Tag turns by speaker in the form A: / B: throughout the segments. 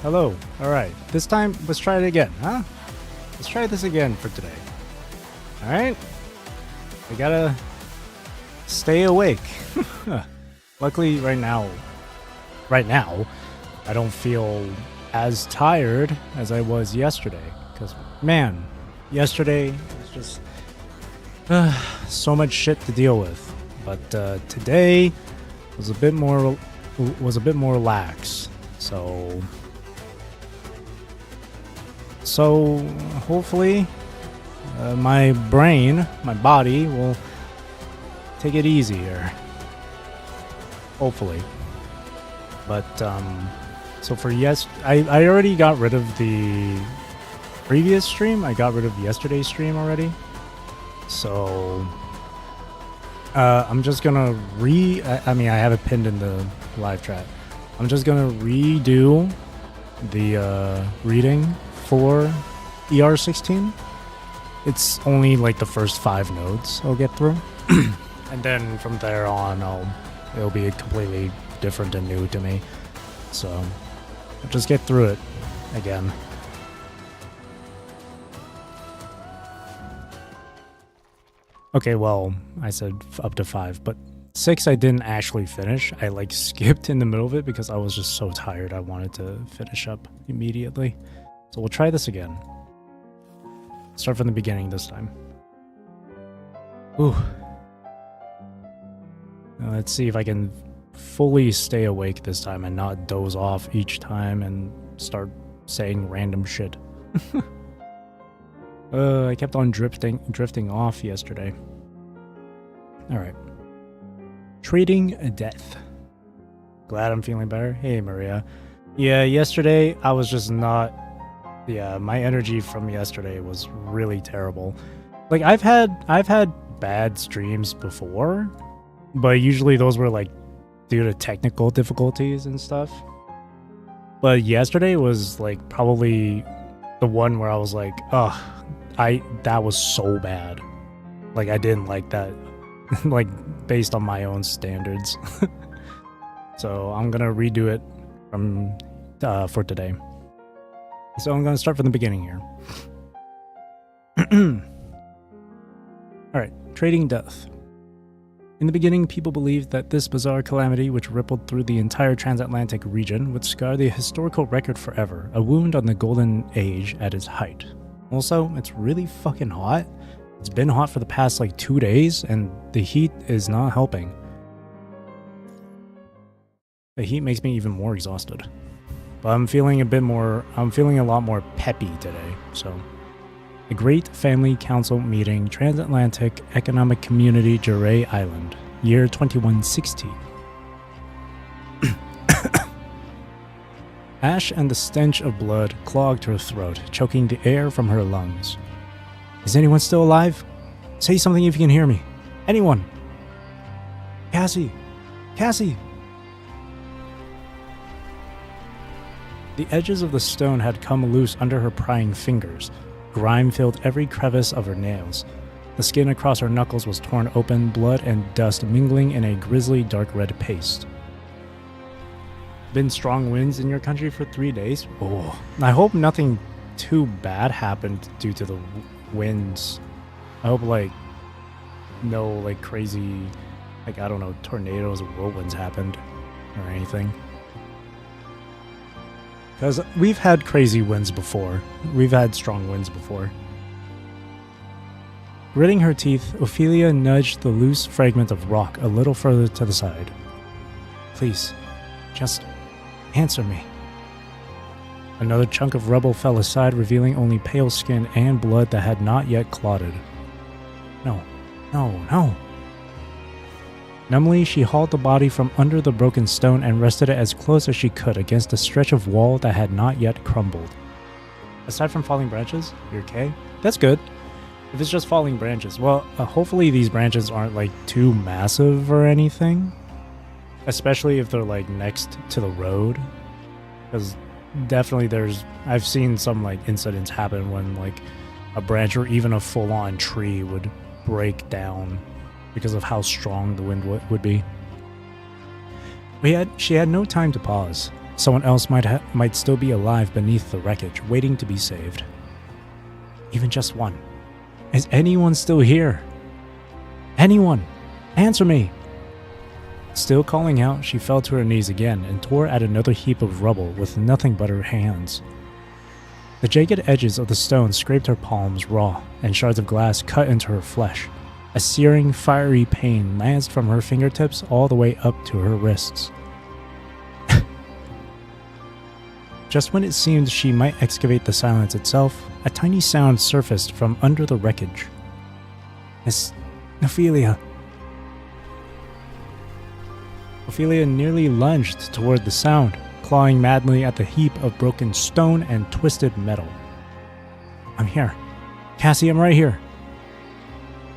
A: Hello. Alright. This time, let's try it again, huh? Let's try this again for today. Alright? I gotta stay awake. Luckily, right now, I don't feel as tired as I was yesterday. Because, man, yesterday was just so much shit to deal with. But today was a bit more lax. So hopefully my brain, my body will take it easy here. Hopefully. But so for I already got rid of the previous stream. I got rid of yesterday's stream already. So I'm just gonna I have it pinned in the live chat. I'm just gonna redo the reading for ER16. It's only like the first 5 nodes I'll get through. And then from there on it'll be completely different and new to me. So I'll just get through it again. Okay, well, I said up to 5, but 6 I didn't actually finish. I like skipped in the middle of it because I was just so tired. I wanted to finish up immediately. So we'll try this again. Start from the beginning this time. Ooh. Now let's see if I can fully stay awake this time and not doze off each time and start saying random shit. I kept on drifting off yesterday. Alright. Treating a death. Glad I'm feeling better. Hey, Maria. Yeah, yesterday I was just not... Yeah, my energy from yesterday was really terrible. Like, I've had bad streams before, but usually those were, like, due to technical difficulties and stuff. But yesterday was, like, probably the one where I was like, ugh, that was so bad. Like, I didn't like that. Like, based on my own standards. So I'm gonna redo it from for today. So I'm gonna start from the beginning here. Alright, trading death. In the beginning, people believed that this bizarre calamity, which rippled through the entire transatlantic region, would scar the historical record forever, a wound on the golden age at its height. Also, it's really fucking hot. It's been hot for the past like 2 days, and the heat is not helping. The heat makes me even more exhausted. But I'm feeling a lot more peppy today, so. The Great Family Council Meeting, Transatlantic Economic Community, Jure Island, year 2160. Ash and the stench of blood clogged her throat, choking the air from her lungs. Is anyone still alive? Say something if you can hear me. Anyone! Cassie! Cassie! The edges of the stone had come loose under her prying fingers. Grime filled every crevice of her nails. The skin across her knuckles was torn open, blood and dust mingling in a grisly dark red paste. Been strong winds in your country for 3 days? Oh, I hope nothing too bad happened due to the winds. I hope no crazy, I don't know, tornadoes or whirlwinds happened or anything. Because we've had crazy winds before. We've had strong winds before. Gritting her teeth, Ophelia nudged the loose fragment of rock a little further to the side. Please, just answer me. Another chunk of rubble fell aside, revealing only pale skin and blood that had not yet clotted. No, no, no. Numbly, she hauled the body from under the broken stone and rested it as close as she could against a stretch of wall that had not yet crumbled. Aside from falling branches, you're okay? That's good. If it's just falling branches, well, hopefully these branches aren't too massive or anything. Especially if they're next to the road. Because definitely I've seen some incidents happen when a branch or even a full-on tree would break down because of how strong the wind would be. She had no time to pause. Someone else might still be alive beneath the wreckage, waiting to be saved. Even just one. Is anyone still here? Anyone! Answer me! Still calling out, she fell to her knees again and tore at another heap of rubble with nothing but her hands. The jagged edges of the stone scraped her palms raw, and shards of glass cut into her flesh. A searing, fiery pain lanced from her fingertips all the way up to her wrists. Just when it seemed she might excavate the silence itself, a tiny sound surfaced from under the wreckage. Miss Ophelia. Ophelia nearly lunged toward the sound, clawing madly at the heap of broken stone and twisted metal. I'm here. Cassie, I'm right here.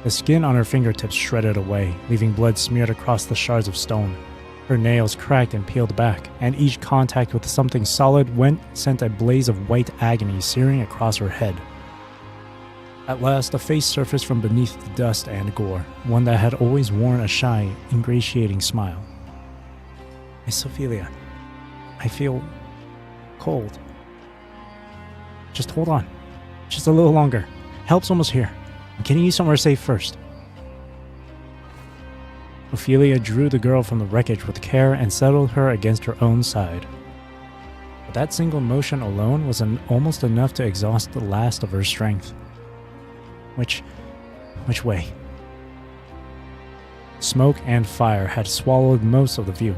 A: The skin on her fingertips shredded away, leaving blood smeared across the shards of stone. Her nails cracked and peeled back, and each contact with something solid sent a blaze of white agony searing across her head. At last, a face surfaced from beneath the dust and gore, one that had always worn a shy, ingratiating smile. Miss Ophelia, I feel cold. Just hold on. Just a little longer. Help's almost here. I'm getting you somewhere safe first. Ophelia drew the girl from the wreckage with care and settled her against her own side. But that single motion alone was almost enough to exhaust the last of her strength. Which way? Smoke and fire had swallowed most of the view.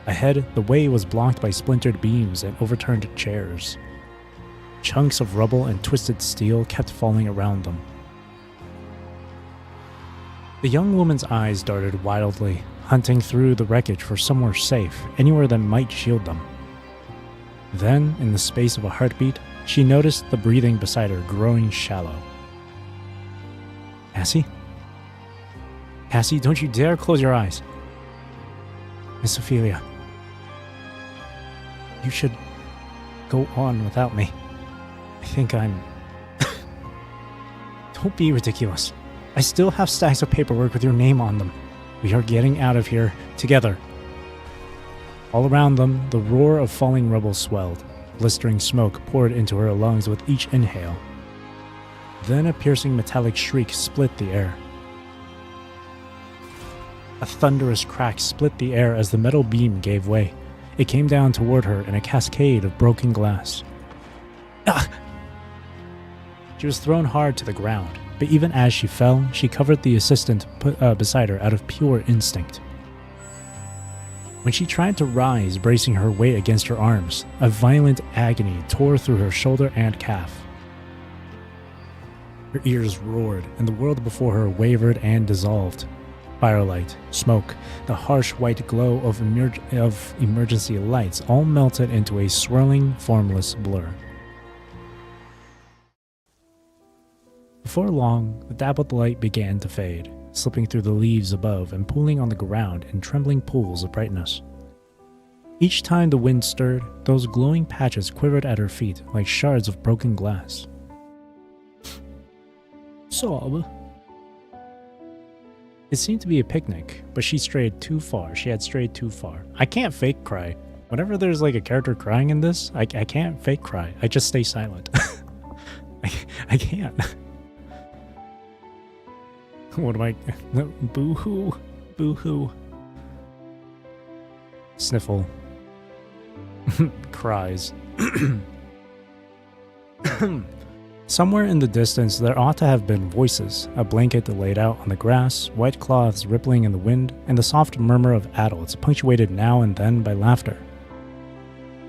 A: Ahead, the way was blocked by splintered beams and overturned chairs. Chunks of rubble and twisted steel kept falling around them. The young woman's eyes darted wildly, hunting through the wreckage for somewhere safe, anywhere that might shield them. Then, in the space of a heartbeat, she noticed the breathing beside her growing shallow. Cassie? Cassie, don't you dare close your eyes. Miss Ophelia. You should go on without me. I think I'm... Don't be ridiculous. I still have stacks of paperwork with your name on them. We are getting out of here together. All around them, the roar of falling rubble swelled. Blistering smoke poured into her lungs with each inhale. Then a piercing metallic shriek split the air. A thunderous crack split the air as the metal beam gave way. It came down toward her in a cascade of broken glass. Ah! She was thrown hard to the ground, but even as she fell, she covered the assistant beside her out of pure instinct. When she tried to rise, bracing her weight against her arms, a violent agony tore through her shoulder and calf. Her ears roared, and the world before her wavered and dissolved. Firelight, smoke, the harsh white glow of emergency lights all melted into a swirling, formless blur. Before long, the dappled light began to fade, slipping through the leaves above and pooling on the ground in trembling pools of brightness. Each time the wind stirred, those glowing patches quivered at her feet like shards of broken glass. Sob. It seemed to be a picnic, but she strayed too far. She had strayed too far. I can't fake cry. Whenever there's like a character crying in this, I can't fake cry. I just stay silent. I can't. What am I? No, boo-hoo. Boo-hoo. Sniffle. Cries. Somewhere in the distance there ought to have been voices, a blanket laid out on the grass, white cloths rippling in the wind, and the soft murmur of adults punctuated now and then by laughter.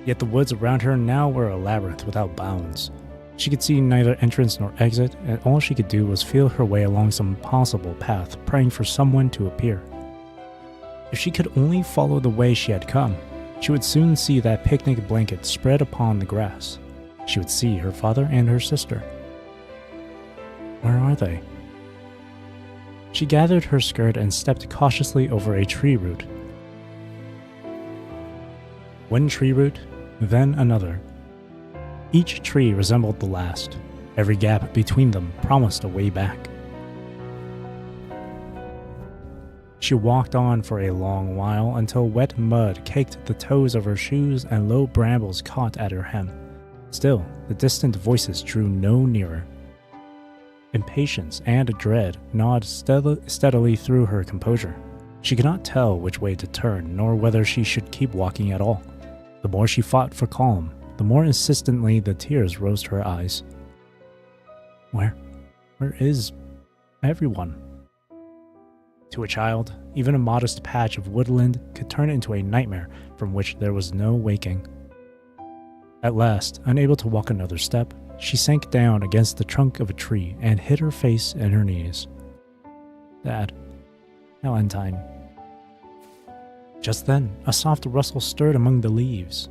A: Yet the woods around her now were a labyrinth without bounds. She could see neither entrance nor exit, and all she could do was feel her way along some possible path, praying for someone to appear. If she could only follow the way she had come, she would soon see that picnic blanket spread upon the grass. She would see her father and her sister. Where are they? She gathered her skirt and stepped cautiously over a tree root. One tree root, then another. Each tree resembled the last. Every gap between them promised a way back. She walked on for a long while until wet mud caked the toes of her shoes and low brambles caught at her hem. Still, the distant voices drew no nearer. Impatience and dread gnawed steadily through her composure. She could not tell which way to turn, nor whether she should keep walking at all. The more she fought for calm, the more insistently the tears rose to her eyes. Where is everyone? To a child, even a modest patch of woodland could turn into a nightmare from which there was no waking. At last, unable to walk another step, she sank down against the trunk of a tree and hid her face in her knees. Dad, Valentine. Just then, a soft rustle stirred among the leaves.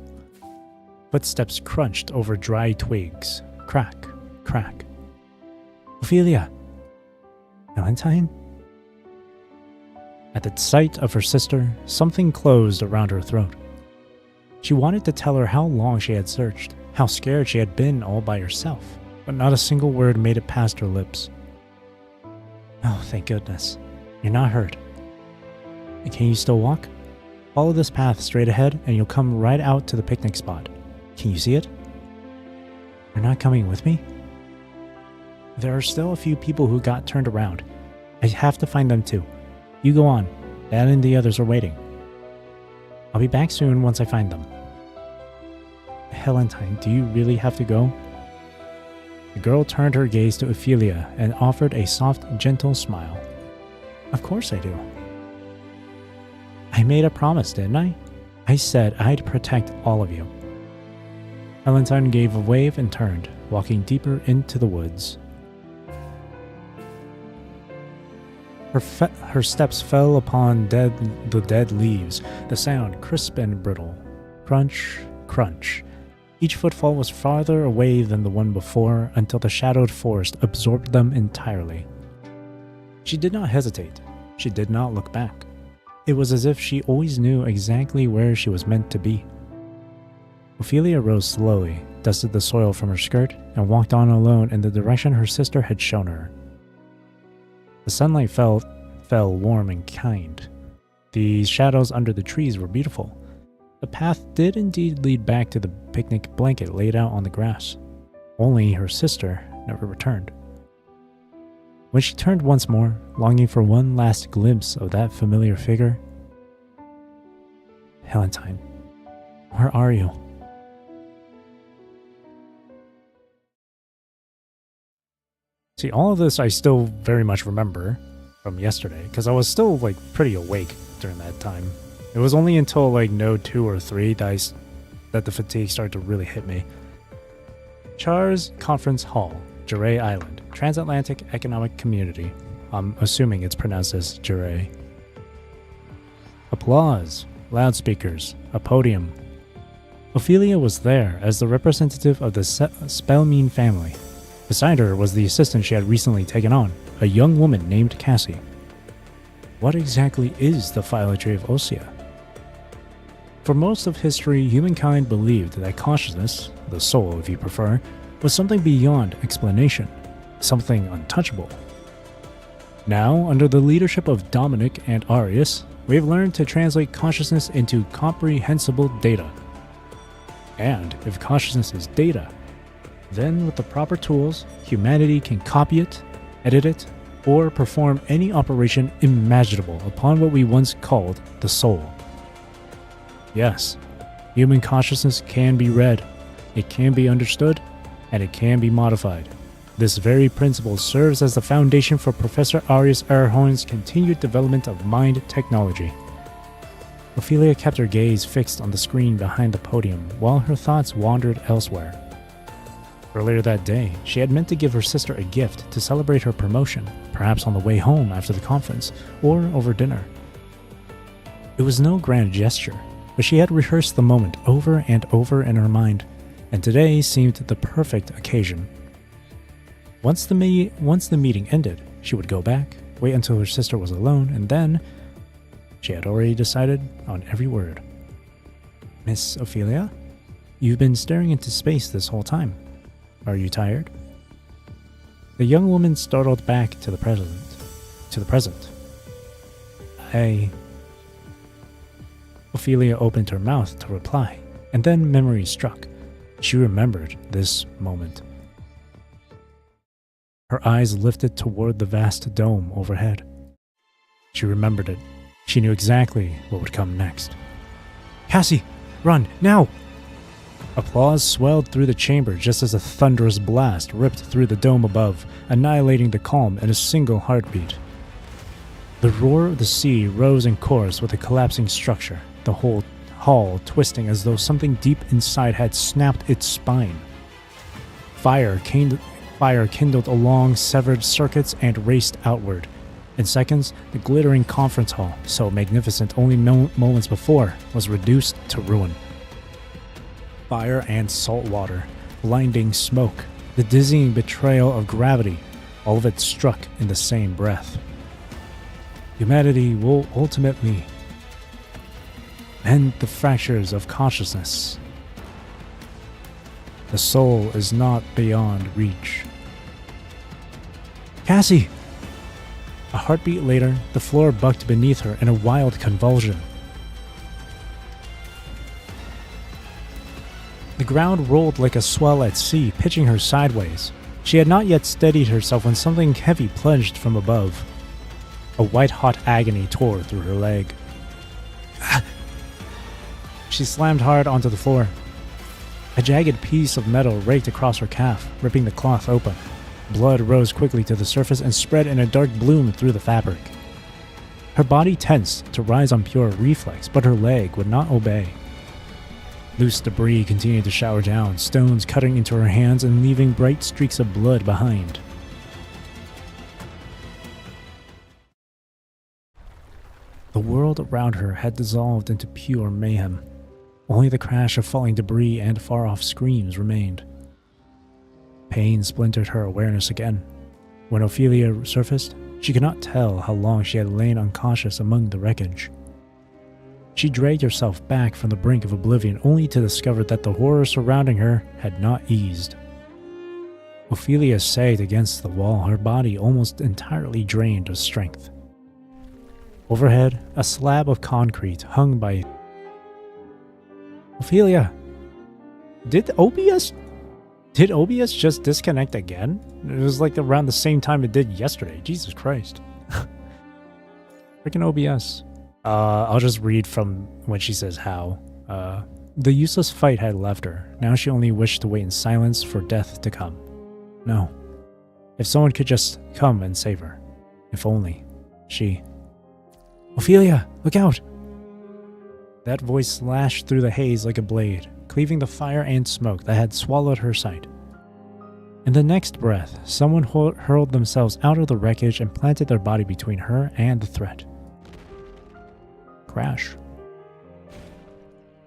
A: Footsteps crunched over dry twigs. Crack, crack. Ophelia! Valentine? At the sight of her sister, something closed around her throat. She wanted to tell her how long she had searched, how scared she had been all by herself, but not a single word made it past her lips. Oh, thank goodness. You're not hurt. And can you still walk? Follow this path straight ahead and you'll come right out to the picnic spot. Can you see it? You're not coming with me? There are still a few people who got turned around. I have to find them too. You go on. Dad and the others are waiting. I'll be back soon once I find them. Valentine, do you really have to go? The girl turned her gaze to Ophelia and offered a soft, gentle smile. Of course I do. I made a promise, didn't I? I said I'd protect all of you. Valentine gave a wave and turned, walking deeper into the woods. Her steps fell upon the dead leaves, the sound crisp and brittle. Crunch, crunch. Each footfall was farther away than the one before until the shadowed forest absorbed them entirely. She did not hesitate. She did not look back. It was as if she always knew exactly where she was meant to be. Ophelia rose slowly, dusted the soil from her skirt, and walked on alone in the direction her sister had shown her. The sunlight fell warm and kind. The shadows under the trees were beautiful. The path did indeed lead back to the picnic blanket laid out on the grass. Only her sister never returned. When she turned once more, longing for one last glimpse of that familiar figure, Valentine, where are you? See, all of this I still very much remember from yesterday, because I was still, pretty awake during that time. It was only until, node 2 or 3 that the fatigue started to really hit me. Char's Conference Hall, Juray Island, Transatlantic Economic Community. I'm assuming it's pronounced as Juray. Applause, loudspeakers, a podium. Ophelia was there as the representative of the Spellmean family. Beside her was the assistant she had recently taken on, a young woman named Cassie. What exactly is the phylatry of Ossia? For most of history, humankind believed that consciousness, the soul if you prefer, was something beyond explanation, something untouchable. Now, under the leadership of Dominic and Arius, we have learned to translate consciousness into comprehensible data. And if consciousness is data, then with the proper tools, humanity can copy it, edit it, or perform any operation imaginable upon what we once called the soul. Yes, human consciousness can be read, it can be understood, and it can be modified. This very principle serves as the foundation for Professor Arius Erhorn's continued development of mind technology. Ophelia kept her gaze fixed on the screen behind the podium while her thoughts wandered elsewhere. Earlier that day, she had meant to give her sister a gift to celebrate her promotion, perhaps on the way home after the conference, or over dinner. It was no grand gesture, but she had rehearsed the moment over and over in her mind, and today seemed the perfect occasion. Once the meeting ended, she would go back, wait until her sister was alone, and then she had already decided on every word. Miss Ophelia, you've been staring into space this whole time. Are you tired? The young woman startled back to the present. A. Ophelia opened her mouth to reply, and then memory struck. She remembered this moment. Her eyes lifted toward the vast dome overhead. She remembered it. She knew exactly what would come next. "Cassie, run, now!" Applause swelled through the chamber just as a thunderous blast ripped through the dome above, annihilating the calm in a single heartbeat. The roar of the sea rose in chorus with the collapsing structure, the whole hall twisting as though something deep inside had snapped its spine. Fire kindled along severed circuits and raced outward. In seconds, the glittering conference hall, so magnificent only moments before, was reduced to ruin. Fire and salt water, blinding smoke, the dizzying betrayal of gravity, all of it struck in the same breath. Humanity will ultimately mend the fractures of consciousness. The soul is not beyond reach. "Cassie!" A heartbeat later, the floor bucked beneath her in a wild convulsion. The ground rolled like a swell at sea, pitching her sideways. She had not yet steadied herself when something heavy plunged from above. A white-hot agony tore through her leg. She slammed hard onto the floor. A jagged piece of metal raked across her calf, ripping the cloth open. Blood rose quickly to the surface and spread in a dark bloom through the fabric. Her body tensed to rise on pure reflex, but her leg would not obey. Loose debris continued to shower down, stones cutting into her hands and leaving bright streaks of blood behind. The world around her had dissolved into pure mayhem. Only the crash of falling debris and far-off screams remained. Pain splintered her awareness again. When Ophelia surfaced, she could not tell how long she had lain unconscious among the wreckage. She dragged herself back from the brink of oblivion only to discover that the horror surrounding her had not eased. Ophelia sagged against the wall, her body almost entirely drained of strength. Overhead, a slab of concrete hung by... Ophelia! Did OBS just disconnect again? It was like around the same time it did yesterday. Jesus Christ. Freaking OBS. I'll just read from when she says how. The useless fight had left her. Now she only wished to wait in silence for death to come. No. If someone could just come and save her. If only. She... Ophelia, look out! That voice slashed through the haze like a blade, cleaving the fire and smoke that had swallowed her sight. In the next breath, someone hurled themselves out of the wreckage and planted their body between her and the threat. Crash.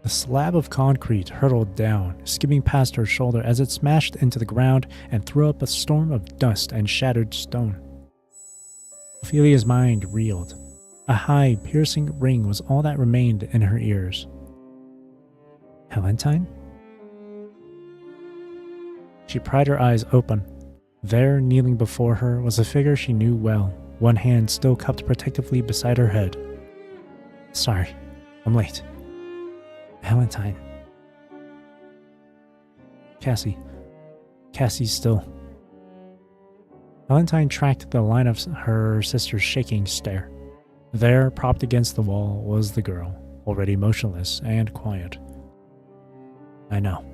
A: The slab of concrete hurtled down, skimming past her shoulder as it smashed into the ground and threw up a storm of dust and shattered stone. Ophelia's mind reeled. A high, piercing ring was all that remained in her ears. Helentine? She pried her eyes open. There, kneeling before her, was a figure she knew well, one hand still cupped protectively beside her head. Sorry, I'm late. Helentine. Cassie's still. Helentine tracked the line of her sister's shaking stare. There, propped against the wall, was the girl, already motionless and quiet. I know.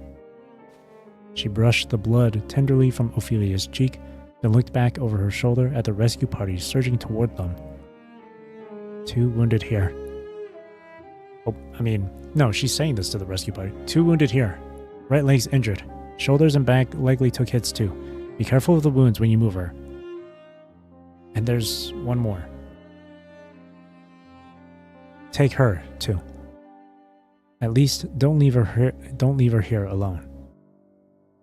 A: She brushed the blood tenderly from Ophelia's cheek, then looked back over her shoulder at the rescue party surging toward them. 2 wounded here. No, she's saying this to the rescue party. 2 wounded here. Right leg's injured. Shoulders and back likely took hits too. Be careful of the wounds when you move her. And there's one more. Take her, too. At least, don't leave her here alone.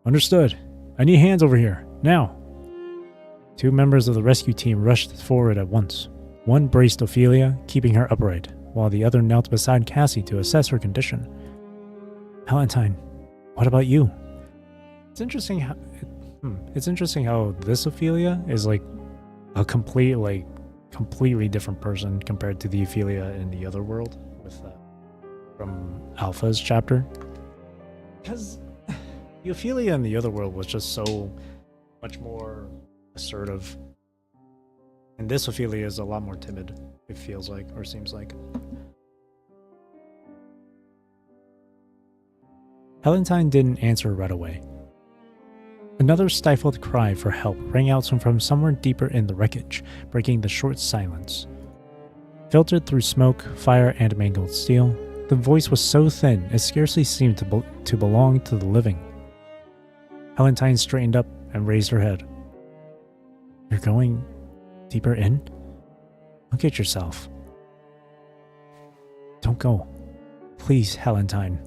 A: Understood. I need hands over here, now. 2 members of the rescue team rushed forward at once. One braced Ophelia, keeping her upright, while the other knelt beside Cassie to assess her condition. Helentine, what about you? It's interesting how this Ophelia is like a complete completely different person compared to the Ophelia in the other world with from Alpha's chapter. Because the Ophelia in the other world was just so much more assertive. And this Ophelia is a lot more timid, it feels like, or seems like. Helentine didn't answer right away. Another stifled cry for help rang out from somewhere deeper in the wreckage, breaking the short silence. Filtered through smoke, fire, and mangled steel, the voice was so thin it scarcely seemed to belong to the living. Helentine straightened up and raised her head. "You're going deeper in? Look at yourself." "Don't go. Please, Helentine.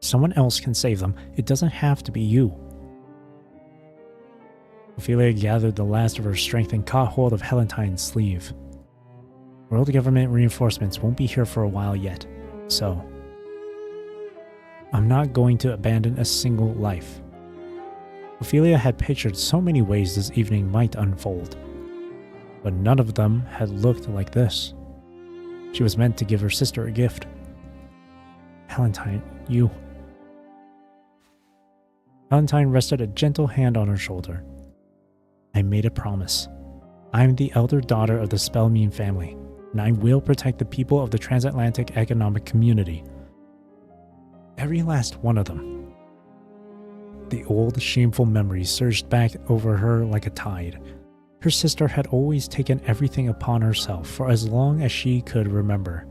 A: Someone else can save them. It doesn't have to be you." Ophelia gathered the last of her strength and caught hold of Helentine's sleeve. "World government reinforcements won't be here for a while yet, so I'm not going to abandon a single life." Ophelia had pictured so many ways this evening might unfold, but none of them had looked like this. She was meant to give her sister a gift. "Helentine, you..." Helentine rested a gentle hand on her shoulder. "I made a promise. I'm the elder daughter of the Spellmean family, and I will protect the people of the transatlantic economic community. Every last one of them." The old, shameful memories surged back over her like a tide. Her sister had always taken everything upon herself for as long as she could remember,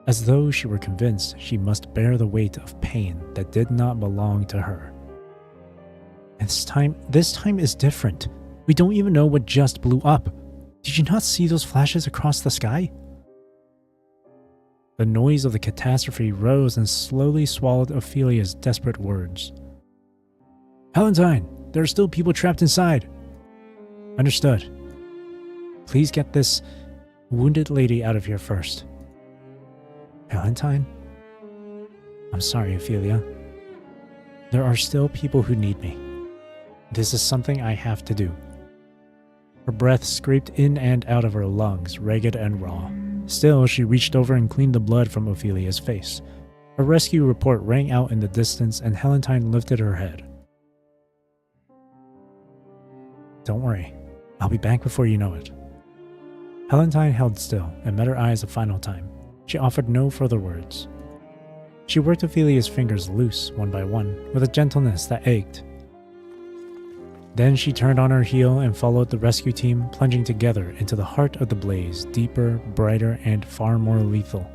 A: as though she were convinced she must bear the weight of pain that did not belong to her. And this time is different. We don't even know what just blew up. Did you not see those flashes across the sky? The noise of the catastrophe rose and slowly swallowed Ophelia's desperate words. "Helentine, there are still people trapped inside." "Understood. Please get this wounded lady out of here first." "Helentine? I'm sorry, Ophelia. There are still people who need me. This is something I have to do." Her breath scraped in and out of her lungs, ragged and raw. Still, she reached over and cleaned the blood from Ophelia's face. A rescue report rang out in the distance, and Helentine lifted her head. "Don't worry. I'll be back before you know it." Helentine held still and met her eyes a final time. She offered no further words. She worked Ophelia's fingers loose, one by one, with a gentleness that ached. Then she turned on her heel and followed the rescue team, plunging together into the heart of the blaze, deeper, brighter, and far more lethal.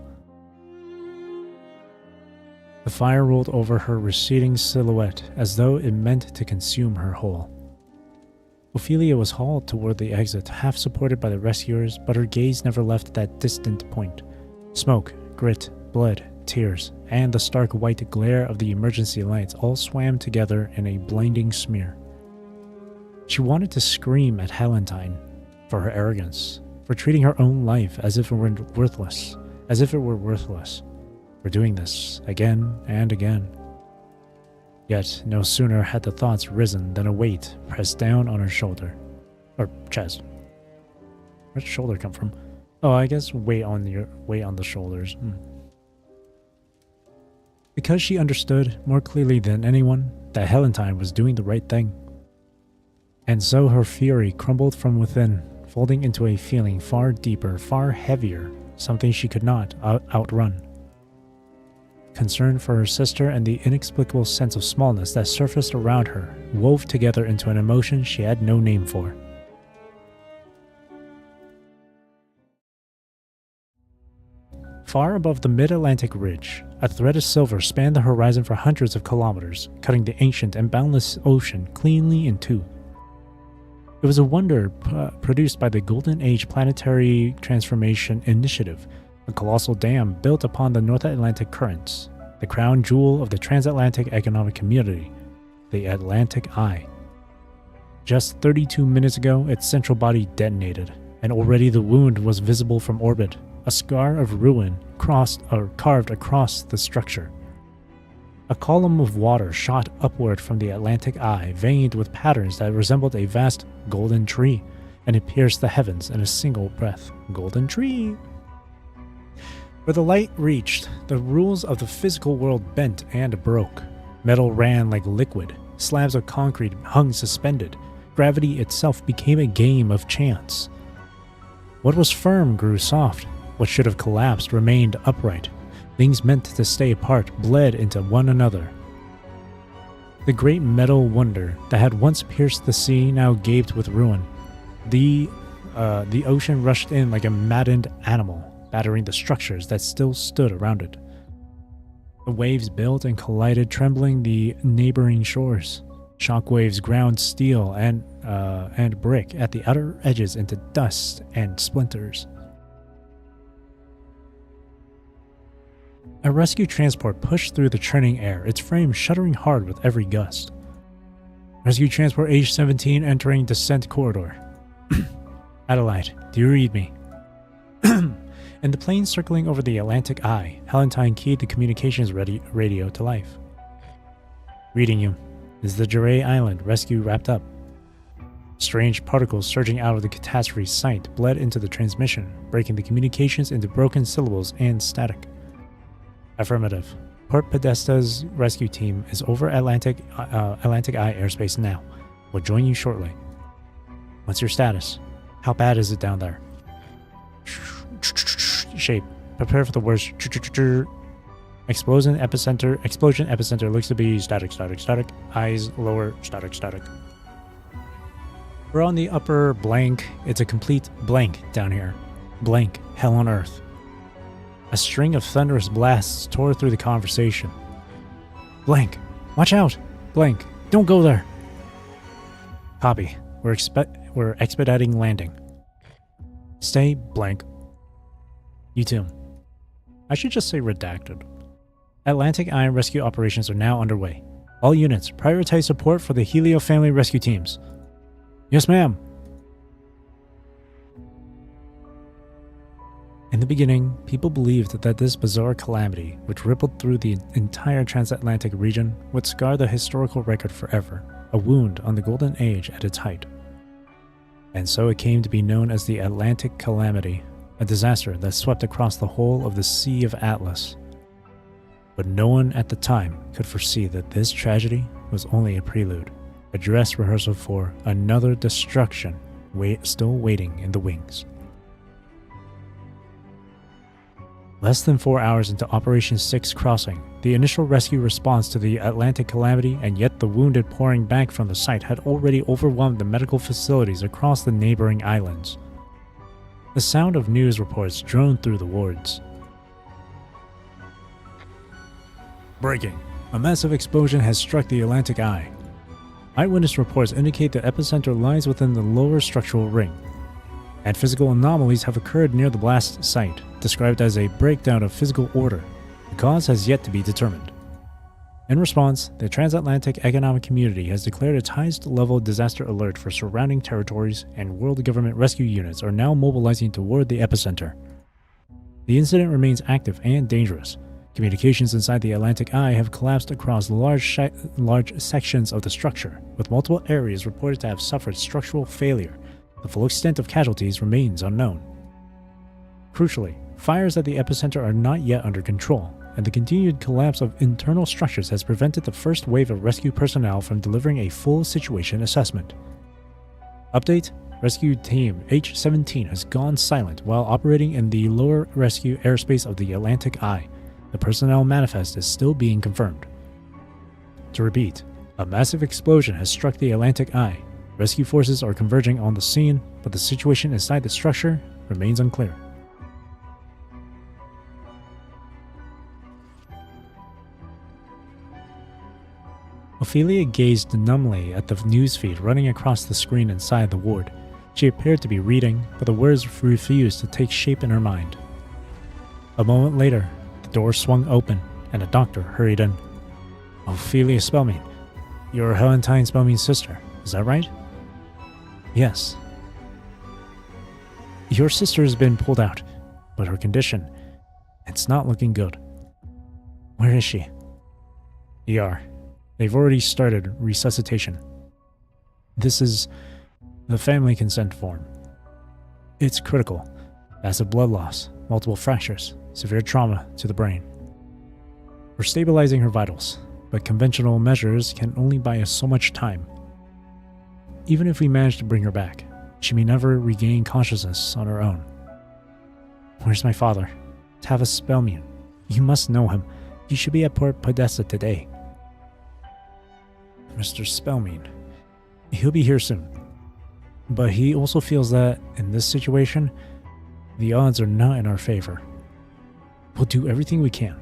A: The fire rolled over her receding silhouette as though it meant to consume her whole. Ophelia was hauled toward the exit, half supported by the rescuers, but her gaze never left that distant point. Smoke, grit, blood, tears, and the stark white glare of the emergency lights all swam together in a blinding smear. She wanted to scream at Helentine for her arrogance, for treating her own life as if it were worthless, for doing this again and again. Yet no sooner had the thoughts risen than a weight pressed down on her shoulder, or chest. Where'd shoulder come from? Oh, I guess weight on the shoulders. Because she understood more clearly than anyone that Helentine was doing the right thing. And so her fury crumbled from within, folding into a feeling far deeper, far heavier, something she could not outrun. Concern for her sister and the inexplicable sense of smallness that surfaced around her wove together into an emotion she had no name for. Far above the mid-Atlantic ridge, a thread of silver spanned the horizon for hundreds of kilometers, cutting the ancient and boundless ocean cleanly in two. It was a wonder produced by the Golden Age Planetary Transformation Initiative, a colossal dam built upon the North Atlantic currents, the crown jewel of the transatlantic economic community, the Atlantic Eye. Just 32 minutes ago, its central body detonated, and already the wound was visible from orbit, a scar of ruin carved across the structure. A column of water shot upward from the Atlantic Eye, veined with patterns that resembled a vast golden tree, and it pierced the heavens in a single breath. Golden tree. Where the light reached, the rules of the physical world bent and broke. Metal ran like liquid. Slabs of concrete hung suspended. Gravity itself became a game of chance. What was firm grew soft. What should have collapsed remained upright. Things meant to stay apart bled into one another. The great metal wonder that had once pierced the sea now gaped with ruin. The ocean rushed in like a maddened animal, battering the structures that still stood around it. The waves built and collided, trembling the neighboring shores. Shockwaves ground steel and brick at the outer edges into dust and splinters. A rescue transport pushed through the churning air, its frame shuddering hard with every gust. Rescue transport ER16 entering descent corridor. Adelaide, do you read me? In the plane circling over the Atlantic Eye, Helentine keyed the communications radio to life. Reading you. Is the Jure Island rescue wrapped up? Strange particles surging out of the catastrophe site bled into the transmission, breaking the communications into broken syllables and static. Affirmative. Port Podesta's rescue team is over Atlantic Eye airspace now. We'll join you shortly. What's your status? How bad is it down there? Shape. Prepare for the worst. Explosion epicenter looks to be static. Eyes lower, static. We're on the upper blank. It's a complete blank down here. Blank. Hell on earth. A string of thunderous blasts tore through the conversation. Blank. Watch out. Blank. Don't go there. Copy. We're expediting landing. Stay blank. You too. I should just say redacted. Atlantic Eye rescue operations are now underway. All units, prioritize support for the Helio family rescue teams. Yes, ma'am. In the beginning, people believed that this bizarre calamity, which rippled through the entire transatlantic region, would scar the historical record forever, a wound on the Golden Age at its height. And so it came to be known as the Atlantic Calamity, a disaster that swept across the whole of the Sea of Atlas. But no one at the time could foresee that this tragedy was only a prelude, a dress rehearsal for another destruction still waiting in the wings. Less than 4 hours into Operation 6 Crossing, the initial rescue response to the Atlantic Calamity and yet the wounded pouring back from the site had already overwhelmed the medical facilities across the neighboring islands. The sound of news reports droned through the wards. Breaking. A massive explosion has struck the Atlantic Eye. Eyewitness reports indicate the epicenter lies within the lower structural ring, and physical anomalies have occurred near the blast site, described as a breakdown of physical order. The cause has yet to be determined. In response, the transatlantic economic community has declared its highest level disaster alert for surrounding territories, and world government rescue units are now mobilizing toward the epicenter. The incident remains active and dangerous. Communications inside the Atlantic Eye have collapsed across large sections of the structure, with multiple areas reported to have suffered structural failure. The full extent of casualties remains unknown. Crucially, fires at the epicenter are not yet under control, and the continued collapse of internal structures has prevented the first wave of rescue personnel from delivering a full situation assessment. Update: Rescue Team H17 has gone silent while operating in the lower rescue airspace of the Atlantic Eye. The personnel manifest is still being confirmed. To repeat, a massive explosion has struck the Atlantic Eye. Rescue forces are converging on the scene, but the situation inside the structure remains unclear. Ophelia gazed numbly at the newsfeed running across the screen inside the ward. She appeared to be reading, but the words refused to take shape in her mind. A moment later, the door swung open, and a doctor hurried in. Ophelia Spellman, you're Helentine Spellman's sister, is that right? Yes. Your sister has been pulled out, but her condition, it's not looking good. Where is she? ER. They've already started resuscitation. This is the family consent form. It's critical. Massive blood loss, multiple fractures, severe trauma to the brain. We're stabilizing her vitals, but conventional measures can only buy us so much time. Even if we manage to bring her back, she may never regain consciousness on her own. Where's my father? Tavis Spellmune. You must know him. He should be at Port Podesta today. Mr. Spellmune. He'll be here soon. But he also feels that, in this situation, the odds are not in our favor. We'll do everything we can.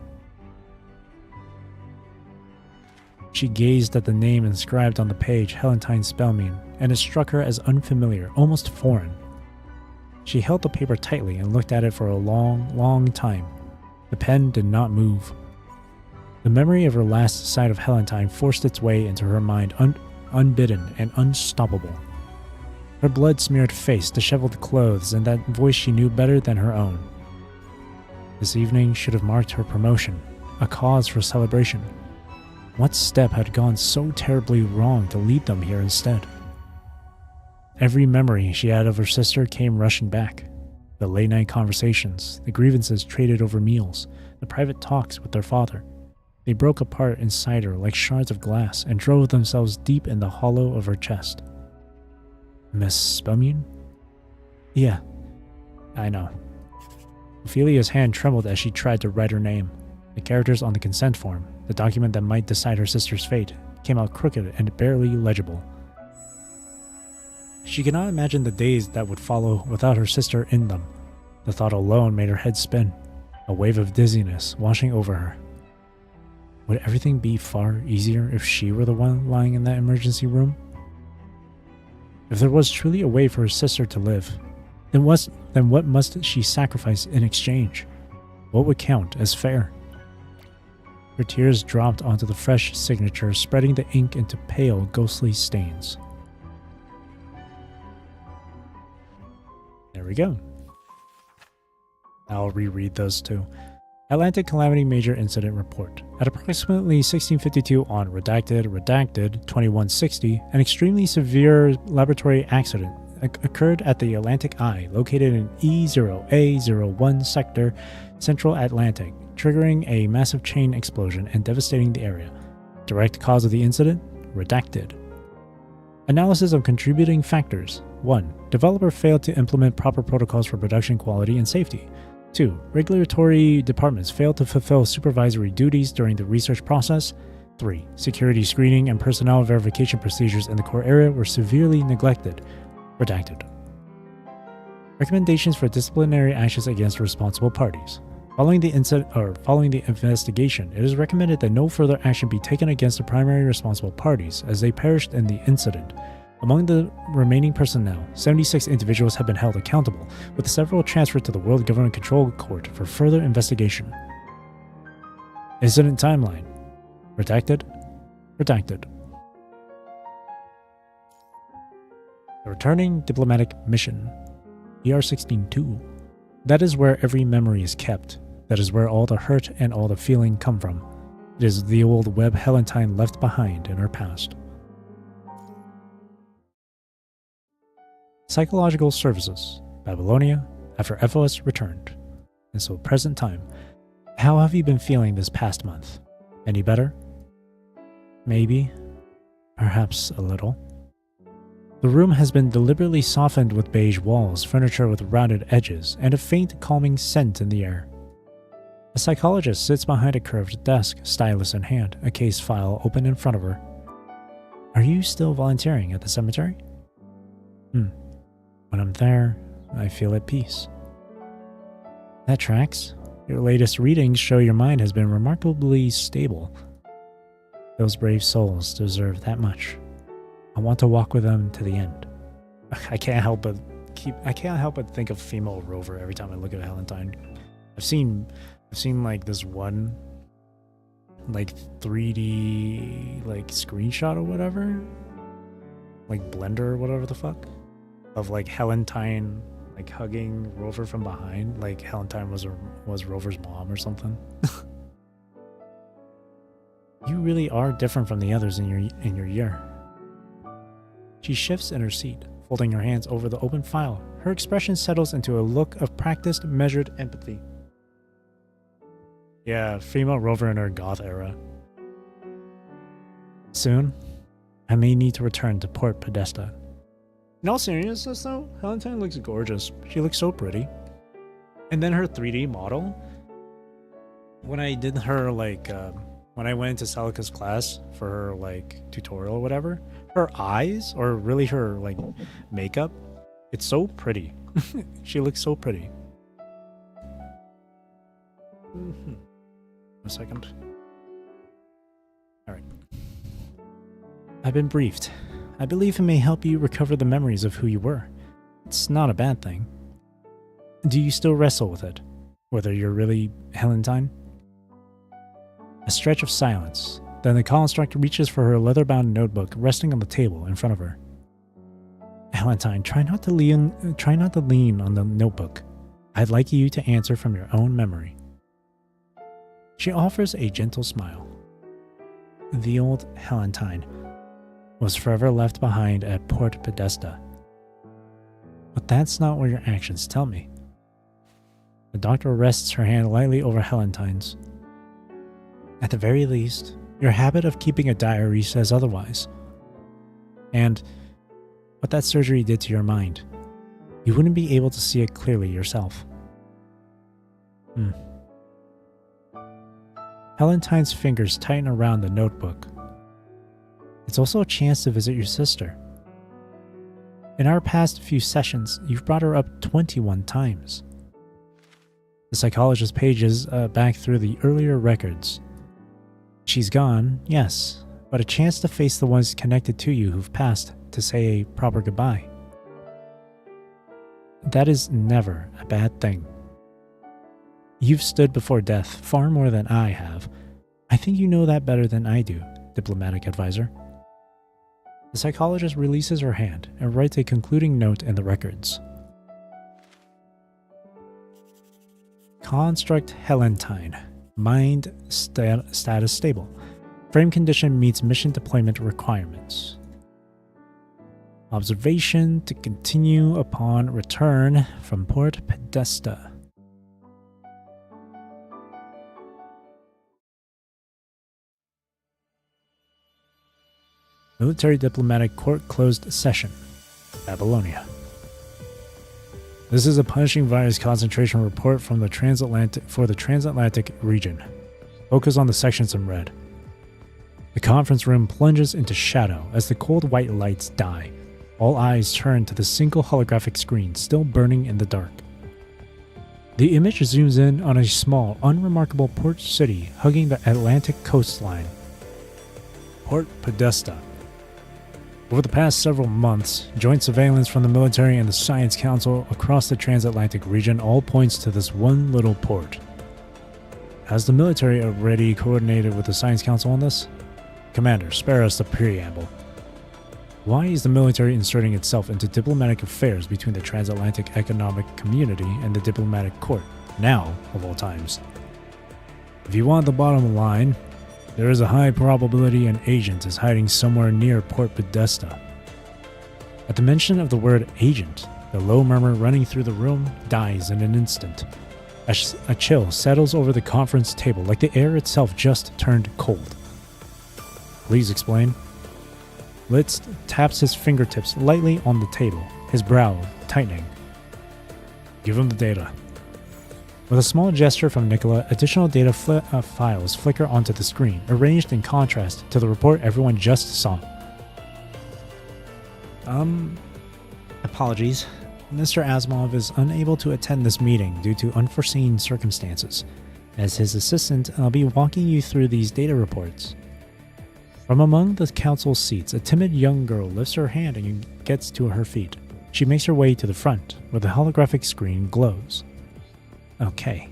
A: She gazed at the name inscribed on the page, Helentine Spellmune, and it struck her as unfamiliar, almost foreign. She held the paper tightly and looked at it for a long, long time. The pen did not move. The memory of her last sight of Helentine forced its way into her mind unbidden and unstoppable. Her blood-smeared face, disheveled clothes, and that voice she knew better than her own. This evening should have marked her promotion, a cause for celebration. What step had gone so terribly wrong to lead them here instead? Every memory she had of her sister came rushing back. The late-night conversations, the grievances traded over meals, the private talks with their father. They broke apart inside her like shards of glass and drove themselves deep in the hollow of her chest. Miss Spellmune? Yeah, I know. Ophelia's hand trembled as she tried to write her name. The characters on the consent form, the document that might decide her sister's fate, came out crooked and barely legible. She could not imagine the days that would follow without her sister in them. The thought alone made her head spin, a wave of dizziness washing over her. Would everything be far easier if she were the one lying in that emergency room? If there was truly a way for her sister to live, then what must she sacrifice in exchange? What would count as fair? Her tears dropped onto the fresh signature, spreading the ink into pale, ghostly stains. There we go. I'll reread those two. Atlantic Calamity Major Incident Report. At approximately 1652 on redacted 2160, an extremely severe laboratory accident occurred at the Atlantic Eye, located in E0A01 sector, Central Atlantic, triggering a massive chain explosion and devastating the area. Direct cause of the incident? Redacted. Analysis of contributing factors. 1. Developer failed to implement proper protocols for production quality and safety. 2. Regulatory departments failed to fulfill supervisory duties during the research process. 3. Security screening and personnel verification procedures in the core area were severely neglected. Redacted. Recommendations for disciplinary actions against responsible parties. Following the investigation, it is recommended that no further action be taken against the primary responsible parties, as they perished in the incident. Among the remaining personnel, 76 individuals have been held accountable, with several transferred to the World Government Control Court for further investigation. Incident timeline. Redacted. Redacted. The returning diplomatic mission. ER16-2. That is where every memory is kept. That is where all the hurt and all the feeling come from. It is the old web Helentine left behind in her past. Psychological Services, Babylonia, after FOS returned. And so present time. How have you been feeling this past month? Any better? Maybe. Perhaps a little. The room has been deliberately softened with beige walls, furniture with rounded edges, and a faint calming scent in the air. A psychologist sits behind a curved desk, stylus in hand, a case file open in front of her. Are you still volunteering at the cemetery? When I'm there, I feel at peace. That tracks. Your latest readings show your mind has been remarkably stable. Those brave souls deserve that much. I want to walk with them to the end. I can't help but think of female Rover every time I look at Helentine. I've seen like this one like 3D like screenshot or whatever, like Blender or whatever the fuck, of like Helentine like hugging Rover from behind, like Helentine was Rover's mom or something. You really are different from the others in your year. She shifts in her seat, folding her hands over the open file. Her expression settles into a look of practiced, measured empathy. Yeah, female rover in her goth era. Soon, I may need to return to Port Podesta. In all seriousness, though, Helentine looks gorgeous. She looks so pretty. And then her 3D model, when I did her, when I went into Celica's class for her, tutorial or whatever, her eyes, or really her, makeup, it's so pretty. She looks so pretty. A second. Alright. I've been briefed. I believe it may help you recover the memories of who you were. It's not a bad thing. Do you still wrestle with it? Whether you're really Helentine? A stretch of silence. Then the construct reaches for her leather-bound notebook resting on the table in front of her. Helentine, try not to lean on the notebook. I'd like you to answer from your own memory. She offers a gentle smile. The old Helentine was forever left behind at Port Podesta. But that's not what your actions tell me. The doctor rests her hand lightly over Helentine's. At the very least, your habit of keeping a diary says otherwise. And what that surgery did to your mind, you wouldn't be able to see it clearly yourself. Helentine's fingers tighten around the notebook. It's also a chance to visit your sister. In our past few sessions, you've brought her up 21 times. The psychologist's pages back through the earlier records. She's gone, yes, but a chance to face the ones connected to you who've passed to say a proper goodbye. That is never a bad thing. You've stood before death far more than I have. I think you know that better than I do, diplomatic advisor. The psychologist releases her hand and writes a concluding note in the records. Construct Helentine. Mind status stable. Frame condition meets mission deployment requirements. Observation to continue upon return from Port Podesta. Military Diplomatic Court closed session. Babylonia. This is a punishing virus concentration report from the transatlantic region. Focus on the sections in red. The conference room plunges into shadow as the cold white lights die. All eyes turn to the single holographic screen still burning in the dark. The image zooms in on a small, unremarkable port city hugging the Atlantic coastline. Port Podesta. Over the past several months, joint surveillance from the military and the Science Council across the transatlantic region all points to this one little port. Has the military already coordinated with the Science Council on this? Commander, spare us the preamble. Why is the military inserting itself into diplomatic affairs between the transatlantic economic community and the diplomatic court, now of all times? If you want the bottom line, there is a high probability an agent is hiding somewhere near Port Podesta. At the mention of the word agent, the low murmur running through the room dies in an instant. A chill settles over the conference table like the air itself just turned cold. Please explain. Litz taps his fingertips lightly on the table, his brow tightening. Give him the data. With a small gesture from Nicola, additional data files flicker onto the screen, arranged in contrast to the report everyone just saw. Apologies. Mr. Asimov is unable to attend this meeting due to unforeseen circumstances. As his assistant, I'll be walking you through these data reports. From among the council seats, a timid young girl lifts her hand and gets to her feet. She makes her way to the front, where the holographic screen glows. Okay.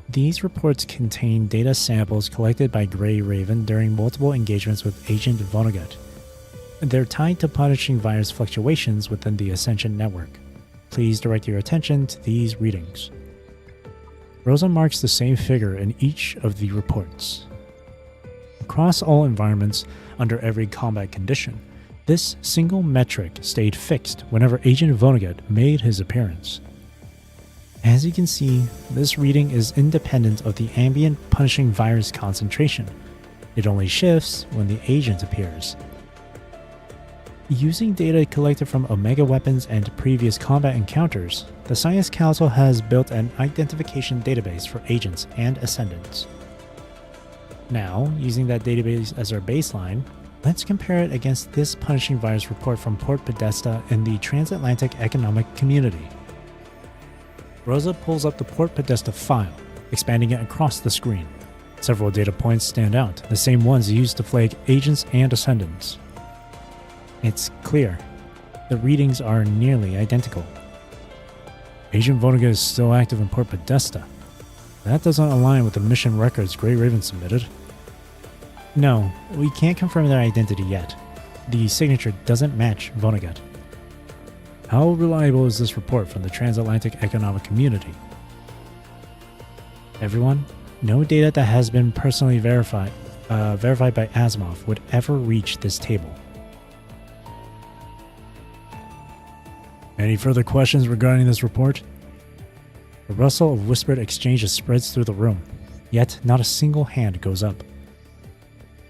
A: These reports contain data samples collected by Grey Raven during multiple engagements with Agent Vonnegut. They're tied to punishing virus fluctuations within the Ascension network. Please direct your attention to these readings. Rosa marks the same figure in each of the reports. Across all environments, under every combat condition, This single metric stayed fixed whenever Agent Vonnegut made his appearance. As you can see, this reading is independent of the ambient punishing virus concentration. It only shifts when the agent appears. Using data collected from Omega weapons and previous combat encounters, the Science Council has built an identification database for agents and ascendants. Now, using that database as our baseline, let's compare it against this punishing virus report from Port Podesta in the Transatlantic Economic Community. Rosa pulls up the Port Podesta file, expanding it across the screen. Several data points stand out, the same ones used to flag agents and ascendants. It's clear. The readings are nearly identical. Agent Vonnegut is still active in Port Podesta. That doesn't align with the mission records Grey Raven submitted. No, we can't confirm their identity yet. The signature doesn't match Vonnegut. How reliable is this report from the Transatlantic Economic Community? Everyone, no data that has been personally verified by Asimov would ever reach this table. Any further questions regarding this report? The rustle of whispered exchanges spreads through the room, yet not a single hand goes up.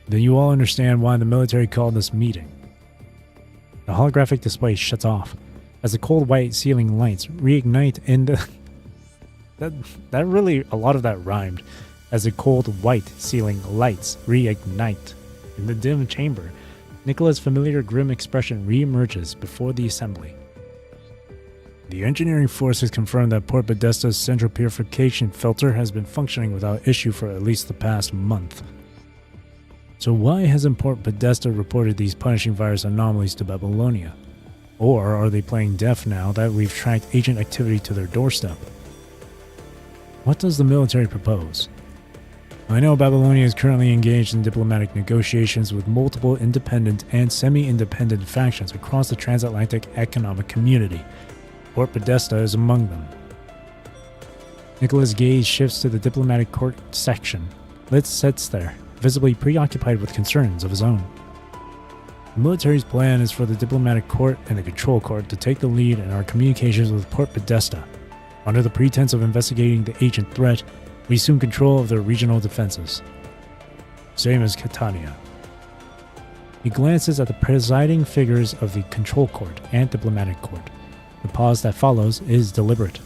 A: Then you all understand why the military called this meeting. The holographic display shuts off as the cold white ceiling lights reignite in the... that really, a lot of that rhymed. As the cold white ceiling lights reignite in the dim chamber, Nicola's familiar grim expression reemerges before the assembly. The engineering force has confirmed that Port Podesta's central purification filter has been functioning without issue for at least the past month. So why hasn't Port Podesta reported these punishing virus anomalies to Babylonia? Or are they playing deaf now that we've tracked agent activity to their doorstep? What does the military propose? I know Babylonia is currently engaged in diplomatic negotiations with multiple independent and semi-independent factions across the Transatlantic Economic Community. Port Podesta is among them. Nicola's gaze shifts to the diplomatic court section. Litz sits there, visibly preoccupied with concerns of his own. The military's plan is for the diplomatic court and the control court to take the lead in our communications with Port Podesta. Under the pretense of investigating the agent threat, we assume control of their regional defenses. Same as Catania. He glances at the presiding figures of the control court and diplomatic court. The pause that follows is deliberate.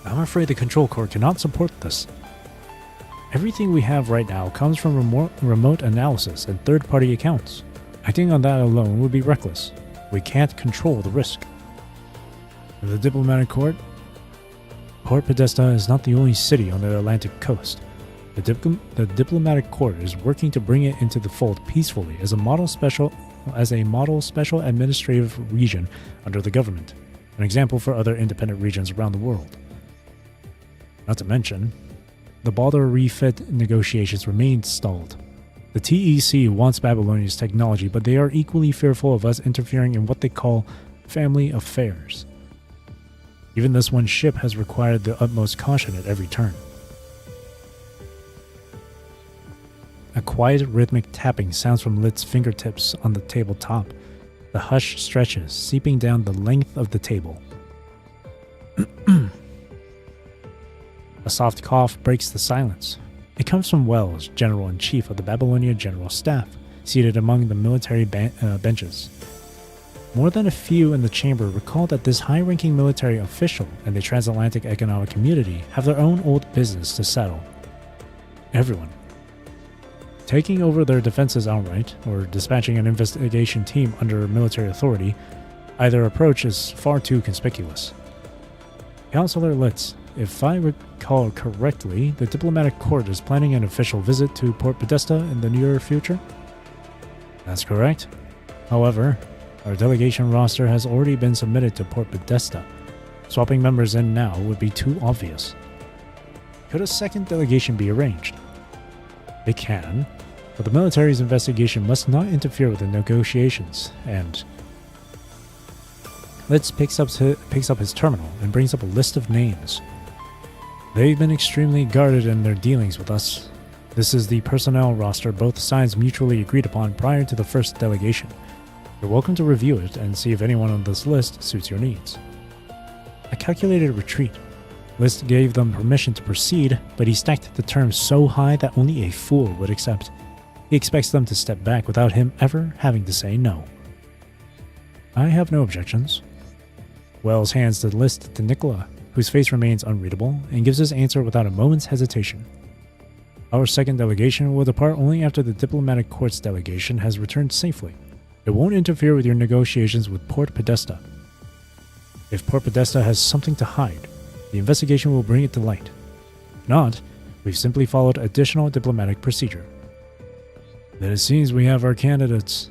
A: I'm afraid the control court cannot support this. Everything we have right now comes from remote analysis and third-party accounts. Acting on that alone would be reckless. We can't control the risk. The diplomatic court? Port Podesta is not the only city on the Atlantic coast. The diplomatic court is working to bring it into the fold peacefully as a model special administrative region under the government, an example for other independent regions around the world. Not to mention, the Baldur refit negotiations remain stalled. The TEC wants Babylonia's technology, but they are equally fearful of us interfering in what they call family affairs. Even this one ship has required the utmost caution at every turn. A quiet rhythmic tapping sounds from Litz's fingertips on the tabletop. The hush stretches, seeping down the length of the table. A soft cough breaks the silence. It comes from Wells, General-in-Chief of the Babylonia General Staff, seated among the military benches. More than a few in the chamber recall that this high-ranking military official and the Transatlantic Economic Community have their own old business to settle. Everyone. Taking over their defenses outright, or dispatching an investigation team under military authority, either approach is far too conspicuous. Counselor Litz, if I recall correctly, the diplomatic court is planning an official visit to Port Podesta in the near future? That's correct. However, our delegation roster has already been submitted to Port Podesta. Swapping members in now would be too obvious. Could a second delegation be arranged? It can, but the military's investigation must not interfere with the negotiations, and... Litz picks up his terminal and brings up a list of names. They've been extremely guarded in their dealings with us. This is the personnel roster both sides mutually agreed upon prior to the first delegation, You're welcome to review it and see if anyone on this list suits your needs. A calculated retreat. List gave them permission to proceed, but he stacked the terms so high that only a fool would accept. He expects them to step back without him ever having to say no. I have no objections. Wells hands the list to Nicola, whose face remains unreadable, and gives his answer without a moment's hesitation. Our second delegation will depart only after the diplomatic court's delegation has returned safely. It won't interfere with your negotiations with Port Podesta. If Port Podesta has something to hide, the investigation will bring it to light. If not, we've simply followed additional diplomatic procedure. Then it seems we have our candidates.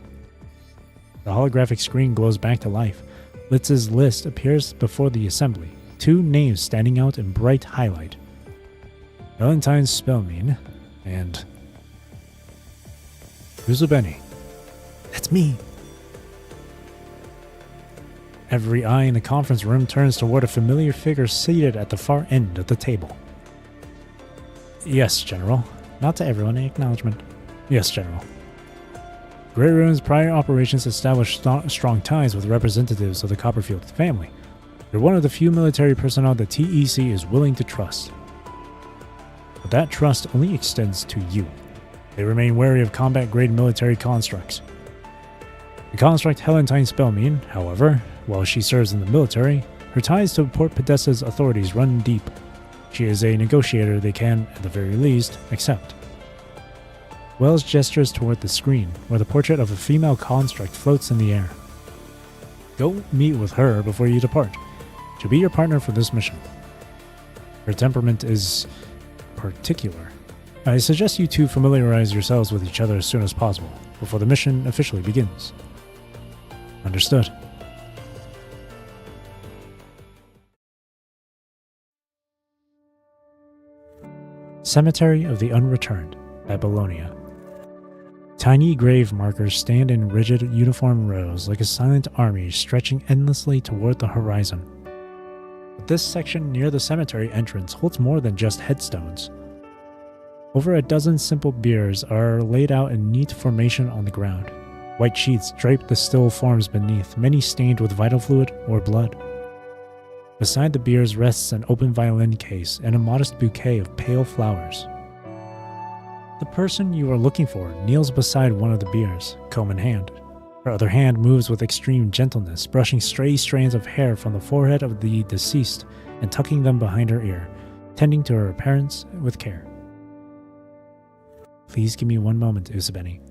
A: The holographic screen glows back to life. Litz's list appears before the assembly, 2 names standing out in bright highlight. Valentine Spellmean and Uzubeni. That's me. Every eye in the conference room turns toward a familiar figure seated at the far end of the table. Yes, General. Not to everyone, acknowledgement. Yes, General. Grey Ruin's prior operations established strong ties with representatives of the Copperfield family. You're one of the few military personnel the TEC is willing to trust. But that trust only extends to you. They remain wary of combat-grade military constructs. The construct Helentine Spellmean, however, while she serves in the military, her ties to Port Podesta's authorities run deep. She is a negotiator they can, at the very least, accept. Wells gestures toward the screen, where the portrait of a female construct floats in the air. Go meet with her before you depart. She'll be your partner for this mission. Her temperament is particular. I suggest you two familiarize yourselves with each other as soon as possible, before the mission officially begins. Understood. Cemetery of the Unreturned, Babylonia. Tiny grave markers stand in rigid, uniform rows like a silent army stretching endlessly toward the horizon. But this section near the cemetery entrance holds more than just headstones. Over a dozen simple biers are laid out in neat formation on the ground. White sheets drape the still forms beneath, many stained with vital fluid or blood. Beside the biers rests an open violin case and a modest bouquet of pale flowers. The person you are looking for kneels beside one of the biers, comb in hand. Her other hand moves with extreme gentleness, brushing stray strands of hair from the forehead of the deceased and tucking them behind her ear, tending to her appearance with care. Please give me one moment, Uzubeni.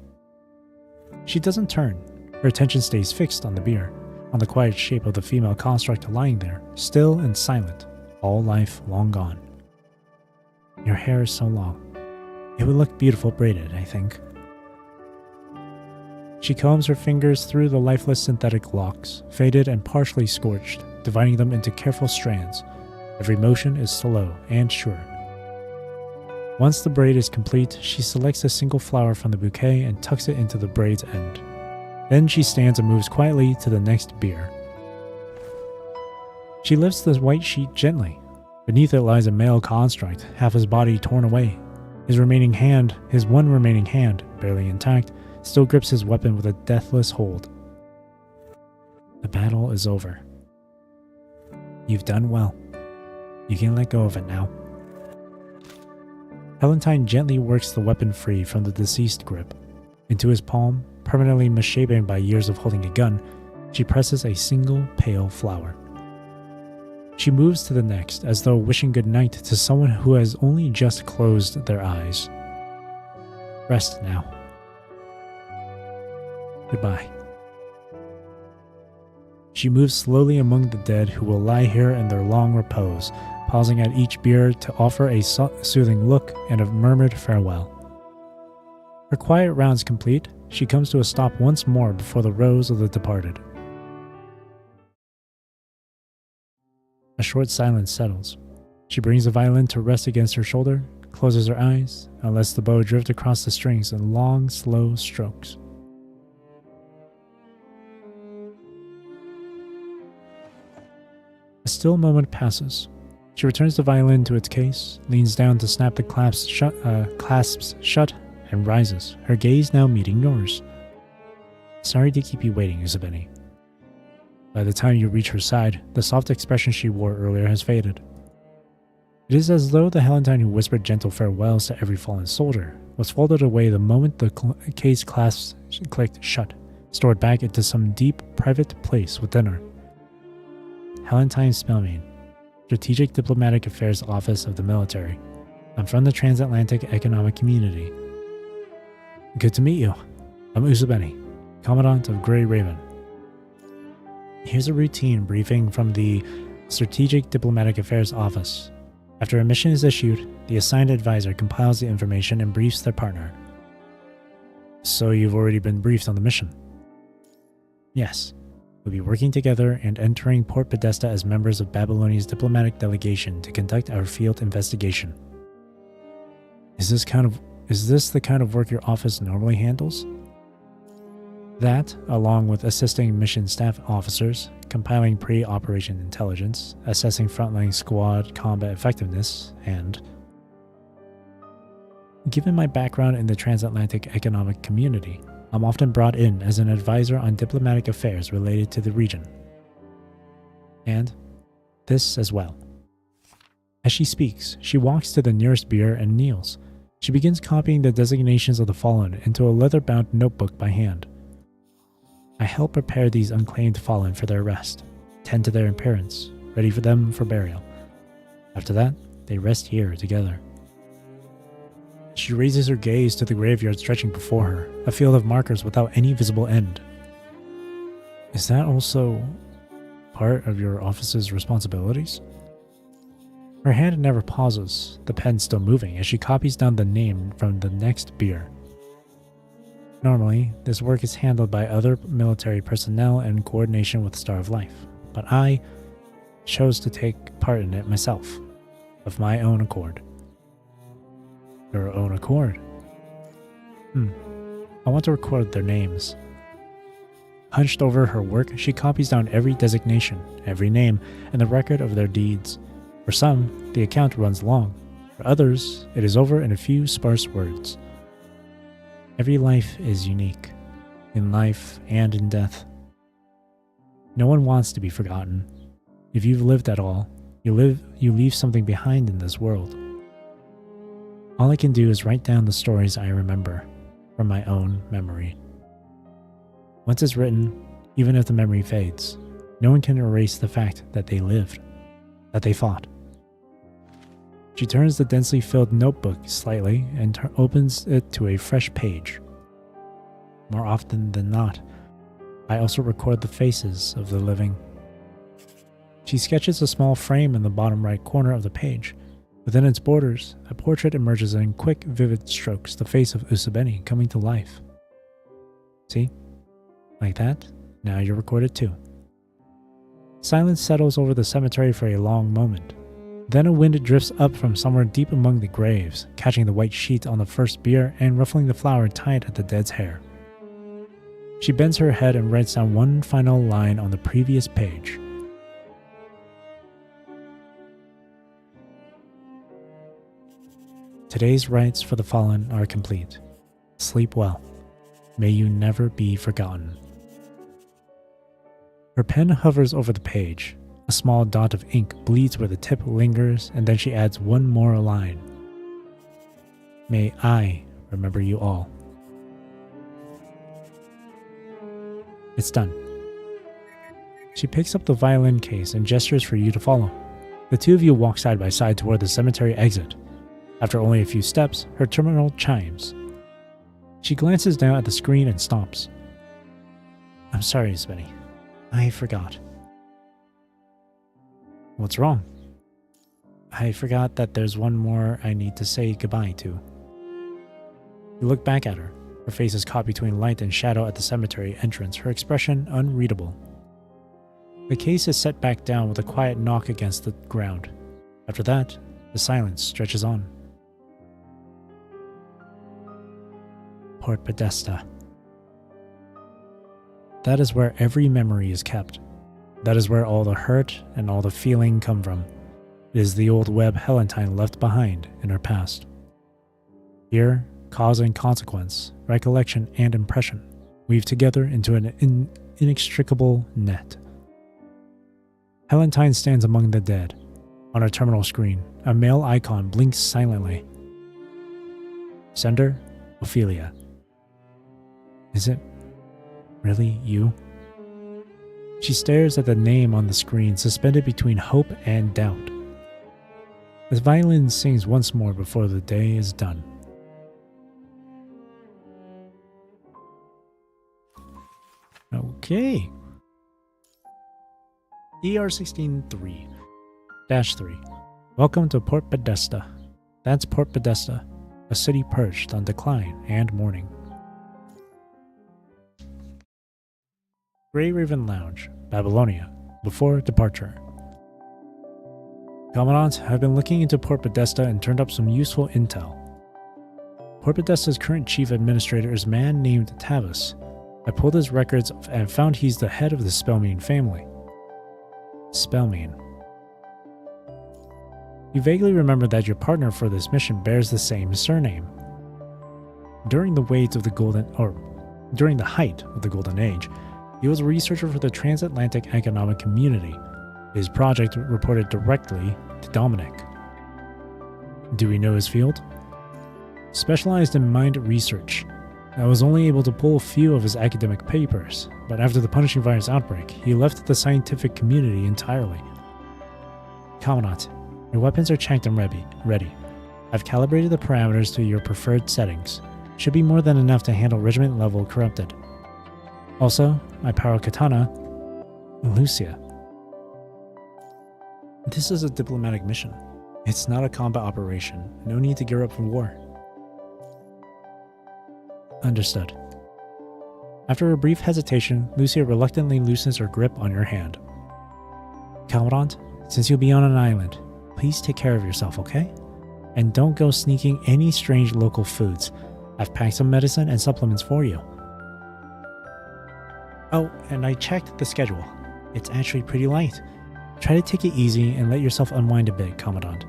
A: She doesn't turn. Her attention stays fixed on the bier, on the quiet shape of the female construct lying there, still and silent, all life long gone. Your hair is so long. It would look beautiful braided, I think. She combs her fingers through the lifeless synthetic locks, faded and partially scorched, dividing them into careful strands. Every motion is slow and sure. Once the braid is complete, she selects a single flower from the bouquet and tucks it into the braid's end. Then she stands and moves quietly to the next bier. She lifts the white sheet gently. Beneath it lies a male construct, half his body torn away. His one remaining hand, barely intact, still grips his weapon with a deathless hold. The battle is over. You've done well. You can let go of it now. Helentine gently works the weapon free from the deceased grip. Into his palm, permanently misshapen by years of holding a gun, she presses a single pale flower. She moves to the next, as though wishing good night to someone who has only just closed their eyes. Rest now. Goodbye. She moves slowly among the dead who will lie here in their long repose, pausing at each bier to offer a soothing look and a murmured farewell. Her quiet rounds complete, she comes to a stop once more before the rows of the departed. A short silence settles. She brings the violin to rest against her shoulder, closes her eyes, and lets the bow drift across the strings in long, slow strokes. A still moment passes. She returns the violin to its case, leans down to snap the clasps shut, and rises, her gaze now meeting yours. Sorry to keep you waiting, Isabeni. By the time you reach her side, the soft expression she wore earlier has faded. It is as though the Helentine who whispered gentle farewells to every fallen soldier was folded away the moment the case clasp clicked shut, stored back into some deep, private place within her. Helentine Spellman, Strategic Diplomatic Affairs Office of the Military. I'm from the Transatlantic Economic Community. Good to meet you. I'm Usabeni, Commandant of Grey Raven. Here's a routine briefing from the Strategic Diplomatic Affairs Office. After a mission is issued, the assigned advisor compiles the information and briefs their partner. So you've already been briefed on the mission? Yes. We'll be working together and entering Port Podesta as members of Babylonia's diplomatic delegation to conduct our field investigation. Is this the kind of work your office normally handles? That, along with assisting mission staff officers, compiling pre-operation intelligence, assessing frontline squad combat effectiveness, and... Given my background in the transatlantic economic community, I'm often brought in as an advisor on diplomatic affairs related to the region. And this as well. As she speaks, she walks to the nearest bier and kneels. She begins copying the designations of the fallen into a leather-bound notebook by hand. I help prepare these unclaimed fallen for their rest, tend to their appearance, ready for them for burial. After that, they rest here together. She raises her gaze to the graveyard stretching before her, a field of markers without any visible end. Is that also part of your office's responsibilities? Her hand never pauses, the pen still moving as she copies down the name from the next bier. Normally, this work is handled by other military personnel in coordination with Star of Life, but I chose to take part in it myself, of my own accord. Your own accord? I want to record their names. Hunched over her work, she copies down every designation, every name, and the record of their deeds. For some, the account runs long. For others, it is over in a few sparse words. Every life is unique, in life and in death. No one wants to be forgotten. If you've lived at all, you leave something behind in this world. All I can do is write down the stories I remember, from my own memory. Once it's written, even if the memory fades, no one can erase the fact that they lived, that they fought. She turns the densely filled notebook slightly and opens it to a fresh page. More often than not, I also record the faces of the living. She sketches a small frame in the bottom right corner of the page. Within its borders, a portrait emerges in quick, vivid strokes, the face of Usabeni coming to life. See? Like that, now you're recorded too. Silence settles over the cemetery for a long moment. Then a wind drifts up from somewhere deep among the graves, catching the white sheet on the first bier and ruffling the flower tied at the dead's hair. She bends her head and writes down one final line on the previous page. Today's rites for the fallen are complete. Sleep well. May you never be forgotten. Her pen hovers over the page. A small dot of ink bleeds where the tip lingers, and then she adds one more line. May I remember you all. It's done. She picks up the violin case and gestures for you to follow. The two of you walk side by side toward the cemetery exit. After only a few steps, her terminal chimes. She glances down at the screen and stops. I'm sorry, Svenny. I forgot. What's wrong? I forgot that there's one more I need to say goodbye to. You look back at her. Her face is caught between light and shadow at the cemetery entrance, her expression unreadable. The case is set back down with a quiet knock against the ground. After that, the silence stretches on. Port Podesta. That is where every memory is kept. That is where all the hurt and all the feeling come from. It is the old web Helentine left behind in her past. Here, cause and consequence, recollection and impression, weaved together into an inextricable net. Helentine stands among the dead. On her terminal screen, a male icon blinks silently. Sender, Ophelia. Is it really you? She stares at the name on the screen, suspended between hope and doubt. The violin sings once more before the day is done. Okay. ER16 3-3. Welcome to Port Podesta. That's Port Podesta, a city perched on decline and mourning. Grey Raven Lounge, Babylonia, before departure. Commandant, I've been looking into Port Podesta and turned up some useful intel. Port Podesta's current chief administrator is a man named Tavis. I pulled his records and found he's the head of the Spellmean family. Spellmean. You vaguely remember that your partner for this mission bears the same surname. During the height of the Golden Age, he was a researcher for the Transatlantic Economic Community. His project reported directly to Dominic. Do we know his field? Specialized in mind research. I was only able to pull a few of his academic papers, but after the punishing virus outbreak, he left the scientific community entirely. Commandant, your weapons are checked and ready. I've calibrated the parameters to your preferred settings. Should be more than enough to handle regiment level corrupted. Also, my power katana, Lucia. This is a diplomatic mission. It's not a combat operation. No need to gear up for war. Understood. After a brief hesitation, Lucia reluctantly loosens her grip on your hand. Commandant, since you'll be on an island, please take care of yourself, okay? And don't go sneaking any strange local foods. I've packed some medicine and supplements for you. Oh, and I checked the schedule. It's actually pretty light. Try to take it easy and let yourself unwind a bit, Commandant.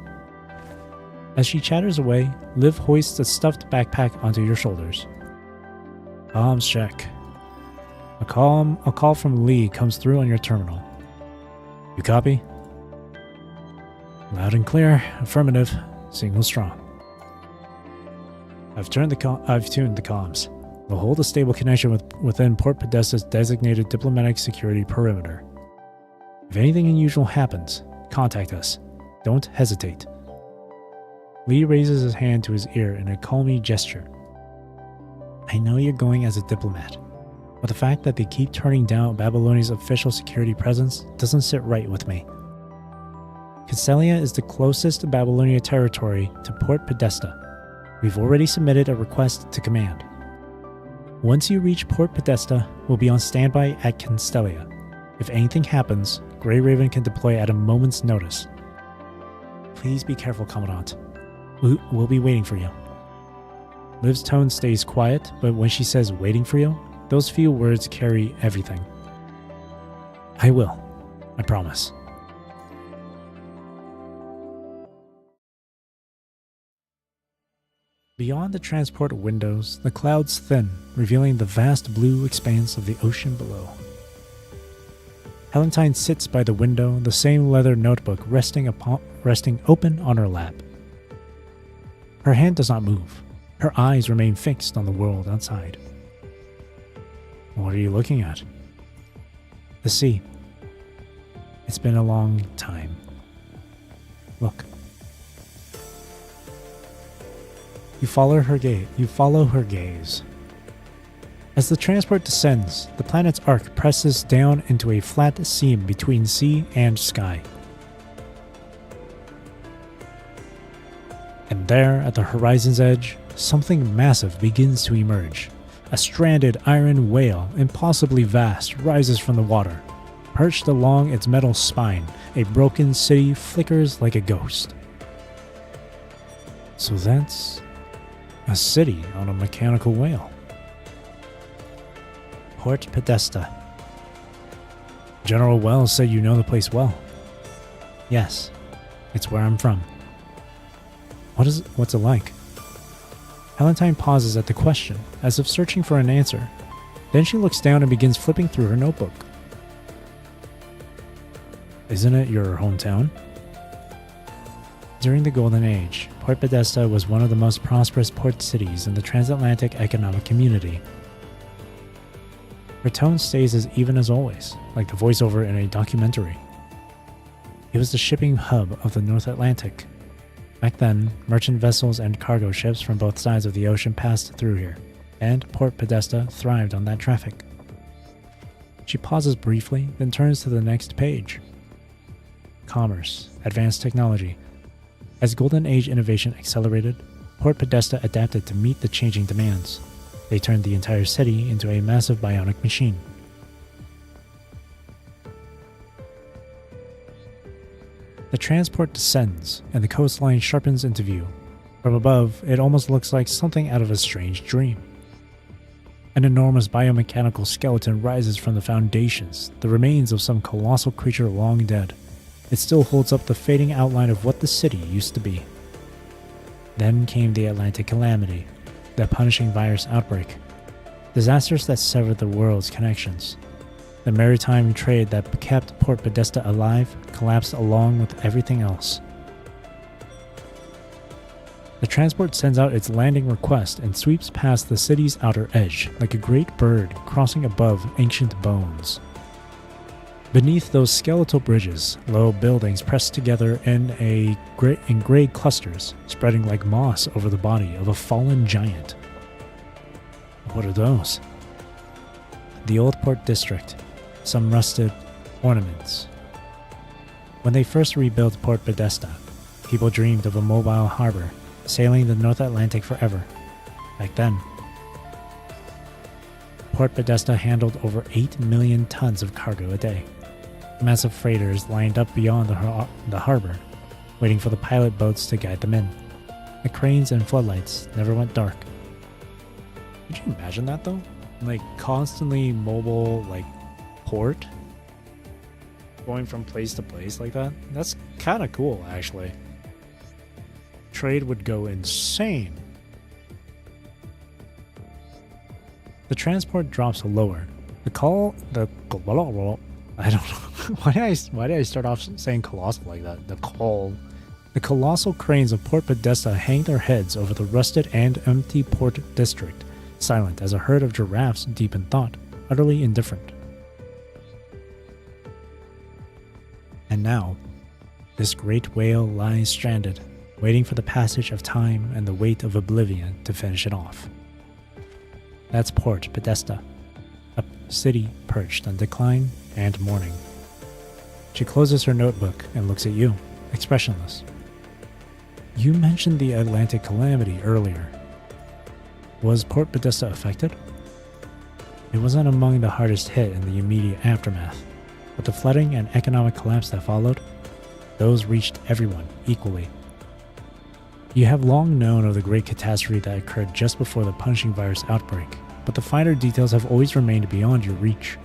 A: As she chatters away, Liv hoists a stuffed backpack onto your shoulders. Comms check. A call from Lee comes through on your terminal. You copy? Loud and clear. Affirmative. Signal strong. I've tuned the comms. We'll hold a stable connection within Port Podesta's designated diplomatic security perimeter. If anything unusual happens, contact us. Don't hesitate. Lee raises his hand to his ear in a calming gesture. I know you're going as a diplomat, but the fact that they keep turning down Babylonia's official security presence doesn't sit right with me. Castelia is the closest Babylonia territory to Port Podesta. We've already submitted a request to command. Once you reach Port Podesta, we'll be on standby at Castelia. If anything happens, Grey Raven can deploy at a moment's notice. Please be careful, Commandant. We'll be waiting for you. Liv's tone stays quiet, but when she says waiting for you, those few words carry everything. I will. I promise. Beyond the transport windows, the clouds thin, revealing the vast blue expanse of the ocean below. Helentine sits by the window, the same leather notebook resting open on her lap. Her hand does not move. Her eyes remain fixed on the world outside. What are you looking at? The sea. It's been a long time. Look. You follow her gaze. As the transport descends, the planet's arc presses down into a flat seam between sea and sky. And there, at the horizon's edge, something massive begins to emerge. A stranded iron whale, impossibly vast, rises from the water. Perched along its metal spine, a broken city flickers like a ghost. So that's a city on a mechanical whale. Port Podesta. General Wells said you know the place well. Yes, it's where I'm from. What's it like? Helentine pauses at the question, as if searching for an answer. Then she looks down and begins flipping through her notebook. Isn't it your hometown? During the Golden Age, Port Podesta was one of the most prosperous port cities in the transatlantic economic community. Her tone stays as even as always, like the voiceover in a documentary. It was the shipping hub of the North Atlantic. Back then, merchant vessels and cargo ships from both sides of the ocean passed through here, and Port Podesta thrived on that traffic. She pauses briefly, then turns to the next page. Commerce, advanced technology. As Golden Age innovation accelerated, Port Podesta adapted to meet the changing demands. They turned the entire city into a massive bionic machine. The transport descends, and the coastline sharpens into view. From above, it almost looks like something out of a strange dream. An enormous biomechanical skeleton rises from the foundations, the remains of some colossal creature long dead. It still holds up the fading outline of what the city used to be. Then came the Atlantic Calamity, the punishing virus outbreak, disasters that severed the world's connections. The maritime trade that kept Port Podesta alive collapsed along with everything else. The transport sends out its landing request and sweeps past the city's outer edge like a great bird crossing above ancient bones. Beneath those skeletal bridges, low buildings pressed together in gray clusters, spreading like moss over the body of a fallen giant. What are those? The Old Port District, some rusted ornaments. When they first rebuilt Port Podesta, people dreamed of a mobile harbor, sailing the North Atlantic forever. Back then, Port Podesta handled over 8 million tons of cargo a day. Massive freighters lined up beyond the harbor, waiting for the pilot boats to guide them in. The cranes and floodlights never went dark. Could you imagine that though? Like constantly mobile, like port, going from place to place like that. That's kind of cool, actually. Trade would go insane. The transport drops lower. I don't know. Why did I start off saying colossal like that? The colossal cranes of Port Podesta hang their heads over the rusted and empty port district, silent as a herd of giraffes deep in thought, utterly indifferent. And now, this great whale lies stranded, waiting for the passage of time and the weight of oblivion to finish it off. That's Port Podesta, a city perched on decline and mourning. She closes her notebook and looks at you, expressionless. You mentioned the Atlantic Calamity earlier. Was Port Podesta affected? It wasn't among the hardest hit in the immediate aftermath, but the flooding and economic collapse that followed, those reached everyone equally. You have long known of the great catastrophe that occurred just before the punishing virus outbreak, but the finer details have always remained beyond your reach.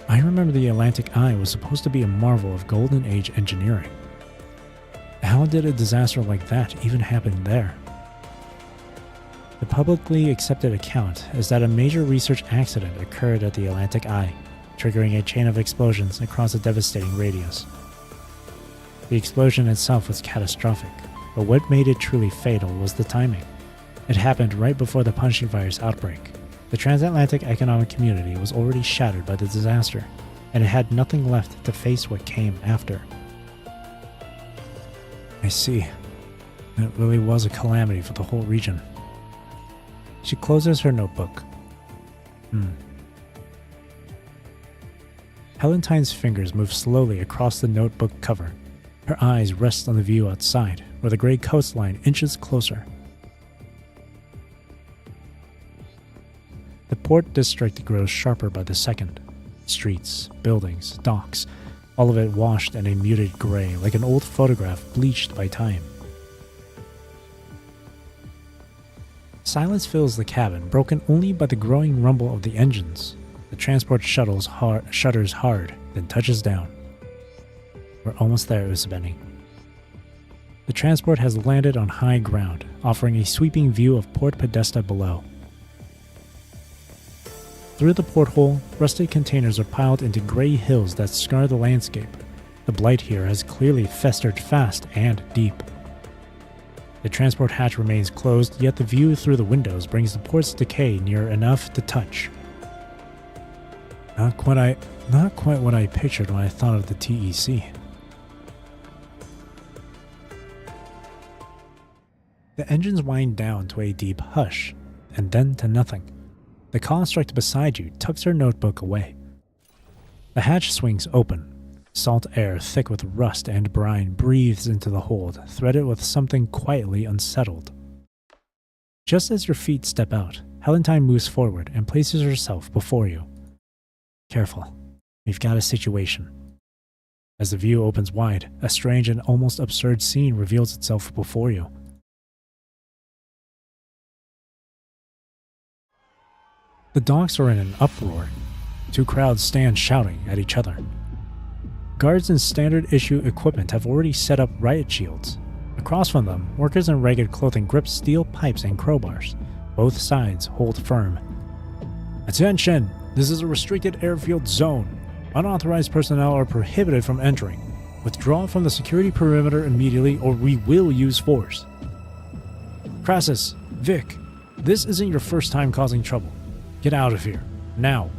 A: I remember the Atlantic Eye was supposed to be a marvel of Golden Age engineering. How did a disaster like that even happen there? The publicly accepted account is that a major research accident occurred at the Atlantic Eye, triggering a chain of explosions across a devastating radius. The explosion itself was catastrophic, but what made it truly fatal was the timing. It happened right before the punishing virus outbreak. The transatlantic economic community was already shattered by the disaster, and it had nothing left to face what came after. I see. It really was a calamity for the whole region. She closes her notebook. Helentine's fingers move slowly across the notebook cover. Her eyes rest on the view outside, where the gray coastline inches closer. The port district grows sharper by the second. Streets, buildings, docks, all of it washed in a muted gray, like an old photograph bleached by time. Silence fills the cabin, broken only by the growing rumble of the engines. The transport shutters hard, then touches down. We're almost there, Usabeni. The transport has landed on high ground, offering a sweeping view of Port Podesta below. Through the porthole, rusted containers are piled into gray hills that scar the landscape. The blight here has clearly festered fast and deep. The transport hatch remains closed, yet the view through the windows brings the port's decay near enough to touch. Not quite what I pictured when I thought of the TEC. The engines wind down to a deep hush, and then to nothing. The construct beside you tucks her notebook away. The hatch swings open. Salt air thick with rust and brine breathes into the hold, threaded with something quietly unsettled. Just as your feet step out, Helentine moves forward and places herself before you. Careful, we've got a situation. As the view opens wide, a strange and almost absurd scene reveals itself before you. The docks are in an uproar. Two crowds stand shouting at each other. Guards in standard issue equipment have already set up riot shields. Across from them, workers in ragged clothing grip steel pipes and crowbars. Both sides hold firm. Attention! This is a restricted airfield zone. Unauthorized personnel are prohibited from entering. Withdraw from the security perimeter immediately or we will use force. Crassus, Vic, this isn't your first time causing trouble. Get out of here, now.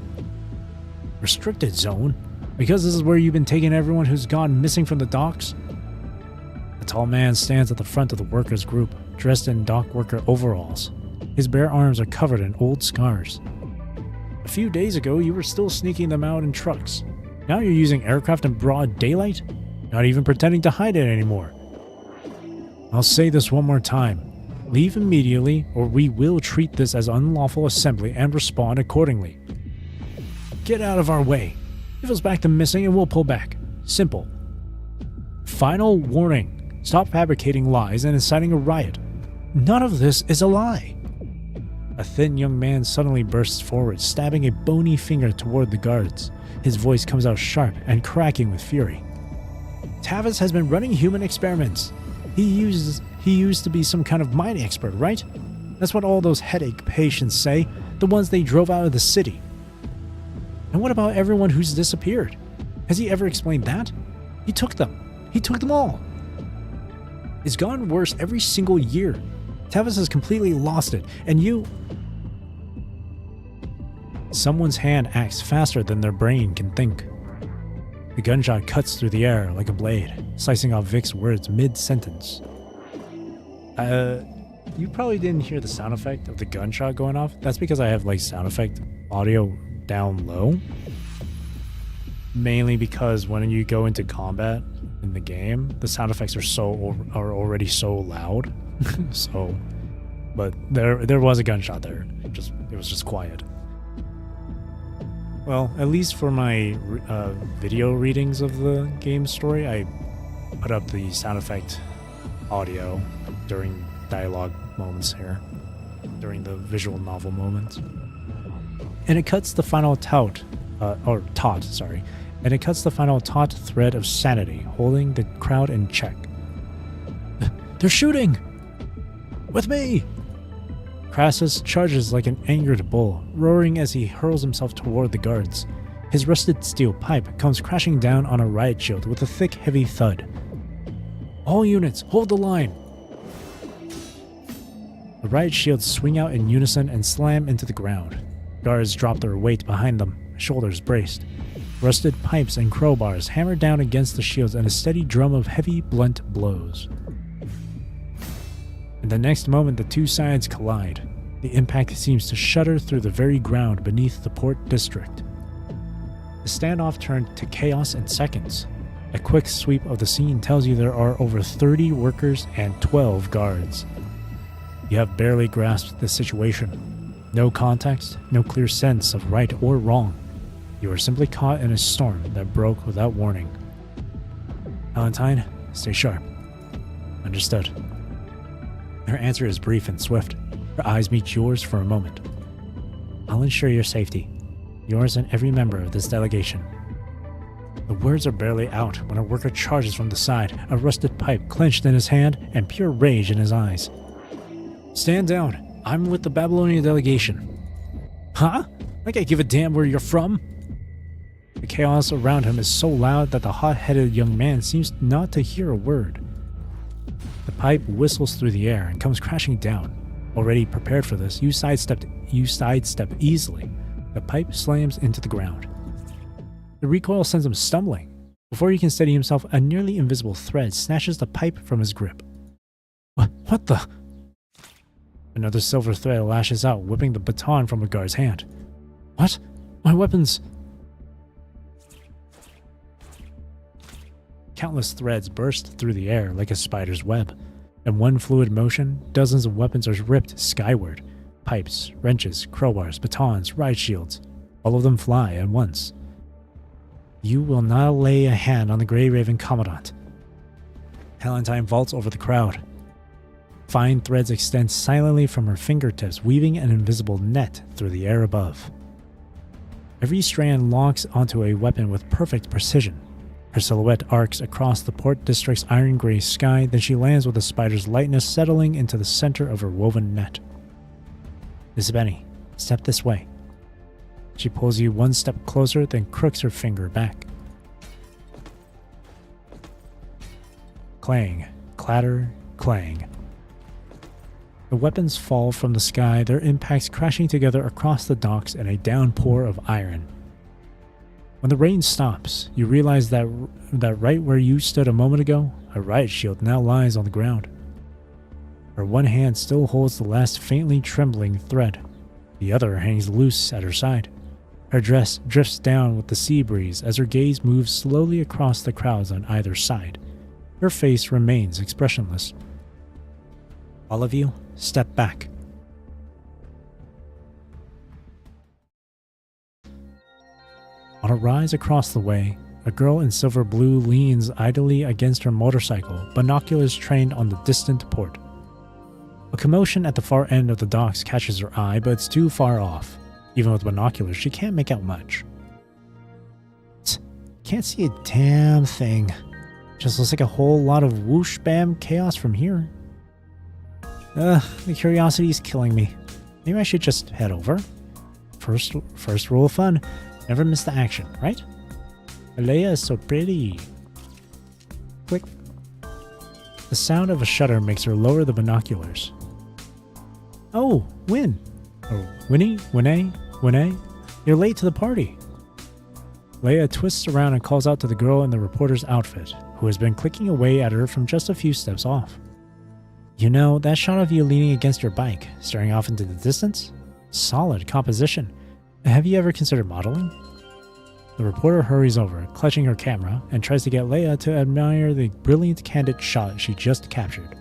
A: Restricted zone? Because this is where you've been taking everyone who's gone missing from the docks? A tall man stands at the front of the workers' group, dressed in dock worker overalls. His bare arms are covered in old scars. A few days ago, you were still sneaking them out in trucks. Now you're using aircraft in broad daylight? Not even pretending to hide it anymore. I'll say this one more time. Leave immediately, or we will treat this as unlawful assembly and respond accordingly. Get out of our way. Give us back the missing and we'll pull back. Simple. Final warning. Stop fabricating lies and inciting a riot. None of this is a lie. A thin young man suddenly bursts forward, stabbing a bony finger toward the guards. His voice comes out sharp and cracking with fury. Tavis has been running human experiments. He used to be some kind of mind expert, right? That's what all those headache patients say, the ones they drove out of the city. And what about everyone who's disappeared? Has he ever explained that? He took them. He took them all. It's gotten worse every single year. Tavis has completely lost it, and you... Someone's hand acts faster than their brain can think. The gunshot cuts through the air like a blade, slicing off Vic's words mid-sentence. You probably didn't hear the sound effect of the gunshot going off. That's because I have like sound effect audio down low. Mainly because when you go into combat in the game, the sound effects are already so loud. But there was a gunshot there. It was just quiet. Well, at least for my video readings of the game story, I put up the sound effect audio during dialogue moments here, during the visual novel moments. And it cuts the final taut thread of sanity, holding the crowd in check. They're shooting! With me! Crassus charges like an angered bull, roaring as he hurls himself toward the guards. His rusted steel pipe comes crashing down on a riot shield with a thick, heavy thud. All units, hold the line! The riot shields swing out in unison and slam into the ground. Guards drop their weight behind them, shoulders braced. Rusted pipes and crowbars hammer down against the shields in a steady drum of heavy, blunt blows. In the next moment, the two sides collide. The impact seems to shudder through the very ground beneath the port district. The standoff turned to chaos in seconds. A quick sweep of the scene tells you there are over 30 workers and 12 guards. You have barely grasped the situation. No context, no clear sense of right or wrong. You are simply caught in a storm that broke without warning. Valentine, stay sharp. Understood. Her answer is brief and swift. Her eyes meet yours for a moment. I'll ensure your safety. Yours and every member of this delegation. The words are barely out when a worker charges from the side, a rusted pipe clenched in his hand and pure rage in his eyes. Stand down. I'm with the Babylonian delegation. Huh? Like I give a damn where you're from. The chaos around him is so loud that the hot-headed young man seems not to hear a word. The pipe whistles through the air and comes crashing down. Already prepared for this, you sidestep easily. The pipe slams into the ground. The recoil sends him stumbling. Before he can steady himself, a nearly invisible thread snatches the pipe from his grip. What the? Another silver thread lashes out, whipping the baton from a guard's hand. What? My weapons! Countless threads burst through the air like a spider's web. In one fluid motion, dozens of weapons are ripped skyward. Pipes, wrenches, crowbars, batons, riot shields. All of them fly at once. You will not lay a hand on the Grey Raven Commandant. Palantine vaults over the crowd. Fine threads extend silently from her fingertips, weaving an invisible net through the air above. Every strand locks onto a weapon with perfect precision. Her silhouette arcs across the port district's iron-gray sky, then she lands with a spider's lightness settling into the center of her woven net. Miss Benny, step this way. She pulls you one step closer, then crooks her finger back. Clang, clatter, clang. The weapons fall from the sky, their impacts crashing together across the docks in a downpour of iron. When the rain stops, you realize that right where you stood a moment ago, a riot shield now lies on the ground. Her one hand still holds the last faintly trembling thread. The other hangs loose at her side. Her dress drifts down with the sea breeze as her gaze moves slowly across the crowds on either side. Her face remains expressionless. All of you, step back. On a rise across the way, a girl in silver blue leans idly against her motorcycle, binoculars trained on the distant port. A commotion at the far end of the docks catches her eye, but it's too far off. Even with binoculars, she can't make out much. Can't see a damn thing. Just looks like a whole lot of whoosh bam chaos from here. The curiosity's killing me. Maybe I should just head over. First rule of fun. Never miss the action, right? Alea is so pretty. Click. The sound of a shutter makes her lower the binoculars. Oh, Win. Oh, Winnie? You're late to the party. Leia twists around and calls out to the girl in the reporter's outfit, who has been clicking away at her from just a few steps off. You know, that shot of you leaning against your bike, staring off into the distance? Solid composition. Have you ever considered modeling? The reporter hurries over, clutching her camera, and tries to get Leia to admire the brilliant candid shot she just captured.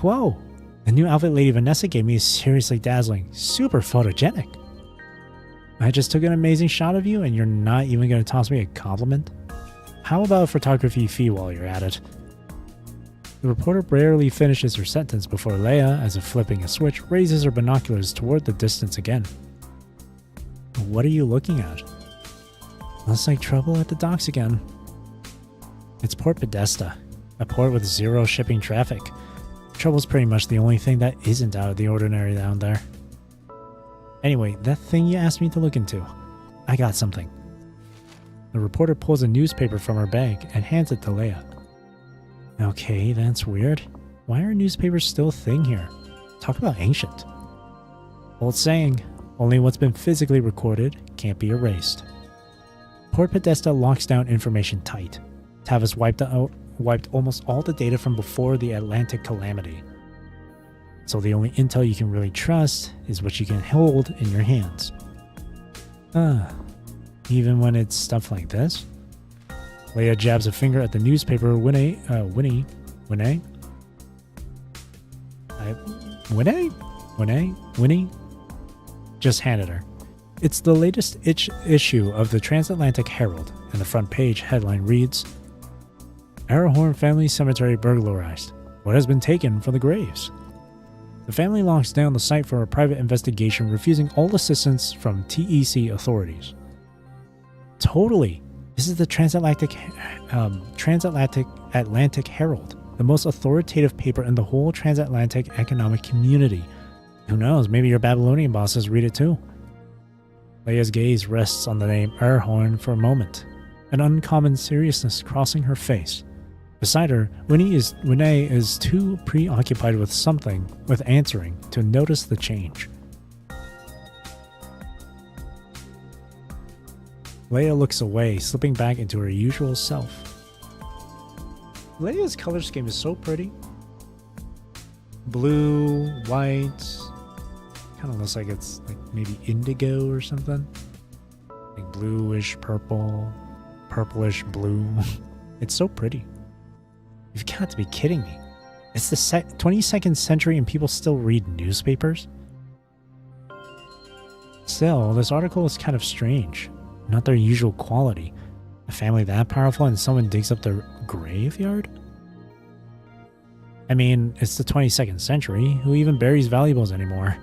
A: Whoa! The new outfit Lady Vanessa gave me is seriously dazzling, super photogenic. I just took an amazing shot of you and you're not even going to toss me a compliment? How about a photography fee while you're at it? The reporter barely finishes her sentence before Leia, as if flipping a switch, raises her binoculars toward the distance again. What are you looking at? Looks like trouble at the docks again. It's Port Podesta, a port with zero shipping traffic. Trouble's pretty much the only thing that isn't out of the ordinary down there. Anyway, that thing you asked me to look into. I got something. The reporter pulls a newspaper from her bag and hands it to Leia. Okay, that's weird. Why are newspapers still a thing here? Talk about ancient. Old saying, only what's been physically recorded can't be erased. Port Podesta locks down information tight. Tavis wiped almost all the data from before the Atlantic calamity. So the only intel you can really trust is what you can hold in your hands. Even when it's stuff like this? Leia jabs a finger at the newspaper. Winnie? Just handed her. It's the latest issue of the Transatlantic Herald, and the front page headline reads, Arrowhorn Family Cemetery burglarized. What has been taken from the graves? The family locks down the site for a private investigation, refusing all assistance from TEC authorities. Totally. This is the Transatlantic Herald, the most authoritative paper in the whole transatlantic economic community. Who knows, maybe your Babylonian bosses read it too. Leia's gaze rests on the name Erhorn for a moment, an uncommon seriousness crossing her face. Beside her, Winnie is too preoccupied with answering, to notice the change. Leia looks away, slipping back into her usual self. Leia's color scheme is so pretty. Blue, white, kind of looks like it's like maybe indigo or something. Like bluish purple, purplish blue. It's so pretty. You've got to be kidding me. It's the 22nd century and people still read newspapers? Still, this article is kind of strange. Not their usual quality. A family that powerful and someone digs up their graveyard? I mean, it's the 22nd century. Who even buries valuables anymore?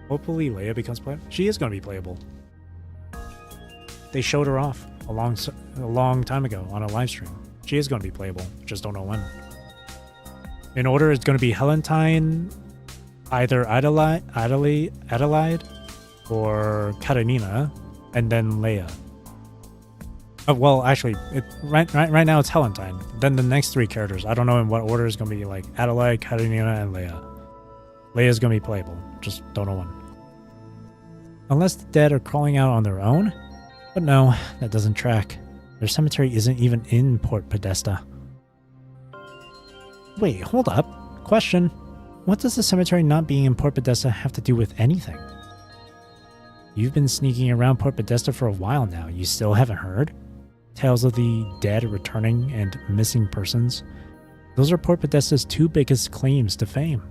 A: Hopefully Leia becomes playable. She is going to be playable. They showed her off a long time ago on a live stream. She is going to be playable. Just don't know when. In order, it's going to be Helentine, either Adelaide or Karenina, and then Leia. Well, actually, right now it's Helentine. Then the next three characters, I don't know in what order, is going to be like Adelaide, Karenina, and Leia. Leia's going to be playable. Just don't know when. Unless the dead are crawling out on their own? But no, that doesn't track. Their cemetery isn't even in Port Podesta. Wait, hold up. Question. What does the cemetery not being in Port Podesta have to do with anything? You've been sneaking around Port Podesta for a while now. You still haven't heard? Tales of the dead returning and missing persons. Those are Port Podesta's two biggest claims to fame.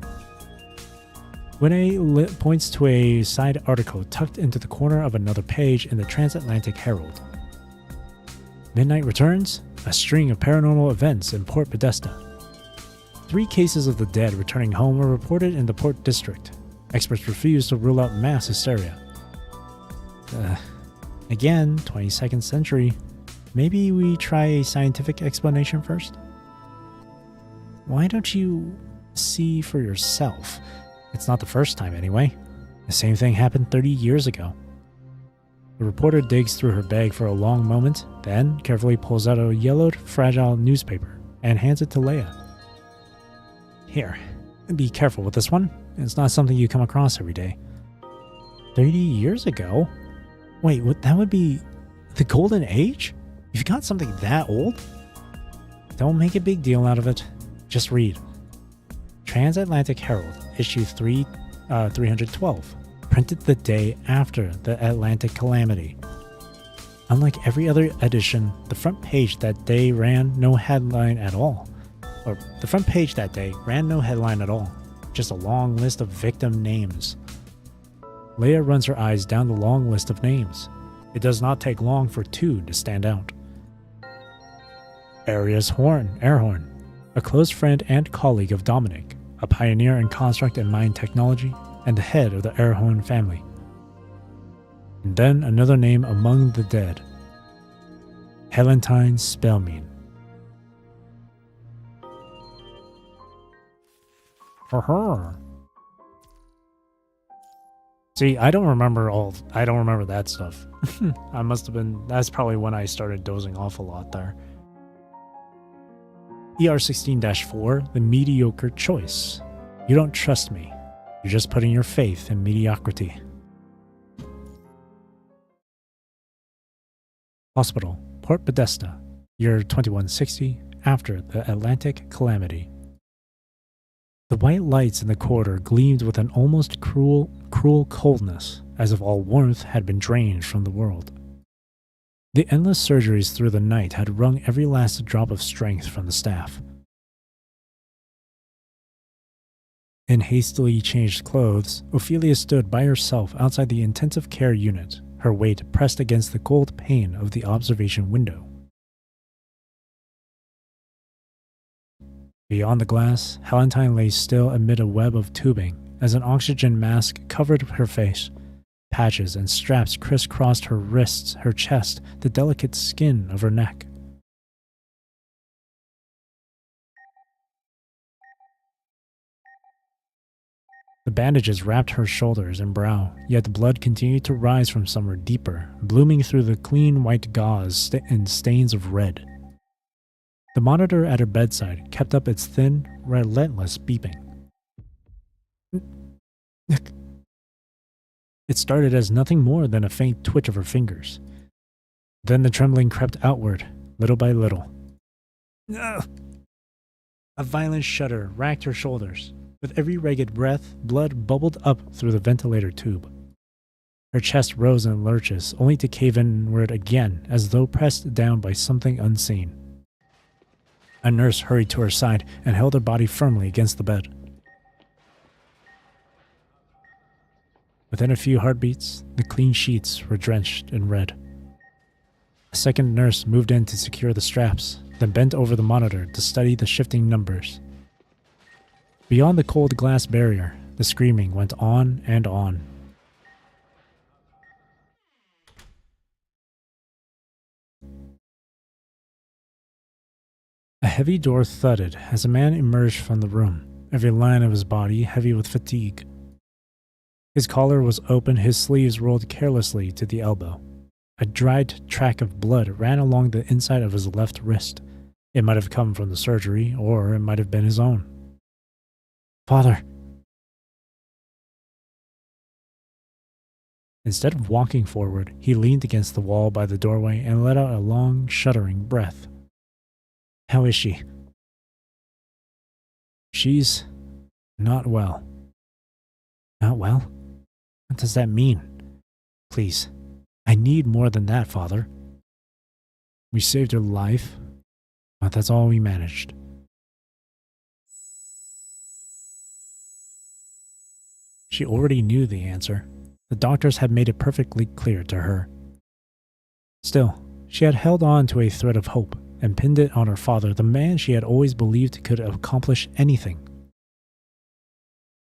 A: Winnie points to a side article tucked into the corner of another page in the Transatlantic Herald. Midnight returns? A string of paranormal events in Port Podesta. 3 cases of the dead returning home were reported in the Port District. Experts refuse to rule out mass hysteria. Again, 22nd century. Maybe we try a scientific explanation first? Why don't you see for yourself? It's not the first time anyway. The same thing happened 30 years ago. The reporter digs through her bag for a long moment, then carefully pulls out a yellowed, fragile newspaper and hands it to Leia. Here, be careful with this one. It's not something you come across every day. 30 years ago? Wait, that would be the Golden Age? You've got something that old? Don't make a big deal out of it. Just read. Transatlantic Herald, issue 312, printed the day after the Atlantic calamity. Unlike every other edition, the front page that day ran no headline at all. Just a long list of victim names. Leia runs her eyes down the long list of names. It does not take long for 2 to stand out. Arius Erhorn, a close friend and colleague of Dominic, a pioneer in construct and mind technology, and the head of the Erhorn family. And then another name among the dead. Helentine Spellmean. See, I don't remember that stuff. That's probably when I started dozing off a lot there. ER16-4, the mediocre choice. You don't trust me. You're just putting your faith in mediocrity. Hospital, Port Podesta, year 2160, after the Atlantic calamity. The white lights in the corridor gleamed with an almost cruel coldness, as if all warmth had been drained from the world. The endless surgeries through the night had wrung every last drop of strength from the staff. In hastily changed clothes, Ophelia stood by herself outside the intensive care unit, her weight pressed against the gold pane of the observation window. Beyond the glass, Helentine lay still amid a web of tubing as an oxygen mask covered her face. Patches and straps crisscrossed her wrists, her chest, the delicate skin of her neck. The bandages wrapped her shoulders and brow, yet the blood continued to rise from somewhere deeper, blooming through the clean white gauze in stains of red. The monitor at her bedside kept up its thin, relentless beeping. It started as nothing more than a faint twitch of her fingers. Then the trembling crept outward, little by little. Ugh. A violent shudder racked her shoulders. With every ragged breath, blood bubbled up through the ventilator tube. Her chest rose in lurches, only to cave inward again, as though pressed down by something unseen. A nurse hurried to her side and held her body firmly against the bed. Within a few heartbeats, the clean sheets were drenched in red. A second nurse moved in to secure the straps, then bent over the monitor to study the shifting numbers. Beyond the cold glass barrier, the screaming went on and on. A heavy door thudded as a man emerged from the room, every line of his body heavy with fatigue. His collar was open, his sleeves rolled carelessly to the elbow. A dried track of blood ran along the inside of his left wrist. It might have come from the surgery, or it might have been his own. "Father!" Instead of walking forward, he leaned against the wall by the doorway and let out a long, shuddering breath. "How is she?" "She's not well." "Not well? What does that mean? Please, I need more than that, Father." "We saved her life, but that's all we managed." She already knew the answer. The doctors had made it perfectly clear to her. Still, she had held on to a thread of hope and pinned it on her father, the man she had always believed could accomplish anything.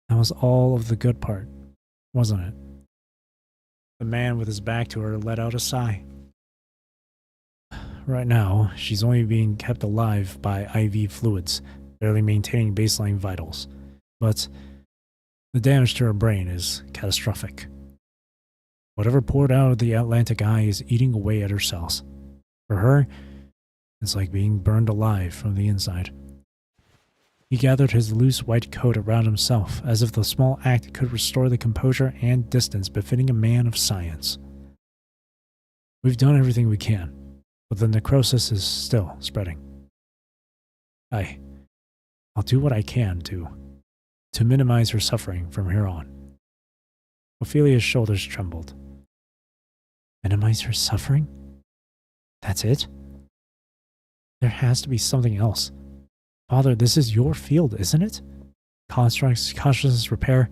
A: That was all of the good part, wasn't it? The man with his back to her let out a sigh. Right now, she's only being kept alive by IV fluids, barely maintaining baseline vitals. But the damage to her brain is catastrophic. Whatever poured out of the Atlantic eye is eating away at her cells. For her, it's like being burned alive from the inside. He gathered his loose white coat around himself, as if the small act could restore the composure and distance befitting a man of science. "We've done everything we can, but the necrosis is still spreading. I'll do what I can to minimize her suffering from here on." Ophelia's shoulders trembled. Minimize her suffering? That's it? There has to be something else. Father, this is your field, isn't it? Constructs, consciousness repair.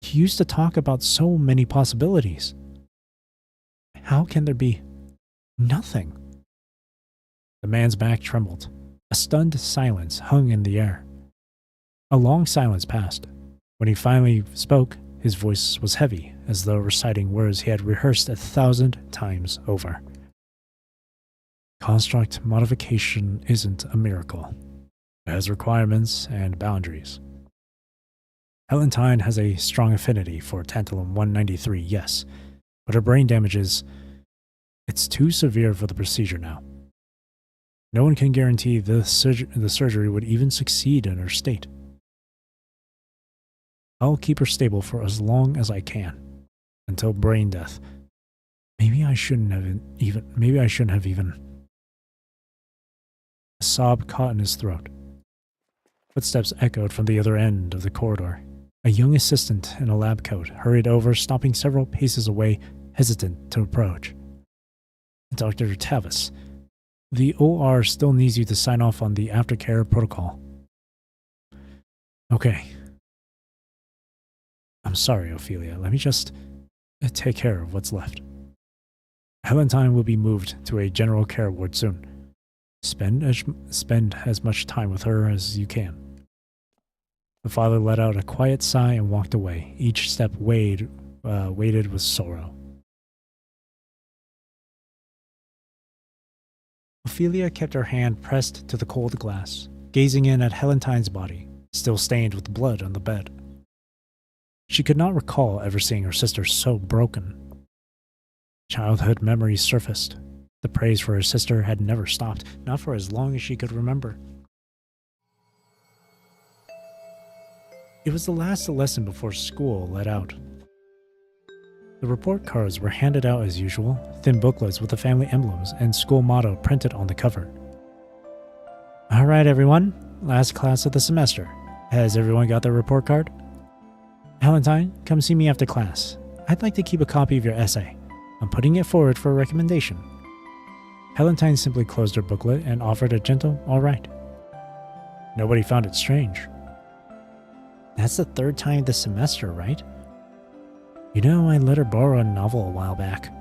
A: You used to talk about so many possibilities. How can there be nothing? The man's back trembled. A stunned silence hung in the air. A long silence passed. When he finally spoke, his voice was heavy, as though reciting words he had rehearsed 1,000 times over. Construct modification isn't a miracle. It has requirements and boundaries. Helentine has a strong affinity for tantalum-193, yes, but her brain damage it's too severe for the procedure now. No one can guarantee the surgery would even succeed in her state. I'll keep her stable for as long as I can, until brain death. Maybe I shouldn't have even. A sob caught in his throat. Footsteps echoed from the other end of the corridor. A young assistant in a lab coat hurried over, stopping several paces away, hesitant to approach. Dr. Tavis, the OR still needs you to sign off on the aftercare protocol. Okay. I'm sorry, Ophelia. Let me just take care of what's left. Helentine will be moved to a general care ward soon. Spend as much time with her as you can. The father let out a quiet sigh and walked away, each step weighted with sorrow. Ophelia kept her hand pressed to the cold glass, gazing in at Helentine's body, still stained with blood on the bed. She could not recall ever seeing her sister so broken. Childhood memories surfaced. The praise for her sister had never stopped, not for as long as she could remember. It was the last lesson before school let out. The report cards were handed out as usual, thin booklets with the family emblems and school motto printed on the cover. Alright everyone, last class of the semester. Has everyone got their report card? Valentine, come see me after class. I'd like to keep a copy of your essay. I'm putting it forward for a recommendation. Valentine simply closed her booklet and offered a gentle alright. Nobody found it strange. That's the third time this semester, right? You know, I let her borrow a novel a while back.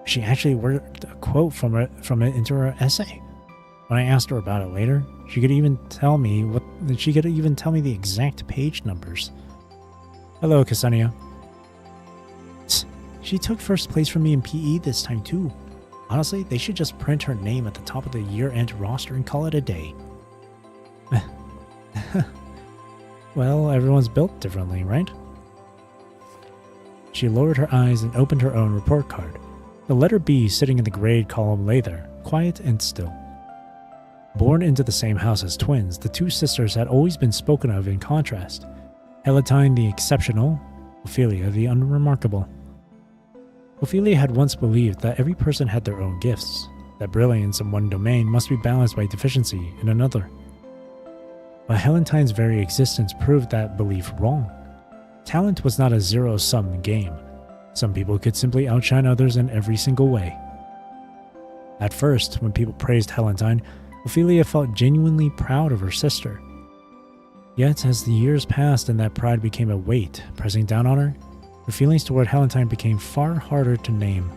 A: She actually worked a quote from it into her essay. When I asked her about it later, she could even tell me the exact page numbers. Hello, Ksenia. She took first place from me in PE this time too. Honestly, they should just print her name at the top of the year-end roster and call it a day. Well, everyone's built differently, right? She lowered her eyes and opened her own report card. The letter B sitting in the grade column lay there, quiet and still. Born into the same house as twins, the two sisters had always been spoken of in contrast. Valentine the exceptional, Ophelia the unremarkable. Ophelia had once believed that every person had their own gifts, that brilliance in one domain must be balanced by deficiency in another. But Valentine's very existence proved that belief wrong. Talent was not a zero-sum game. Some people could simply outshine others in every single way. At first, when people praised Valentine, Ophelia felt genuinely proud of her sister. Yet, as the years passed and that pride became a weight pressing down on her, her feelings toward Valentine became far harder to name.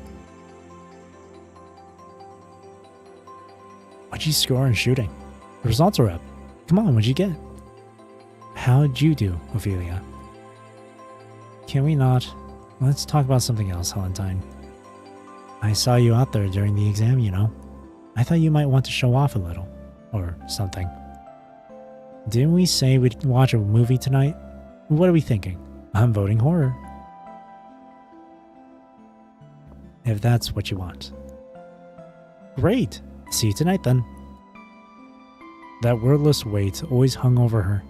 A: What'd you score in shooting? The results are up. Come on, what'd you get? How'd you do, Ophelia? Can we not? Let's talk about something else, Valentine. I saw you out there during the exam, you know. I thought you might want to show off a little. Or something. Didn't we say we'd watch a movie tonight? What are we thinking? I'm voting horror. If that's what you want. Great! See you tonight then. That wordless weight always hung over her.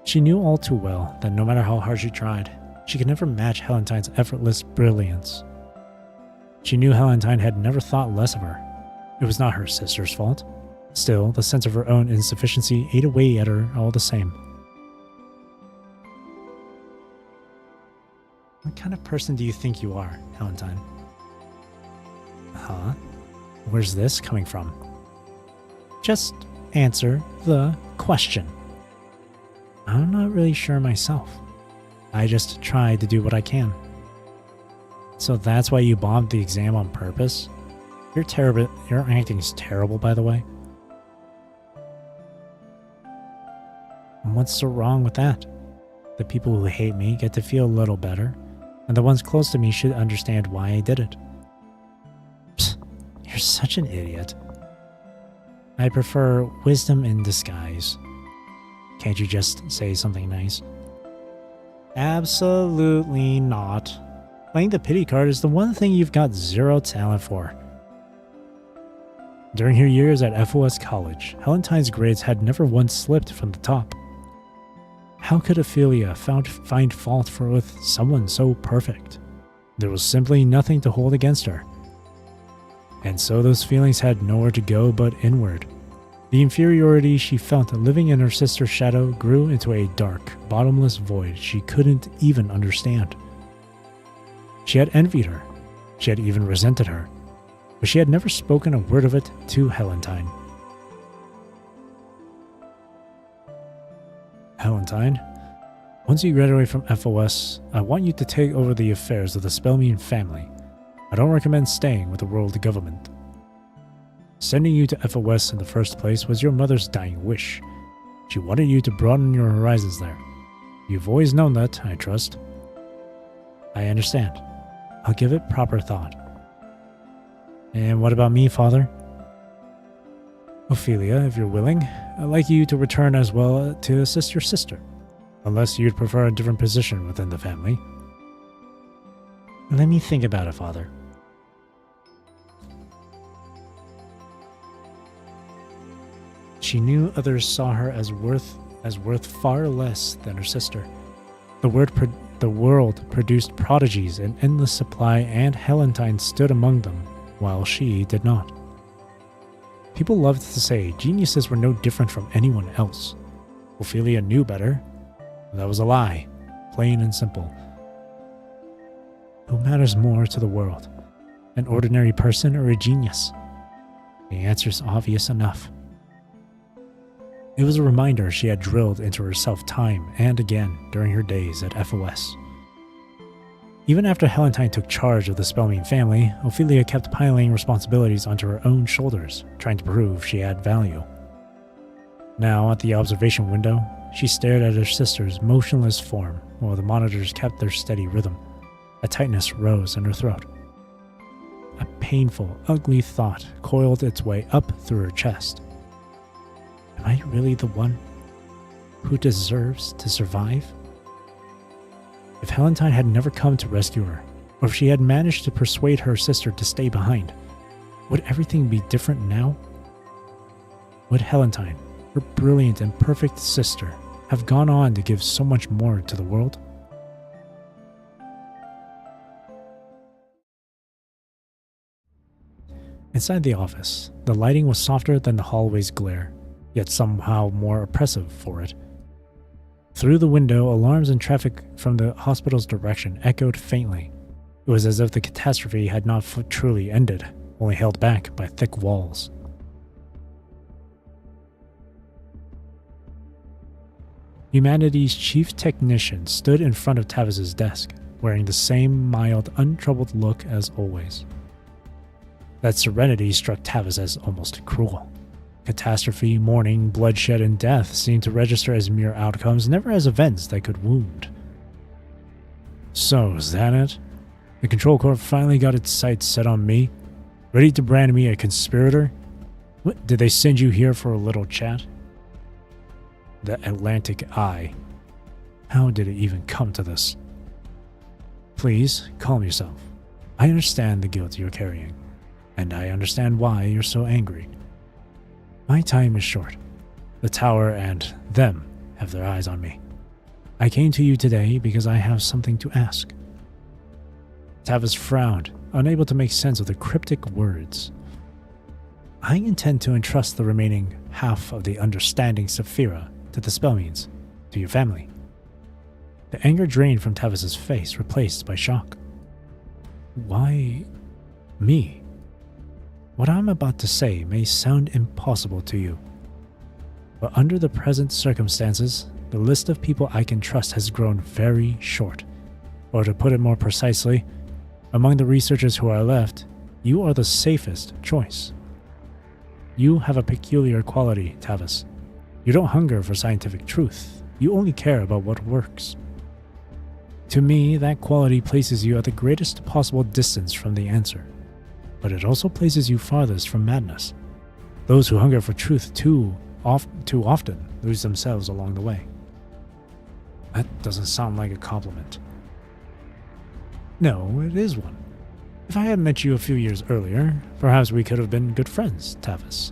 A: She knew all too well that no matter how hard she tried, she could never match Valentine's effortless brilliance. She knew Valentine had never thought less of her. It was not her sister's fault. Still, the sense of her own insufficiency ate away at her all the same. What kind of person do you think you are, Valentine? Huh? Where's this coming from? Just answer the question. I'm not really sure myself. I just tried to do what I can. So that's why you bombed the exam on purpose? You're terrible. Your acting's terrible, by the way. What's so wrong with that? The people who hate me get to feel a little better, and the ones close to me should understand why I did it. Psst, you're such an idiot. I prefer wisdom in disguise. Can't you just say something nice? Absolutely not. Playing the pity card is the one thing you've got zero talent for. During her years at FOS College, Valentine's grades had never once slipped from the top. How could Ophelia find fault with someone so perfect? There was simply nothing to hold against her. And so those feelings had nowhere to go but inward. The inferiority she felt living in her sister's shadow grew into a dark, bottomless void she couldn't even understand. She had envied her. She had even resented her. But she had never spoken a word of it to Valentine. Valentine, once you graduate from FOS, I want you to take over the affairs of the Spellmean family. I don't recommend staying with the world government. Sending you to FOS in the first place was your mother's dying wish. She wanted you to broaden your horizons there. You've always known that, I trust. I understand. I'll give it proper thought. And what about me, Father? Ophelia, if you're willing, I'd like you to return as well to assist your sister. Unless you'd prefer a different position within the family. Let me think about it, Father. She knew others saw her as worth far less than her sister. The world produced prodigies in endless supply, and Helentine stood among them, while she did not. People loved to say geniuses were no different from anyone else. Ophelia knew better. That was a lie, plain and simple. Who matters more to the world, an ordinary person or a genius? The answer's obvious enough. It was a reminder she had drilled into herself time and again during her days at FOS. Even after Helentine took charge of the Spellmean family, Ophelia kept piling responsibilities onto her own shoulders, trying to prove she had value. Now, at the observation window, she stared at her sister's motionless form while the monitors kept their steady rhythm. A tightness rose in her throat. A painful, ugly thought coiled its way up through her chest. Am I really the one who deserves to survive? If Helentine had never come to rescue her, or if she had managed to persuade her sister to stay behind, would everything be different now? Would Helentine, her brilliant and perfect sister, have gone on to give so much more to the world? Inside the office, the lighting was softer than the hallway's glare, yet somehow more oppressive for it. Through the window, alarms and traffic from the hospital's direction echoed faintly. It was as if the catastrophe had not truly ended, only held back by thick walls. Humanity's chief technician stood in front of Tavis's desk, wearing the same mild, untroubled look as always. That serenity struck Tavis as almost cruel. Catastrophe, mourning, bloodshed, and death seemed to register as mere outcomes, never as events that could wound. So, is that it? The Control Corps finally got its sights set on me? Ready to brand me a conspirator? What, did they send you here for a little chat? The Atlantic Eye. How did it even come to this? Please, calm yourself. I understand the guilt you're carrying, and I understand why you're so angry. My time is short. The tower and them have their eyes on me. I came to you today because I have something to ask. Tavis frowned, unable to make sense of the cryptic words. I intend to entrust the remaining half of the understanding Saphira to the Spellmeans, to your family. The anger drained from Tavis's face, replaced by shock. Why me? What I'm about to say may sound impossible to you, but under the present circumstances, the list of people I can trust has grown very short. Or to put it more precisely, among the researchers who are left, you are the safest choice. You have a peculiar quality, Tavis. You don't hunger for scientific truth. You only care about what works. To me, that quality places you at the greatest possible distance from the answer. But it also places you farthest from madness. Those who hunger for truth too often lose themselves along the way. That doesn't sound like a compliment. No, it is one. If I had met you a few years earlier, perhaps we could have been good friends, Tavis.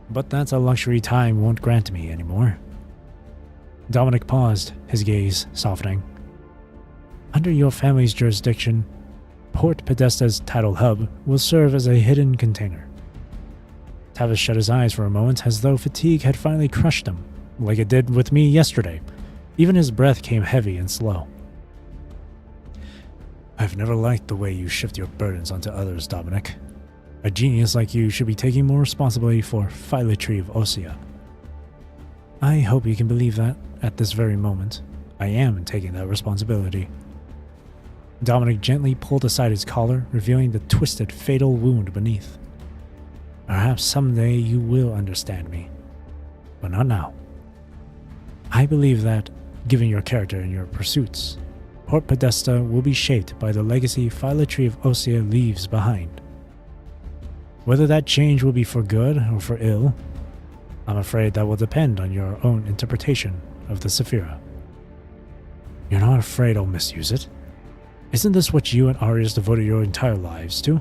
A: But that's a luxury time won't grant me anymore. Dominic paused, his gaze softening. Under your family's jurisdiction, Port Podesta's tidal hub will serve as a hidden container. Tavis shut his eyes for a moment as though fatigue had finally crushed him, like it did with me yesterday. Even his breath came heavy and slow. I've never liked the way you shift your burdens onto others, Dominic. A genius like you should be taking more responsibility for Solitude of Osea. I hope you can believe that, at this very moment, I am taking that responsibility. Dominic gently pulled aside his collar, revealing the twisted, fatal wound beneath. Perhaps someday you will understand me, but not now. I believe that, given your character and your pursuits, Port Podesta will be shaped by the legacy Solitude of Osea leaves behind. Whether that change will be for good or for ill, I'm afraid that will depend on your own interpretation of the Saphira. You're not afraid I'll misuse it? Isn't this what you and Arius devoted your entire lives to?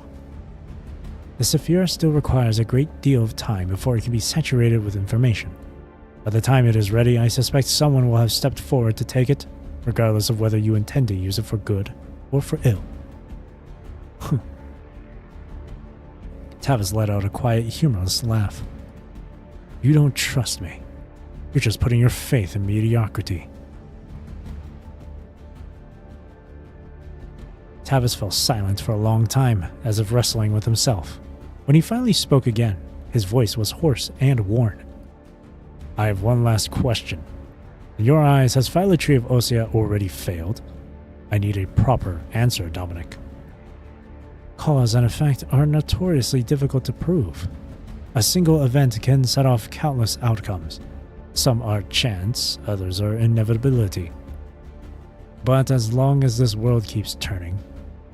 A: The Saphira still requires a great deal of time before it can be saturated with information. By the time it is ready, I suspect someone will have stepped forward to take it, regardless of whether you intend to use it for good or for ill. Tavis let out a quiet, humorless laugh. You don't trust me. You're just putting your faith in mediocrity. Tavis fell silent for a long time, as if wrestling with himself. When he finally spoke again, his voice was hoarse and worn. I have one last question. In your eyes, has Phyllotree of Osea already failed? I need a proper answer, Dominic. Cause and effect are notoriously difficult to prove. A single event can set off countless outcomes. Some are chance, others are inevitability. But as long as this world keeps turning,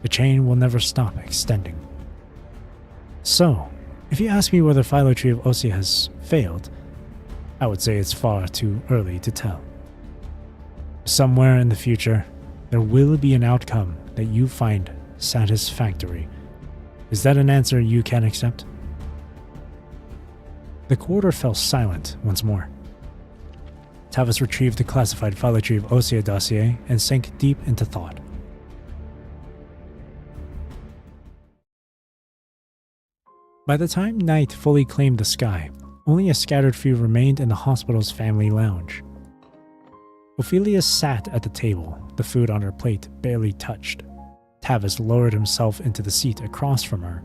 A: the chain will never stop extending. So, if you ask me whether Phyllotree of Osea has failed, I would say it's far too early to tell. Somewhere in the future, there will be an outcome that you find satisfactory. Is that an answer you can accept? The corridor fell silent once more. Tavis retrieved the classified Phyllotree of Osea dossier and sank deep into thought. By the time night fully claimed the sky, only a scattered few remained in the hospital's family lounge. Ophelia sat at the table, the food on her plate barely touched. Tavis lowered himself into the seat across from her.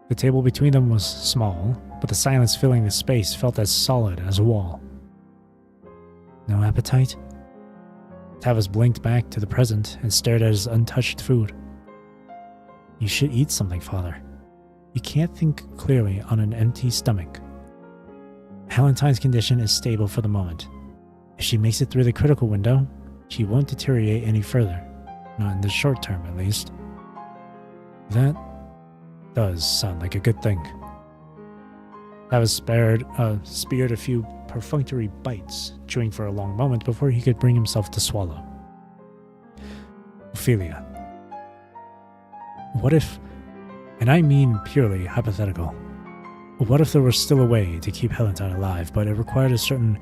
A: The table between them was small, but the silence filling the space felt as solid as a wall. No appetite? Tavis blinked back to the present and stared at his untouched food. You should eat something, Father. You can't think clearly on an empty stomach. Halentine's condition is stable for the moment. If she makes it through the critical window, she won't deteriorate any further. Not in the short term, at least. That does sound like a good thing. Tavis speared a few perfunctory bites, chewing for a long moment before he could bring himself to swallow. Ophelia. What if, and I mean purely hypothetical, what if there was still a way to keep Halentine alive, but it required a certain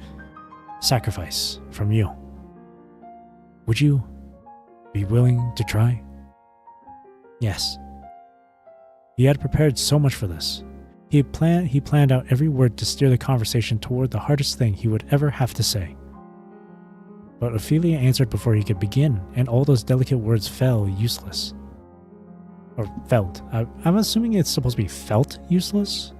A: sacrifice from you? Would you be willing to try? Yes. He had prepared so much for this. He planned out every word to steer the conversation toward the hardest thing he would ever have to say. But Ophelia answered before he could begin, and all those delicate words fell useless. Or felt. I'm assuming it's supposed to be felt useless?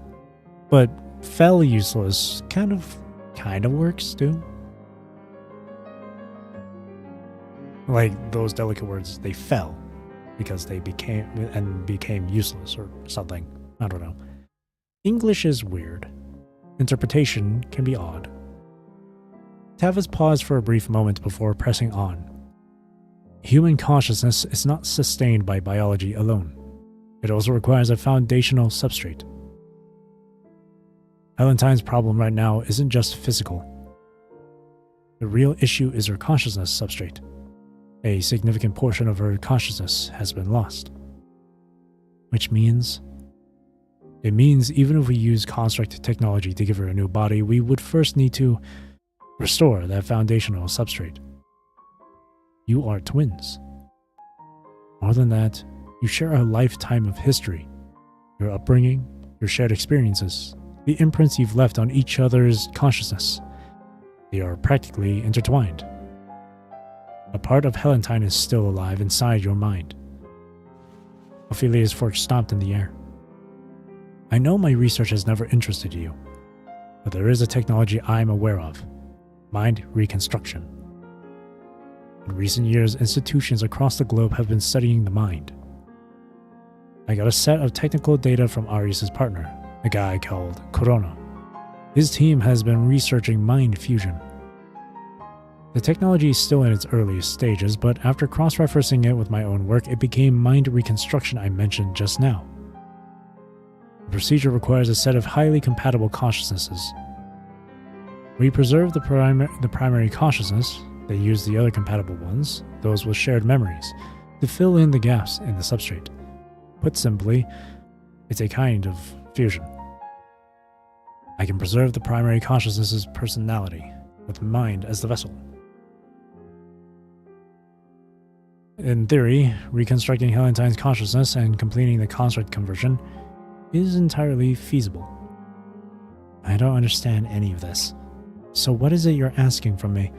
A: But fell useless kind of works too. Like those delicate words, they fell because they became useless or something. I don't know. English is weird. Interpretation can be odd. Tavis paused for a brief moment before pressing on. Human consciousness is not sustained by biology alone. It also requires a foundational substrate. Halentine's problem right now isn't just physical. The real issue is her consciousness substrate. A significant portion of her consciousness has been lost. Which means... It means even if we use construct technology to give her a new body, we would first need to restore that foundational substrate. You are twins. More than that, you share a lifetime of history. Your upbringing, your shared experiences, the imprints you've left on each other's consciousness. They are practically intertwined. A part of Halentine is still alive inside your mind. Ophelia's fork stopped in the air. I know my research has never interested you, but there is a technology I'm aware of: mind reconstruction. In recent years, institutions across the globe have been studying the mind. I got a set of technical data from Arius' partner, a guy called Corona. His team has been researching mind fusion. The technology is still in its earliest stages, but after cross-referencing it with my own work, it became mind reconstruction I mentioned just now. The procedure requires a set of highly compatible consciousnesses. We preserve the primary consciousness. They use the other compatible ones, those with shared memories, to fill in the gaps in the substrate. Put simply, it's a kind of fusion. I can preserve the primary consciousness's personality, with mind as the vessel. In theory, reconstructing Helentine's consciousness and completing the construct conversion is entirely feasible. I don't understand any of this. So what is it you're asking from me?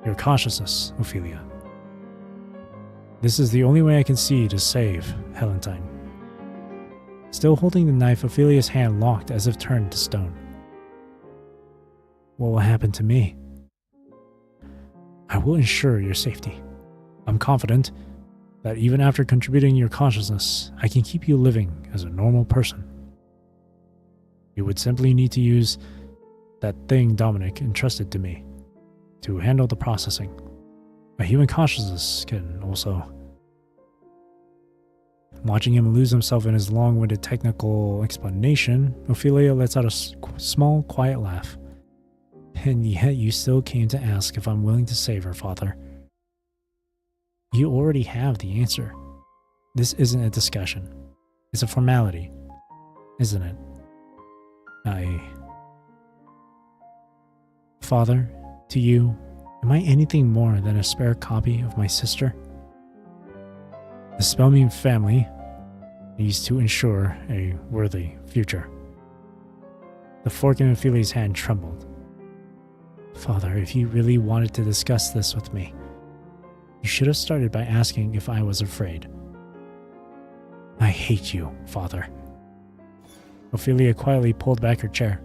A: Your consciousness, Ophelia. This is the only way I can see to save Helentine. Still holding the knife, Ophelia's hand locked as if turned to stone. What will happen to me? I will ensure your safety. I'm confident that even after contributing your consciousness, I can keep you living as a normal person. You would simply need to use that thing Dominic entrusted to me to handle the processing. A human consciousness can also... Watching him lose himself in his long-winded technical explanation, Ophelia lets out a small, quiet laugh. And yet you still came to ask if I'm willing to save her, Father. You already have the answer. This isn't a discussion. It's a formality, isn't it? Father, to you, am I anything more than a spare copy of my sister? The Spellmean family needs to ensure a worthy future. The fork in Ophelia's hand trembled. Father, if you really wanted to discuss this with me, you should have started by asking if I was afraid. I hate you, Father. Ophelia quietly pulled back her chair.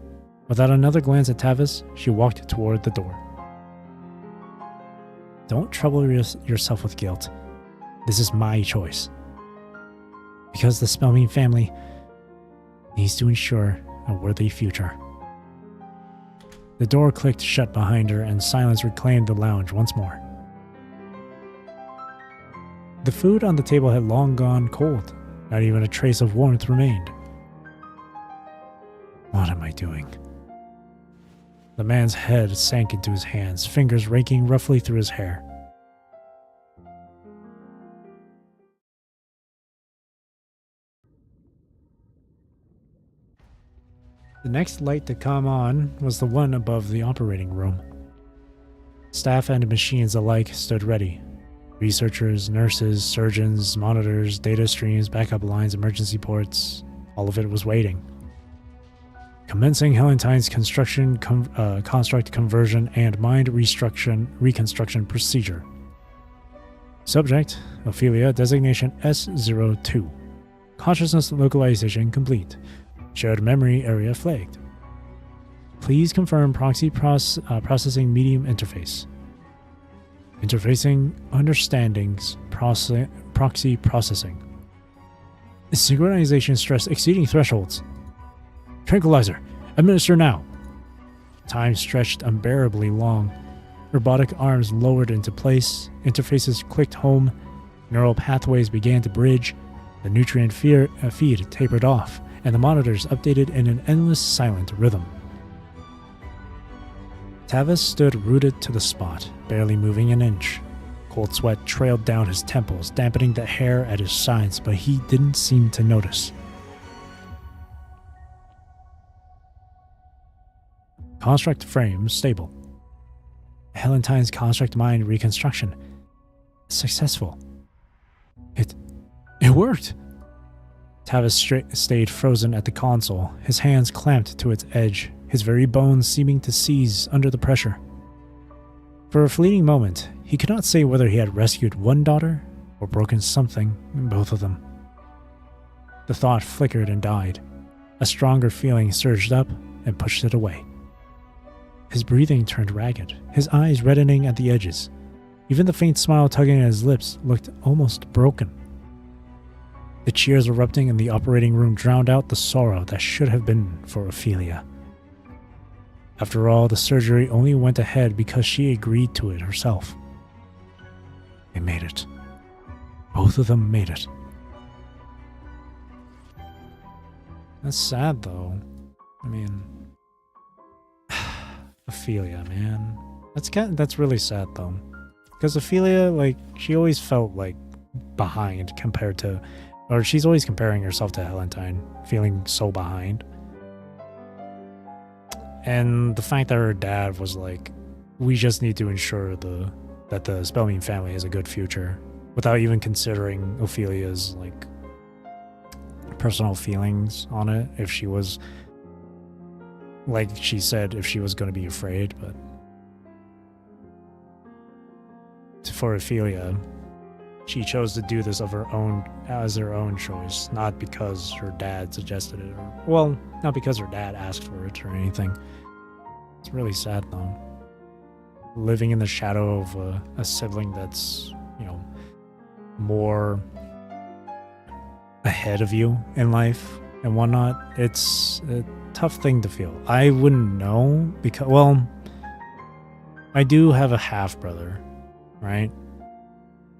A: Without another glance at Tavis, she walked toward the door. Don't trouble yourself with guilt. This is my choice. Because the Spellmean family needs to ensure a worthy future. The door clicked shut behind her and silence reclaimed the lounge once more. The food on the table had long gone cold. Not even a trace of warmth remained. What am I doing? The man's head sank into his hands, fingers raking roughly through his hair. The next light to come on was the one above the operating room. Staff and machines alike stood ready. Researchers, nurses, surgeons, monitors, data streams, backup lines, emergency ports. All of it was waiting. Commencing Helentine's construct conversion and mind reconstruction procedure. Subject, Ophelia, designation S02. Consciousness localization complete. Shared memory area flagged. Please confirm proxy processing medium interface. Interfacing understandings proxy processing. Synchronization stress exceeding thresholds. Tranquilizer, administer now. Time stretched unbearably long. Robotic arms lowered into place. Interfaces clicked home. Neural pathways began to bridge. The nutrient feed tapered off, and the monitors updated in an endless silent rhythm. Tavis stood rooted to the spot, barely moving an inch. Cold sweat trailed down his temples, dampening the hair at his sides, but he didn't seem to notice. Construct frame stable. Helentine's construct mind reconstruction. Successful. It worked! Tavis stayed frozen at the console, his hands clamped to its edge, his very bones seeming to seize under the pressure. For a fleeting moment, he could not say whether he had rescued one daughter or broken something in both of them. The thought flickered and died. A stronger feeling surged up and pushed it away. His breathing turned ragged, his eyes reddening at the edges. Even the faint smile tugging at his lips looked almost broken. The cheers erupting in the operating room drowned out the sorrow that should have been for Ophelia. After all, the surgery only went ahead because she agreed to it herself. They made it. Both of them made it. That's sad, though. I mean, Ophelia, man. That's really sad though. Because Ophelia, like, she always felt like behind compared to, or she's always comparing herself to Valentine, feeling so behind. And the fact that her dad was like, we just need to ensure that the Spellmean family has a good future, without even considering Ophelia's like personal feelings on it. If she was, like she said, if she was going to be afraid, but for Ophelia, she chose to do this of her own, as her own choice, not because her dad suggested it, or, well, not because her dad asked for it or anything. It's really sad though. Living in the shadow of a sibling that's, you know, more ahead of you in life and whatnot, it's a tough thing to feel. I wouldn't know because, well, I do have a half brother, right?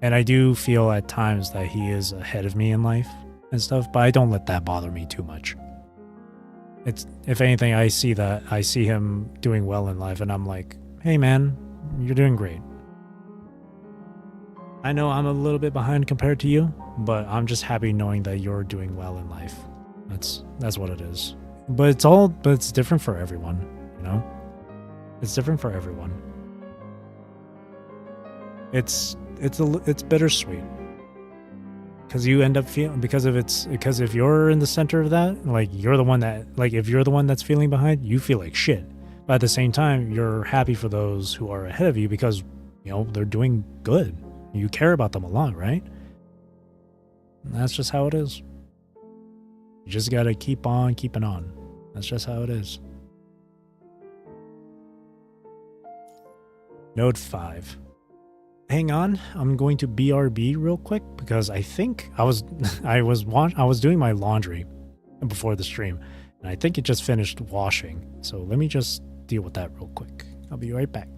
A: And I do feel at times that he is ahead of me in life and stuff, but I don't let that bother me too much. It's, if anything, I see him doing well in life and I'm like, hey man, you're doing great. I know I'm a little bit behind compared to you, but I'm just happy knowing that you're doing well in life. That's what it is. But it's different for everyone, you know? It's different for everyone. It's bittersweet. Because you end up feeling, because if you're in the center of that, like you're the one that, like if you're the one that's feeling behind, you feel like shit. But at the same time, you're happy for those who are ahead of you because, you know, they're doing good. You care about them a lot, right? And that's just how it is. You just gotta keep on keeping on. That's just how it is. Node 5. Hang on, I'm going to BRB real quick because I think I was doing my laundry before the stream, and I think it just finished washing. So let me just deal with that real quick. I'll be right back.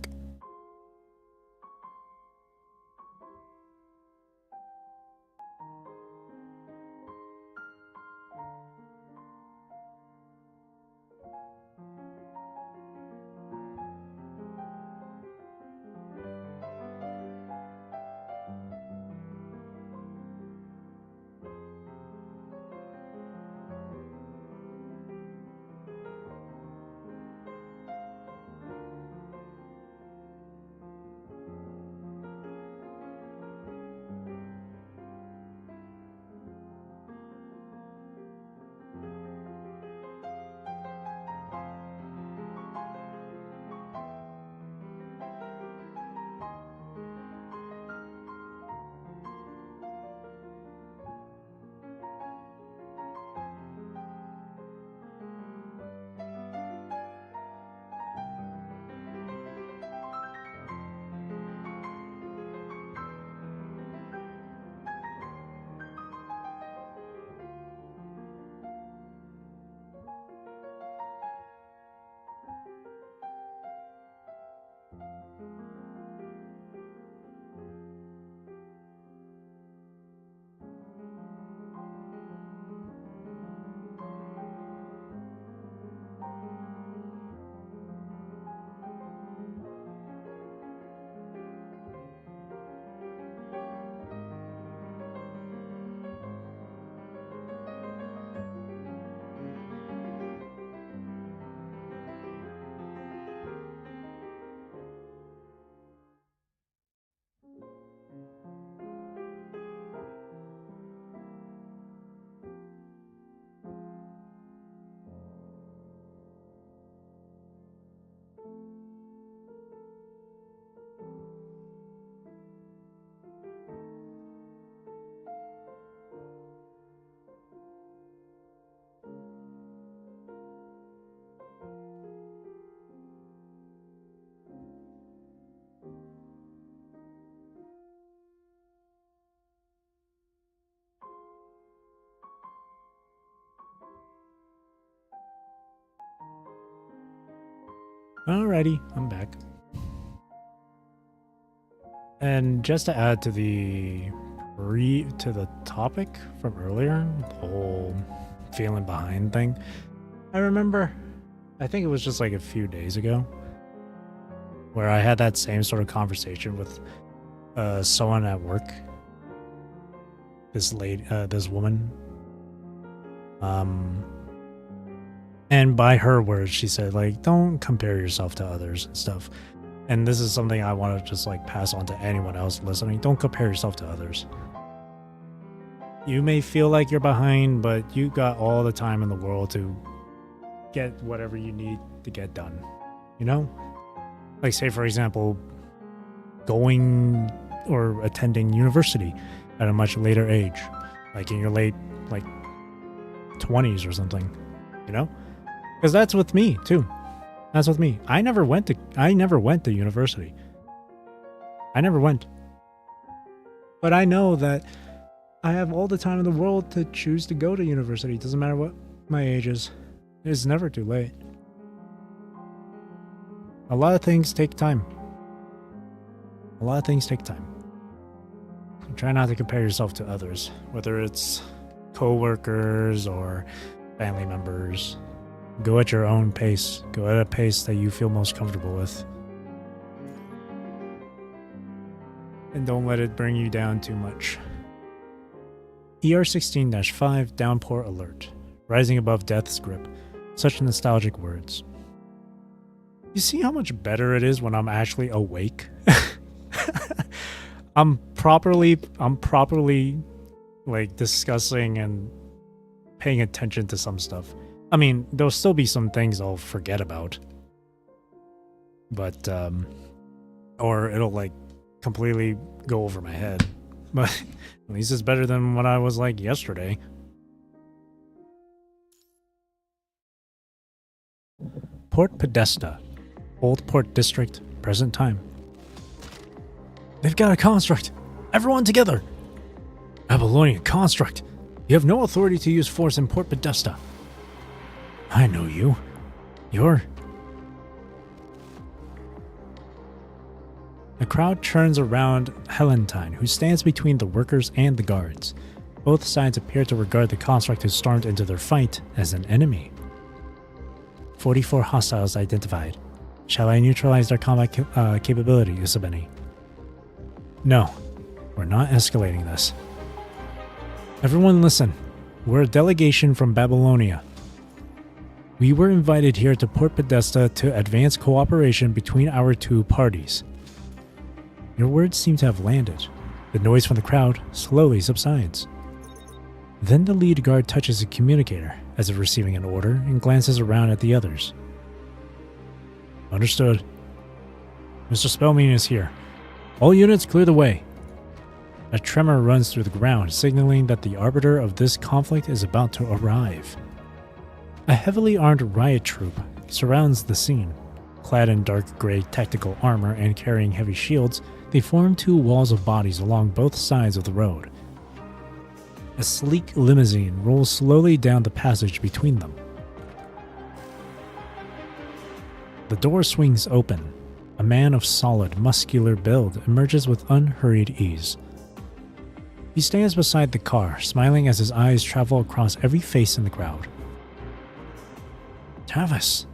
A: Alrighty, I'm back. And just to add to the topic from earlier, the whole feeling behind thing, I remember, I think it was just like a few days ago, where I had that same sort of conversation with someone at work. This woman. And by her words, she said, like, don't compare yourself to others and stuff. And this is something I want to just like pass on to anyone else listening. Don't compare yourself to others. You may feel like you're behind, but you got all the time in the world to get whatever you need to get done. You know? Like, say, for example, going or attending university at a much later age. Like in your late, like, 20s or something. You know? Because that's with me, too. That's with me. I never went to university. I never went. But I know that I have all the time in the world to choose to go to university. It doesn't matter what my age is. It's never too late. A lot of things take time. A lot of things take time. So try not to compare yourself to others, whether it's co-workers or family members. Go at your own pace. Go at a pace that you feel most comfortable with. And don't let it bring you down too much. ER16-5 downpour alert. Rising above death's grip. Such nostalgic words. You see how much better it is when I'm actually awake? I'm properly like discussing and paying attention to some stuff. I mean, there'll still be some things I'll forget about. But, or it'll like completely go over my head. But at least it's better than what I was like yesterday. Port Podesta, Old Port District, present time. They've got a construct! Everyone together! Babylonian construct! You have no authority to use force in Port Podesta. I know you. You're... The crowd turns around Helentine, who stands between the workers and the guards. Both sides appear to regard the construct who stormed into their fight as an enemy. 44 hostiles identified. Shall I neutralize their combat capability, Usabeni? No, we're not escalating this. Everyone listen. We're a delegation from Babylonia. We were invited here to Port Podesta to advance cooperation between our two parties. Your words seem to have landed. The noise from the crowd slowly subsides. Then the lead guard touches a communicator, as if receiving an order, and glances around at the others. Understood. Mr. Spellmean is here. All units clear the way. A tremor runs through the ground, signaling that the arbiter of this conflict is about to arrive. A heavily armed riot troop surrounds the scene. Clad in dark gray tactical armor and carrying heavy shields, they form two walls of bodies along both sides of the road. A sleek limousine rolls slowly down the passage between them. The door swings open. A man of solid, muscular build emerges with unhurried ease. He stands beside the car, smiling as his eyes travel across every face in the crowd. Tavis.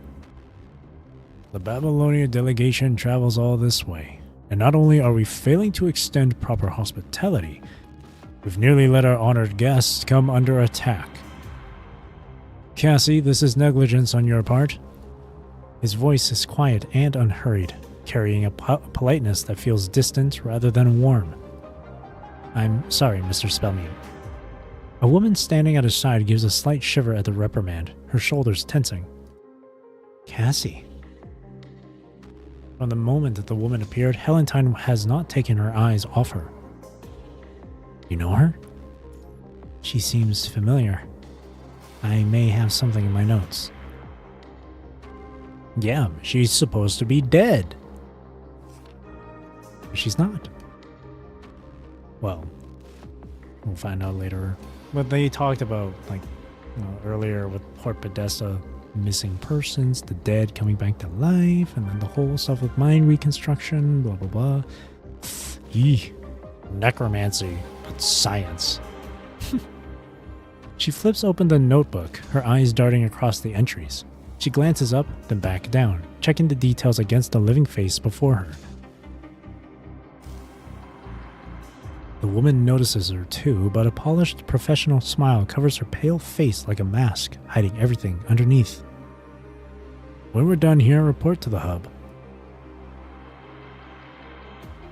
A: The Babylonia delegation travels all this way, and not only are we failing to extend proper hospitality, we've nearly let our honored guests come under attack. Cassie, this is negligence on your part. His voice is quiet and unhurried, carrying a politeness that feels distant rather than warm. I'm sorry, Mr. Spellmean. A woman standing at his side gives a slight shiver at the reprimand, her shoulders tensing. Cassie. From the moment that the woman appeared, Helentine has not taken her eyes off her. You know her? She seems familiar. I may have something in my notes. Yeah, she's supposed to be dead. But she's not. Well, we'll find out later. But they talked about, like, earlier with Port Podesta, missing persons, the dead coming back to life, and then the whole stuff with mind reconstruction, blah, blah, blah. Eeh. Necromancy, but science. She flips open the notebook, her eyes darting across the entries. She glances up, then back down, checking the details against the living face before her. The woman notices her too, but a polished professional smile covers her pale face like a mask, hiding everything underneath. When we're done here, report to the hub.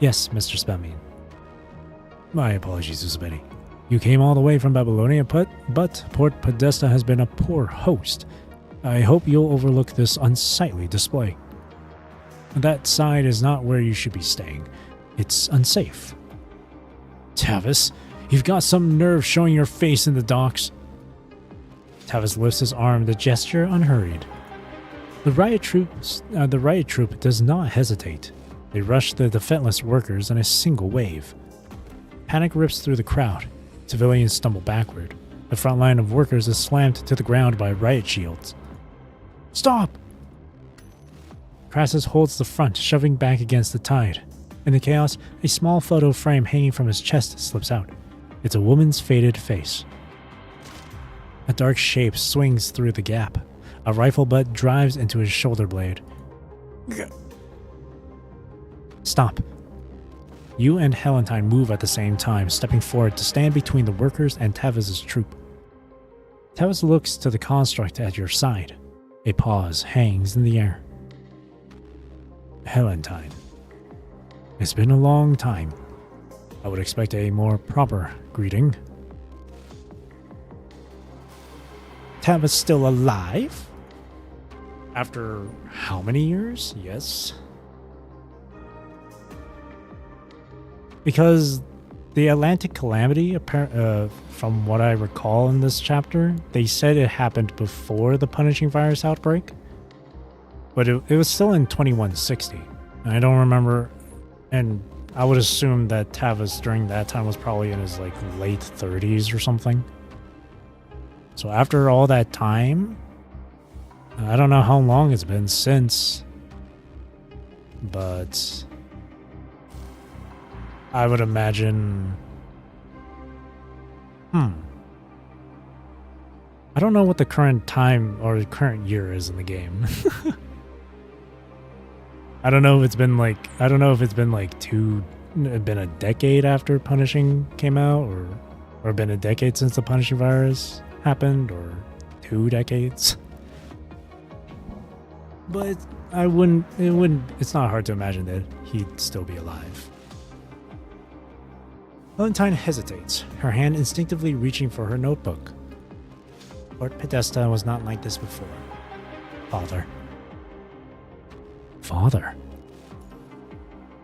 A: Yes, Mr. Spelman. My apologies, Uzbeki. You came all the way from Babylonia, but Port Podesta has been a poor host. I hope you'll overlook this unsightly display. That side is not where you should be staying. It's unsafe. Tavis, you've got some nerve showing your face in the docks. Tavis lifts his arm, the gesture unhurried. The riot troop does not hesitate. They rush the defenseless workers in a single wave. Panic rips through the crowd. Civilians stumble backward. The front line of workers is slammed to the ground by riot shields. Stop! Crassus holds the front, shoving back against the tide. In the chaos, a small photo frame hanging from his chest slips out. It's a woman's faded face. A dark shape swings through the gap. A rifle butt drives into his shoulder blade. Stop. You and Helentine move at the same time, stepping forward to stand between the workers and Tavis's troop. Tavis looks to the construct at your side. A pause hangs in the air. Helentine. It's been a long time. I would expect a more proper greeting. Tavis still alive? After how many years? Yes. Because the Atlantic Calamity, from what I recall in this chapter, they said it happened before the Punishing Virus outbreak. But it was still in 2160. I don't remember, and I would assume that Tavis during that time was probably in his late 30s or something. So after all that time, I don't know how long it's been since, but I would imagine... I don't know what the current time or the current year is in the game. I don't know if it's been been a decade after Punishing came out, or been a decade since the Punishing Virus happened, or 2 decades. But it's not hard to imagine that he'd still be alive. Valentine hesitates, her hand instinctively reaching for her notebook. Port Podesta was not like this before. Father.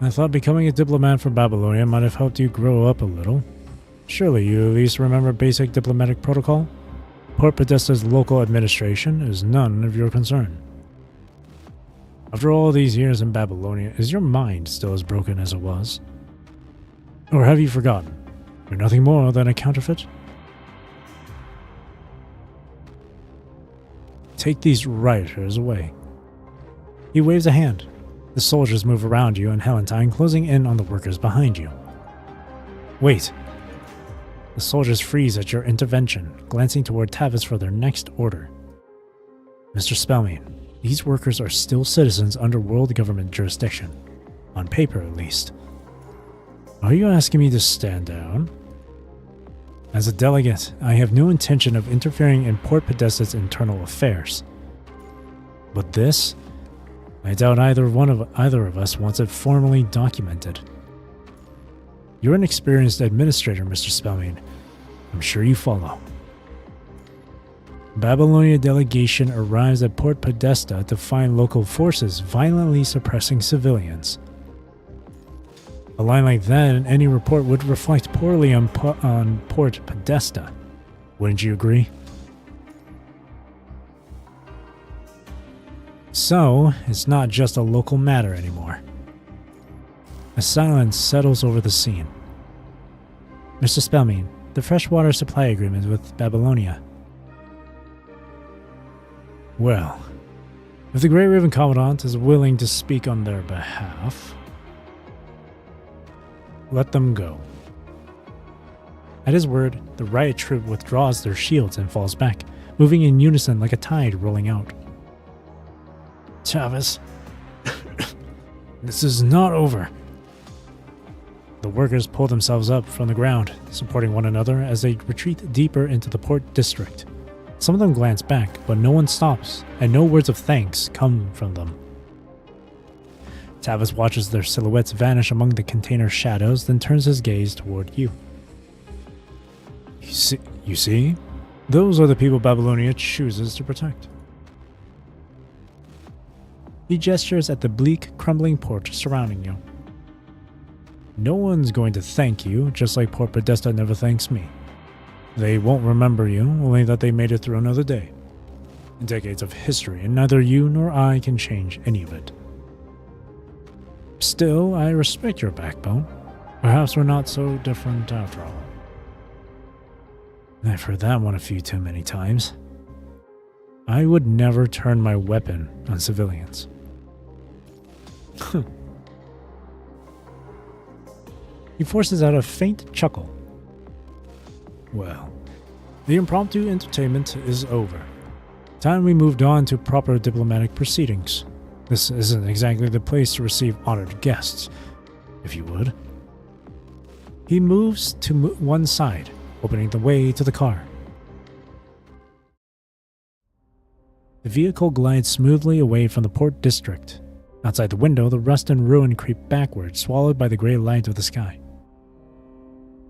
A: I thought becoming a diplomat for Babylonia might have helped you grow up a little. Surely you at least remember basic diplomatic protocol? Port Podesta's local administration is none of your concern. After all these years in Babylonia, is your mind still as broken as it was? Or have you forgotten? You're nothing more than a counterfeit? Take these rioters away. He waves a hand. The soldiers move around you and Helentine, closing in on the workers behind you. Wait. The soldiers freeze at your intervention, glancing toward Tavis for their next order. Mr. Spellman, these workers are still citizens under world government jurisdiction. On paper, at least. Are you asking me to stand down? As a delegate, I have no intention of interfering in Port Podesta's internal affairs. But this? I doubt either of us wants it formally documented. You're an experienced administrator, Mr. Spellman. I'm sure you follow. Babylonia delegation arrives at Port Podesta to find local forces violently suppressing civilians. A line like that in any report would reflect poorly on Port Podesta. Wouldn't you agree? So, it's not just a local matter anymore. A silence settles over the scene. Mr. Spellman, the freshwater supply agreement with Babylonia. Well, if the Great Raven Commandant is willing to speak on their behalf, let them go. At his word, the riot troop withdraws their shields and falls back, moving in unison like a tide rolling out. Tavis. This is not over. The workers pull themselves up from the ground, supporting one another as they retreat deeper into the port district. Some of them glance back, but no one stops, and no words of thanks come from them. Tavis watches their silhouettes vanish among the container shadows, then turns his gaze toward you. You see? Those are the people Babylonia chooses to protect. He gestures at the bleak, crumbling port surrounding you. No one's going to thank you, just like Port Podesta never thanks me. They won't remember you, only that they made it through another day. Decades of history, and neither you nor I can change any of it. Still, I respect your backbone. Perhaps we're not so different after all. I've heard that one a few too many times. I would never turn my weapon on civilians. He forces out a faint chuckle. Well, the impromptu entertainment is over. Time we moved on to proper diplomatic proceedings. This isn't exactly the place to receive honored guests, if you would. He moves to one side, opening the way to the car. The vehicle glides smoothly away from the port district. Outside the window, the rust and ruin creep backward, swallowed by the gray light of the sky.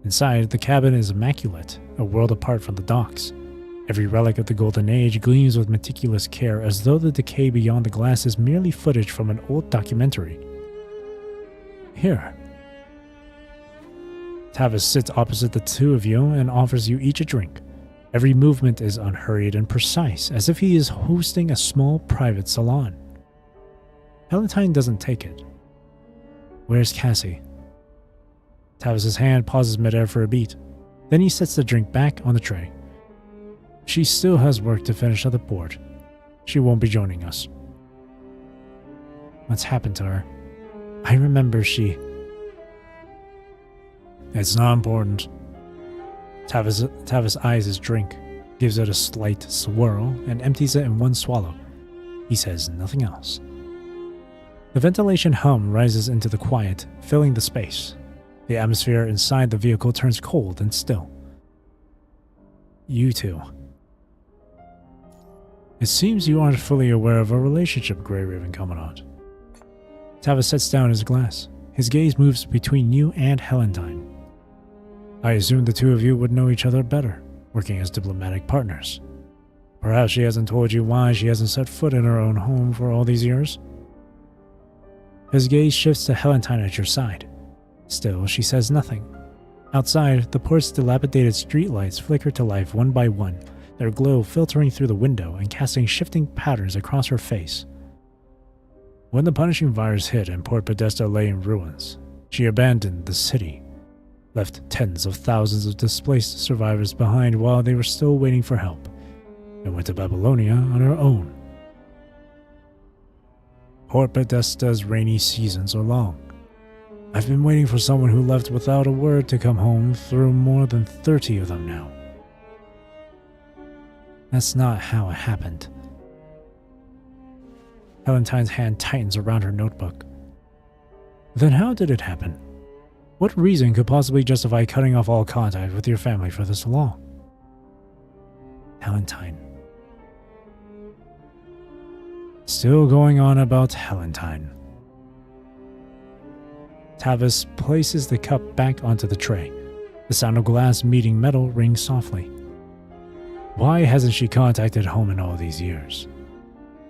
A: Inside, the cabin is immaculate, a world apart from the docks. Every relic of the Golden Age gleams with meticulous care, as though the decay beyond the glass is merely footage from an old documentary. Here. Tavis sits opposite the two of you and offers you each a drink. Every movement is unhurried and precise, as if he is hosting a small private salon. Valentine doesn't take it. Where's Cassie? Tavis's hand pauses midair for a beat. Then he sets the drink back on the tray. She still has work to finish at the port. She won't be joining us. What's happened to her? I remember she... It's not important. Tavis eyes his drink, gives it a slight swirl, and empties it in one swallow. He says nothing else. The ventilation hum rises into the quiet, filling the space. The atmosphere inside the vehicle turns cold and still. You two. It seems you aren't fully aware of a relationship, Grey Raven Commandant. Tavis sets down his glass. His gaze moves between you and Helentine. I assumed the two of you would know each other better, working as diplomatic partners. Perhaps she hasn't told you why she hasn't set foot in her own home for all these years? His gaze shifts to Helentine at your side. Still, she says nothing. Outside, the port's dilapidated streetlights flicker to life one by one, their glow filtering through the window and casting shifting patterns across her face. When the punishing virus hit and Port Podesta lay in ruins, she abandoned the city, left tens of thousands of displaced survivors behind while they were still waiting for help, and went to Babylonia on her own. Port Podesta's rainy seasons are long. I've been waiting for someone who left without a word to come home through more than 30 of them now. That's not how it happened. Helentine's hand tightens around her notebook. Then how did it happen? What reason could possibly justify cutting off all contact with your family for this long? Helentine. Still going on about Helentine. Tavis places the cup back onto the tray. The sound of glass meeting metal rings softly. Why hasn't she contacted home in all these years?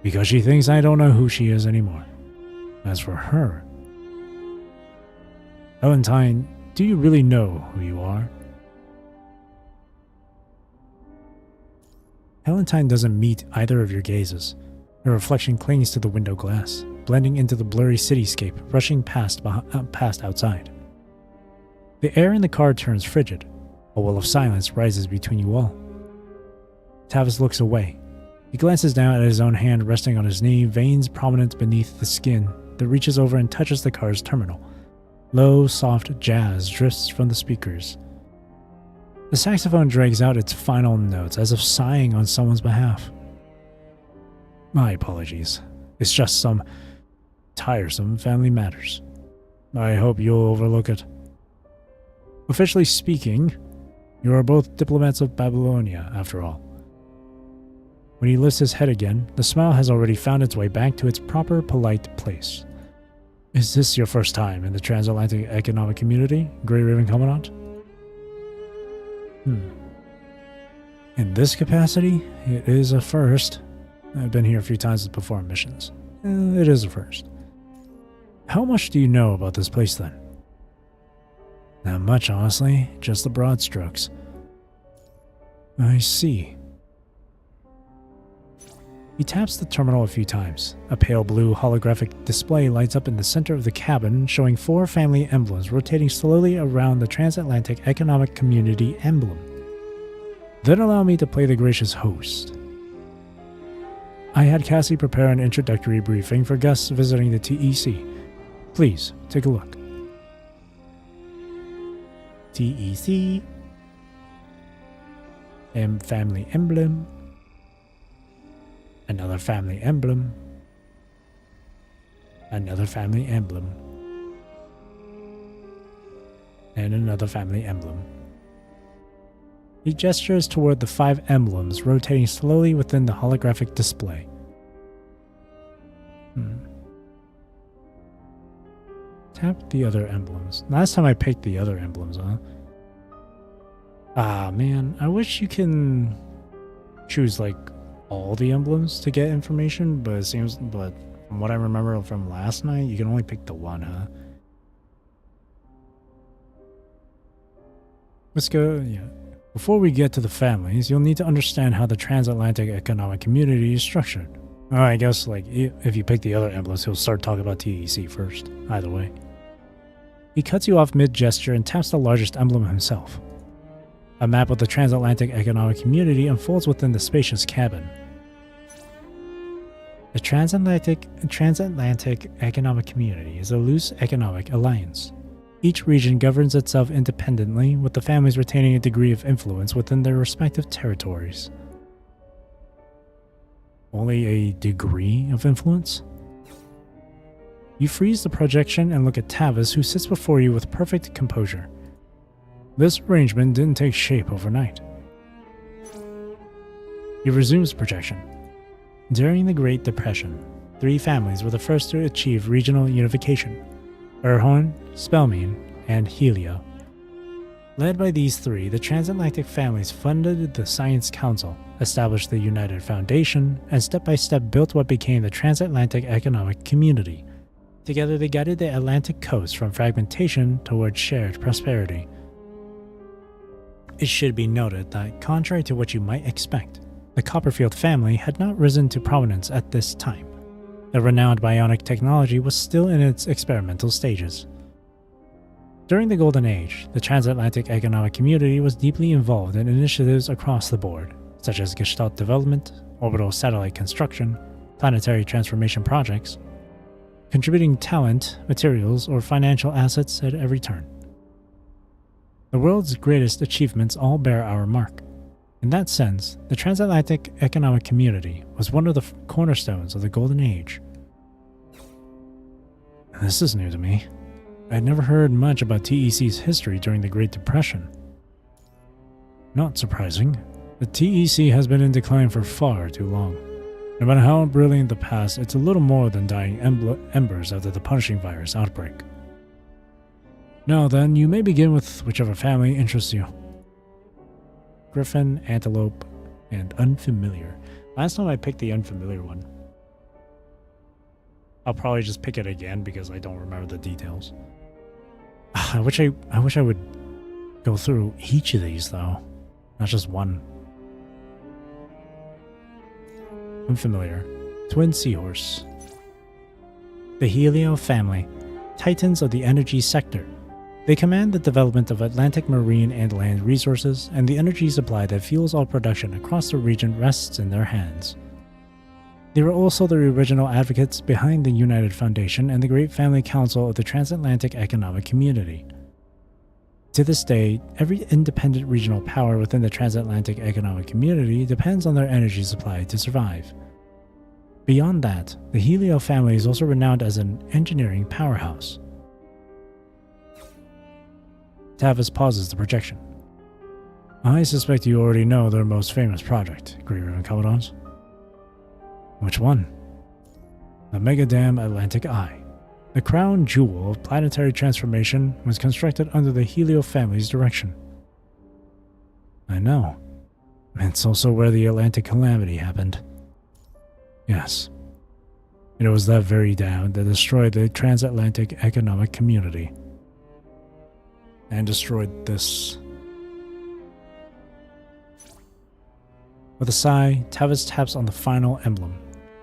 A: Because she thinks I don't know who she is anymore. As for her... Helentine, do you really know who you are? Helentine doesn't meet either of your gazes. Her reflection clings to the window glass, blending into the blurry cityscape rushing past outside. The air in the car turns frigid. A wall of silence rises between you all. Tavis looks away. He glances down at his own hand resting on his knee, veins prominent beneath the skin that reaches over and touches the car's terminal. Low, soft jazz drifts from the speakers. The saxophone drags out its final notes as if sighing on someone's behalf. My apologies. It's just some tiresome family matters. I hope you'll overlook it. Officially speaking, you are both diplomats of Babylonia, after all. When he lifts his head again, the smile has already found its way back to its proper, polite place. Is this your first time in the Transatlantic Economic Community, Grey Raven Commandant? In this capacity, it is a first. I've been here a few times to perform missions. It is a first. How much do you know about this place, then? Not much, honestly. Just the broad strokes. I see. He taps the terminal a few times. A pale blue holographic display lights up in the center of the cabin, showing 4 family emblems rotating slowly around the Transatlantic Economic Community emblem. Then allow me to play the gracious host. I had Cassie prepare an introductory briefing for guests visiting the TEC. Please, take a look. TEC. Family emblem. Another family emblem. Another family emblem. And another family emblem. He gestures toward the 5 emblems rotating slowly within the holographic display. Tap the other emblems. Last time I picked the other emblems, huh? Ah, man. I wish you can choose, like, all the emblems to get information, but from what I remember from last night, you can only pick the one, huh? Let's go, yeah. Before we get to the families, you'll need to understand how the Transatlantic Economic Community is structured. I guess, like, if you pick the other emblems, he'll start talking about TEC first. Either way. He cuts you off mid-gesture and taps the largest emblem himself. A map of the Transatlantic Economic Community unfolds within the spacious cabin. The Transatlantic Economic Community is a loose economic alliance. Each region governs itself independently, with the families retaining a degree of influence within their respective territories. Only a degree of influence? You freeze the projection and look at Tavis, who sits before you with perfect composure. This arrangement didn't take shape overnight. He resumes projection. During the Great Depression, 3 families were the first to achieve regional unification: Urhorn, Spellmean, and Helio. Led by these 3, the transatlantic families funded the Science Council, established the United Foundation, and step by step built what became the Transatlantic Economic Community. Together they guided the Atlantic coast from fragmentation towards shared prosperity. It should be noted that, contrary to what you might expect, the Copperfield family had not risen to prominence at this time. The renowned bionic technology was still in its experimental stages. During the Golden Age, the Transatlantic Economic Community was deeply involved in initiatives across the board, such as Gestalt development, orbital satellite construction, planetary transformation projects, contributing talent, materials, or financial assets at every turn. The world's greatest achievements all bear our mark. In that sense, the Transatlantic Economic Community was one of the cornerstones of the Golden Age. This is new to me. I had never heard much about TEC's history during the Great Depression. Not surprising. The TEC has been in decline for far too long. No matter how brilliant the past, it's a little more than dying embers after the punishing virus outbreak. Now then, you may begin with whichever family interests you. Griffin, Antelope, and Unfamiliar. Last time I picked the Unfamiliar one. I'll probably just pick it again because I don't remember the details. I wish I would go through each of these though, not just one. Unfamiliar. Twin Seahorse. The Helio family, titans of the energy sector. They command the development of Atlantic marine and land resources, and the energy supply that fuels all production across the region rests in their hands. They were also the original advocates behind the United Foundation and the Great Family Council of the Transatlantic Economic Community. To this day, every independent regional power within the Transatlantic Economic Community depends on their energy supply to survive. Beyond that, the Helio family is also renowned as an engineering powerhouse. Tavis pauses the projection. I suspect you already know their most famous project, Great Ribbon Commodons. Which one? The Mega Dam Atlantic Eye. The crown jewel of planetary transformation was constructed under the Helio family's direction. I know. It's also where the Atlantic Calamity happened. Yes. It was that very dam that destroyed the transatlantic economic community. And destroyed this. With a sigh, Tavis taps on the final emblem.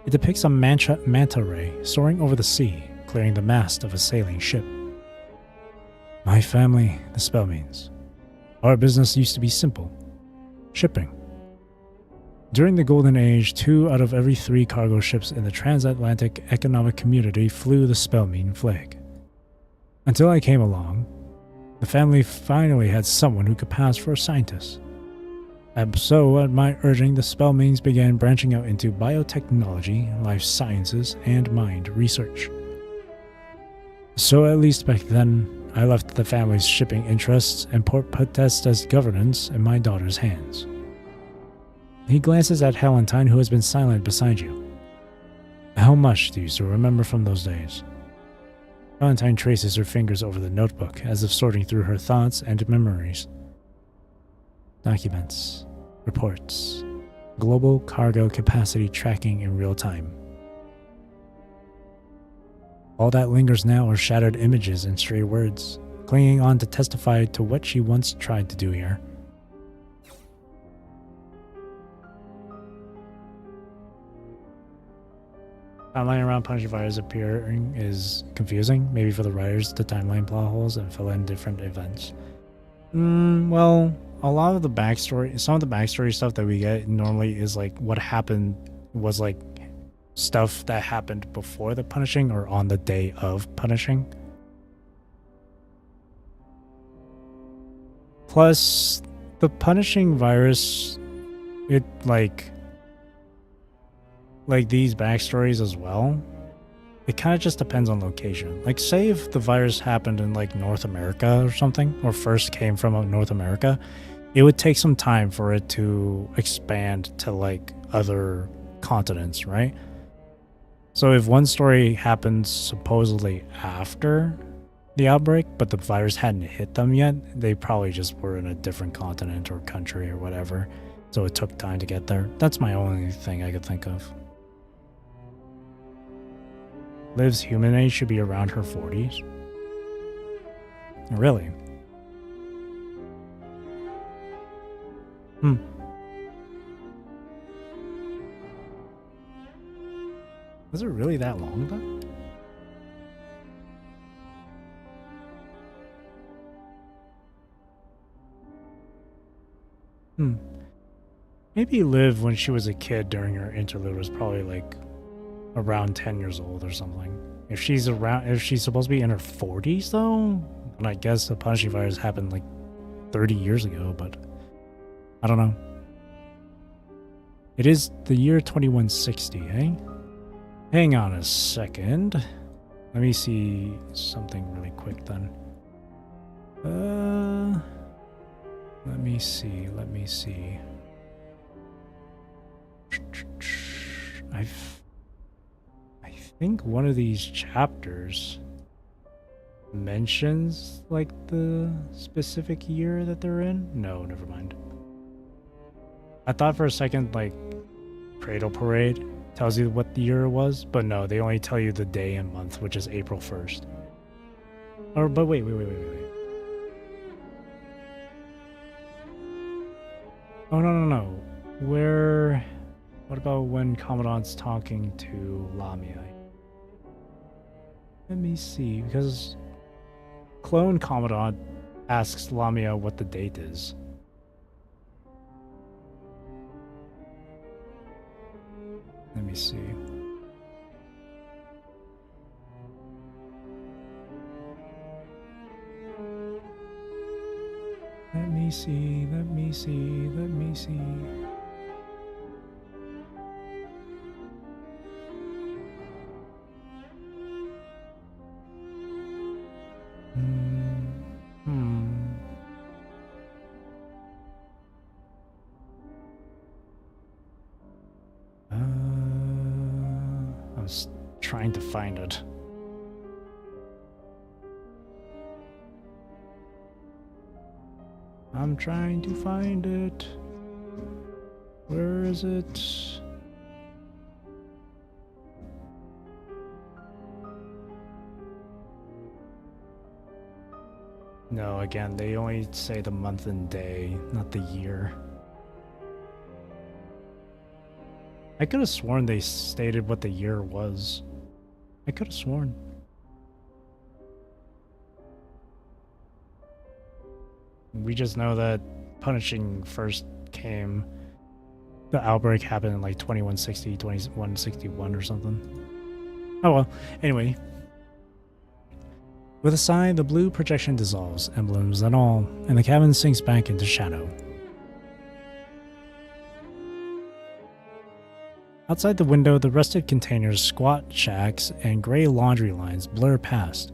A: It depicts a manta ray soaring over the sea, clearing the mast of a sailing ship. My family, the spell means. Our business used to be simple. Shipping. During the Golden Age, 2 out of every 3 cargo ships in the transatlantic economic community flew the Spellmean flag. Until I came along, the family finally had someone who could pass for a scientist. And so, at my urging, the Spellmeans began branching out into biotechnology, life sciences, and mind research. So at least back then, I left the family's shipping interests and put Potesta's governance in my daughter's hands. He glances at Halentine, who has been silent beside you. How much do you still remember from those days? Halentine traces her fingers over the notebook, as if sorting through her thoughts and memories. Documents, reports, global cargo capacity tracking in real time. All that lingers now are shattered images and stray words, clinging on to testify to what she once tried to do here. Timeline around Punisher Virus appearing is confusing, maybe for the writers to timeline plot holes and fill in different events. Well, a lot of the backstory, some of the backstory stuff that we get normally is like what happened was like stuff that happened before the punishing or on the day of punishing. Plus, the punishing virus, it like these backstories as well, it kind of just depends on location. Like, say if the virus happened in like North America or something, or first came from North America, it would take some time for it to expand to like other continents, right? So if one story happened supposedly after the outbreak, but the virus hadn't hit them yet, they probably just were in a different continent or country or whatever. So it took time to get there. That's my only thing I could think of. Liv's human age should be around her 40s. Really? Was it really that long though? Maybe Liv, when she was a kid during her interlude, was probably like around 10 years old or something. If she's supposed to be in her 40s though, then I guess the punishing virus happened like 30 years ago, but I don't know. It is the year 2160, eh? Hang on a second. Let me see something really quick then. Let me see. I think one of these chapters mentions like the specific year that they're in. No, never mind. I thought for a second like Cradle Parade tells you what the year it was, but no, they only tell you the day and month, which is April 1st. Or, but wait. Oh, no. What about when Commandant's talking to Lamia? Let me see, because Clone Commandant asks Lamia what the date is. Let me see. Let me see. Trying to find it. I'm trying to find it. Where is it? No, again, they only say the month and day, not the year. I could have sworn they stated what the year was. I could have sworn. We just know that punishing first came. The outbreak happened in like 2160, 2161 or something. Oh well, anyway. With a sigh, the blue projection dissolves, emblems and all, and the cabin sinks back into shadow. Outside the window, the rusted containers, squat shacks, and gray laundry lines blur past.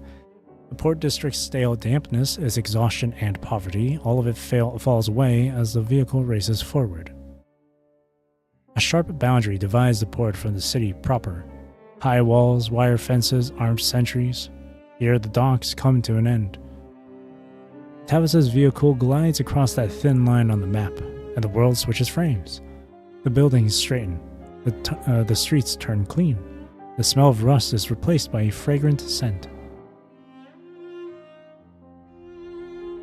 A: The port district's stale dampness is exhaustion and poverty. All of it falls away as the vehicle races forward. A sharp boundary divides the port from the city proper. High walls, wire fences, armed sentries. Here the docks come to an end. Tavis's vehicle glides across that thin line on the map, and the world switches frames. The buildings straighten. The streets turn clean. The smell of rust is replaced by a fragrant scent.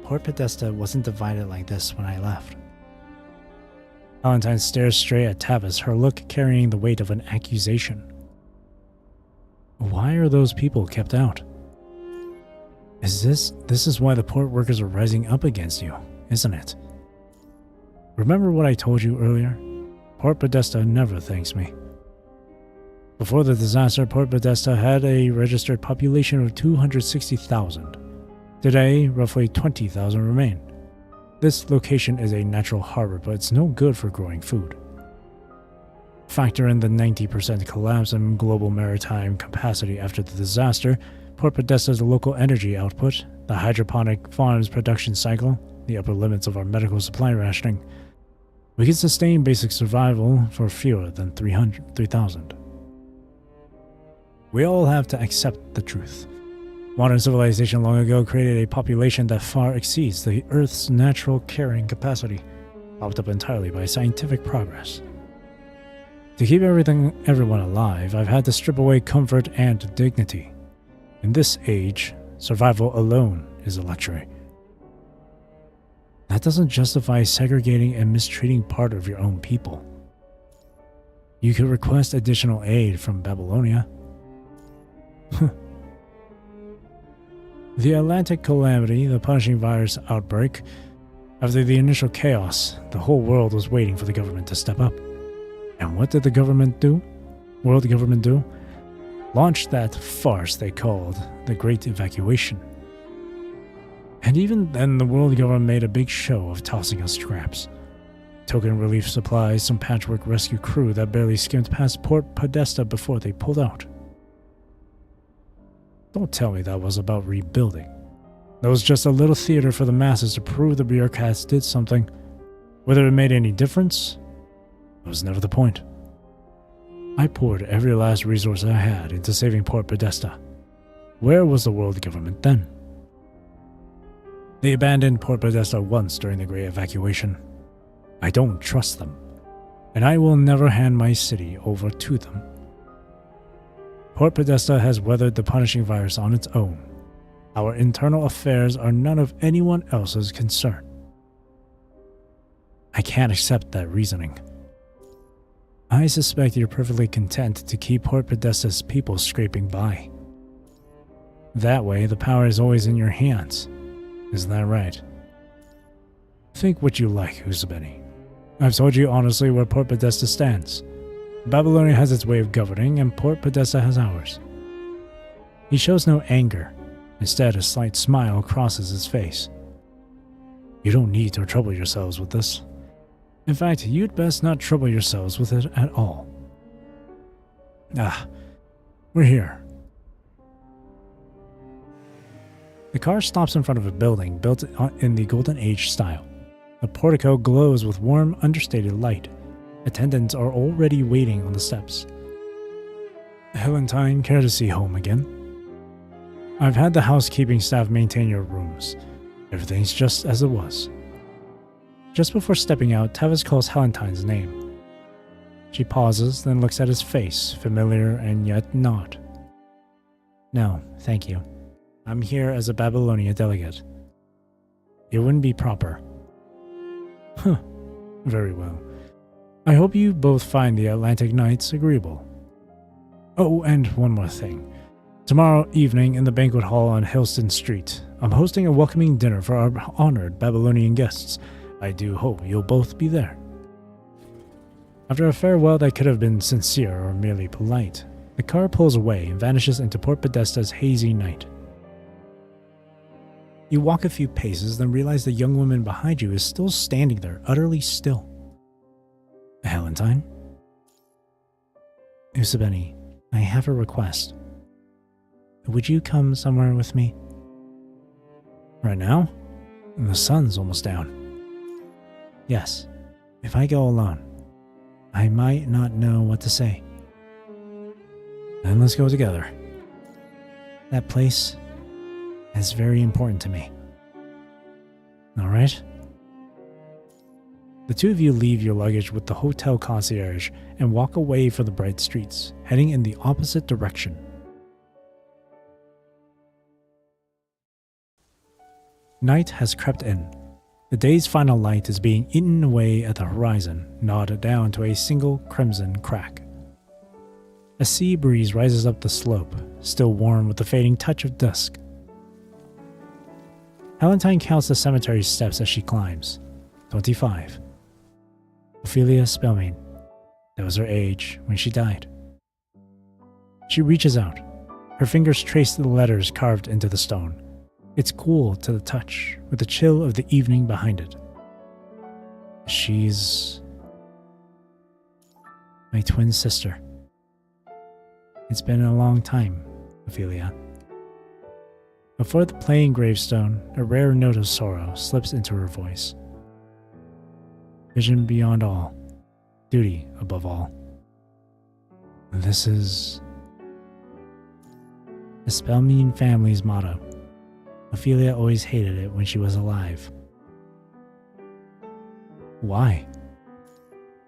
A: Port Podesta wasn't divided like this when I left. Valentine stares straight at Tavis, her look carrying the weight of an accusation. Why are those people kept out? This is why the port workers are rising up against you, isn't it? Remember what I told you earlier? Port Podesta never thanks me. Before the disaster, Port Podesta had a registered population of 260,000. Today, roughly 20,000 remain. This location is a natural harbor, but it's no good for growing food. Factor in the 90% collapse in global maritime capacity after the disaster, Port Podesta's local energy output, the hydroponic farm's production cycle, the upper limits of our medical supply rationing. We can sustain basic survival for fewer than 3,000. We all have to accept the truth. Modern civilization long ago created a population that far exceeds the Earth's natural carrying capacity, propped up entirely by scientific progress. To keep everyone alive, I've had to strip away comfort and dignity. In this age, survival alone is a luxury. That doesn't justify segregating and mistreating part of your own people. You could request additional aid from Babylonia. The Atlantic calamity, the punishing virus outbreak, after the initial chaos, the whole world was waiting for the government to step up. And what did the government do? World government do? Launch that farce they called the Great Evacuation. And even then, the world government made a big show of tossing us scraps. Token relief supplies, some patchwork rescue crew that barely skimmed past Port Podesta before they pulled out. Don't tell me that was about rebuilding. That was just a little theater for the masses to prove the bureaucrats did something. Whether it made any difference, that was never the point. I poured every last resource I had into saving Port Podesta. Where was the world government then? They abandoned Port Podesta once during the Great Evacuation. I don't trust them, and I will never hand my city over to them. Port Podesta has weathered the punishing virus on its own. Our internal affairs are none of anyone else's concern. I can't accept that reasoning. I suspect you're perfectly content to keep Port Podesta's people scraping by. That way, the power is always in your hands. Isn't that right? Think what you like, Usabeni. I've told you honestly where Port Podesta stands. Babylonia has its way of governing, and Port Podesta has ours. He shows no anger. Instead, a slight smile crosses his face. You don't need to trouble yourselves with this. In fact, you'd best not trouble yourselves with it at all. We're here. The car stops in front of a building built in the Golden Age style. The portico glows with warm, understated light. Attendants are already waiting on the steps. Helentine, care to see home again? I've had the housekeeping staff maintain your rooms. Everything's just as it was. Just before stepping out, Tevis calls Helentine's name. She pauses, then looks at his face, familiar and yet not. No, thank you. I'm here as a Babylonia delegate. It wouldn't be proper. Huh. Very well. I hope you both find the Atlantic nights agreeable. Oh, and one more thing. Tomorrow evening in the banquet hall on Hillston Street, I'm hosting a welcoming dinner for our honored Babylonian guests. I do hope you'll both be there. After a farewell that could have been sincere or merely polite, the car pulls away and vanishes into Port Podesta's hazy night. You walk a few paces, then realize the young woman behind you is still standing there, utterly still. Helentine? Usabeni, I have a request. Would you come somewhere with me? Right now? The sun's almost down. Yes, if I go alone, I might not know what to say. Then let's go together. That place is very important to me. All right? The two of you leave your luggage with the hotel concierge and walk away from the bright streets, heading in the opposite direction. Night has crept in. The day's final light is being eaten away at the horizon, gnawed down to a single crimson crack. A sea breeze rises up the slope, still warm with the fading touch of dusk. Helentine counts the cemetery steps as she climbs. 25. Ophelia Spellman. That was her age when she died. She reaches out. Her fingers trace the letters carved into the stone. It's cool to the touch, with the chill of the evening behind it. She's my twin sister. It's been a long time, Ophelia. Before the plain gravestone, a rare note of sorrow slips into her voice. Vision beyond all, duty above all. This is the Spellman family's motto. Ophelia always hated it when she was alive. Why?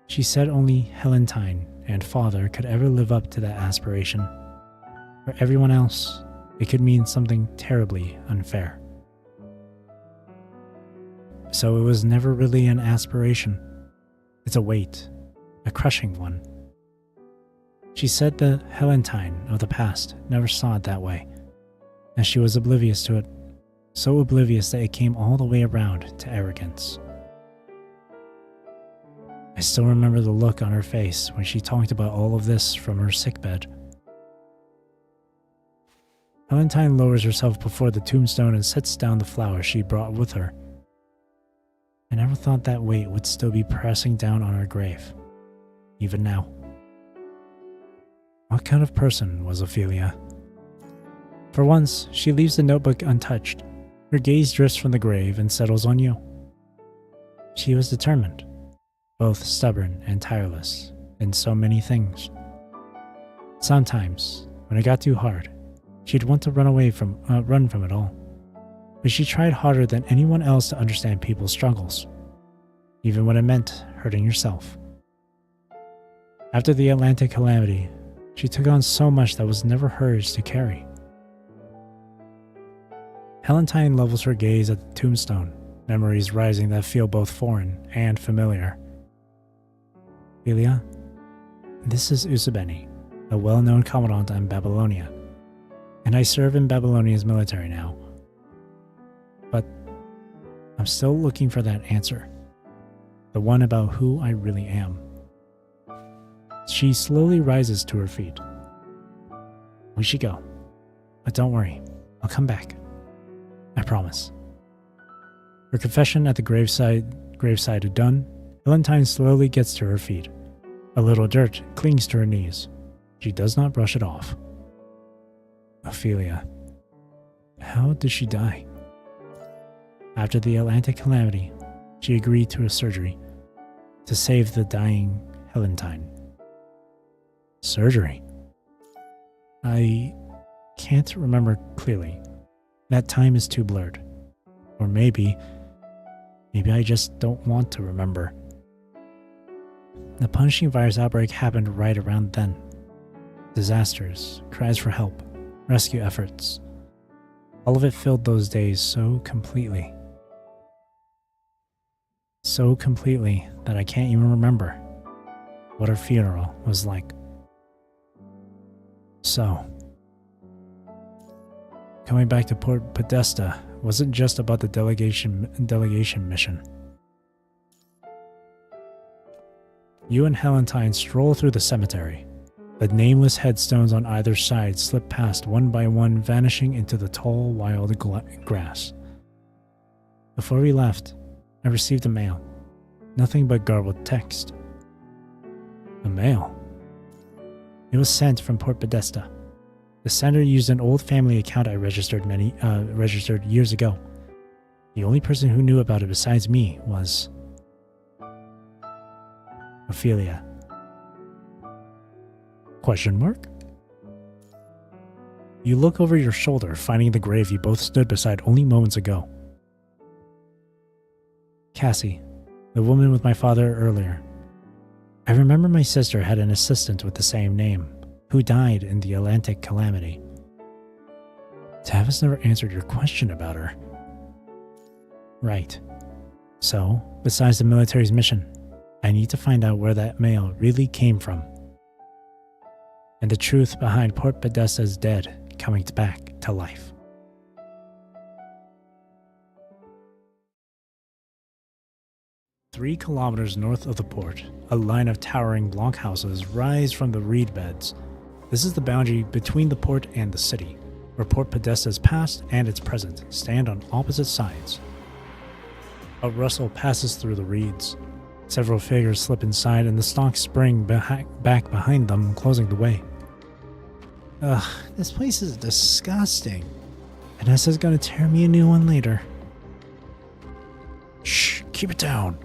A: She said only Helentine and father could ever live up to that aspiration. For everyone else, it could mean something terribly unfair. So it was never really an aspiration. It's a weight, a crushing one. She said the Helentine of the past never saw it that way, and she was oblivious to it. So oblivious that it came all the way around to arrogance. I still remember the look on her face when she talked about all of this from her sickbed. Helentine lowers herself before the tombstone and sets down the flowers she brought with her. I never thought that weight would still be pressing down on her grave, even now. What kind of person was Ophelia? For once, she leaves the notebook untouched. Her gaze drifts from the grave and settles on you. She was determined, both stubborn and tireless, in so many things. Sometimes, when it got too hard, she'd want to run from it all. But she tried harder than anyone else to understand people's struggles, even when it meant hurting yourself. After the Atlantic calamity, she took on so much that was never hers to carry. Helentine levels her gaze at the tombstone, memories rising that feel both foreign and familiar. Ophelia, this is Usabeni, a well-known commandant in Babylonia, and I serve in Babylonia's military now. But I'm still looking for that answer, the one about who I really am. She slowly rises to her feet. We should go, but don't worry, I'll come back. I promise. Her confession at the graveside done, Helentine slowly gets to her feet. A little dirt clings to her knees. She does not brush it off. Ophelia. How did she die? After the Atlantic calamity, she agreed to a surgery to save the dying Helentine. Surgery? I can't remember clearly. That time is too blurred. Or maybe I just don't want to remember. The punishing virus outbreak happened right around then. Disasters, cries for help, rescue efforts. All of it filled those days so completely. So completely that I can't even remember what our funeral was like. So, coming back to Port Podesta wasn't just about the delegation mission. You and Helentine stroll through the cemetery. The nameless headstones on either side slip past one by one, vanishing into the tall, wild grass. Before we left, I received a mail. Nothing but garbled text. A mail. It was sent from Port Podesta. The sender used an old family account I registered years ago. The only person who knew about it besides me was Ophelia. Question mark? You look over your shoulder, finding the grave you both stood beside only moments ago. Cassie, the woman with my father earlier. I remember my sister had an assistant with the same name, who died in the Atlantic calamity. Tavis never answered your question about her. Right. So, besides the military's mission, I need to find out where that mail really came from. And the truth behind Port Podesta's dead coming back to life. "3 kilometers north of the port, a line of towering blockhouses rise from the reed beds. This is the boundary between the port and the city, where Port Podesta's past and its present stand on opposite sides. A rustle passes through the reeds. Several figures slip inside and the stalks spring back behind them, closing the way. Ugh, this place is disgusting. Vanessa's gonna tear me a new one later. Shh, keep it down.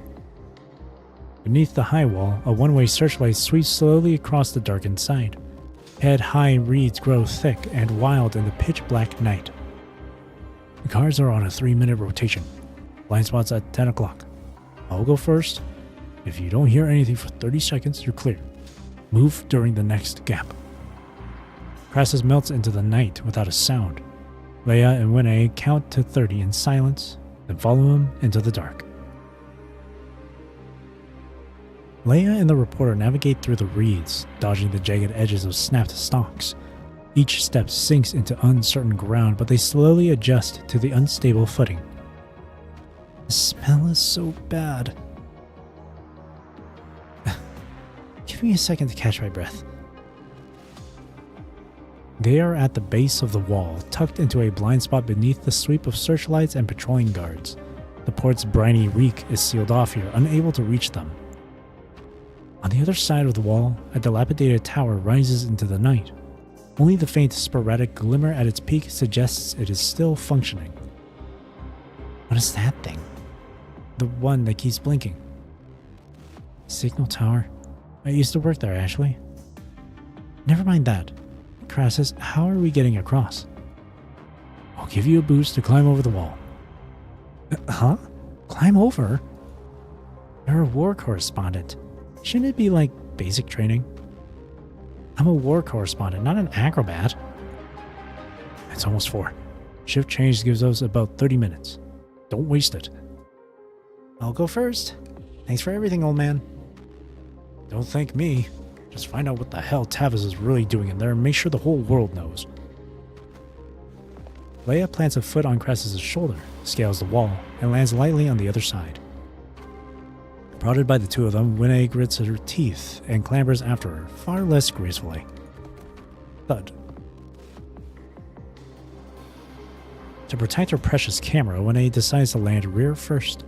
A: Beneath the high wall, a one-way searchlight sweeps slowly across the darkened side. Head-high reeds grow thick and wild in the pitch-black night. The cars are on a 3-minute rotation. Blind spots at 10 o'clock. I'll go first. If you don't hear anything for 30 seconds, you're clear. Move during the next gap. Crassus melts into the night without a sound. Leia and Winnie count to 30 in silence, then follow him into the dark. Leia and the reporter navigate through the reeds, dodging the jagged edges of snapped stalks. Each step sinks into uncertain ground, but they slowly adjust to the unstable footing. The smell is so bad. Give me a second to catch my breath. They are at the base of the wall, tucked into a blind spot beneath the sweep of searchlights and patrolling guards. The port's briny reek is sealed off here, unable to reach them. On the other side of the wall, a dilapidated tower rises into the night. Only the faint, sporadic glimmer at its peak suggests it is still functioning. What is that thing? The one that keeps blinking. Signal tower. I used to work there, Ashley. Never mind that. Crassus, how are we getting across? I'll give you a boost to climb over the wall. Huh? Climb over? You're a war correspondent. Shouldn't it be like basic training? I'm a war correspondent, not an acrobat. It's almost 4. Shift change gives us about 30 minutes. Don't waste it. I'll go first. Thanks for everything, old man. Don't thank me. Just find out what the hell Tavis is really doing in there and make sure the whole world knows. Leia plants a foot on Crassus' shoulder, scales the wall, and lands lightly on the other side. Prodded by the two of them, Winnie grits her teeth and clambers after her, far less gracefully. Thud. To protect her precious camera, Winnie decides to land rear first.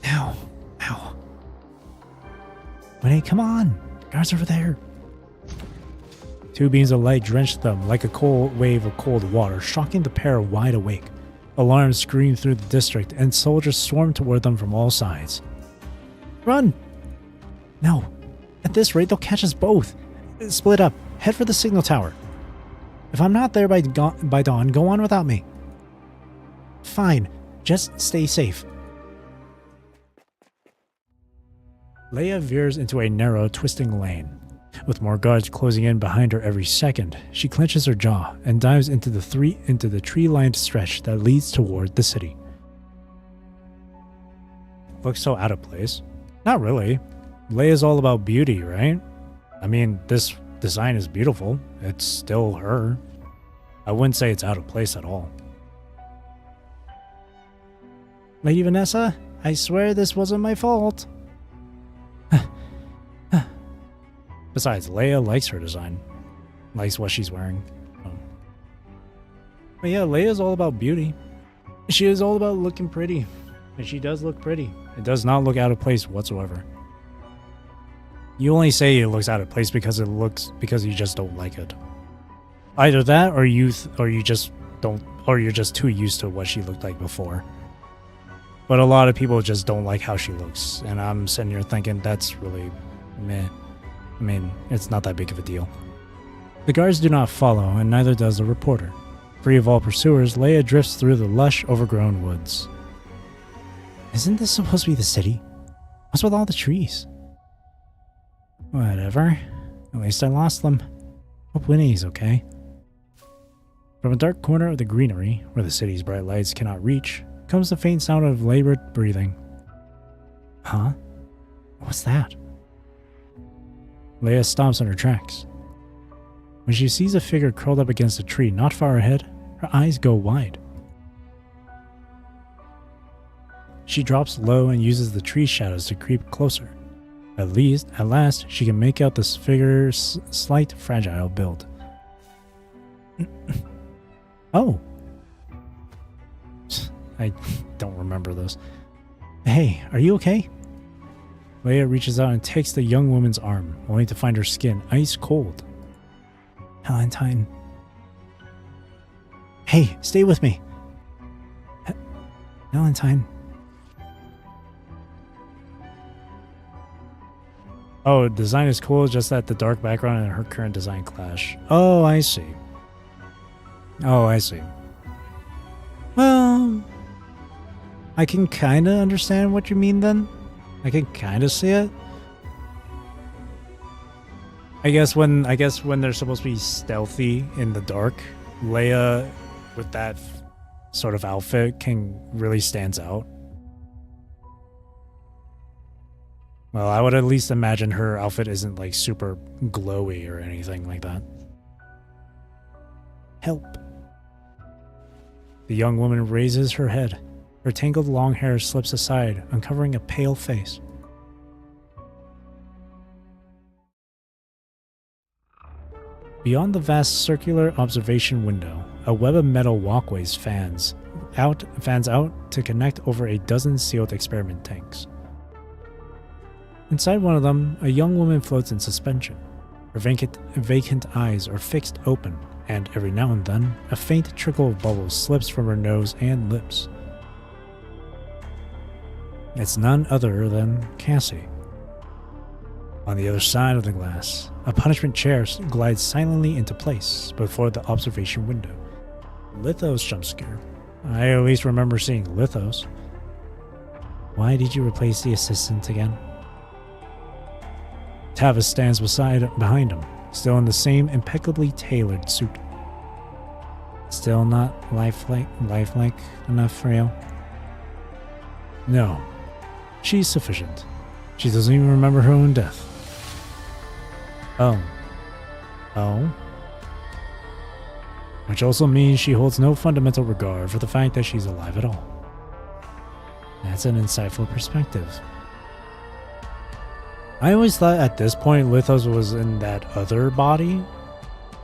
A: Ow. Ow. Winnie, come on! Guards over there! 2 beams of light drenched them like a cold wave of cold water, shocking the pair wide awake. Alarms screamed through the district, and soldiers swarmed toward them from all sides. Run! No. At this rate, they'll catch us both. Split up. Head for the signal tower. If I'm not there by dawn, go on without me. Fine. Just stay safe. Leia veers into a narrow, twisting lane. With more guards closing in behind her every second, she clenches her jaw and dives into the tree-lined stretch that leads toward the city. Looks so out of place. Not really. Leia's all about beauty, right? I mean, this design is beautiful. It's still her. I wouldn't say it's out of place at all. Lady Vanessa, I swear this wasn't my fault. Besides, Leia likes her design. Likes what she's wearing. But yeah, Leia's all about beauty. She is all about looking pretty. And she does look pretty. It does not look out of place whatsoever. You only say it looks out of place because you just don't like it. Either that or you're just too used to what she looked like before. But a lot of people just don't like how she looks. And I'm sitting here thinking that's really meh. I mean, it's not that big of a deal. The guards do not follow, and neither does the reporter. Free of all pursuers, Leia drifts through the lush, overgrown woods. Isn't this supposed to be the city? What's with all the trees? Whatever. At least I lost them. Hope Winnie's okay. From a dark corner of the greenery, where the city's bright lights cannot reach, comes the faint sound of labored breathing. Huh? What's that? Leia stops in her tracks. When she sees a figure curled up against a tree not far ahead, her eyes go wide. She drops low and uses the tree shadows to creep closer. At last, she can make out this figure's slight, fragile build. Oh. I don't remember this. Hey, are you okay? Leia reaches out and takes the young woman's arm, only to find her skin ice cold. Valentine. Hey, stay with me. Valentine. Oh, design is cool, just that the dark background and her current design clash. Oh, I see. Well, I can kind of understand what you mean then. I can kind of see it. I guess when they're supposed to be stealthy in the dark, Leia with that sort of outfit can really stands out. Well, I would at least imagine her outfit isn't like super glowy or anything like that. Help. The young woman raises her head. Her tangled long hair slips aside, uncovering a pale face. Beyond the vast circular observation window, a web of metal walkways fans out to connect over a dozen sealed experiment tanks. Inside one of them, a young woman floats in suspension. Her vacant eyes are fixed open, and every now and then, a faint trickle of bubbles slips from her nose and lips. It's none other than Cassie. On the other side of the glass, a punishment chair glides silently into place before the observation window. Lithos jump scare. I at least remember seeing Lithos. Why did you replace the assistant again? Tavis stands behind him, still in the same impeccably tailored suit. Still not lifelike enough for you? No. She's sufficient. She doesn't even remember her own death. Oh? Which also means she holds no fundamental regard for the fact that she's alive at all. That's an insightful perspective. I always thought at this point Lithos was in that other body,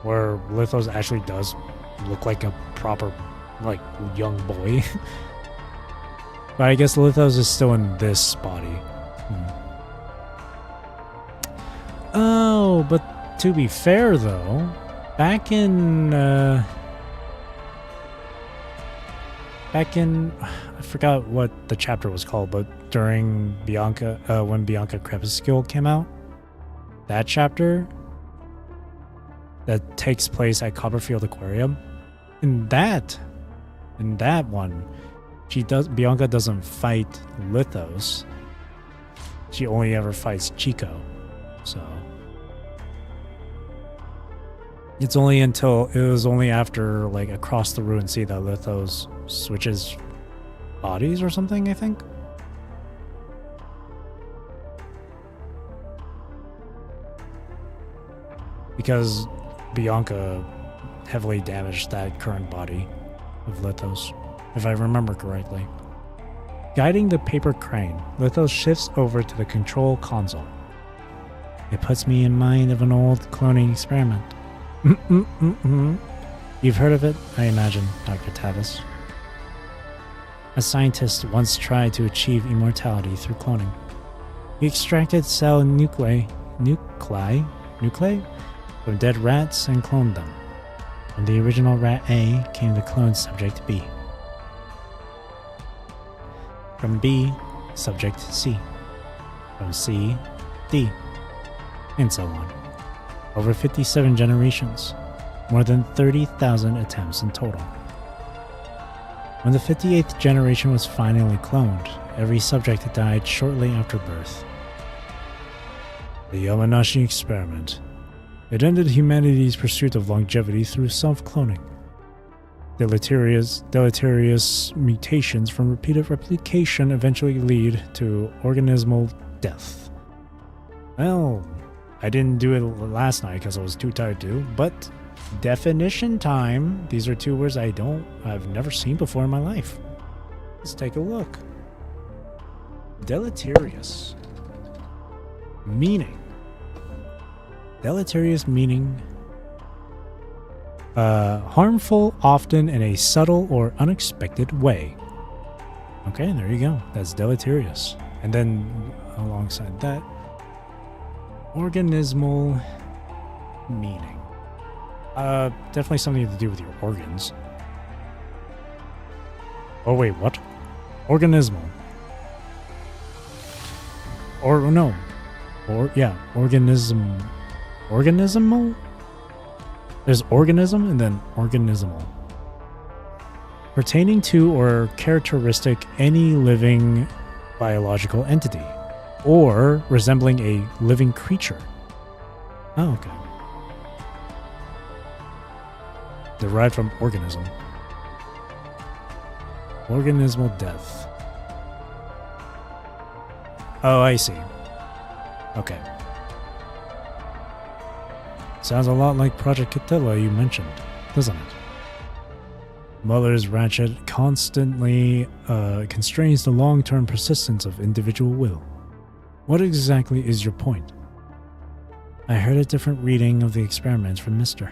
A: where Lithos actually does look like a proper, like, young boy. But I guess Lithos is still in this body. Oh, but to be fair though, back in I forgot what the chapter was called, but during when Bianca Crepuscule came out, that chapter, that takes place at Copperfield Aquarium. In that one, Bianca doesn't fight Lithos. She only ever fights Chico. So it was only after like across the ruin sea that Lithos switches bodies or something, I think. Because Bianca heavily damaged that current body of Lithos, if I remember correctly. Guiding the paper crane, Lithos shifts over to the control console. It puts me in mind of an old cloning experiment. You've heard of it, I imagine, Dr. Tavis. A scientist once tried to achieve immortality through cloning. He extracted cell nuclei from dead rats and cloned them. From the original rat A came the cloned subject B. From B, subject C. From C, D. And so on. Over 57 generations. More than 30,000 attempts in total. When the 58th generation was finally cloned, every subject died shortly after birth. The Yamanashi experiment. It ended humanity's pursuit of longevity through self-cloning. Deleterious mutations from repeated replication eventually lead to organismal death. Well, I didn't do it last night because I was too tired to, but definition time. These are two words I've never seen before in my life. Let's take a look. Deleterious. Meaning. Deleterious meaning. Harmful, often in a subtle or unexpected way. Okay, there you go. That's deleterious. And then alongside that, organismal meaning. Definitely something to do with your organs. Oh wait, what? Organismal. Organismal? There's organism and then organismal. Pertaining to or characteristic any living biological entity, or resembling a living creature. Oh, okay. Derived from organism. Organismal death. Oh, I see. Okay. Sounds a lot like Project Catilla you mentioned, doesn't it? Muller's ratchet constantly constrains the long-term persistence of individual will. What exactly is your point? I heard a different reading of the experiments from Mr.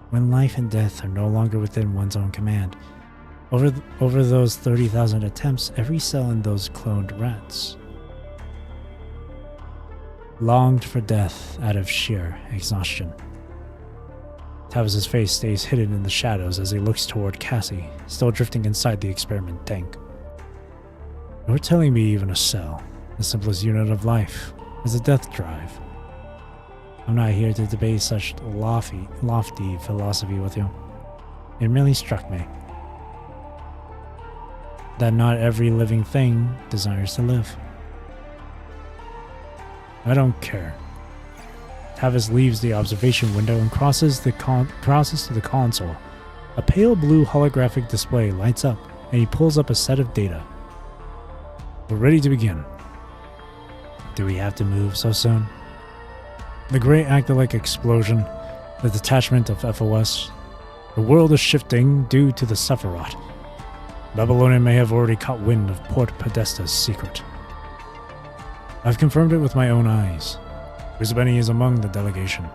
A: When life and death are no longer within one's own command, over those 30,000 attempts, every cell in those cloned rats longed for death out of sheer exhaustion. Tavis's face stays hidden in the shadows as he looks toward Cassie, still drifting inside the experiment tank. You're telling me even a cell, the simplest unit of life, is a death drive. I'm not here to debate such lofty philosophy with you. It merely struck me that not every living thing desires to live. I don't care. Tavis leaves the observation window and crosses to the console. A pale blue holographic display lights up, and he pulls up a set of data. We're ready to begin. Do we have to move so soon? The great actolite explosion, the detachment of FOS. The world is shifting due to the Sephiroth. Babylonian may have already caught wind of Port Podesta's secret. I've confirmed it with my own eyes. Brisbane is among the delegation.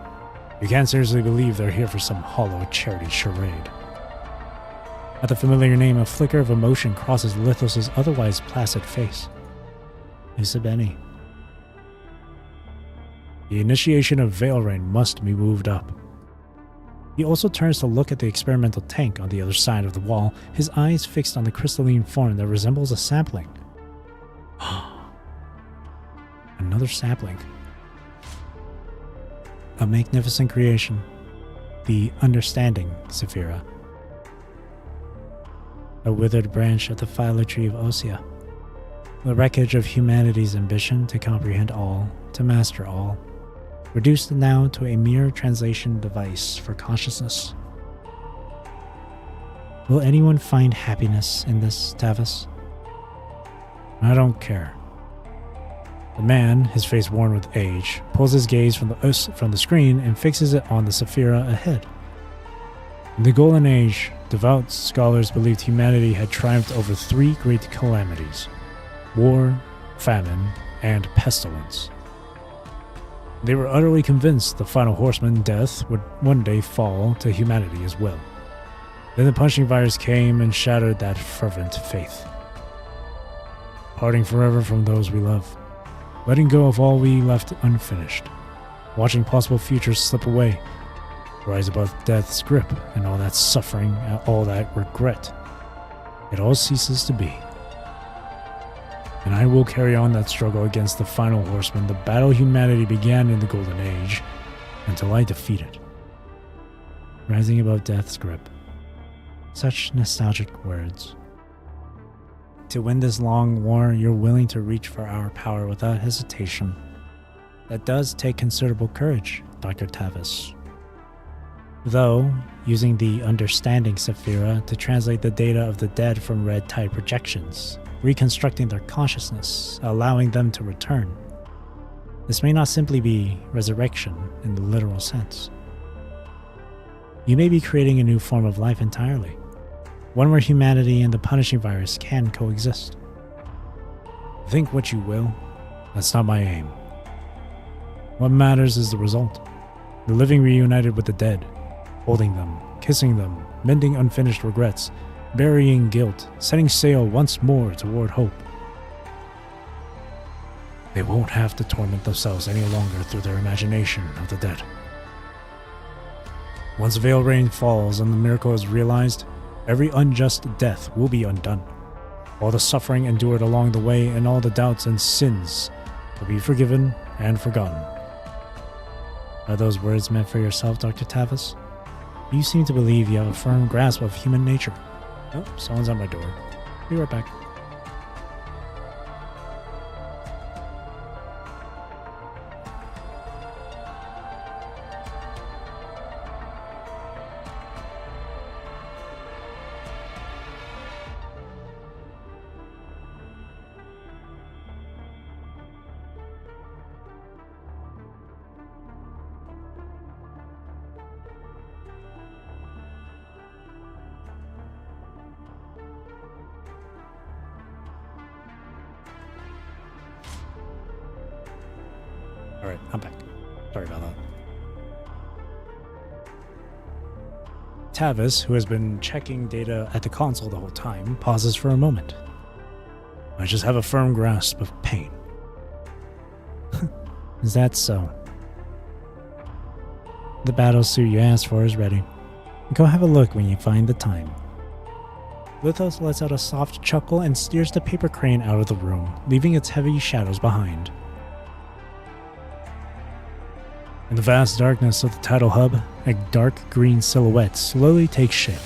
A: You can't seriously believe they're here for some hollow charity charade. At the familiar name, a flicker of emotion crosses Lithos' otherwise placid face. Isabeni. The initiation of Veilrain must be moved up. He also turns to look at the experimental tank on the other side of the wall, his eyes fixed on the crystalline form that resembles a sapling. Another sapling. A magnificent creation, the Understanding Sephira. A withered branch of the phyllo tree of Osea. The wreckage of humanity's ambition to comprehend all, to master all, reduced now to a mere translation device for consciousness. Will anyone find happiness in this, Tavis? I don't care. The man, his face worn with age, pulls his gaze from the screen and fixes it on the Sephira ahead. In the Golden Age, devout scholars believed humanity had triumphed over 3 great calamities: war, famine, and pestilence. They were utterly convinced the final horseman, death, would one day fall to humanity as well. Then the punching virus came and shattered that fervent faith. Parting forever from those we love, letting go of all we left unfinished, watching possible futures slip away, rise above death's grip and all that suffering and all that regret. It all ceases to be. And I will carry on that struggle against the final horseman, the battle humanity began in the Golden Age, until I defeat it. Rising above death's grip. Such nostalgic words. To win this long war, you're willing to reach for our power without hesitation. That does take considerable courage, Dr. Tavis. Though, using the Understanding Sephira to translate the data of the dead from red tide projections, reconstructing their consciousness, allowing them to return. This may not simply be resurrection in the literal sense. You may be creating a new form of life entirely, one where humanity and the punishing virus can coexist. Think what you will, that's not my aim. What matters is the result. The living reunited with the dead, holding them, kissing them, mending unfinished regrets, burying guilt, setting sail once more toward hope. They won't have to torment themselves any longer through their imagination of the dead. Once veil rain falls and the miracle is realized, every unjust death will be undone. All the suffering endured along the way and all the doubts and sins will be forgiven and forgotten. Are those words meant for yourself, Dr. Tavis? You seem to believe you have a firm grasp of human nature. Oh, someone's at my door. Be right back. Alright, I'm back. Sorry about that. Tavis, who has been checking data at the console the whole time, pauses for a moment. I just have a firm grasp of pain. Is that so? The battle suit you asked for is ready. Go have a look when you find the time. Lithos lets out a soft chuckle and steers the paper crane out of the room, leaving its heavy shadows behind. In the vast darkness of the tidal hub, a dark green silhouette slowly takes shape.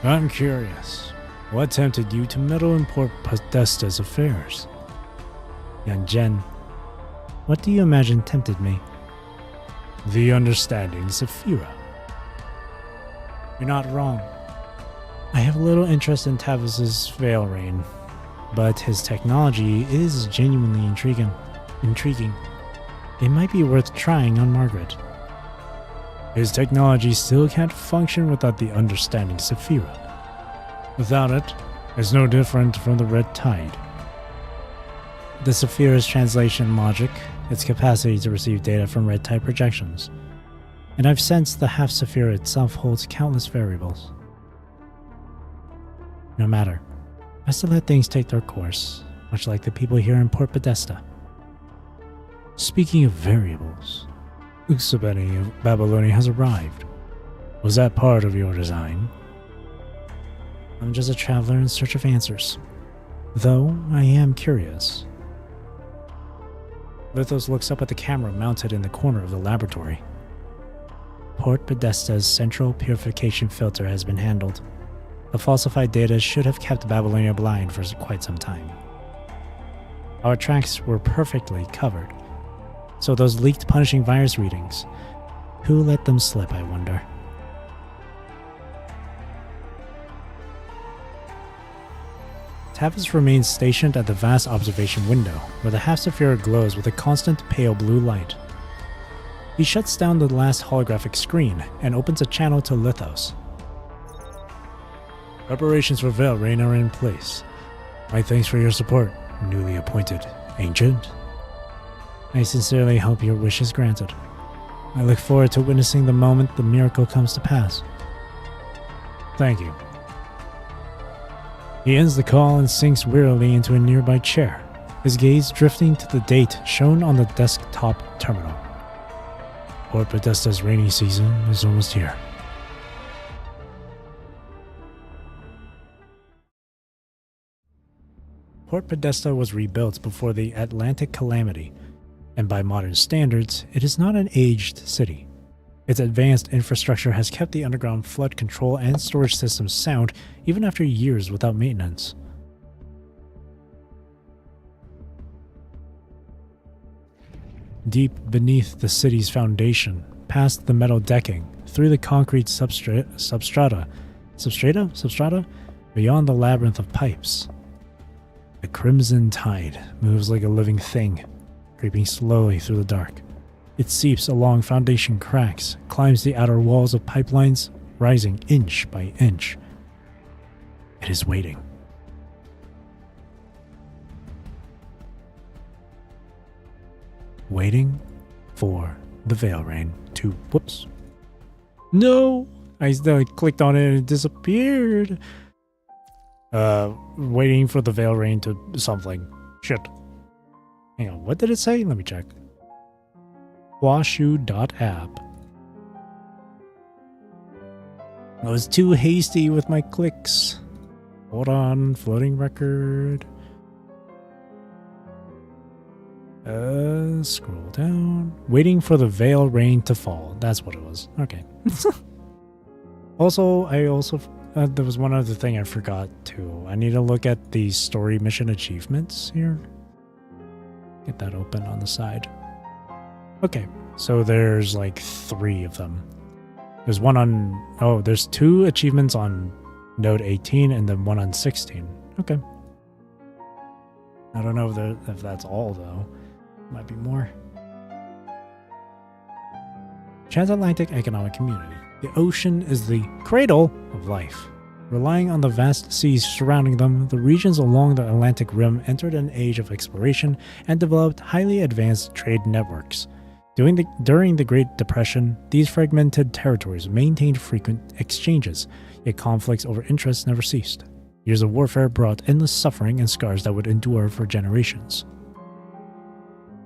A: I'm curious, what tempted you to meddle in poor Podesta's affairs? Young Jen, what do you imagine tempted me? The Understanding Sephira. You're not wrong. I have little interest in Tavis's veil rain, but his technology is genuinely intriguing. It might be worth trying on Margaret. His technology still can't function without the Understanding Sephira. Without it, it's no different from the red tide. The Sephira's translation logic, its capacity to receive data from red tide projections, and I've sensed the half Sephira itself holds countless variables. No matter, best to let things take their course, much like the people here in Port Podesta. Speaking of variables, Uxabeni of Babylonia has arrived. Was that part of your design? I'm just a traveler in search of answers, though I am curious. Lithos looks up at the camera mounted in the corner of the laboratory. Port Podesta's central purification filter has been handled. The falsified data should have kept Babylonia blind for quite some time. Our tracks were perfectly covered. So those leaked punishing virus readings, who let them slip, I wonder? Tavis remains stationed at the vast observation window, where the half-sphere glows with a constant pale blue light. He shuts down the last holographic screen and opens a channel to Lithos. Preparations for Veil Rain are in place. My thanks for your support, newly appointed Ancient. I sincerely hope your wish is granted. I look forward to witnessing the moment the miracle comes to pass. Thank you. He ends the call and sinks wearily into a nearby chair, his gaze drifting to the date shown on the desktop terminal. Port Podesta's rainy season is almost here. Port Podesta was rebuilt before the Atlantic calamity, and by modern standards, it is not an aged city. Its advanced infrastructure has kept the underground flood control and storage systems sound even after years without maintenance. Deep beneath the city's foundation, past the metal decking, through the concrete substrata, beyond the labyrinth of pipes, the crimson tide moves like a living thing, creeping slowly through the dark. It seeps along foundation cracks, climbs the outer walls of pipelines, rising inch by inch. It is waiting. Waiting for the Veil Rain to... Whoops. No! I clicked on it and it disappeared. Waiting for the Veil Rain to something. Shit. Hang on, what did it say? Let me check. Washu.app. I was too hasty with my clicks. Hold on, floating record. Scroll down. Waiting for the Veil Rain to fall. That's what it was. Okay. There was one other thing I forgot too. I need to look at the story mission achievements here. Get that open on the side. Okay, so there's like 3 of them. There's one on... Oh, there's 2 achievements on node 18 and then 1 on 16. Okay. I don't know if that's all, though. Might be more. Transatlantic Economic Community. The ocean is the cradle of life. Relying on the vast seas surrounding them, the regions along the Atlantic Rim entered an age of exploration and developed highly advanced trade networks. During the Great Depression, these fragmented territories maintained frequent exchanges, yet conflicts over interests never ceased. Years of warfare brought endless suffering and scars that would endure for generations.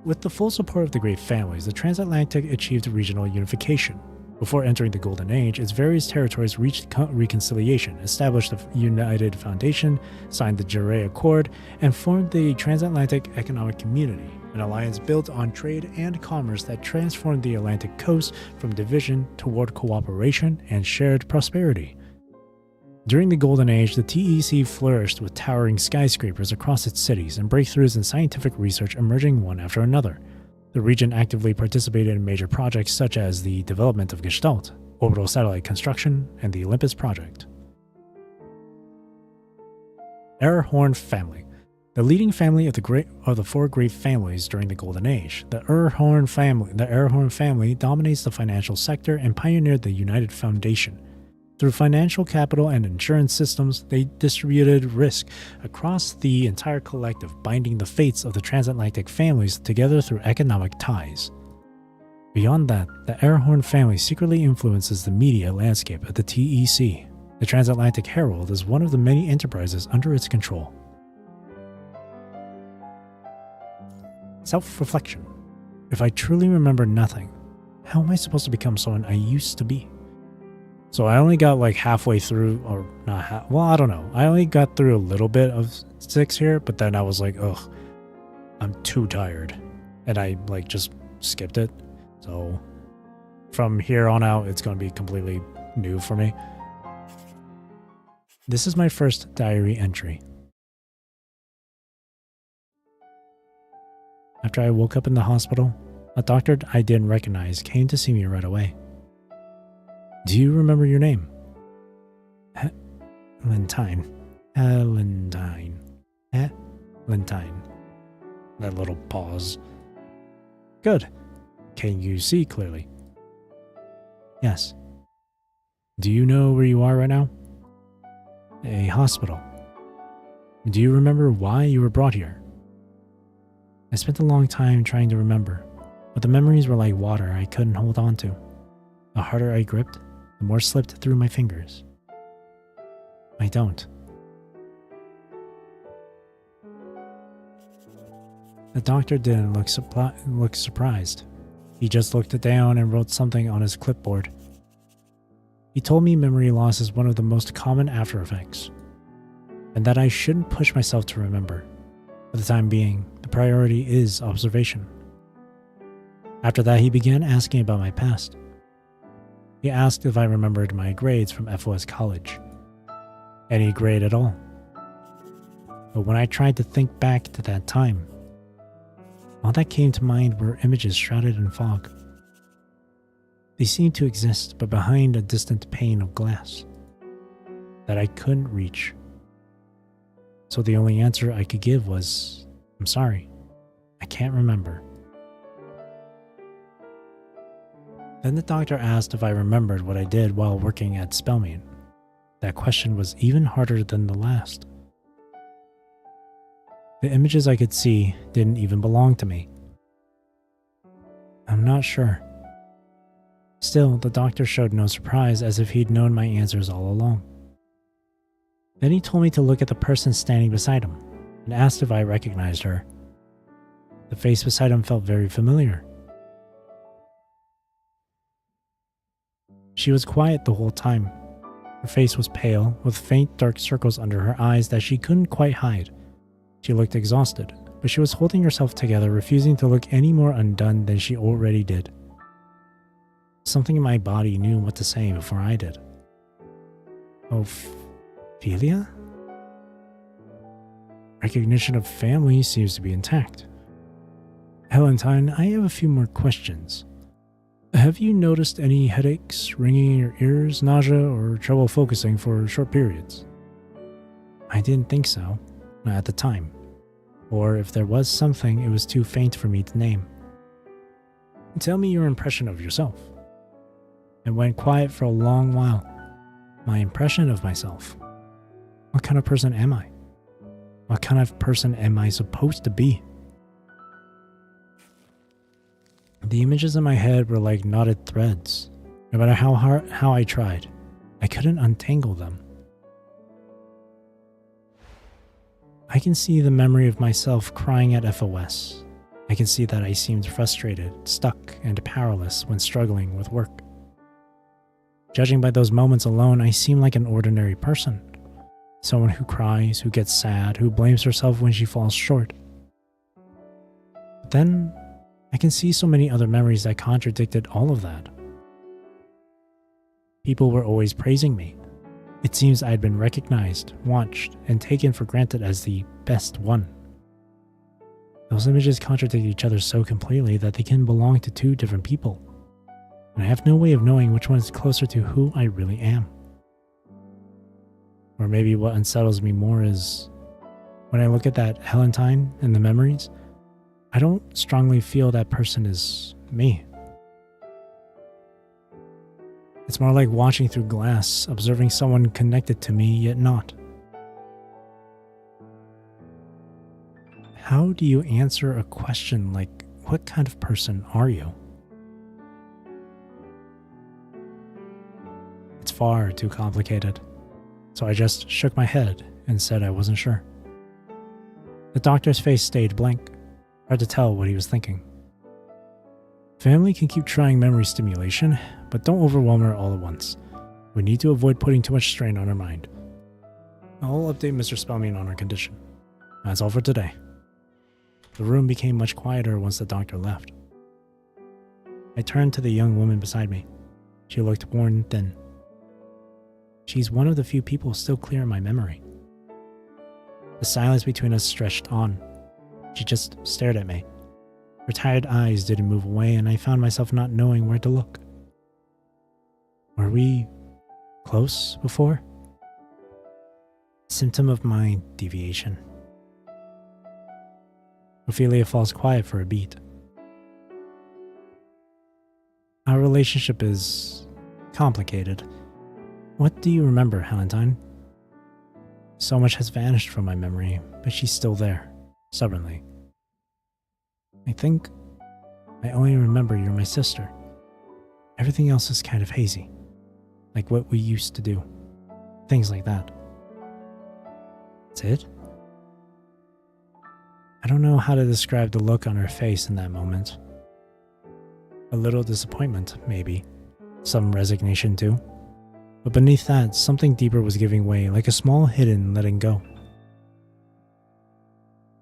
A: With the full support of the Great Families, the transatlantic achieved regional unification. Before entering the Golden Age, its various territories reached reconciliation, established the United Foundation, signed the Jure Accord, and formed the Transatlantic Economic Community, an alliance built on trade and commerce that transformed the Atlantic coast from division toward cooperation and shared prosperity. During the Golden Age, the TEC flourished with towering skyscrapers across its cities and breakthroughs in scientific research emerging one after another. The region actively participated in major projects such as the development of Gestalt, orbital satellite construction, and the Olympus project. Erhorn family. The leading family of the 4 great families during the Golden Age, the Erhorn family dominates the financial sector and pioneered the United Foundation. Through financial capital and insurance systems, they distributed risk across the entire collective, binding the fates of the transatlantic families together through economic ties. Beyond that, the Erhorn family secretly influences the media landscape at the TEC. The Transatlantic Herald is one of the many enterprises under its control. Self-reflection. If I truly remember nothing, how am I supposed to become someone I used to be? So I only got like halfway through, or not well, I don't know. I only got through a little bit of 6 here, but then I was like, ugh, I'm too tired. and I like just skipped it. So from here on out, it's going to be completely new for me. This is my first diary entry. After I woke up in the hospital, a doctor I didn't recognize came to see me right away. Do you remember your name? Helentine. Helentine. Helentine. That little pause. Good. Can you see clearly? Yes. Do you know where you are right now? A hospital. Do you remember why you were brought here? I spent a long time trying to remember, but the memories were like water I couldn't hold on to. The harder I gripped, the more slipped through my fingers. I don't. The doctor didn't look surprised. He just looked down and wrote something on his clipboard. He told me memory loss is one of the most common after effects, and that I shouldn't push myself to remember. For the time being, the priority is observation. After that, he began asking about my past. He asked if I remembered my grades from FOS college. Any grade at all. But when I tried to think back to that time, all that came to mind were images shrouded in fog. They seemed to exist, but behind a distant pane of glass that I couldn't reach. So the only answer I could give was, I'm sorry, I can't remember. Then the doctor asked if I remembered what I did while working at Spellman. That question was even harder than the last. The images I could see didn't even belong to me. I'm not sure. Still, the doctor showed no surprise, as if he'd known my answers all along. Then he told me to look at the person standing beside him and asked if I recognized her. The face beside him felt very familiar. She was quiet the whole time. Her face was pale, with faint dark circles under her eyes that she couldn't quite hide. She looked exhausted, but she was holding herself together, refusing to look any more undone than she already did. Something in my body knew what to say before I did. Ophelia? Recognition of family seems to be intact. Helentine, I have a few more questions. Have you noticed any headaches, ringing in your ears, nausea, or trouble focusing for short periods? I didn't think so, not at the time. Or if there was something, it was too faint for me to name. Tell me your impression of yourself. It went quiet for a long while. My impression of myself. What kind of person am I? What kind of person am I supposed to be? The images in my head were like knotted threads. No matter how I tried, I couldn't untangle them. I can see the memory of myself crying at FOS. I can see that I seemed frustrated, stuck, and powerless when struggling with work. Judging by those moments alone, I seem like an ordinary person. Someone who cries, who gets sad, who blames herself when she falls short. But then, I can see so many other memories that contradicted all of that. People were always praising me. It seems I had been recognized, watched, and taken for granted as the best one. Those images contradict each other so completely that they can belong to two different people, and I have no way of knowing which one is closer to who I really am. Or maybe what unsettles me more is, when I look at that Helentine and the memories, I don't strongly feel that person is me. It's more like watching through glass, observing someone connected to me, yet not. How do you answer a question like, what kind of person are you? It's far too complicated, so I just shook my head and said I wasn't sure. The doctor's face stayed blank, hard to tell what he was thinking. Family can keep trying memory stimulation, but don't overwhelm her all at once. We need to avoid putting too much strain on her mind. I'll update Mr. Spellman on her condition. That's all for today. The room became much quieter once the doctor left. I turned to the young woman beside me. She looked worn and thin. She's one of the few people still clear in my memory. The silence between us stretched on. She just stared at me. Her tired eyes didn't move away, and I found myself not knowing where to look. Were we close before? Symptom of mind deviation. Ophelia falls quiet for a beat. Our relationship is complicated. What do you remember, Valentine? So much has vanished from my memory, but she's still there, stubbornly. I think I only remember you're my sister. Everything else is kind of hazy, like what we used to do. Things like that. That's it? I don't know how to describe the look on her face in that moment. A little disappointment, maybe. Some resignation too. But beneath that, something deeper was giving way, like a small hidden letting go.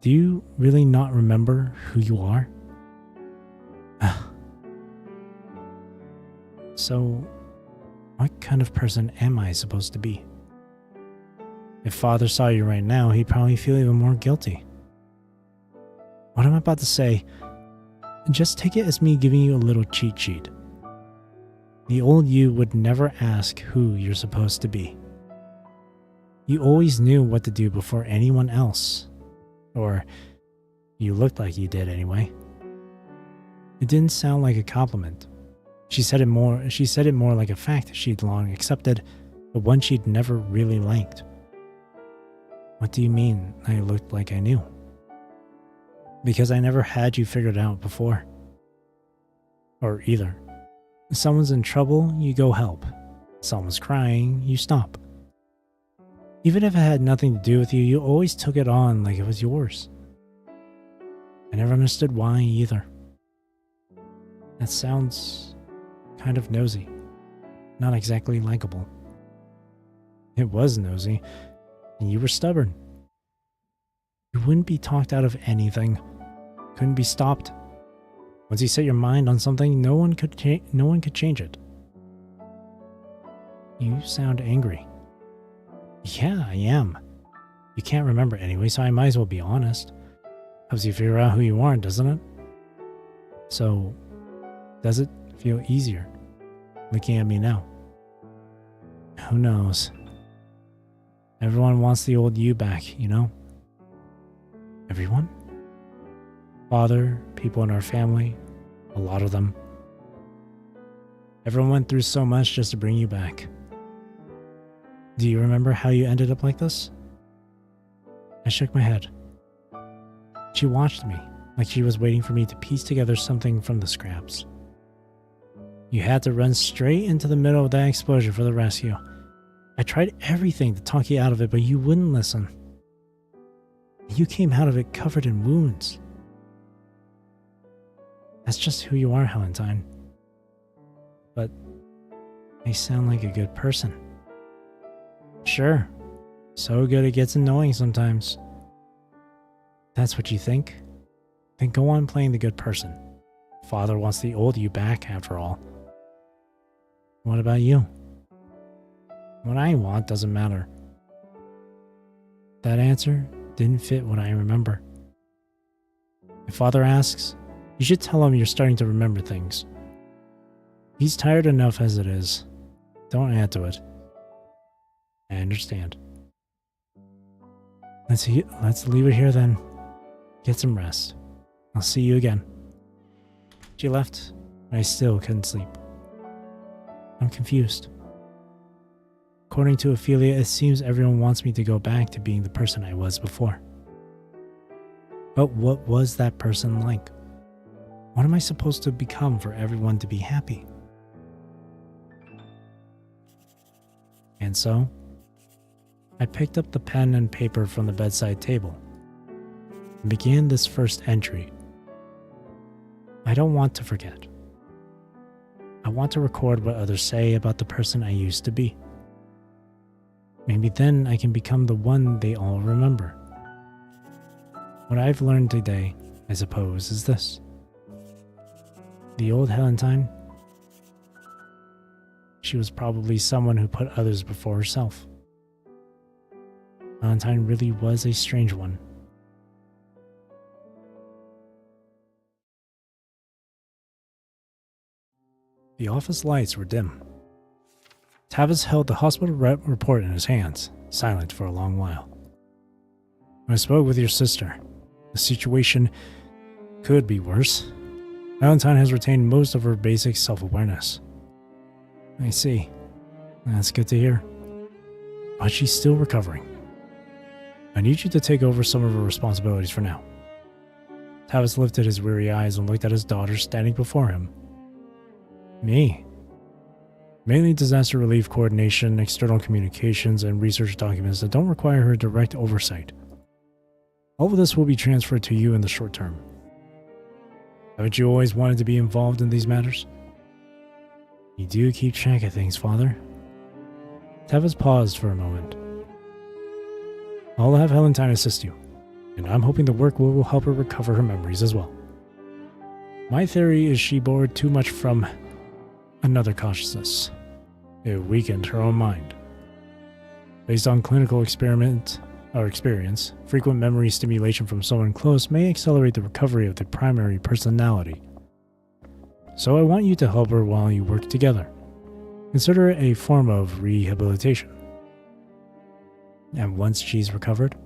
A: Do you really not remember who you are? So, what kind of person am I supposed to be? If Father saw you right now, he'd probably feel even more guilty. What I'm about to say, just take it as me giving you a little cheat sheet. The old you would never ask who you're supposed to be. You always knew what to do before anyone else. Or, you looked like you did anyway. It didn't sound like a compliment. She said it more like a fact she'd long accepted, but one she'd never really liked. What do you mean I looked like I knew? Because I never had you figured out before. Or either. If someone's in trouble, you go help. Someone's crying, you stop. Even if it had nothing to do with you, you always took it on like it was yours. I never understood why either. That sounds kind of nosy. Not exactly likable. It was nosy, and you were stubborn. You wouldn't be talked out of anything. Couldn't be stopped. Once you set your mind on something, no one could change it. You sound angry. Yeah, I am. You can't remember anyway, so I might as well be honest. Helps you figure out who you are, doesn't it? So, does it feel easier looking at me now? Who knows? Everyone wants the old you back, you know? Everyone? Father, people in our family, a lot of them. Everyone went through so much just to bring you back. Do you remember how you ended up like this? I shook my head. She watched me, like she was waiting for me to piece together something from the scraps. You had to run straight into the middle of that explosion for the rescue. I tried everything to talk you out of it, but you wouldn't listen. You came out of it covered in wounds. That's just who you are, Valentine. But you sound like a good person. Sure. So good it gets annoying sometimes. That's what you think? Then go on playing the good person. Father wants the old you back, after all. What about you? What I want doesn't matter. That answer didn't fit what I remember. If Father asks, you should tell him you're starting to remember things. He's tired enough as it is. Don't add to it. I understand. Let's leave it here then. Get some rest. I'll see you again. She left, and I still couldn't sleep. I'm confused. According to Ophelia, it seems everyone wants me to go back to being the person I was before. But what was that person like? What am I supposed to become for everyone to be happy? And so, I picked up the pen and paper from the bedside table and began this first entry. I don't want to forget. I want to record what others say about the person I used to be. Maybe then I can become the one they all remember. What I've learned today I suppose, is this? The old Helentine? She was probably someone who put others before herself. Valentine really was a strange one. The office lights were dim. Tavis held the hospital report in his hands, silent for a long while. I spoke with your sister. The situation could be worse. Valentine has retained most of her basic self-awareness. I see. That's good to hear. But she's still recovering. I need you to take over some of her responsibilities for now. Tavis lifted his weary eyes and looked at his daughter standing before him. Me? Mainly disaster relief coordination, external communications, and research documents that don't require her direct oversight. All of this will be transferred to you in the short term. Haven't you always wanted to be involved in these matters? You do keep track of things, Father. Tavis paused for a moment. I'll have Helentine assist you, and I'm hoping the work will help her recover her memories as well. My theory is she borrowed too much from another consciousness. It weakened her own mind. Based on clinical experience, frequent memory stimulation from someone close may accelerate the recovery of the primary personality. So I want you to help her while you work together. Consider it a form of rehabilitation. And once she's recovered,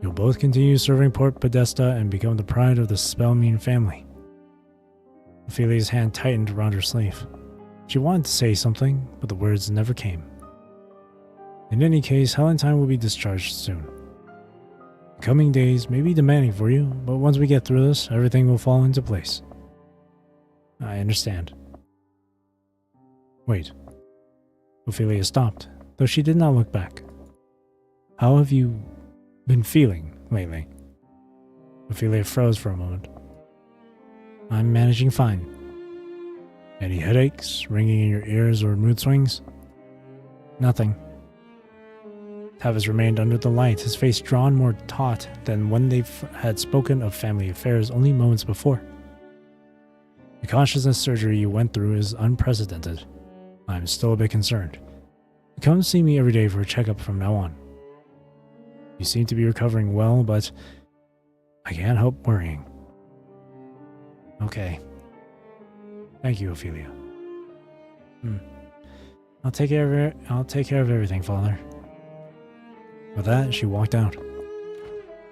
A: you'll both continue serving Port Podesta and become the pride of the Spellmean family. Ophelia's hand tightened around her sleeve. She wanted to say something, but the words never came. In any case, Helentine will be discharged soon. The coming days may be demanding for you, but once we get through this, everything will fall into place. I understand. Wait. Ophelia stopped, though she did not look back. How have you been feeling lately? Ophelia froze for a moment. I'm managing fine. Any headaches, ringing in your ears, or mood swings? Nothing. Tavis remained under the light, his face drawn more taut than when they had spoken of family affairs only moments before. The consciousness surgery you went through is unprecedented. I'm still a bit concerned. Come see me every day for a checkup from now on. You seem to be recovering well, but I can't help worrying. Okay. Thank you, Ophelia. I'll take care of everything, Father. With that, she walked out.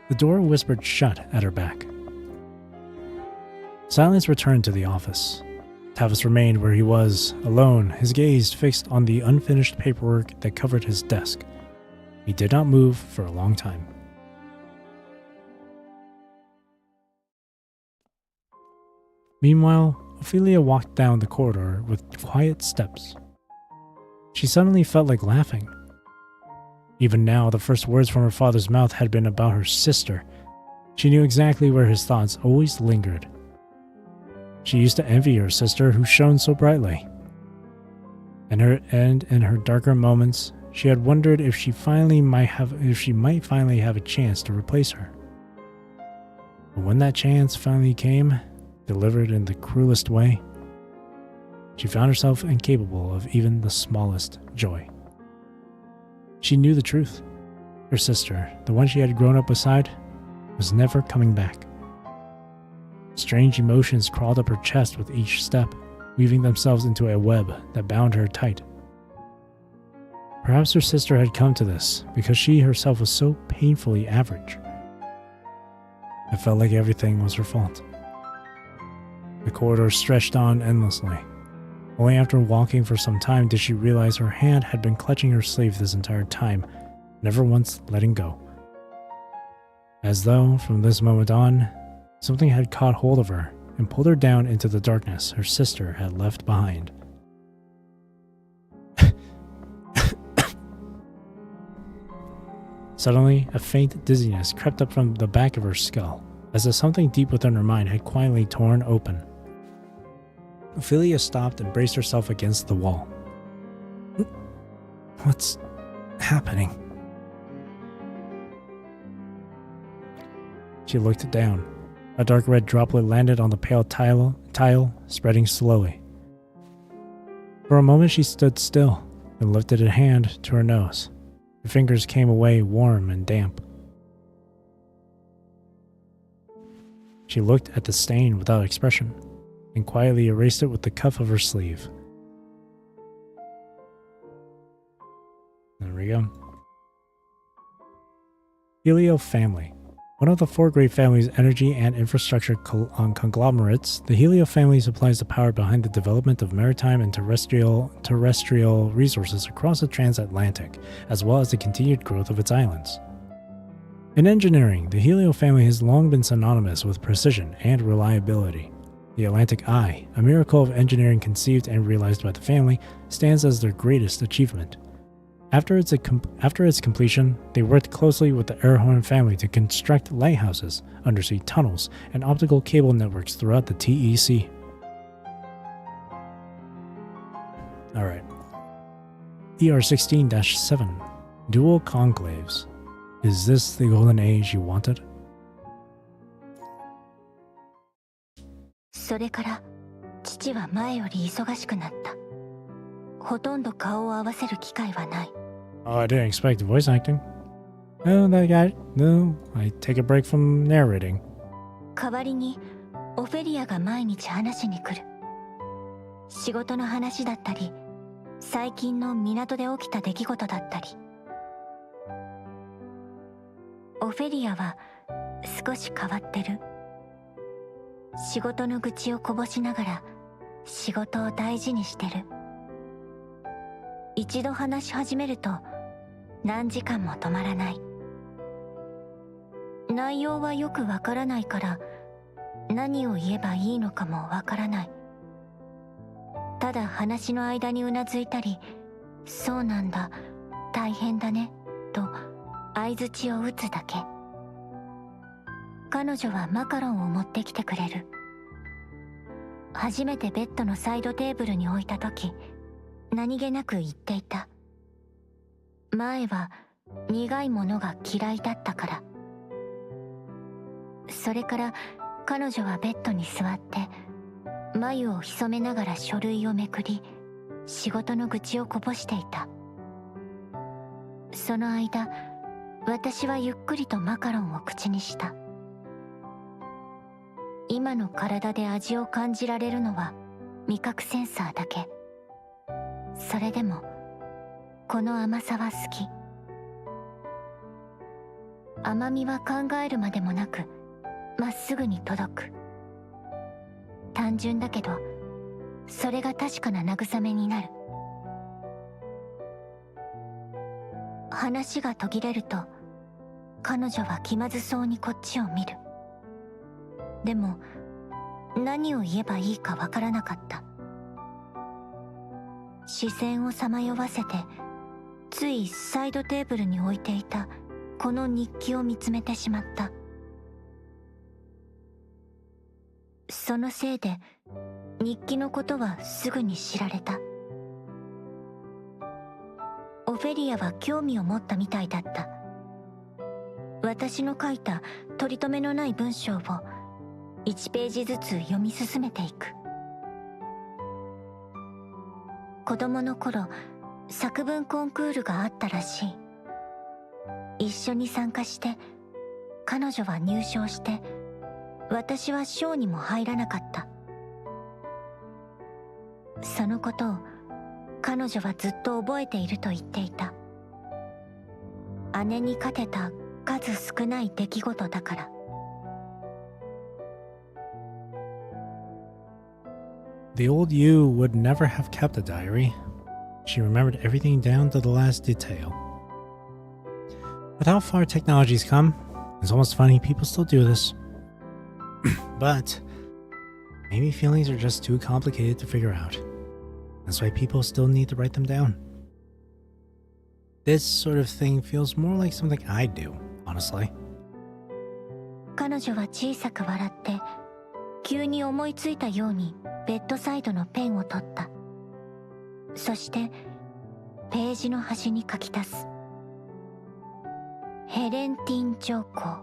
A: The door whispered shut at her back. Silence returned to the office. Tavis remained where he was, alone, his gaze fixed on the unfinished paperwork that covered his desk. He did not move for a long time. Meanwhile, Ophelia walked down the corridor with quiet steps. She suddenly felt like laughing. Even now, the first words from her father's mouth had been about her sister. She knew exactly where his thoughts always lingered. She used to envy her sister, who shone so brightly. And in her darker moments, she had wondered if she might finally have a chance to replace her. But when that chance finally came, delivered in the cruelest way, she found herself incapable of even the smallest joy. She knew the truth. Her sister, the one she had grown up beside, was never coming back. Strange emotions crawled up her chest with each step, weaving themselves into a web that bound her tight. Perhaps her sister had come to this because she herself was so painfully average. It felt like everything was her fault. The corridor stretched on endlessly. Only after walking for some time did she realize her hand had been clutching her sleeve this entire time, never once letting go. As though, from this moment on, something had caught hold of her and pulled her down into the darkness her sister had left behind. Suddenly, a faint dizziness crept up from the back of her skull, as if something deep within her mind had quietly torn open. Ophelia stopped and braced herself against the wall. She looked down. A dark red droplet landed on the pale tile, spreading slowly. For a moment she stood still, and lifted a hand to her nose. Her fingers came away warm and damp. She looked at the stain without expression, and quietly erased it with the cuff of her sleeve. There we go. Helio family. One of the 4 great families' energy and infrastructure conglomerates, the Helio family supplies the power behind the development of maritime and terrestrial resources across the transatlantic, as well as the continued growth of its islands. In engineering, the Helio family has long been synonymous with precision and reliability. The Atlantic Eye, a miracle of engineering conceived and realized by the family, stands as their greatest achievement. After its completion, they worked closely with the Airhorn family to construct lighthouses, undersea tunnels, and optical cable networks throughout the TEC. Alright. ER16-7. Dual conclaves. Is this the golden age you wanted?
B: それから父は前より忙しくなった。ほとんど顔を合わせる機会はない。
A: Oh, I didn't expect voice acting. No, that guy. No, I take a break from narrating.
B: 代わりにオフェリアが毎日話しに来る。仕事の話だったり、最近の港で起きた出来事だったり。オフェリアは少し変わってる。仕事の愚痴をこぼしながら仕事を大事にしてる。一度話し始めると何時間も止まらない。内容はよくわからないから何を言えばいいのかもわからない。ただ話の間にうなずいたり、そうなんだ、大変だねと相槌を打つだけ。彼女はマカロンを持ってきてくれる。初めてベッドのサイドテーブルに置いた時、何気なく言っていた。前は苦いものが嫌いだったから。それから彼女はベッドに座って眉を潜めながら書類をめくり、仕事の愚痴をこぼしていた。その間、私はゆっくりとマカロンを口にした。今の体で味を感じられるのは味覚センサーだけ。それでもこの甘さは好き。甘みは考えるまでもなくまっすぐに届く。単純だけどそれが確かな慰めになる。話が途切れると彼女は気まずそうにこっちを見る。でも何を言えばいいかわからなかった。視線をさまよわせてついサイドテーブルに置いていたこの日記を見つめてしまった。そのせいで日記のことはすぐに知られた。オフェリアは興味を持ったみたいだった。私の書いた取り留めのない文章を1ページずつ読み進めていく。子供の頃、作文コンクールがあったらしい。一緒に参加して、彼女は入賞して、私は賞にも入らなかった。そのことを彼女はずっと覚えていると言っていた。姉に勝てた数少ない出来事だから。
A: The old you would never have kept a diary. She remembered everything down to the last detail. With how far technology's come, it's almost funny people still do this. But maybe feelings are just too complicated to figure out. That's why people still need to write them down. This sort of thing feels more like something I'd do, honestly.
B: 彼女は小さく笑って、急に思いついたようにベッドサイドのペンを取った。そしてページの端に書き足す。ヘレンティン上皇。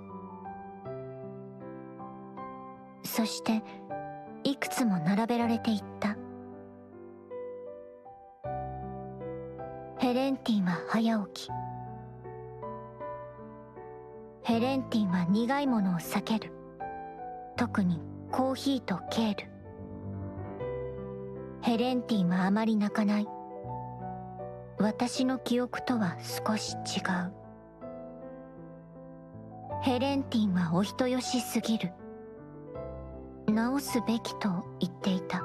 B: そしていくつも並べられていった。ヘレンティンは早起き。ヘレンティンは苦いものを避ける。特にコーヒーとケール。ヘレンティンはあまり泣かない。私の記憶とは少し違う。ヘレンティンはお人よしすぎる。直すべきと言っていた。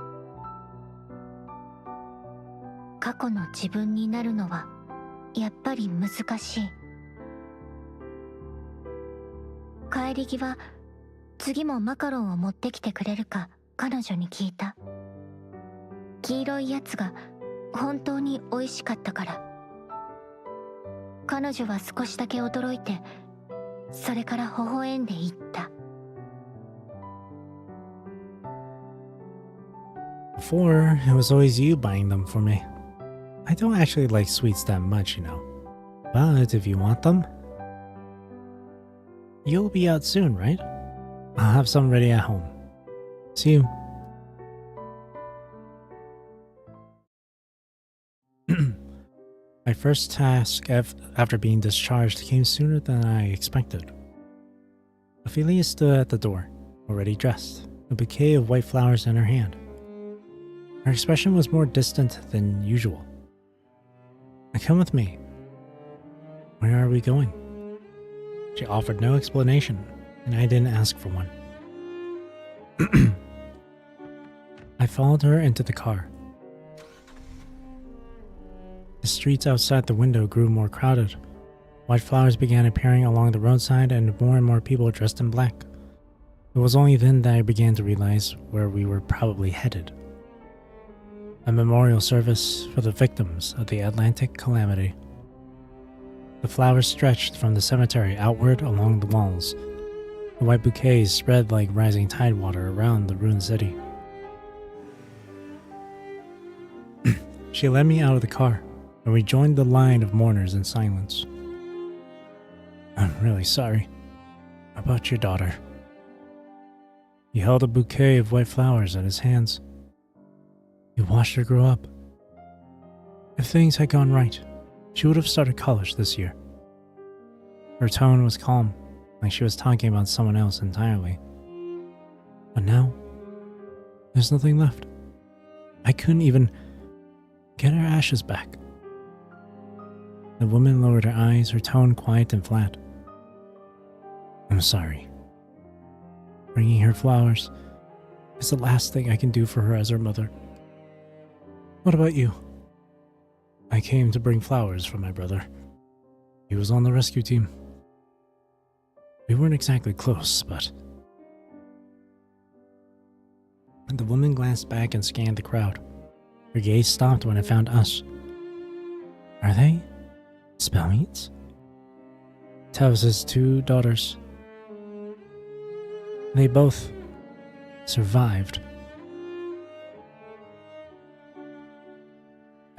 B: 過去の自分になるのはやっぱり難しい。帰り際、次もマカロンを持ってきてくれるか彼女に聞いた。黄色いやつが本当に美味しかったから。彼女は少しだけ驚いて、それから微笑んで言った。
A: Before, it was always you buying them for me. I don't actually like sweets that much, you know. But if you want them, you'll be out soon, right? I'll have some ready at home. See you. My first task after being discharged came sooner than I expected. Ophelia stood at the door, already dressed, a bouquet of white flowers in her hand. Her expression was more distant than usual. Come with me. Where are we going? She offered no explanation, and I didn't ask for one. I followed her into the car. The streets outside the window grew more crowded. White flowers began appearing along the roadside and more people dressed in black. It was only then that I began to realize where we were probably headed. A memorial service for the victims of the Atlantic calamity. The flowers stretched from the cemetery outward along the walls. The white bouquets spread like rising tide water around the ruined city. She led me out of the car, and we joined the line of mourners in silence. I'm really sorry about your daughter. He held a bouquet of white flowers in his hands. You watched her grow up. If things had gone right, she would have started college this year. Her tone was calm, like she was talking about someone else entirely. But now, there's nothing left. I couldn't even get her ashes back. The woman lowered her eyes, her tone quiet and flat. I'm sorry. Bringing her flowers is the last thing I can do for her as her mother. What about you? I came to bring flowers for my brother. He was on the rescue team. We weren't exactly close, but... The woman glanced back and scanned the crowd. Her gaze stopped when it found us. Are they spellmates? Tev's 2 daughters. They both survived.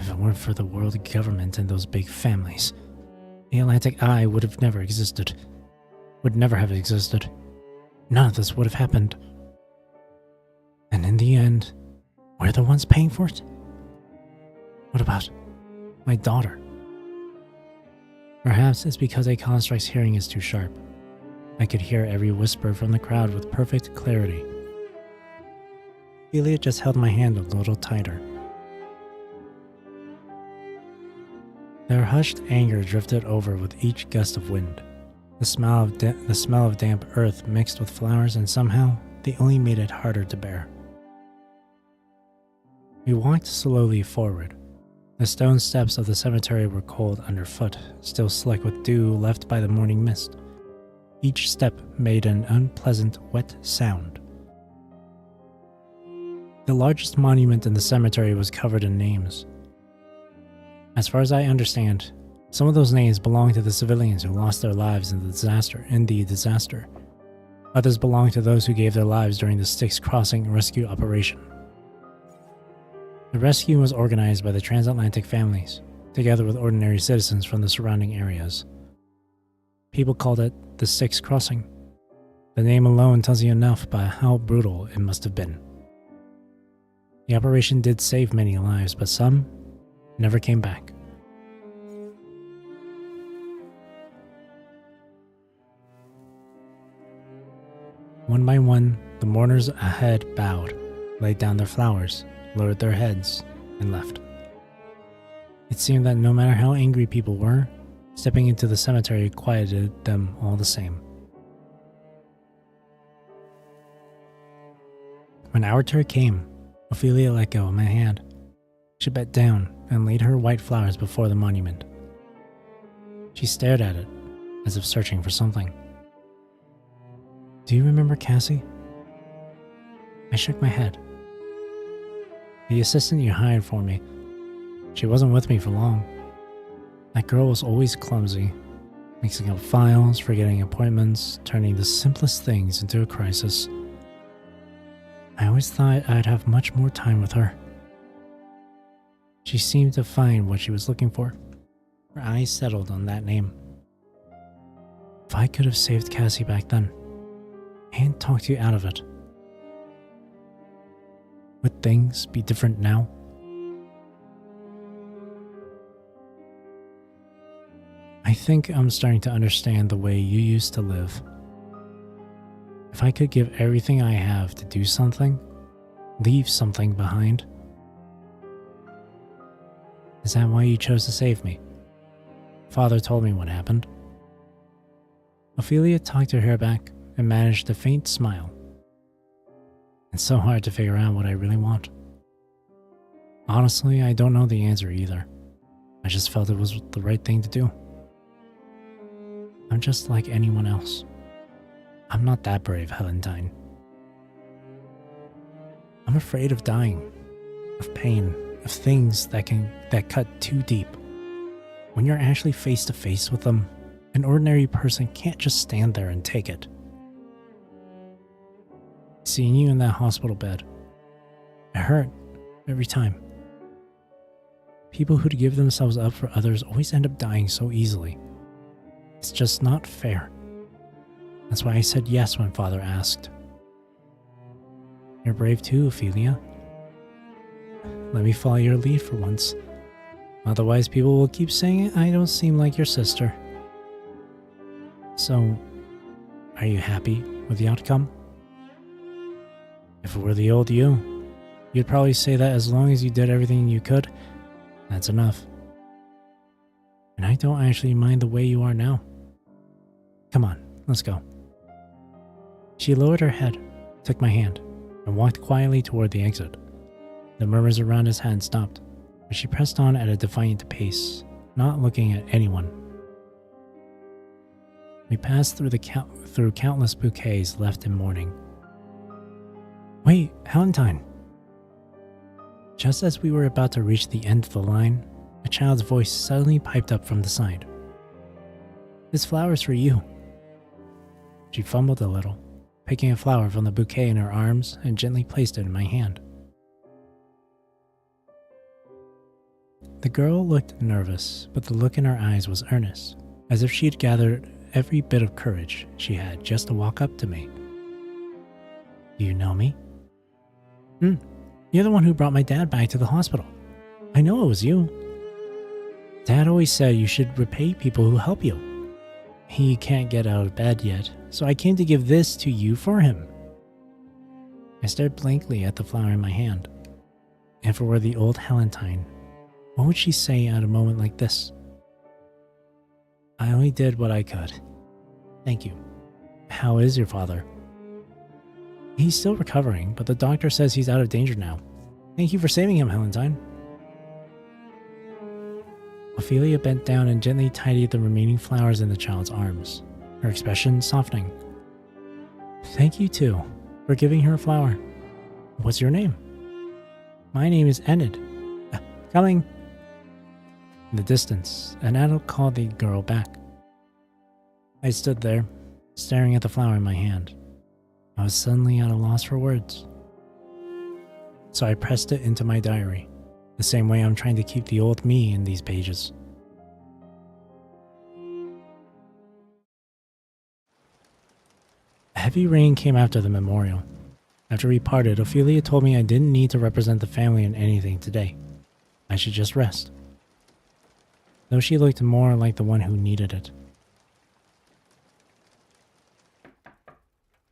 A: If it weren't for the world government and those big families, the Atlantic Eye would have never existed. Would never have existed. None of this would have happened. And in the end, we're the ones paying for it? What about my daughter? Perhaps it's because Construct's hearing is too sharp. I could hear every whisper from the crowd with perfect clarity. Elliot just held my hand a little tighter. Their hushed anger drifted over with each gust of wind. The smell of damp earth mixed with flowers, and somehow they only made it harder to bear. We walked slowly forward. The stone steps of the cemetery were cold underfoot, still slick with dew left by the morning mist. Each step made an unpleasant, wet sound. The largest monument in the cemetery was covered in names. As far as I understand, some of those names belong to the civilians who lost their lives in the disaster. Others belong to those who gave their lives during the Styx Crossing rescue operation. The rescue was organized by the transatlantic families, together with ordinary citizens from the surrounding areas. People called it the Styx Crossing. The name alone tells you enough about how brutal it must have been. The operation did save many lives, but some never came back. One by one, the mourners ahead bowed, laid down their flowers, lowered their heads, and left. It seemed that no matter how angry people were, stepping into the cemetery quieted them all the same. When our turn came, Ophelia let go of my hand. She bent down and laid her white flowers before the monument. She stared at it, as if searching for something. Do you remember Cassie? I shook my head. The assistant you hired for me. She wasn't with me for long. That girl was always clumsy, mixing up files, forgetting appointments, turning the simplest things into a crisis. I always thought I'd have much more time with her. She seemed to find what she was looking for. Her eyes settled on that name. If I could have saved Cassie back then, and talked you out of it, would things be different now? I think I'm starting to understand the way you used to live. If I could give everything I have to do something, leave something behind. Is that why you chose to save me? Father told me what happened. Ophelia tucked her hair back and managed a faint smile. It's so hard to figure out what I really want. Honestly, I don't know the answer either. I just felt it was the right thing to do. I'm just like anyone else. I'm not that brave, Helentine. I'm afraid of dying, of pain, of things that cut too deep. When you're actually face to face with them, an ordinary person can't just stand there and take it. Seeing you in that hospital bed, it hurt every time. People who give themselves up for others always end up dying so easily. It's just not fair. That's why I said yes when Father asked. You're brave too, Ophelia. Let me follow your lead for once. Otherwise, people will keep saying I don't seem like your sister. So, are you happy with the outcome? If it were the old you, you'd probably say that as long as you did everything you could, that's enough. And I don't actually mind the way you are now. Come on, let's go. She lowered her head, took my hand, and walked quietly toward the exit. The murmurs around his hand stopped, but she pressed on at a defiant pace, not looking at anyone. We passed through countless bouquets left in mourning. Wait, Helentine! Just as we were about to reach the end of the line, a child's voice suddenly piped up from the side. This flower's for you. She fumbled a little, picking a flower from the bouquet in her arms and gently placed it in my hand. The girl looked nervous, but the look in her eyes was earnest, as if she'd gathered every bit of courage she had just to walk up to me. Do you know me? You're the one who brought my dad back to the hospital. I know it was you. Dad always said you should repay people who help you. He can't get out of bed yet, so I came to give this to you for him. I stared blankly at the flower in my hand. If it were the old Helentine, what would she say at a moment like this? I only did what I could. Thank you. How is your father? He's still recovering, but the doctor says he's out of danger now. Thank you for saving him, Helentine. Ophelia bent down and gently tidied the remaining flowers in the child's arms, her expression softening. Thank you, too, for giving her a flower. What's your name? My name is Enid. Coming. In the distance, an adult called the girl back. I stood there, staring at the flower in my hand. I was suddenly at a loss for words. So I pressed it into my diary, the same way I'm trying to keep the old me in these pages. heavy rain came after the memorial. After we parted, Ophelia told me I didn't need to represent the family in anything today. I should just rest. Though she looked more like the one who needed it.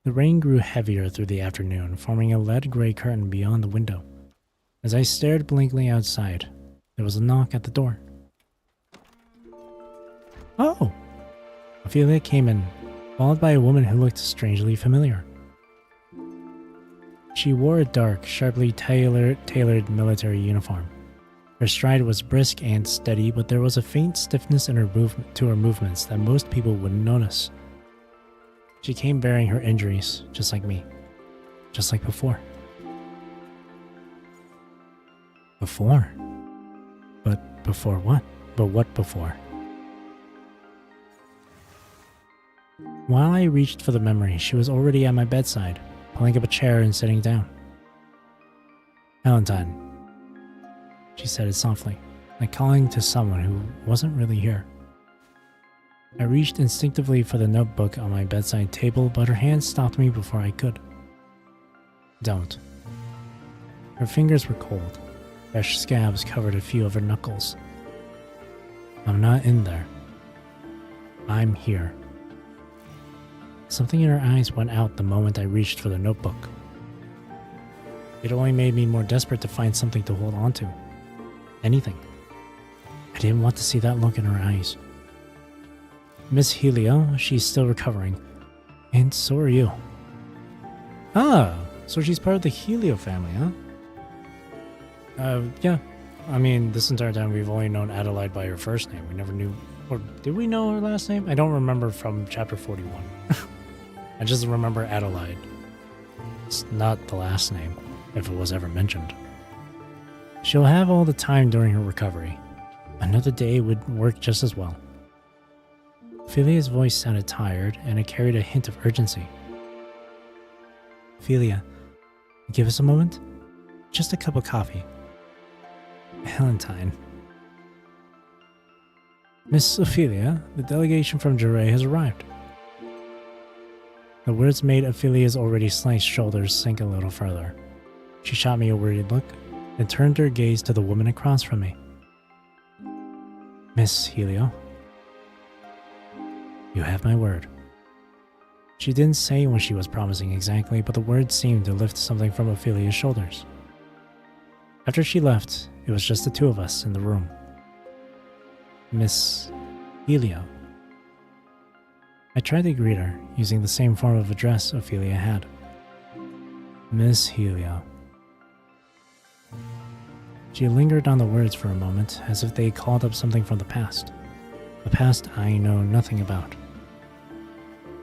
A: The rain grew heavier through the afternoon, forming a lead-gray curtain beyond the window. As I stared blankly outside, there was a knock at the door. Oh! Ophelia came in, followed by a woman who looked strangely familiar. She wore a dark, sharply tailored military uniform. Her stride was brisk and steady, but there was a faint stiffness in her movements that most people wouldn't notice. She came bearing her injuries, just like me. Just like before. Before? But before what? But what before? While I reached for the memory, she was already at my bedside, pulling up a chair and sitting down. Valentine, she said it softly, like calling to someone who wasn't really here. I reached instinctively for the notebook on my bedside table, but her hand stopped me before I could. Don't. Her fingers were cold. Fresh scabs covered a few of her knuckles. I'm not in there. I'm here. Something in her eyes went out the moment I reached for the notebook. It only made me more desperate to find something to hold on to. Anything. I didn't want to see that look in her eyes. Miss Helio, she's still recovering. And so are you. Ah, so she's part of the Helio family, huh? Yeah. I mean, this entire time we've only known Adelaide by her first name. We never knew, or did we know her last name? I don't remember from chapter 41. I just remember Adelaide. It's not the last name, if it was ever mentioned. She'll have all the time during her recovery. Another day would work just as well. Ophelia's voice sounded tired, and it carried a hint of urgency. Ophelia, give us a moment? Just a cup of coffee. Valentine. Miss Ophelia, the delegation from Jure has arrived. The words made Ophelia's already sliced shoulders sink a little further. She shot me a worried look, and turned her gaze to the woman across from me. Miss Helio, you have my word. She didn't say what she was promising exactly, but the words seemed to lift something from Ophelia's shoulders. After she left, it was just the two of us in the room. Miss Helio. I tried to greet her, using the same form of address Ophelia had. Miss Helio. She lingered on the words for a moment, as if they called up something from the past. A past I know nothing about.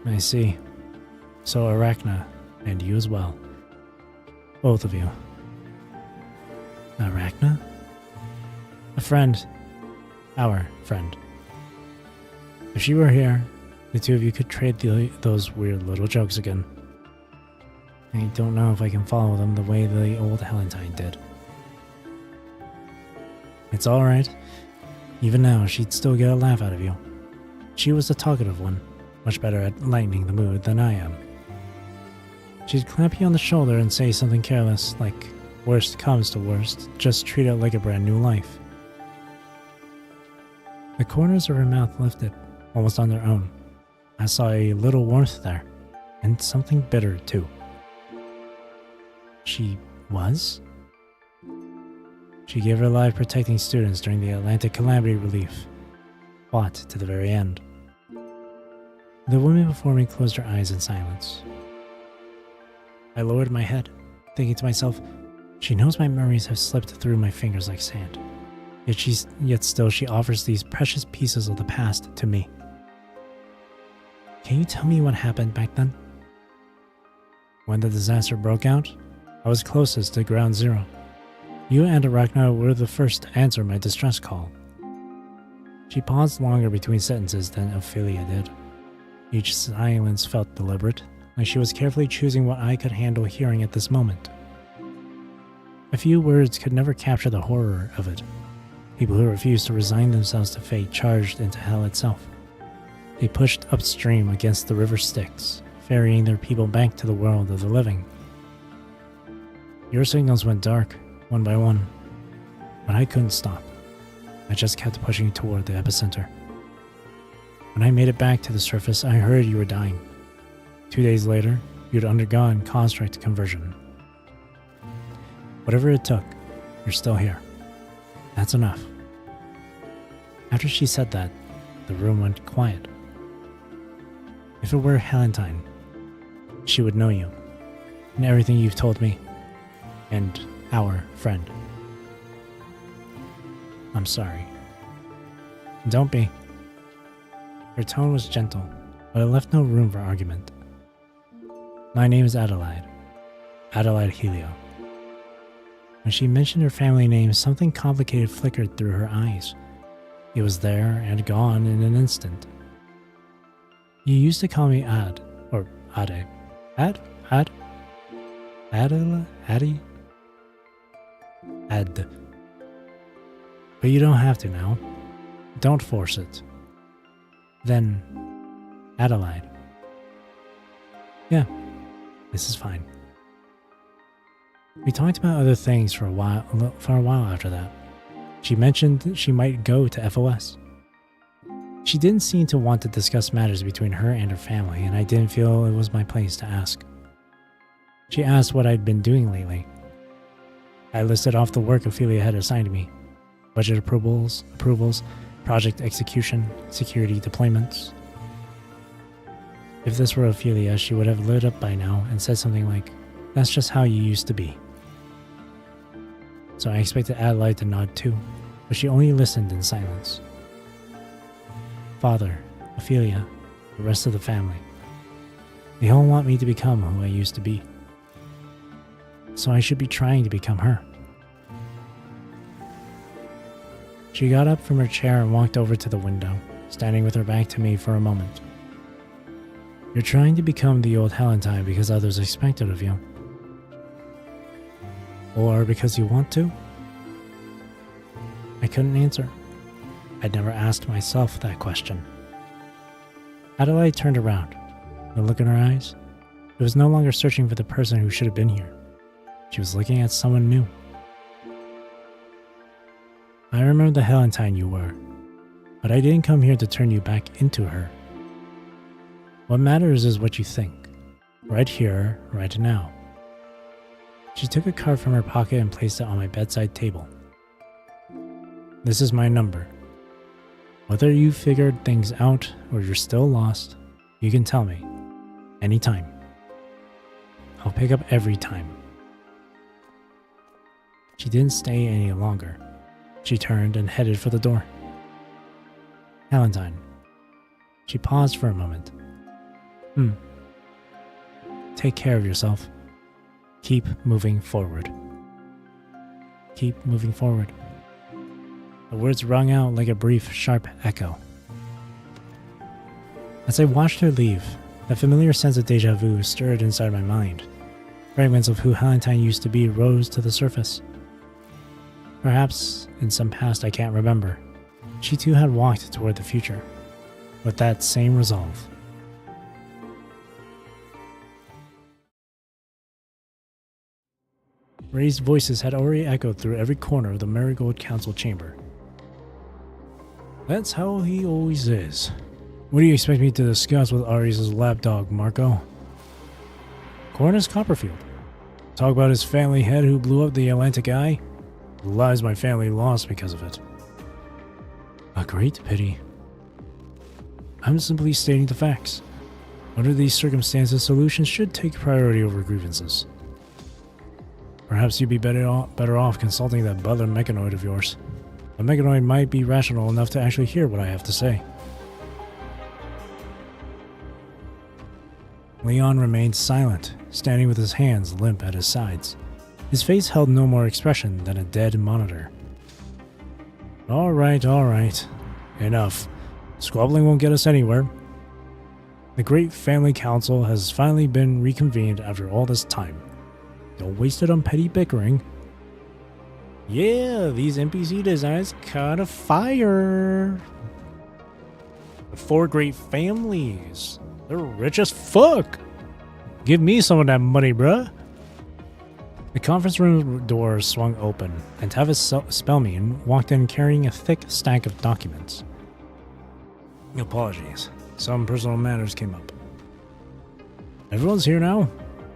A: I see. So Arachna, and you as well. Both of you. Arachna? A friend. Our friend. If she were here, the two of you could trade those weird little jokes again. I don't know if I can follow them the way the old Valentine did. It's alright. Even now, she'd still get a laugh out of you. She was the talkative one, much better at lightening the mood than I am. She'd clap you on the shoulder and say something careless, like, worst comes to worst, just treat it like a brand new life. The corners of her mouth lifted, almost on their own. I saw a little warmth there, and something bitter, too. She was? She gave her life protecting students during the Atlantic calamity relief, fought to the very end. The woman before me closed her eyes in silence. I lowered my head, thinking to myself, she knows my memories have slipped through my fingers like sand. Yet still she offers these precious pieces of the past to me. Can you tell me what happened back then? When the disaster broke out, I was closest to ground zero. You and Arachna were the first to answer my distress call. She paused longer between sentences than Ophelia did. Each silence felt deliberate, like she was carefully choosing what I could handle hearing at this moment. A few words could never capture the horror of it. People who refused to resign themselves to fate charged into hell itself. They pushed upstream against the river Styx, ferrying their people back to the world of the living. Your signals went dark, one by one, but I couldn't stop. I just kept pushing toward the epicenter. When I made it back to the surface, I heard you were dying. 2 days later, you'd undergone construct conversion. Whatever it took, you're still here. That's enough. After she said that, the room went quiet. If it were Helentine, she would know you, and everything you've told me, and our friend. I'm sorry. Don't be. Her tone was gentle, but it left no room for argument. My name is Adelaide. Adelaide Helio. When she mentioned her family name, something complicated flickered through her eyes. It was there and gone in an instant. You used to call me Ad, or Ade. Adela? Addie? Ad. But you don't have to now. Don't force it. Then, Adelaide. Yeah, this is fine. We talked about other things for a while after that. She mentioned she might go to FOS. She didn't seem to want to discuss matters between her and her family, and I didn't feel it was my place to ask. She asked what I'd been doing lately. I listed off the work Ophelia had assigned me. Budget approvals, project execution, security deployments. If this were Ophelia, she would have lit up by now and said something like, "That's just how you used to be." So I expected Adelaide to nod too, but she only listened in silence. Father, Ophelia, the rest of the family. They all want me to become who I used to be. So I should be trying to become her. She got up from her chair and walked over to the window, standing with her back to me for a moment. You're trying to become the old Helentine because others expect it of you. Or because you want to? I couldn't answer. I'd never asked myself that question. Adelaide turned around. The look in her eyes, it was no longer searching for the person who should have been here. She was looking at someone new. I remember the Helentine you were, but I didn't come here to turn you back into her. What matters is what you think, right here, right now. She took a card from her pocket and placed it on my bedside table. This is my number. Whether you figured things out or you're still lost, you can tell me. Anytime. I'll pick up every time. She didn't stay any longer. She turned and headed for the door. Helentine. She paused for a moment. Take care of yourself. Keep moving forward. Keep moving forward. The words rung out like a brief, sharp echo. As I watched her leave, a familiar sense of deja vu stirred inside my mind. Fragments of who Helentine used to be rose to the surface. Perhaps, in some past I can't remember, she too had walked toward the future, with that same resolve. Raised voices had already echoed through every corner of the Marigold Council chamber. That's how he always is. What do you expect me to discuss with Ares' lapdog, Marco? Cornus Copperfield. Talk about his family head who blew up the Atlantic Eye? The lives my family lost because of it. A great pity. I'm simply stating the facts. Under these circumstances, solutions should take priority over grievances. Perhaps you'd be better off consulting that butler mechanoid of yours. The mechanoid might be rational enough to actually hear what I have to say. Leon remained silent, standing with his hands limp at his sides. His face held no more expression than a dead monitor. All right. Enough. Squabbling won't get us anywhere. The Great Family Council has finally been reconvened after all this time. Don't waste it on petty bickering. Yeah, these NPC designs caught a fire. The 4 great families. They're rich as fuck. Give me some of that money, bruh. The conference room door swung open, and Tavis Spellmean walked in carrying a thick stack of documents. Apologies. Some personal matters came up. Everyone's here now.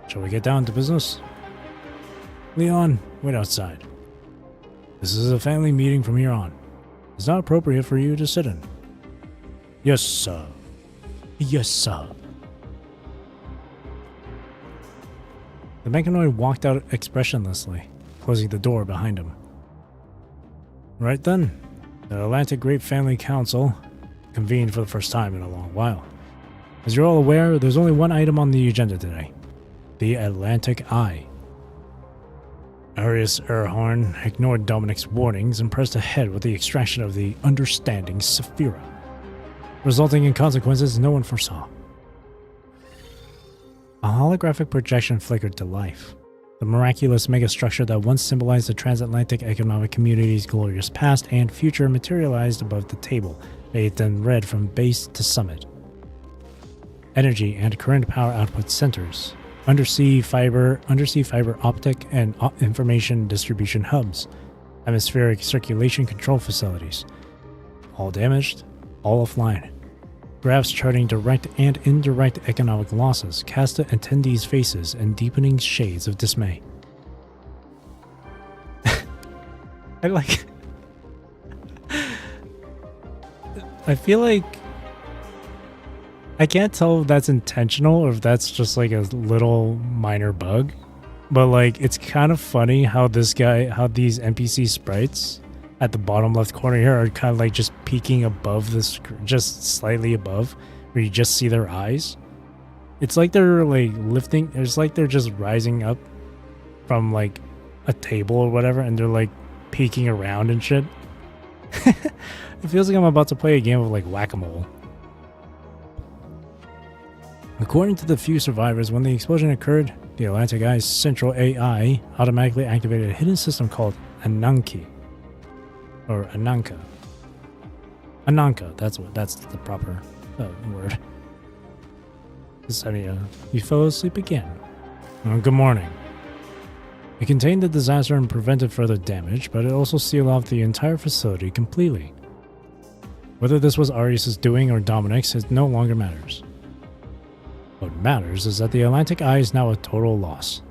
A: Shall we get down to business? Leon, wait outside. This is a family meeting from here on. It's not appropriate for you to sit in. Yes, sir. Yes, sir. The mechanoid walked out expressionlessly, closing the door behind him. Right then, the Atlantic Great Family Council convened for the first time in a long while. As you're all aware, there's only one item on the agenda today. The Atlantic Eye. Arius Erhorn ignored Dominic's warnings and pressed ahead with the extraction of the understanding Sephira, resulting in consequences no one foresaw. A holographic projection flickered to life. The miraculous megastructure that once symbolized the transatlantic economic community's glorious past and future materialized above the table, bathed in red from base to summit. Energy and current power output centers, undersea fiber optic and information distribution hubs, atmospheric circulation control facilities. All damaged, all offline. Graphs charting direct and indirect economic losses cast at attendees' faces in deepening shades of dismay. I feel like I can't tell if that's intentional or if that's just like a little minor bug, but like it's kind of funny how these NPC sprites at the bottom left corner here are kind of like just peeking above this, just slightly above, where you just see their eyes. It's like they're like lifting, it's like they're just rising up from like a table or whatever, and they're like peeking around and shit. It feels like I'm about to play a game of like whack-a-mole. According to the few survivors, when the explosion occurred, the Atlantic Eye's central AI automatically activated a hidden system called Ananki. Or Ananka. Ananka, that's the proper word. You fell asleep again. Oh, good morning. It contained the disaster and prevented further damage, but it also sealed off the entire facility completely. Whether this was Arius' doing or Dominic's, it no longer matters. What matters is that the Atlantic Eye is now a total loss.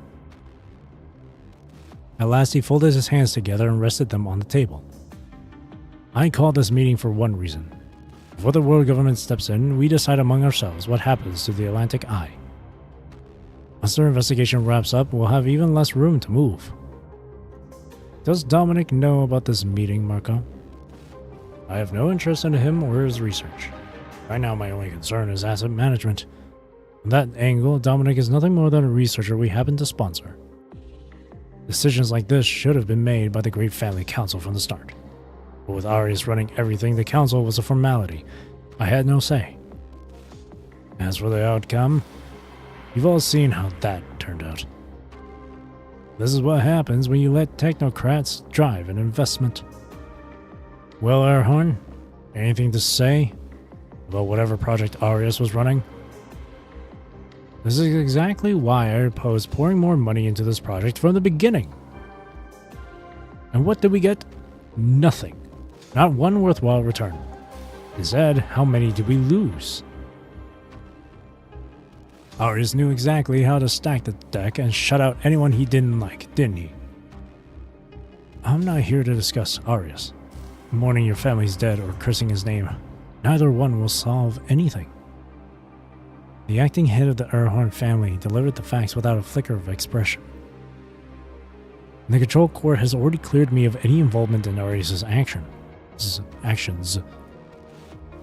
A: At last, he folded his hands together and rested them on the table. I called this meeting for one reason. Before the world government steps in, we decide among ourselves what happens to the Atlantic Eye. Once their investigation wraps up, we'll have even less room to move. Does Dominic know about this meeting, Marco? I have no interest in him or his research. Right now, my only concern is asset management. From that angle, Dominic is nothing more than a researcher we happen to sponsor. Decisions like this should have been made by the Great Family Council from the start. But with Arius running everything, the council was a formality. I had no say. As for the outcome, you've all seen how that turned out. This is what happens when you let technocrats drive an investment. Well, Erhorn, anything to say about whatever project Arius was running? This is exactly why I opposed pouring more money into this project from the beginning. And what did we get? Nothing. Not one worthwhile return. Instead, how many did we lose? Arius knew exactly how to stack the deck and shut out anyone he didn't like, didn't he? I'm not here to discuss Arius. Mourning your family's dead or cursing his name. Neither one will solve anything. The acting head of the Erhorn family delivered the facts without a flicker of expression. The control core has already cleared me of any involvement in Arius' actions.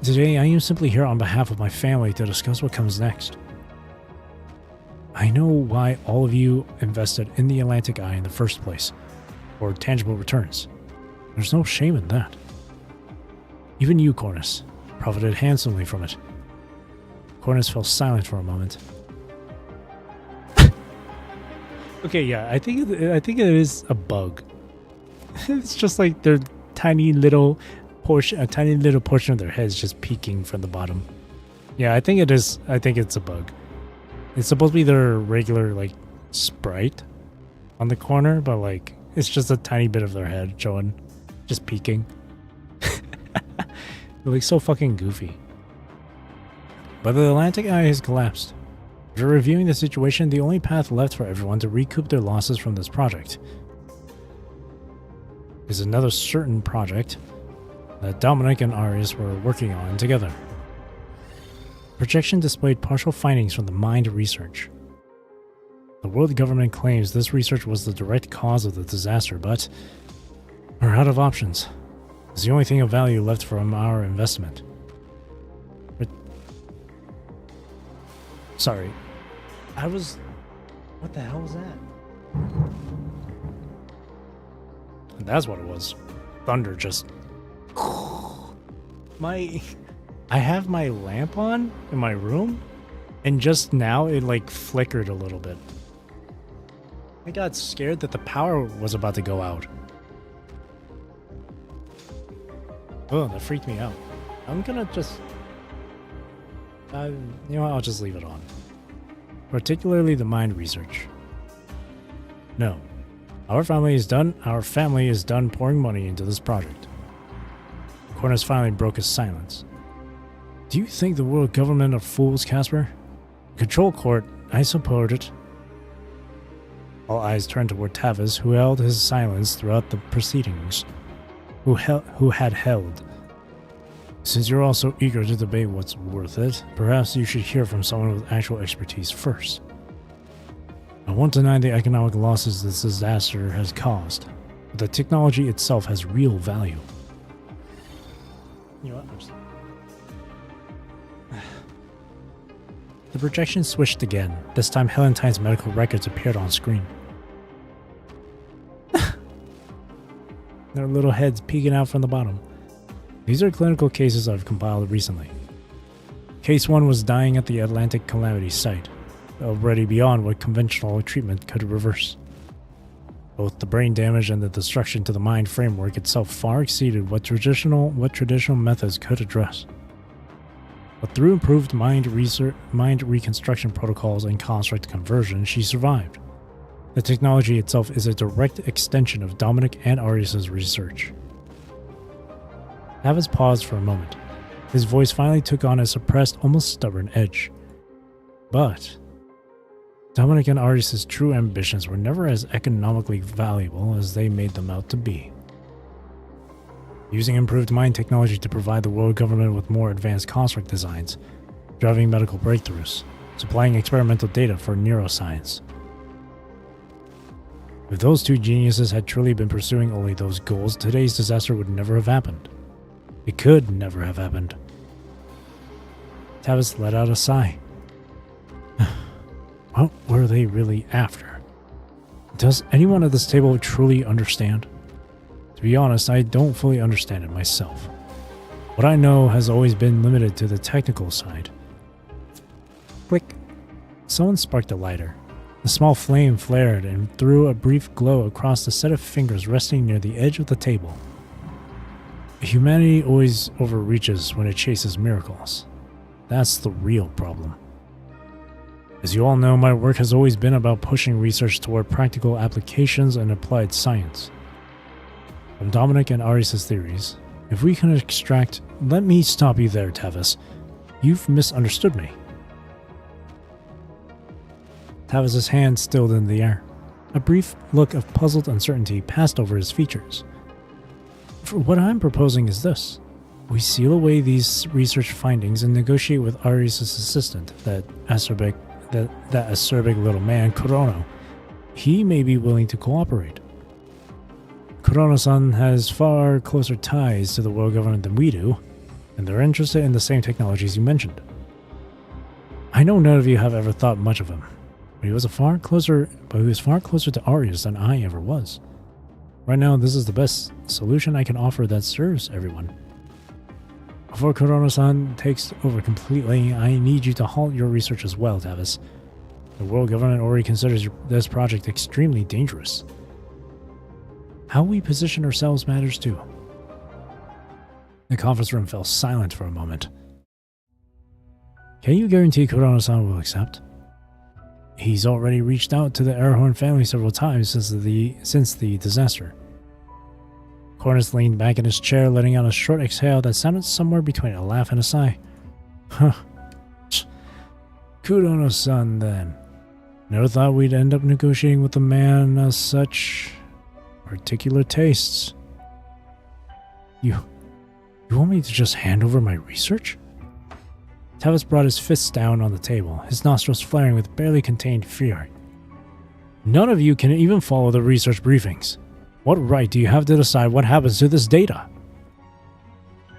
A: Today, I am simply here on behalf of my family to discuss what comes next. I know why all of you invested in the Atlantic Eye in the first place, for tangible returns. There's no shame in that. Even you, Cornus, profited handsomely from it. Cornus fell silent for a moment. Okay, yeah, I think it is a bug. It's just like their tiny little portion of their heads just peeking from the bottom. Yeah, I think it is. I think it's a bug. It's supposed to be their regular, like, sprite on the corner, but, like, it's just a tiny bit of their head showing, just peeking. They're, like, so fucking goofy. But the Atlantic Eye has collapsed. After reviewing the situation, the only path left for everyone to recoup their losses from this project is another certain project that Dominic and Arius were working on together. Projection displayed partial findings from the mind research. The world government claims this research was the direct cause of the disaster, but we're out of options. It's the only thing of value left from our investment. Sorry. What the hell was that? That's what it was. Thunder just... I have my lamp on in my room, and just now it like flickered a little bit. I got scared that the power was about to go out. Oh, that freaked me out. I'm gonna just... you know what, I'll just leave it on. Particularly the mind research. No. Our family is done pouring money into this project. Cornus finally broke his silence. Do you think the world government are fools, Casper? Control court, I support it. All eyes turned toward Tavis, who held his silence throughout the proceedings. Who had held. Since you're all so eager to debate what's worth it, perhaps you should hear from someone with actual expertise first. I won't deny the economic losses this disaster has caused, but the technology itself has real value. You know what? The projection switched again. This time Helentine's medical records appeared on screen. Their little heads peeking out from the bottom. These are clinical cases I've compiled recently. Case 1 was dying at the Atlantic Calamity site, already beyond what conventional treatment could reverse. Both the brain damage and the destruction to the mind framework itself far exceeded what traditional methods could address. But through improved mind reconstruction protocols and construct conversion, she survived. The technology itself is a direct extension of Dominic and Arius' research. Tavis paused for a moment. His voice finally took on a suppressed, almost stubborn edge. But Dominic and Arius' true ambitions were never as economically valuable as they made them out to be. Using improved mind technology to provide the world government with more advanced construct designs, driving medical breakthroughs, supplying experimental data for neuroscience. If those two geniuses had truly been pursuing only those goals, today's disaster would never have happened. It could never have happened. Tavis let out a sigh. What were they really after? Does anyone at this table truly understand? To be honest, I don't fully understand it myself. What I know has always been limited to the technical side. Click. Someone sparked a lighter. The small flame flared and threw a brief glow across the set of fingers resting near the edge of the table. Humanity always overreaches when it chases miracles. That's the real problem. As you all know, my work has always been about pushing research toward practical applications and applied science. From Dominic and Arius' theories, if we can extract... Let me stop you there, Tavis. You've misunderstood me. Tavis' hand stilled in the air. A brief look of puzzled uncertainty passed over his features. What I'm proposing is this. We seal away these research findings and negotiate with Arius' assistant, that acerbic little man, Kurono. He may be willing to cooperate. Kurono-san has far closer ties to the world government than we do, and they're interested in the same technologies you mentioned. I know none of you have ever thought much of him, but he was far closer to Arius than I ever was. Right now, this is the best solution I can offer that serves everyone. Before Kurono-san takes over completely, I need you to halt your research as well, Tavis. The world government already considers this project extremely dangerous. How we position ourselves matters too. The conference room fell silent for a moment. Can you guarantee Kurono-san will accept? He's already reached out to the Airhorn family several times since the disaster. Cornus leaned back in his chair, letting out a short exhale that sounded somewhere between a laugh and a sigh. Huh. Kurono-san, then. Never thought we'd end up negotiating with a man of such particular tastes. You want me to just hand over my research? Tavis brought his fists down on the table, his nostrils flaring with barely contained fury. None of you can even follow the research briefings. What right do you have to decide what happens to this data?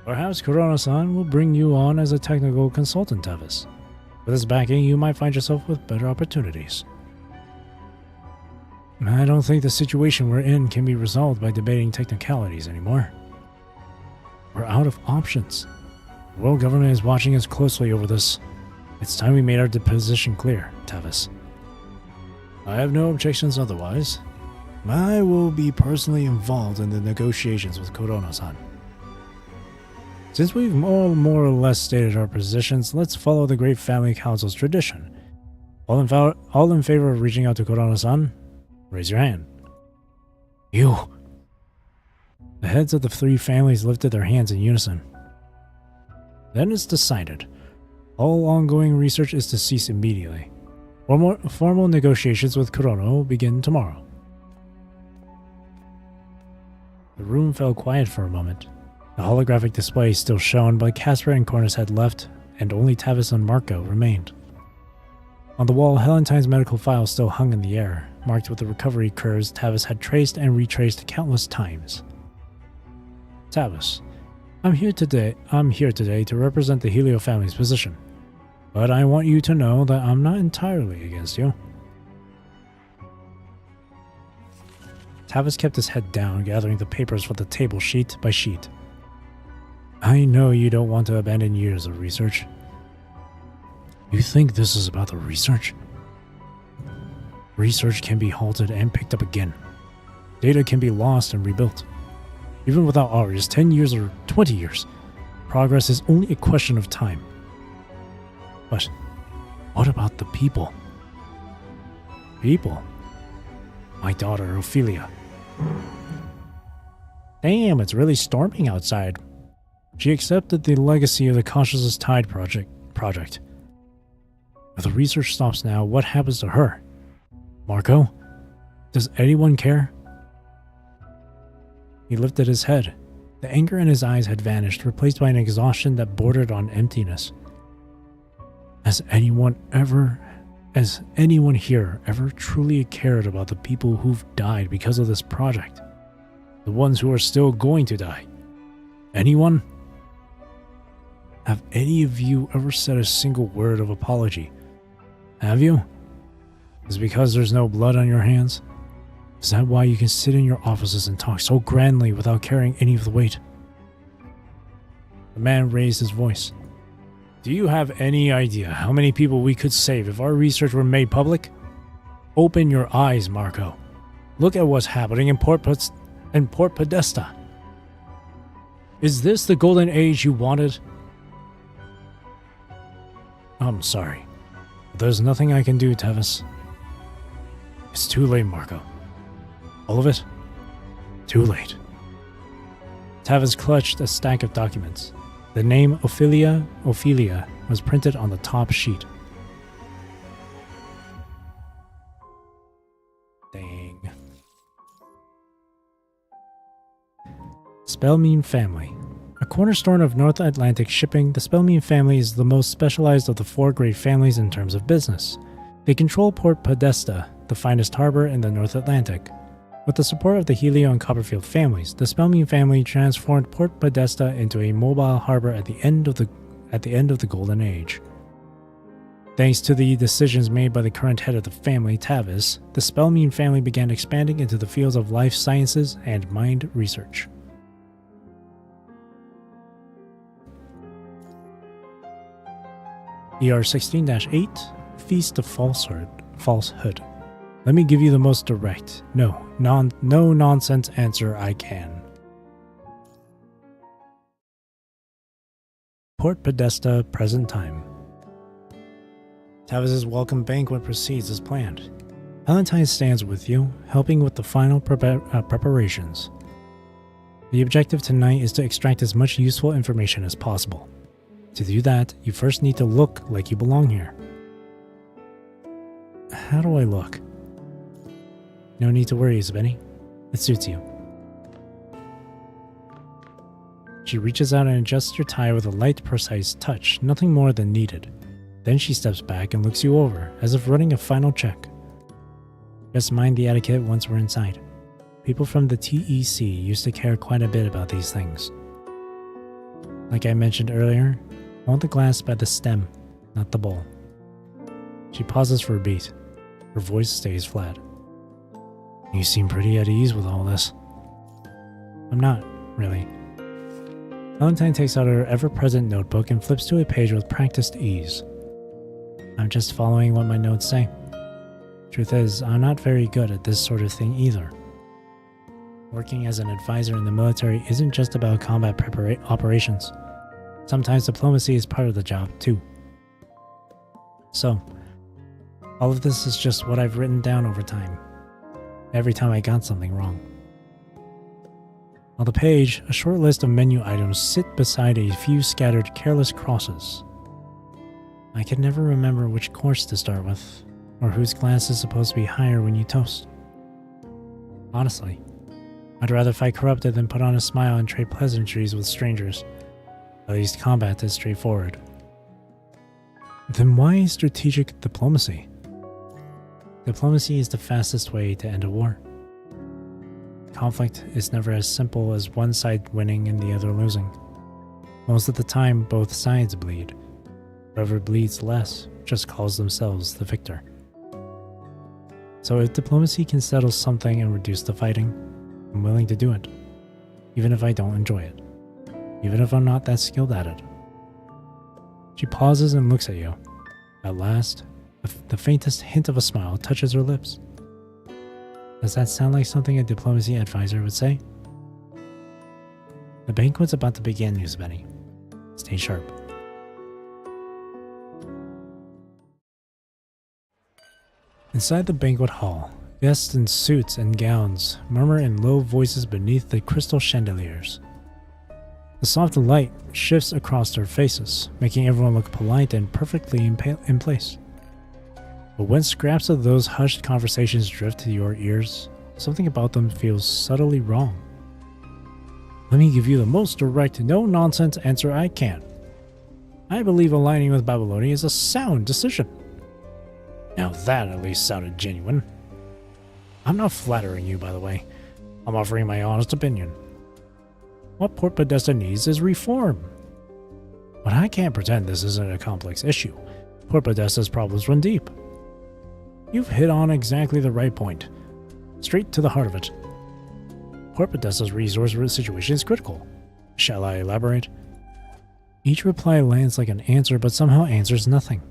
A: Perhaps Kurono-san will bring you on as a technical consultant, Tavis. With his backing, you might find yourself with better opportunities. I don't think the situation we're in can be resolved by debating technicalities anymore. We're out of options. The world government is watching us closely over this. It's time we made our position clear, Tavis. I have no objections otherwise. I will be personally involved in the negotiations with Kurono-san. Since we've all more or less stated our positions, let's follow the Great Family Council's tradition. All in favor of reaching out to Kurono-san, raise your hand. You. The heads of the three families lifted their hands in unison. Then it's decided. All ongoing research is to cease immediately. Formal negotiations with Kurono will begin tomorrow. The room fell quiet for a moment. The holographic display still shone, but Casper and Cornus had left, and only Tavis and Marco remained. On the wall, Helentine's medical file still hung in the air, marked with the recovery curves Tavis had traced and retraced countless times. Tavis, I'm here today to represent the Helio family's position, but I want you to know that I'm not entirely against you. Tavis kept his head down, gathering the papers from the table sheet by sheet. I know you don't want to abandon years of research. You think this is about the research? Research can be halted and picked up again. Data can be lost and rebuilt. Even without ours, 10 years or 20 years, progress is only a question of time. But what about the people? People? My daughter, Ophelia. Damn, it's really storming outside. She accepted the legacy of the Consciousness Tide project. If the research stops now, what happens to her? Marco? Does anyone care? He lifted his head. The anger in his eyes had vanished, replaced by an exhaustion that bordered on emptiness. Has anyone here ever truly cared about the people who've died because of this project? The ones who are still going to die? Anyone? Have any of you ever said a single word of apology? Have you? Is it because there's no blood on your hands? Is that why you can sit in your offices and talk so grandly without carrying any of the weight? The man raised his voice. Do you have any idea how many people we could save if our research were made public? Open your eyes, Marco. Look at what's happening in Port Podesta. Is this the golden age you wanted? I'm sorry. But there's nothing I can do, Tavis. It's too late, Marco. All of it? Too late. Tavis clutched a stack of documents. The name Ophelia was printed on the top sheet. Dang. Spellmean family. A cornerstone of North Atlantic shipping, the Spellmean family is the most specialized of the four great families in terms of business. They control Port Podesta, the finest harbor in the North Atlantic. With the support of the Helio and Copperfield families, the Spellmean family transformed Port Podesta into a mobile harbor at the end of the Golden Age. Thanks to the decisions made by the current head of the family, Tavis, the Spellmean family began expanding into the fields of life sciences and mind research. ER16-8, Feast of Falsehood. Let me give you the most direct, no nonsense answer I can. Port Podesta, present time. Tavis's welcome banquet proceeds as planned. Valentine stands with you, helping with the final preparations. The objective tonight is to extract as much useful information as possible. To do that, you first need to look like you belong here. How do I look? No need to worry, Isabeni. It suits you. She reaches out and adjusts your tie with a light, precise touch, nothing more than needed. Then she steps back and looks you over, as if running a final check. Just mind the etiquette once we're inside. People from the TEC used to care quite a bit about these things. Like I mentioned earlier, hold the glass by the stem, not the bowl. She pauses for a beat. Her voice stays flat. You seem pretty at ease with all this. I'm not, really. Valentine takes out her ever-present notebook and flips to a page with practiced ease. I'm just following what my notes say. Truth is, I'm not very good at this sort of thing either. Working as an advisor in the military isn't just about combat operations. Sometimes diplomacy is part of the job, too. So, all of this is just what I've written down over time. Every time I got something wrong. On the page, a short list of menu items sit beside a few scattered careless crosses. I can never remember which course to start with, or whose glass is supposed to be higher when you toast. Honestly, I'd rather fight corrupted than put on a smile and trade pleasantries with strangers. At least combat is straightforward. Then why strategic diplomacy? Diplomacy is the fastest way to end a war. Conflict is never as simple as one side winning and the other losing. Most of the time, both sides bleed. Whoever bleeds less just calls themselves the victor. So if diplomacy can settle something and reduce the fighting, I'm willing to do it, even if I don't enjoy it, even if I'm not that skilled at it. She pauses and looks at you. At last, the faintest hint of a smile touches her lips. Does that sound like something a diplomacy advisor would say? The banquet's about to begin, Isabeni. Stay sharp. Inside the banquet hall, guests in suits and gowns murmur in low voices beneath the crystal chandeliers. The soft light shifts across their faces, making everyone look polite and perfectly in place. But when scraps of those hushed conversations drift to your ears, something about them feels subtly wrong. Let me give you the most direct, no-nonsense answer I can. I believe aligning with Babylonia is a sound decision. Now that at least sounded genuine. I'm not flattering you, by the way. I'm offering my honest opinion. What Port Podesta needs is reform. But I can't pretend this isn't a complex issue. Port Podesta's problems run deep. You've hit on exactly the right point. Straight to the heart of it. Port Podesta's resource situation is critical. Shall I elaborate? Each reply lands like an answer, but somehow answers nothing.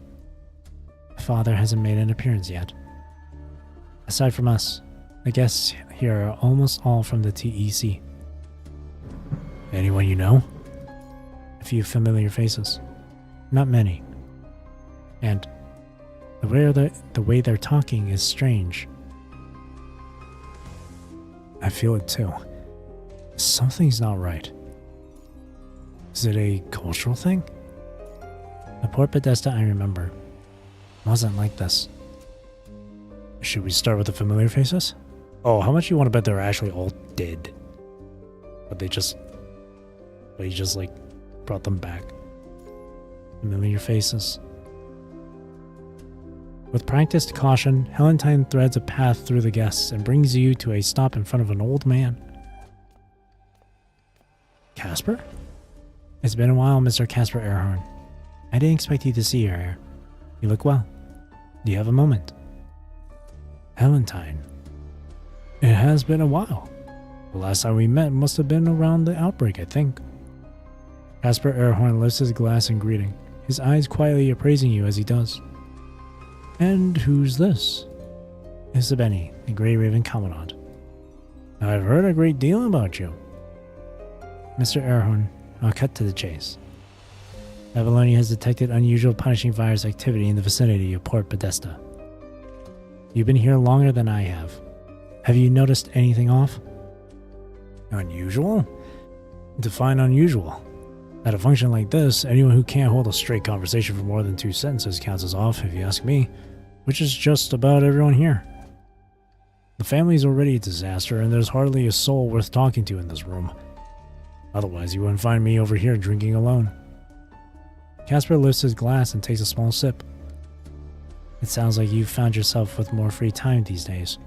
A: Father hasn't made an appearance yet. Aside from us, the guests here are almost all from the TEC. Anyone you know? A few familiar faces. Not many. And the way they're talking is strange. I feel it too. Something's not right. Is it a cultural thing? The Port Podesta I remember wasn't like this. Should we start with the familiar faces? Oh, how much you want to bet they're actually all dead? But he just like brought them back. Familiar faces. With practiced caution, Helentine threads a path through the guests and brings you to a stop in front of an old man. Casper? It's been a while, Mr. Casper Earhorn. I didn't expect you to see you here. You look well. Do you have a moment? Helentine. It has been a while. The last time we met must have been around the outbreak, I think. Casper Earhorn lifts his glass in greeting, his eyes quietly appraising you as he does. And who's this? Isabeni, the Grey Raven Commandant. I've heard a great deal about you. Mr. Earhorn, I'll cut to the chase. Babylonia has detected unusual punishing virus activity in the vicinity of Port Podesta. You've been here longer than I have. Have you noticed anything off? Unusual? Define unusual. At a function like this, anyone who can't hold a straight conversation for more than 2 sentences counts as off, if you ask me, which is just about everyone here. The family is already a disaster, and there's hardly a soul worth talking to in this room. Otherwise, you wouldn't find me over here drinking alone. Casper lifts his glass and takes a small sip. It sounds like you've found yourself with more free time these days.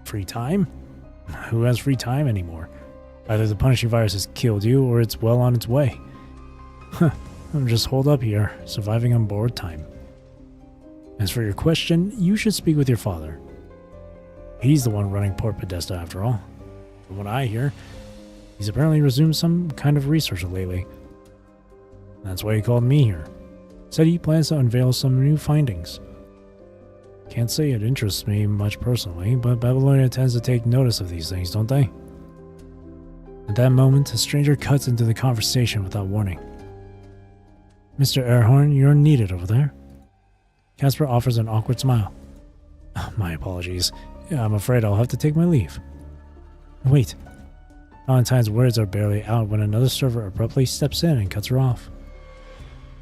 A: Free time? Who has free time anymore? Either the punishing virus has killed you, or it's well on its way. I'm just holed up here, surviving on borrowed time. As for your question, you should speak with your father. He's the one running Port Podesta after all. From what I hear, he's apparently resumed some kind of research lately. That's why he called me here. Said he plans to unveil some new findings. Can't say it interests me much personally, but Babylonia tends to take notice of these things, don't they? At that moment, a stranger cuts into the conversation without warning. Mr. Airhorn, you're needed over there. Casper offers an awkward smile. My apologies. I'm afraid I'll have to take my leave. Wait. Valentine's words are barely out when another server abruptly steps in and cuts her off.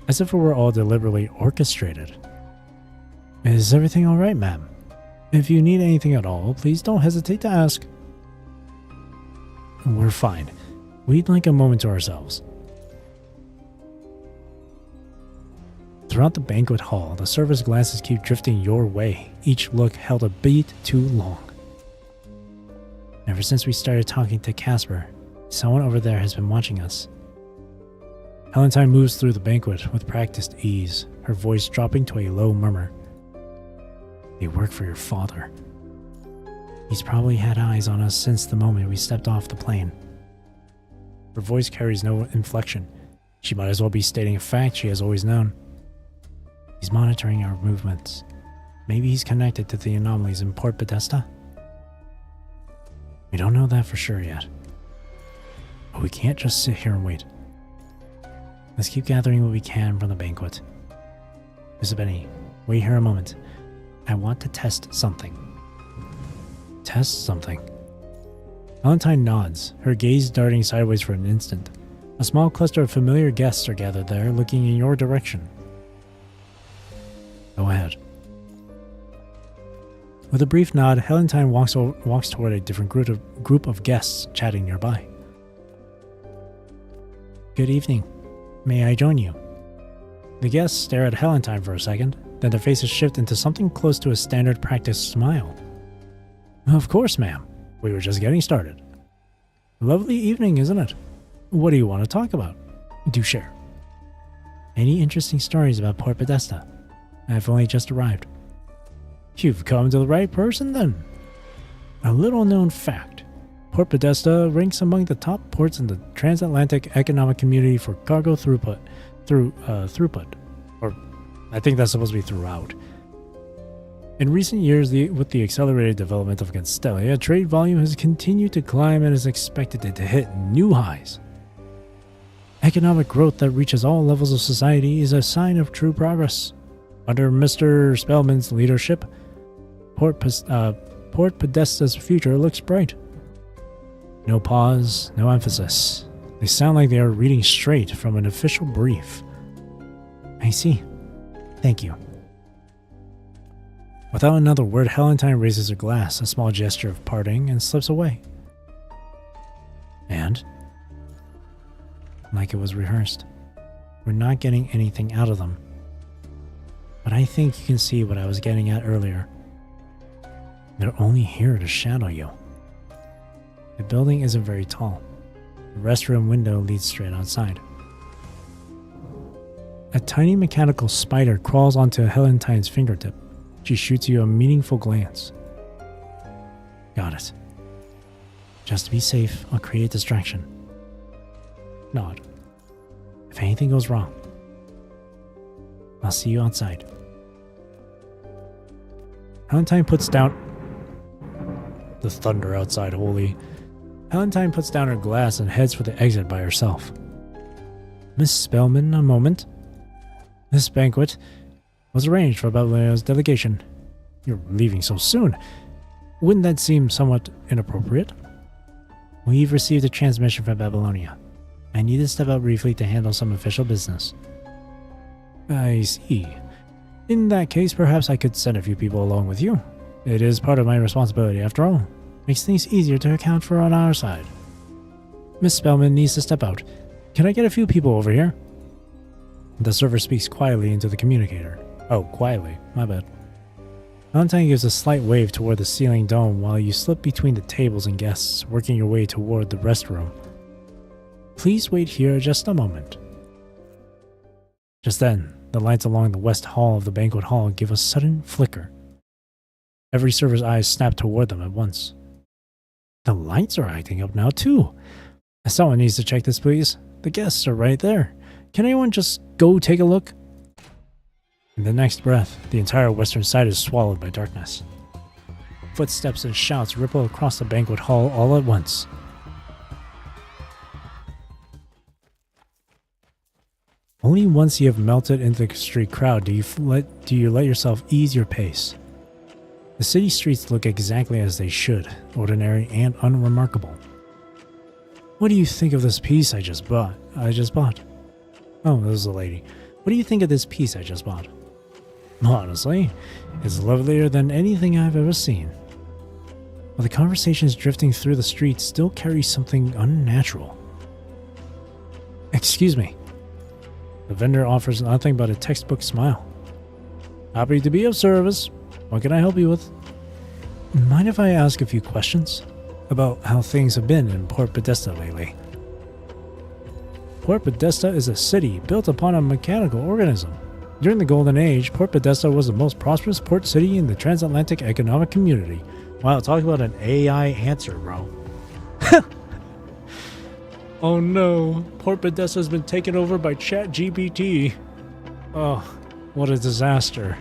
A: As if it were all deliberately orchestrated. Is everything alright, ma'am? If you need anything at all, please don't hesitate to ask. We're fine. We'd like a moment to ourselves. Throughout the banquet hall, the servers' glasses keep drifting your way, each look held a beat too long. Ever since we started talking to Casper, someone over there has been watching us. Valentine moves through the banquet with practiced ease, her voice dropping to a low murmur. They work for your father. He's probably had eyes on us since the moment we stepped off the plane. Her voice carries no inflection. She might as well be stating a fact she has always known. He's monitoring our movements. Maybe he's connected to the anomalies in Port Podesta? We don't know that for sure yet. But we can't just sit here and wait. Let's keep gathering what we can from the banquet. Miss Benny, wait here a moment. I want to test something. Test something? Valentine nods, her gaze darting sideways for an instant. A small cluster of familiar guests are gathered there, looking in your direction. Go ahead. With a brief nod, Valentine walks toward a different group of guests chatting nearby. Good evening. May I join you? The guests stare at Valentine for a second, then their faces shift into something close to a standard practice smile. Of course, ma'am. We were just getting started. Lovely evening, isn't it? What do you want to talk about? Do share. Any interesting stories about Port Podesta? I've only just arrived. You've come to the right person, then. A little-known fact. Port Podesta ranks among the top ports in the transatlantic economic community for cargo throughput. Or, I think that's supposed to be throughout. In recent years, with the accelerated development of Constellia, trade volume has continued to climb and is expected to hit new highs. Economic growth that reaches all levels of society is a sign of true progress. Under Mr. Spellman's leadership, Port Podesta's future looks bright. No pause, no emphasis. They sound like they are reading straight from an official brief. I see. Thank you. Without another word, Valentine raises her glass, a small gesture of parting, and slips away. And, like it was rehearsed, we're not getting anything out of them. But I think you can see what I was getting at earlier. They're only here to shadow you. The building isn't very tall. The restroom window leads straight outside. A tiny mechanical spider crawls onto Valentine's fingertip. She shoots you a meaningful glance. Got it. Just to be safe, I'll create a distraction. Nod. If anything goes wrong, I'll see you outside. Valentine puts down... The thunder outside, holy. Valentine puts down her glass and heads for the exit by herself. Miss Spellman, a moment. This banquet was arranged for Babylonia's delegation. You're leaving so soon. Wouldn't that seem somewhat inappropriate? We've received a transmission from Babylonia. I need to step out briefly to handle some official business. I see. In that case, perhaps I could send a few people along with you. It is part of my responsibility, after all. Makes things easier to account for on our side. Miss Spellman needs to step out. Can I get a few people over here? The server speaks quietly into the communicator. Oh, quietly. My bad. Valentine gives a slight wave toward the ceiling dome while you slip between the tables and guests, working your way toward the restroom. Please wait here just a moment. Just then, the lights along the west hall of the banquet hall give a sudden flicker. Every server's eyes snap toward them at once. The lights are acting up now too. Someone needs to check this, please. The guests are right there. Can anyone just go take a look? In the next breath, the entire western side is swallowed by darkness. Footsteps and shouts ripple across the banquet hall all at once. Only once you have melted into the street crowd do you let yourself ease your pace. The city streets look exactly as they should, ordinary and unremarkable. What do you think of this piece I just bought? Oh, this is a lady. What do you think of this piece I just bought? Honestly, it's lovelier than anything I've ever seen. But the conversations drifting through the streets still carry something unnatural. Excuse me. The vendor offers nothing but a textbook smile. Happy to be of service. What can I help you with? Mind if I ask a few questions about how things have been in Port Podesta lately? Port Podesta is a city built upon a mechanical organism. During the Golden Age, Port Podesta was the most prosperous port city in the transatlantic economic community. Wow, talk about an AI answer, bro. Oh no, Port Podesta has been taken over by ChatGPT. Oh, what a disaster.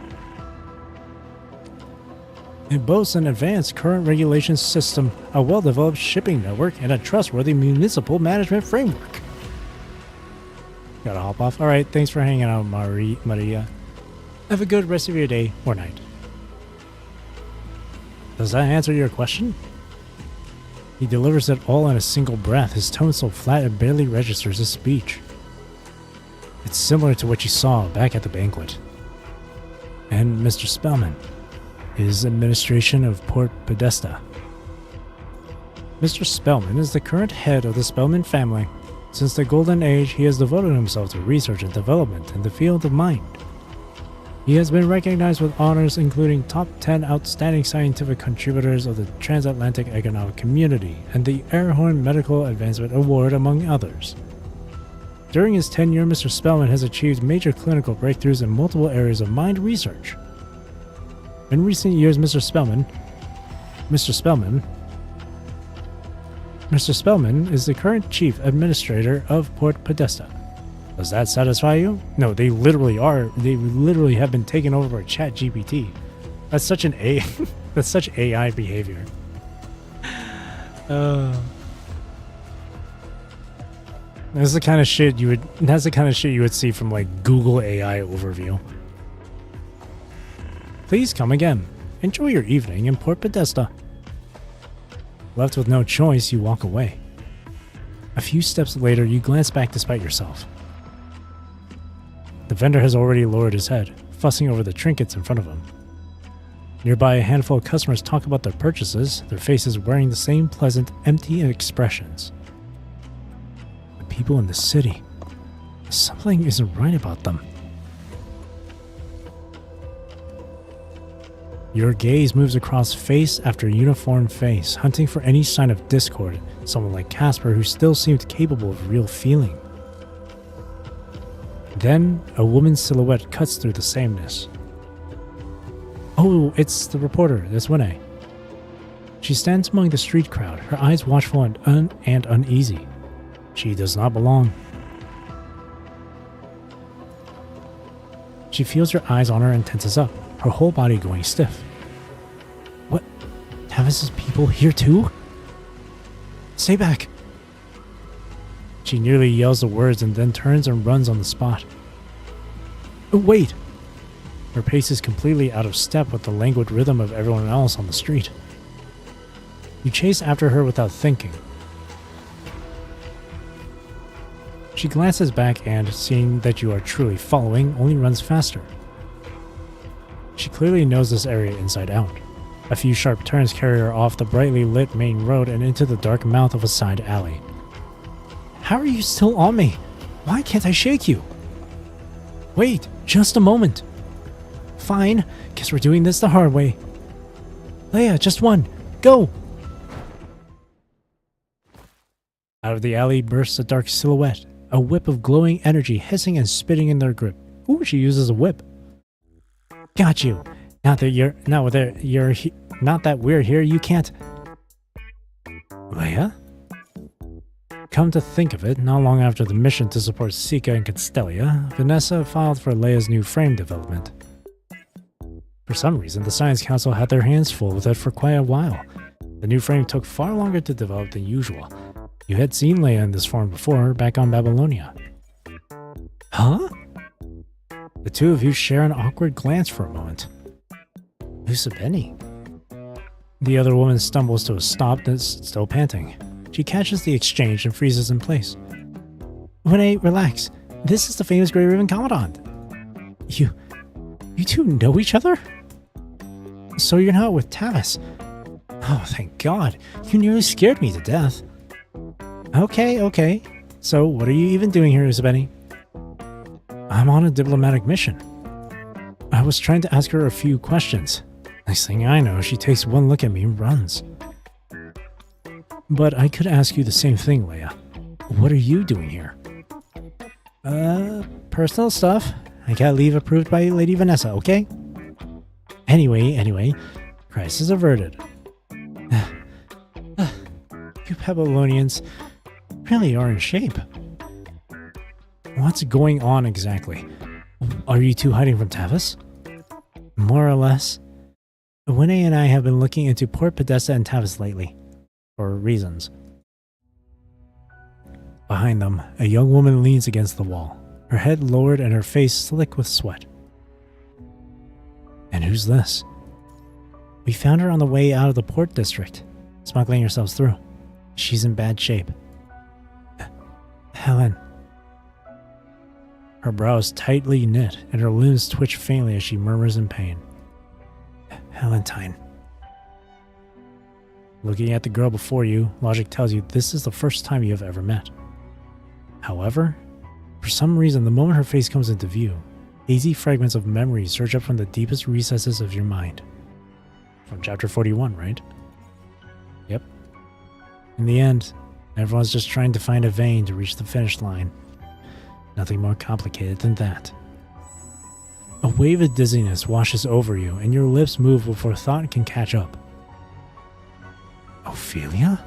A: It boasts an advanced current regulation system, a well-developed shipping network, and a trustworthy municipal management framework. Gotta hop off. Alright, thanks for hanging out, Maria. Have a good rest of your day or night. Does that answer your question? He delivers it all in a single breath, his tone so flat it barely registers his speech. It's similar to what you saw back at the banquet. And Mr. Spellman, his administration of Port Podesta. Mr. Spellman is the current head of the Spellman family. Since the Golden Age, he has devoted himself to research and development in the field of mind. He has been recognized with honors including top 10 outstanding scientific contributors of the transatlantic economic community and the Airhorn Medical Advancement Award, among others. During his tenure, Mr. Spellman has achieved major clinical breakthroughs in multiple areas of mind research. In recent years, Mr. Spellman is the current chief administrator of Port Podesta. Does that satisfy you? No, they literally are. They literally have been taken over by ChatGPT. That's such an that's such AI behavior. That's the kind of shit you would see from like Google AI overview. Please come again. Enjoy your evening in Port Podesta. Left with no choice, you walk away. A few steps later, you glance back to spite yourself. The vendor has already lowered his head, fussing over the trinkets in front of him. Nearby, a handful of customers talk about their purchases, their faces wearing the same pleasant, empty expressions. The people in the city, something isn't right about them. Your gaze moves across face after uniformed face, hunting for any sign of discord, someone like Casper who still seemed capable of real feeling. Then, a woman's silhouette cuts through the sameness. Oh, it's the reporter, that's Winnie. She stands among the street crowd, her eyes watchful and uneasy. She does not belong. She feels your eyes on her and tenses up, her whole body going stiff. What? Have his people here too? Stay back. She nearly yells the words and then turns and runs on the spot. Oh, wait! Her pace is completely out of step with the languid rhythm of everyone else on the street. You chase after her without thinking. She glances back and, seeing that you are truly following, only runs faster. She clearly knows this area inside out. A few sharp turns carry her off the brightly lit main road and into the dark mouth of a side alley. How are you still on me? Why can't I shake you? Wait, just a moment. Fine, guess we're doing this the hard way. Leia, just one. Go! Out of the alley bursts a dark silhouette, a whip of glowing energy hissing and spitting in their grip. Ooh, she uses a whip. Got you. Not that we're here, you can't. Leia? Come to think of it, not long after the mission to support Sika and Constellia, Vanessa filed for Leia's new frame development. For some reason, the Science Council had their hands full with it for quite a while. The new frame took far longer to develop than usual. You had seen Leia in this form before, back on Babylonia. Huh? The two of you share an awkward glance for a moment. Who's Benny? The other woman stumbles to a stop that's still panting. She catches the exchange and freezes in place. Renee, relax. This is the famous Grey Ribbon Commandant. You two know each other? So you're not with Tavis. Oh, thank God. You nearly scared me to death. Okay. So what are you even doing here, Isabeni? I'm on a diplomatic mission. I was trying to ask her a few questions. Next thing I know, she takes one look at me and runs. But I could ask you the same thing, Leia. What are you doing here? Personal stuff. I got leave approved by Lady Vanessa, okay? Anyway, crisis averted. You Babylonians really are in shape. What's going on exactly? Are you two hiding from Tavis? More or less. Winne and I have been looking into Port Podesta and Tavis lately. For reasons. Behind them, a young woman leans against the wall, her head lowered and her face slick with sweat. And who's this? We found her on the way out of the port district, smuggling ourselves through. She's in bad shape. Helen. Her brows tightly knit and her limbs twitch faintly as she murmurs in pain. Helentine. Looking at the girl before you, logic tells you this is the first time you have ever met. However, for some reason, the moment her face comes into view, hazy fragments of memory surge up from the deepest recesses of your mind. From chapter 41, right? Yep. In the end, everyone's just trying to find a vein to reach the finish line. Nothing more complicated than that. A wave of dizziness washes over you, and your lips move before thought can catch up. Ophelia?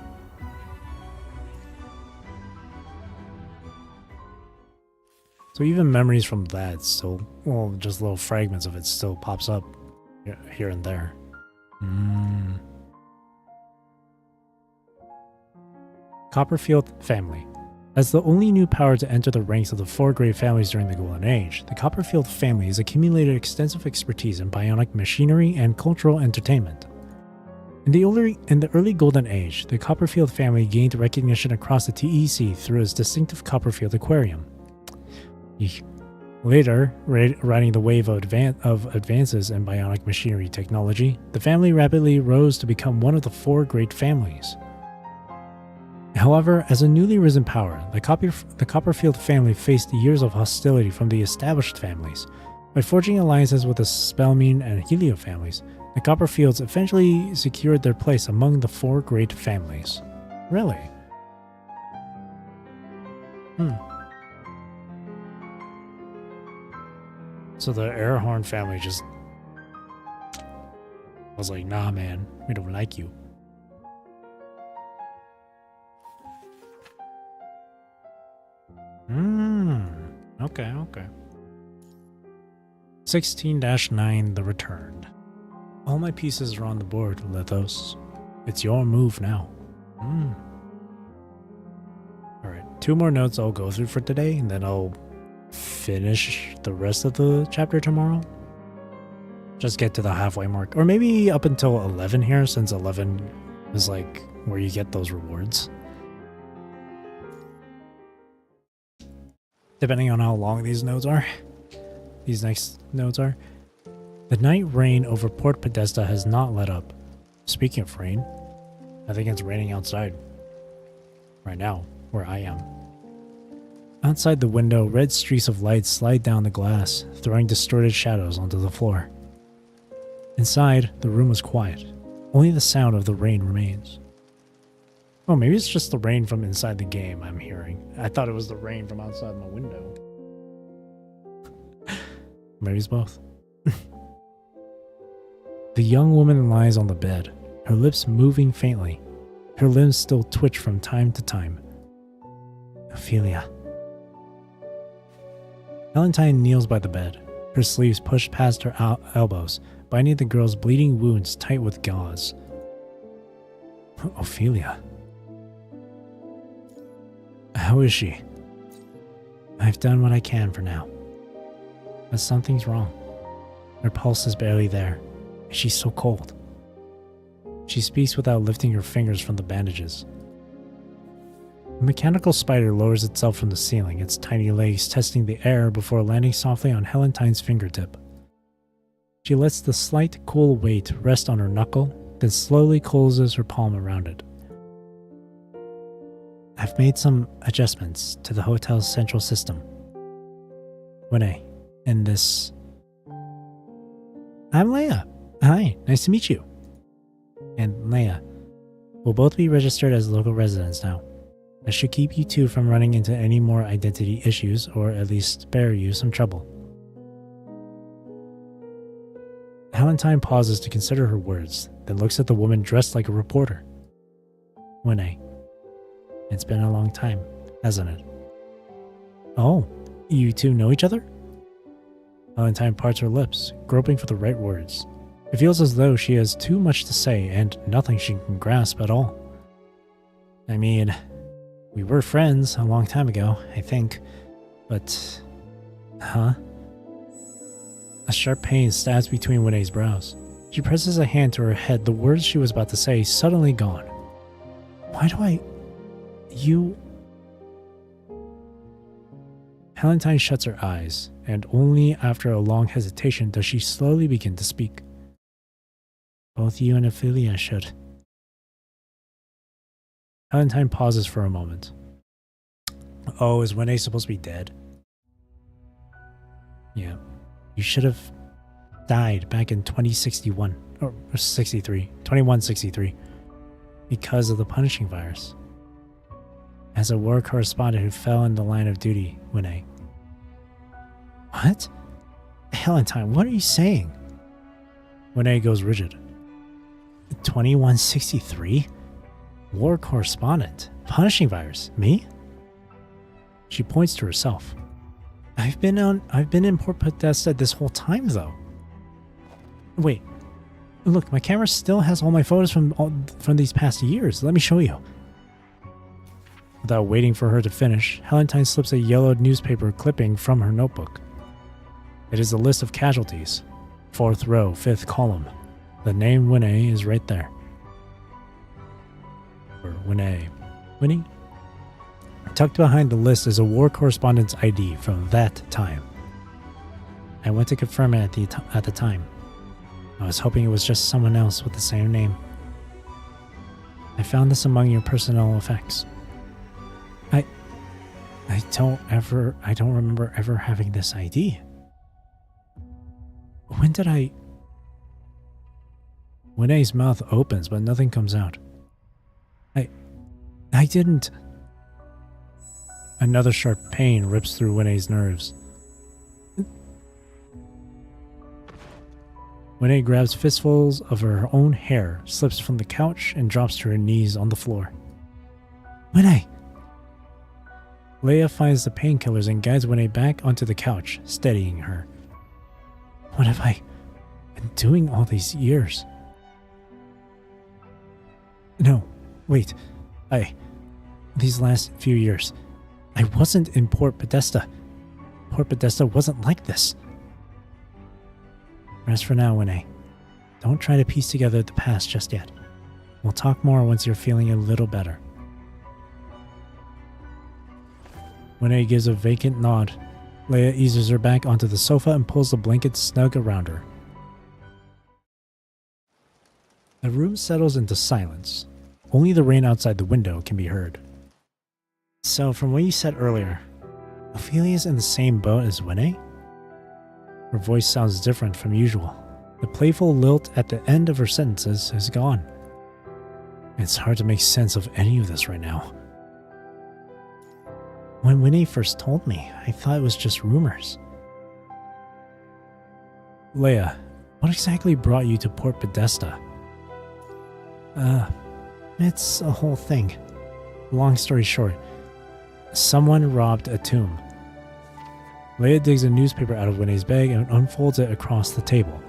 A: So even memories from that still, well, just little fragments of it still pops up here and there. Copperfield family. As the only new power to enter the ranks of the four great families during the Golden Age, the Copperfield family has accumulated extensive expertise in bionic machinery and cultural entertainment. In the early Golden Age, the Copperfield family gained recognition across the TEC through its distinctive Copperfield Aquarium. Later, riding the wave of advances in bionic machinery technology, the family rapidly rose to become one of the four great families. However, as a newly risen power, the Copperfield family faced years of hostility from the established families. By forging alliances with the Spellmean and Helio families, the Copperfields eventually secured their place among the four great families. Really? So the Airhorn family just was like, nah man, we don't like you. Okay. 16-9, The Returned. All my pieces are on the board, Lithos. It's your move now. Alright. 2 more notes I'll go through for today, and then I'll finish the rest of the chapter tomorrow. Just get to the halfway mark. Or maybe up until 11 here, since 11 is like where you get those rewards. Depending on how long these nodes are. These next nodes are. The night rain over Port Podesta has not let up. Speaking of rain, I think it's raining outside. Right now, where I am. Outside the window, red streaks of light slide down the glass, throwing distorted shadows onto the floor. Inside, the room was quiet. Only the sound of the rain remains. Oh, maybe it's just the rain from inside the game I'm hearing. I thought it was the rain from outside my window. Maybe it's both. The young woman lies on the bed, her lips moving faintly. Her limbs still twitch from time to time. Ophelia. Valentine kneels by the bed, her sleeves pushed past her elbows, binding the girl's bleeding wounds tight with gauze. Ophelia. How is she? I've done what I can for now. But something's wrong. Her pulse is barely there, and she's so cold. She speaks without lifting her fingers from the bandages. A mechanical spider lowers itself from the ceiling, its tiny legs testing the air before landing softly on Helentine's fingertip. She lets the slight, cool weight rest on her knuckle, then slowly closes her palm around it. I've made some adjustments to the hotel's central system. Winnie, in this... I'm Leia. Hi, nice to meet you. And Leia, we'll both be registered as local residents now. That should keep you two from running into any more identity issues, or at least spare you some trouble. Valentine pauses to consider her words, then looks at the woman dressed like a reporter. Winnie, it's been a long time, hasn't it? Oh, you two know each other? Valentine parts her lips, groping for the right words. It feels as though she has too much to say and nothing she can grasp at all. I mean, we were friends a long time ago, I think, but... Huh? A sharp pain stabs between Winnie's brows. She presses a hand to her head, the words she was about to say suddenly gone. Why do I... You... Valentine shuts her eyes, and only after a long hesitation does she slowly begin to speak. Both you and Ophelia should. Valentine pauses for a moment. Oh, is Winnie supposed to be dead? Yeah. You should have died back in 2061, or 63, 2163, because of the punishing virus. As a war correspondent who fell in the line of duty, Winnie. What? Valentine, what are you saying? Winnie goes rigid. 2163? War correspondent? Punishing virus? Me? She points to herself. I've been in Port Podesta this whole time, though. Wait. Look, my camera still has all my photos from these past years. Let me show you. Without waiting for her to finish, Valentine slips a yellowed newspaper clipping from her notebook. It is a list of casualties. 4th row, 5th column. The name Winnie is right there. Or Winnie. Winnie? Tucked behind the list is a war correspondent's ID from that time. I went to confirm it at the time. I was hoping it was just someone else with the same name. I found this among your personal effects. I don't remember ever having this ID. When did I... Winnie's mouth opens, but nothing comes out. I didn't... Another sharp pain rips through Winnie's nerves. Winnie grabs fistfuls of her own hair, slips from the couch, and drops to her knees on the floor. Winnie! Leia finds the painkillers and guides Winnie back onto the couch, steadying her. What have I been doing all these years? No, wait. These last few years. I wasn't in Port Podesta. Port Podesta wasn't like this. Rest for now, Winnie. Don't try to piece together the past just yet. We'll talk more once you're feeling a little better. Winnie gives a vacant nod. Leia eases her back onto the sofa and pulls the blanket snug around her. The room settles into silence. Only the rain outside the window can be heard. So, from what you said earlier, Ophelia's in the same boat as Winnie? Her voice sounds different from usual. The playful lilt at the end of her sentences is gone. It's hard to make sense of any of this right now. When Winnie first told me, I thought it was just rumors. Leia, what exactly brought you to Port Podesta? It's a whole thing. Long story short, someone robbed a tomb. Leia digs a newspaper out of Winnie's bag and unfolds it across the table.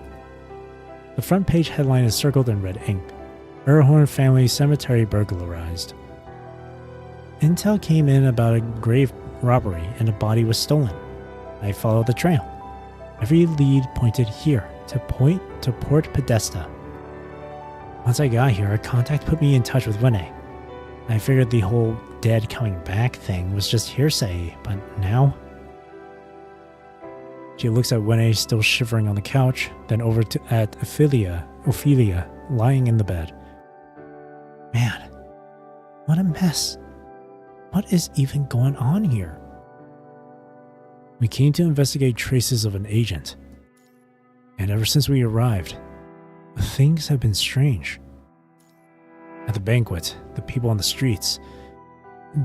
A: The front page headline is circled in red ink. Erhorn family cemetery burglarized. Intel came in about a grave robbery and a body was stolen. I followed the trail. Every lead pointed here, to Port Podesta. Once I got here, a contact put me in touch with Winnie. I figured the whole dead coming back thing was just hearsay, but now... She looks at Winnie still shivering on the couch, then over at Ophelia lying in the bed. Man, what a mess. What is even going on here? We came to investigate traces of an agent. And ever since we arrived, things have been strange. At the banquet, the people on the streets,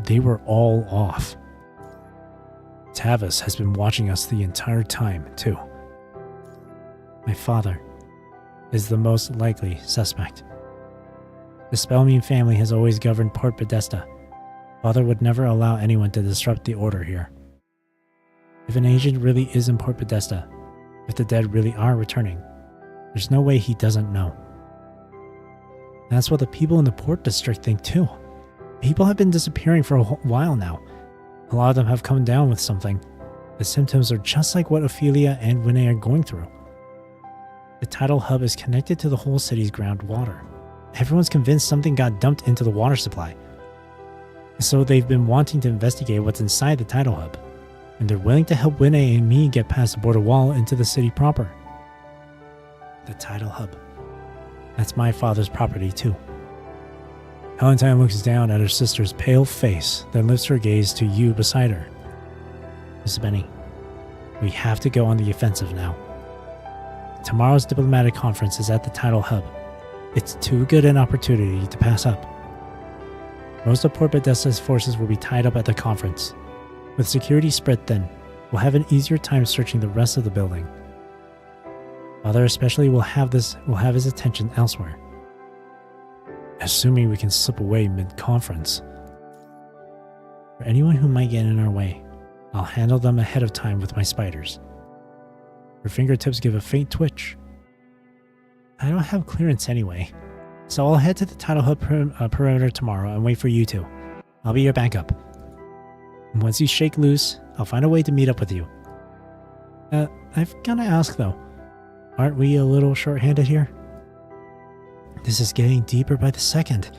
A: they were all off. Tavis has been watching us the entire time, too. My father is the most likely suspect. The Spellmean family has always governed Port Podesta. Father would never allow anyone to disrupt the order here. If an agent really is in Port Podesta, if the dead really are returning, there's no way he doesn't know. That's what the people in the Port District think too. People have been disappearing for a while now. A lot of them have come down with something. The symptoms are just like what Ophelia and Winnie are going through. The tidal hub is connected to the whole city's groundwater. Everyone's convinced something got dumped into the water supply. So they've been wanting to investigate what's inside the tidal hub. And they're willing to help Winnie and me get past the border wall into the city proper. The tidal hub. That's my father's property too. Valentine looks down at her sister's pale face, then lifts her gaze to you beside her. Miss Benny, we have to go on the offensive now. Tomorrow's diplomatic conference is at the tidal hub. It's too good an opportunity to pass up. Most of Port Podesta's forces will be tied up at the conference. With security spread thin, we'll have an easier time searching the rest of the building. Father especially will have his attention elsewhere. Assuming we can slip away mid-conference. For anyone who might get in our way, I'll handle them ahead of time with my spiders. Her fingertips give a faint twitch. I don't have clearance anyway, so I'll head to the tidal hub perimeter tomorrow and wait for you two. I'll be your backup. And once you shake loose, I'll find a way to meet up with you. I've gotta ask though, aren't we a little short-handed here? This is getting deeper by the second.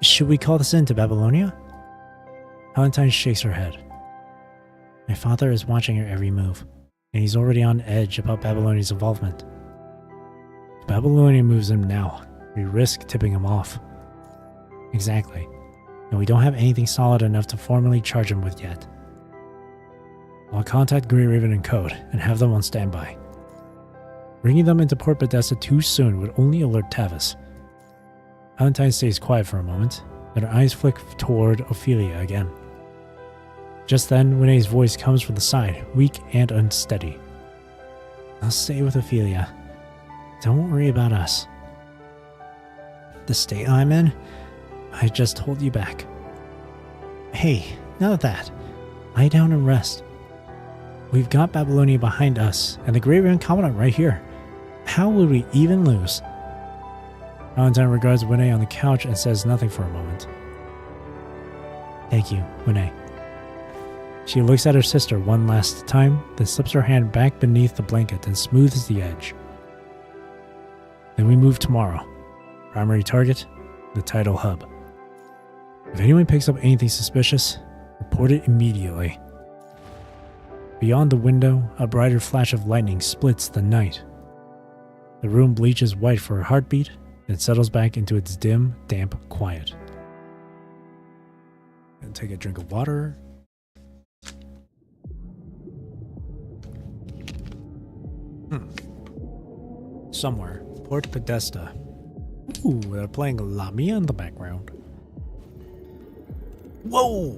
A: Should we call this in to Babylonia? Valentine shakes her head. My father is watching her every move, and he's already on edge about Babylonia's involvement. If Babylonia moves him now, we risk tipping him off. Exactly, and we don't have anything solid enough to formally charge him with yet. I'll contact Grey Raven in code and have them on standby. Bringing them into Port Podesta too soon would only alert Tavis. Valentine stays quiet for a moment, then her eyes flick toward Ophelia again. Just then, Winnie's voice comes from the side, weak and unsteady. I'll stay with Ophelia. Don't worry about us. The state I'm in? I just hold you back. Hey, none of that. Lie down and rest. We've got Babylonia behind us, and the Great Raven Commandant right here. How would we even lose? Valentine regards Winnie on the couch and says nothing for a moment. Thank you, Winnie. She looks at her sister one last time, then slips her hand back beneath the blanket and smooths the edge. Then we move tomorrow. Primary target, the tidal hub. If anyone picks up anything suspicious, report it immediately. Beyond the window, a brighter flash of lightning splits the night. The room bleaches white for a heartbeat, then settles back into its dim, damp quiet. And take a drink of water. Somewhere. Port Podesta. Ooh, they're playing La Mia in the background. Whoa!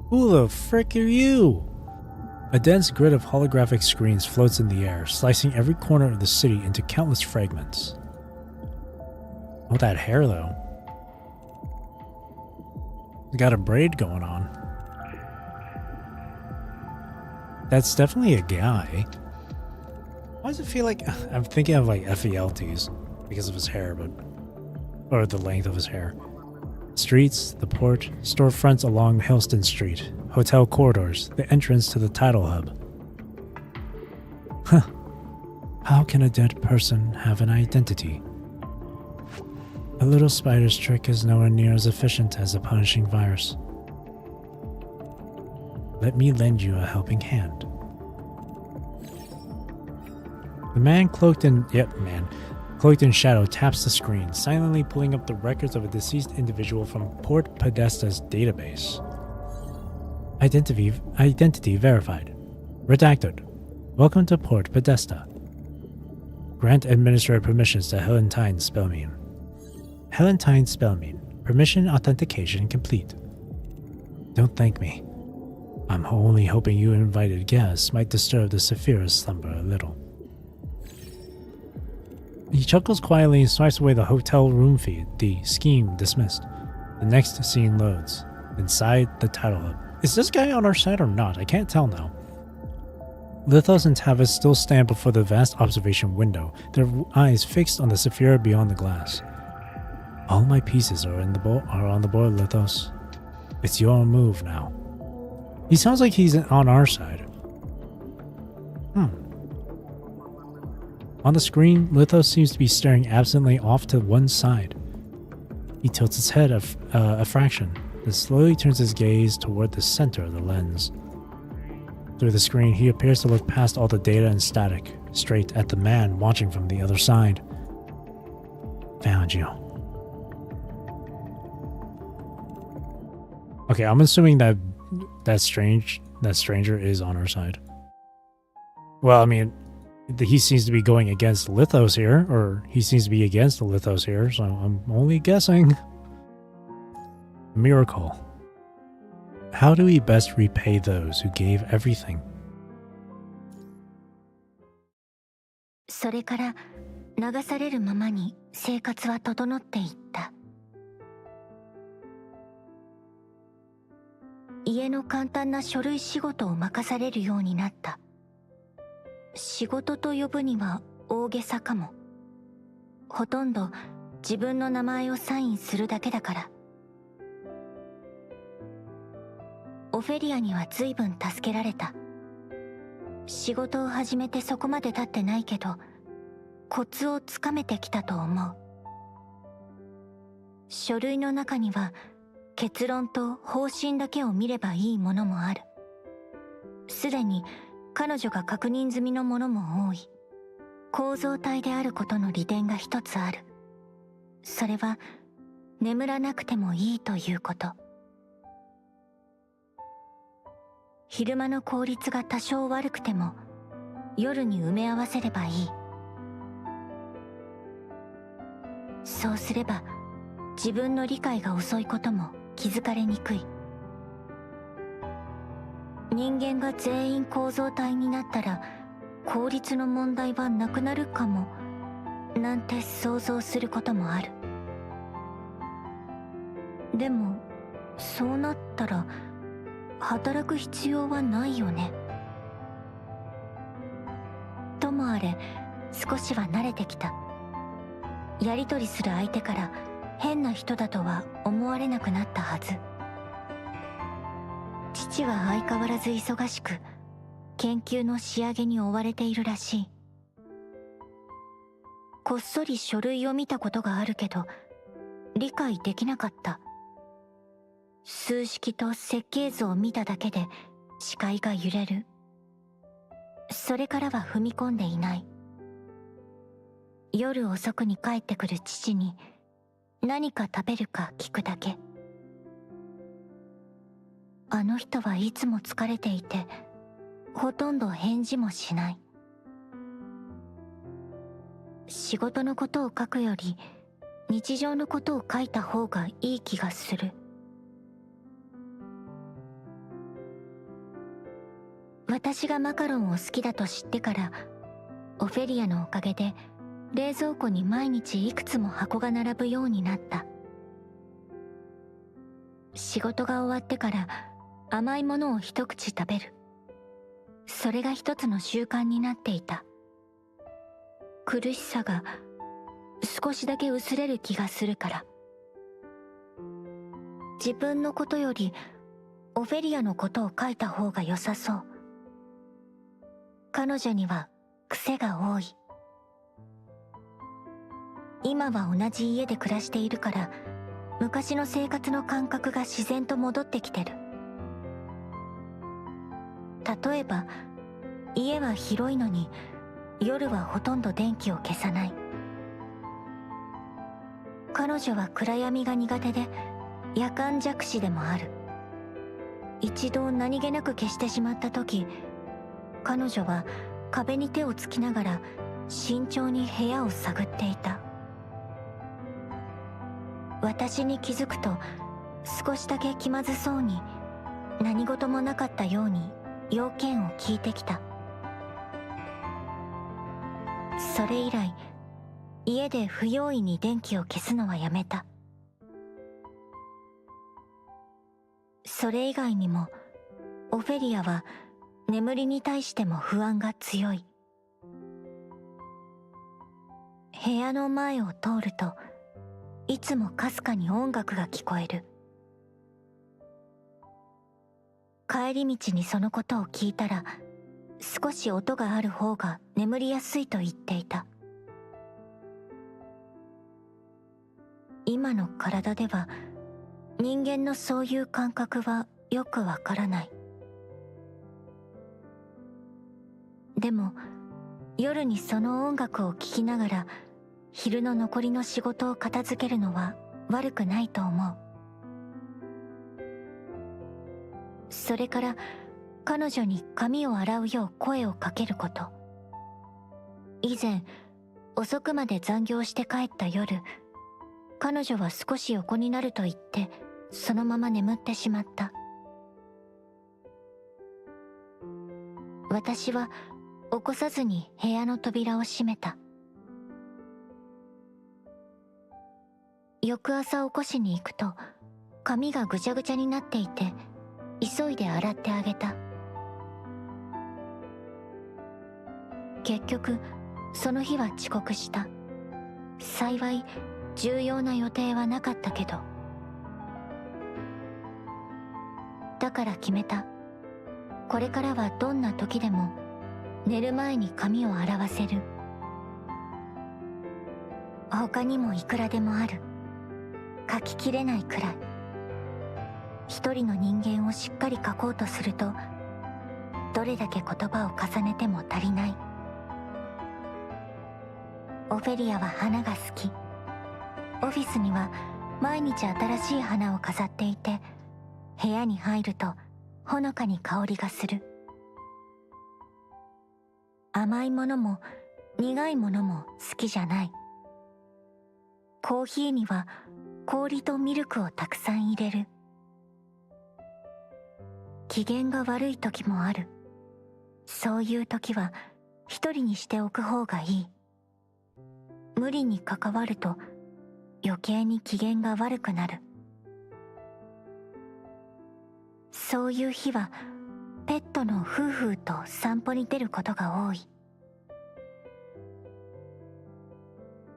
A: Who the frick are you? A dense grid of holographic screens floats in the air, slicing every corner of the city into countless fragments. Oh, that hair, though. He's got a braid going on. That's definitely a guy. Why does it feel like I'm thinking of like FELTs because of his hair, or the length of his hair. Streets, the port, storefronts along Hillston Street, hotel corridors, the entrance to the tidal hub. Huh. How can a dead person have an identity? A little spider's trick is nowhere near as efficient as a punishing virus. Let me lend you a helping hand. The man cloaked in shadow taps the screen, silently pulling up the records of a deceased individual from Port Podesta's database. Identity verified. Redacted. Welcome to Port Podesta. Grant administrator permissions to Helentine Spellmean. Helentine Spellmean. Permission authentication complete. Don't thank me. I'm only hoping you invited guests might disturb the Saphira's slumber a little. He chuckles quietly and swipes away the hotel room feed, the scheme dismissed. The next scene loads. Inside the tidal hub. Is this guy on our side or not? I can't tell now. Lithos and Tavis still stand before the vast observation window, their eyes fixed on the Saphira beyond the glass. All my pieces are on the board, Lithos. It's your move now. He sounds like he's on our side. On the screen, Lithos seems to be staring absently off to one side. He tilts his head a fraction, then slowly turns his gaze toward the center of the lens. Through the screen, he appears to look past all the data and static, straight at the man watching from the other side. Found you. Okay, I'm assuming that stranger is on our side. Well, I mean, he seems to be going against Lithos here, or he seems to be against the Lithos here, so I'm only guessing. Miracle. How do we best repay those who gave everything?
B: それから流されるままに生活は整っていった。家の簡単な書類仕事を任されるようになった。仕事と呼ぶには大げさかも。ほとんど自分の名前をサインするだけだから。オフェリアには随分助けられた。仕事を始めてそこまで経ってないけど、コツをつかめてきたと思う。書類の中には結論と方針だけを見ればいいものもある。すでに彼女が確認済みのものも多い。構造体であることの利点が一つある。それは眠らなくてもいいということ。昼間の効率が多少悪くても夜に埋め合わせればいい。そうすれば自分の理解が遅いことも気づかれにくい。人間が全員構造体になったら効率の問題はなくなるかもなんて想像することもある。でもそうなったら働く必要はないよね。ともあれ少しは慣れてきた。やり取りする相手から変な人だとは思われなくなったはず。父は相変わらず忙しく、研究の仕上げに追われているらしい。こっそり書類を見たことがあるけど、理解できなかった。数式と設計図を見ただけで視界が揺れる。それからは踏み込んでいない。夜遅くに帰ってくる父に何か食べるか聞くだけ。あの人はいつも疲れていて、ほとんど返事もしない。仕事のことを書くより日常のことを書いた方がいい気がする。私がマカロンを好きだと知ってから、オフェリアのおかげで冷蔵庫に毎日いくつも箱が並ぶようになった。仕事が終わってから甘いものを一口食べる。それが一つの習慣になっていた。苦しさが少しだけ薄れる気がするから。自分のことよりオフェリアのことを書いた方が良さそう。彼女には癖が多い。今は同じ家で暮らしているから、昔の生活の感覚が自然と戻ってきてる。例えば、家は広いのに夜はほとんど電気を消さない。彼女は暗闇が苦手で夜間弱視でもある。一度何気なく消してしまった時、彼女は壁に手をつきながら慎重に部屋を探っていた。私に気づくと少しだけ気まずそうに、何事もなかったように要件を聞いてきた。それ以来、家で不用意に電気を消すのはやめた。それ以外にも、オフェリアは眠りに対しても不安が強い。部屋の前を通ると、いつもかすかに音楽が聞こえる。帰り道にそのことを聞いたら、少し音がある方が眠りやすいと言っていた。今の体では、人間のそういう感覚はよくわからない。でも、夜にその音楽を聴きながら、昼の残りの仕事を片付けるのは悪くないと思う。それから、彼女に髪を洗うよう声をかけること。以前、遅くまで残業して帰った夜、彼女は少し横になると言って、そのまま眠ってしまった。私は起こさずに部屋の扉を閉めた。翌朝起こしに行くと、髪がぐちゃぐちゃになっていて、急いで洗ってあげた。結局、その日は遅刻した。幸い、重要な予定はなかったけど。だから決めた。これからはどんな時でも、寝る前に髪を洗わせる。他にもいくらでもある。書ききれないくらい。一人の人間をしっかり書こうとすると、どれだけ言葉を重ねても足りない。オフェリアは花が好き。オフィスには毎日新しい花を飾っていて、部屋に入るとほのかに香りがする。甘いものも苦いものも好きじゃない。コーヒーには氷とミルクをたくさん入れる。機嫌が悪い時もある。そういう時は一人にしておく方がいい。無理に関わると余計に機嫌が悪くなる。そういう日はペットのフーフーと散歩に出ることが多い。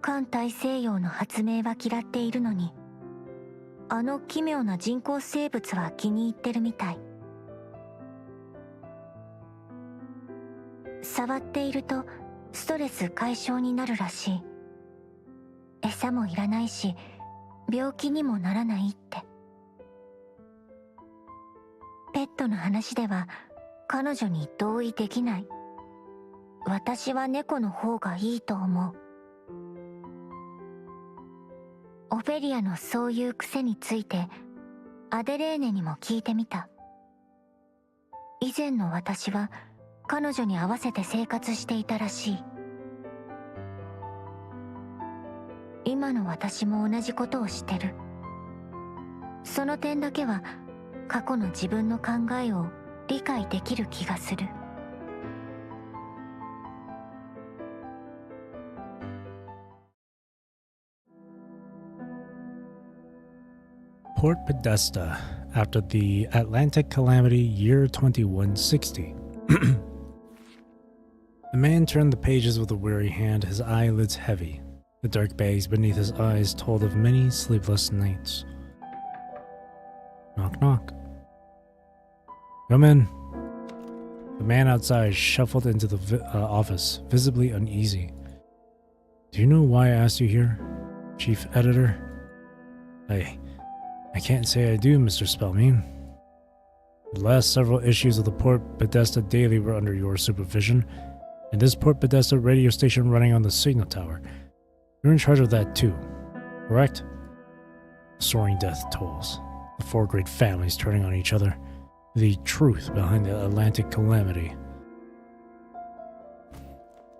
B: 環大西洋の発明は嫌っているのに、あの奇妙な人工生物は気に入ってるみたい。触っているとストレス解消になるらしい。餌もいらないし、病気にもならないって。ペットの話では彼女に同意できない。私は猫の方がいいと思う。オフェリアのそういう癖についてアデレーネにも聞いてみた。以前の私は彼女に合わせて生活していたらしい。今の私も同じことをしてる。その点だけは過去の自分の考えを理解できる気がする。
A: Port Podesta, after the Atlantic calamity year 2160. The man turned the pages with a weary hand, his eyelids heavy. The dark bags beneath his eyes told of many sleepless nights. Knock, knock. Come in. The man outside shuffled into the office, visibly uneasy. Do you know why I asked you here, Chief Editor? I can't say I do, Mr. Spellman. The last several issues of the Port Podesta Daily were under your supervision, and this Port Podesta radio station running on the signal tower. You're in charge of that too, correct? Soaring death tolls, the four great families turning on each other, the truth behind the Atlantic calamity.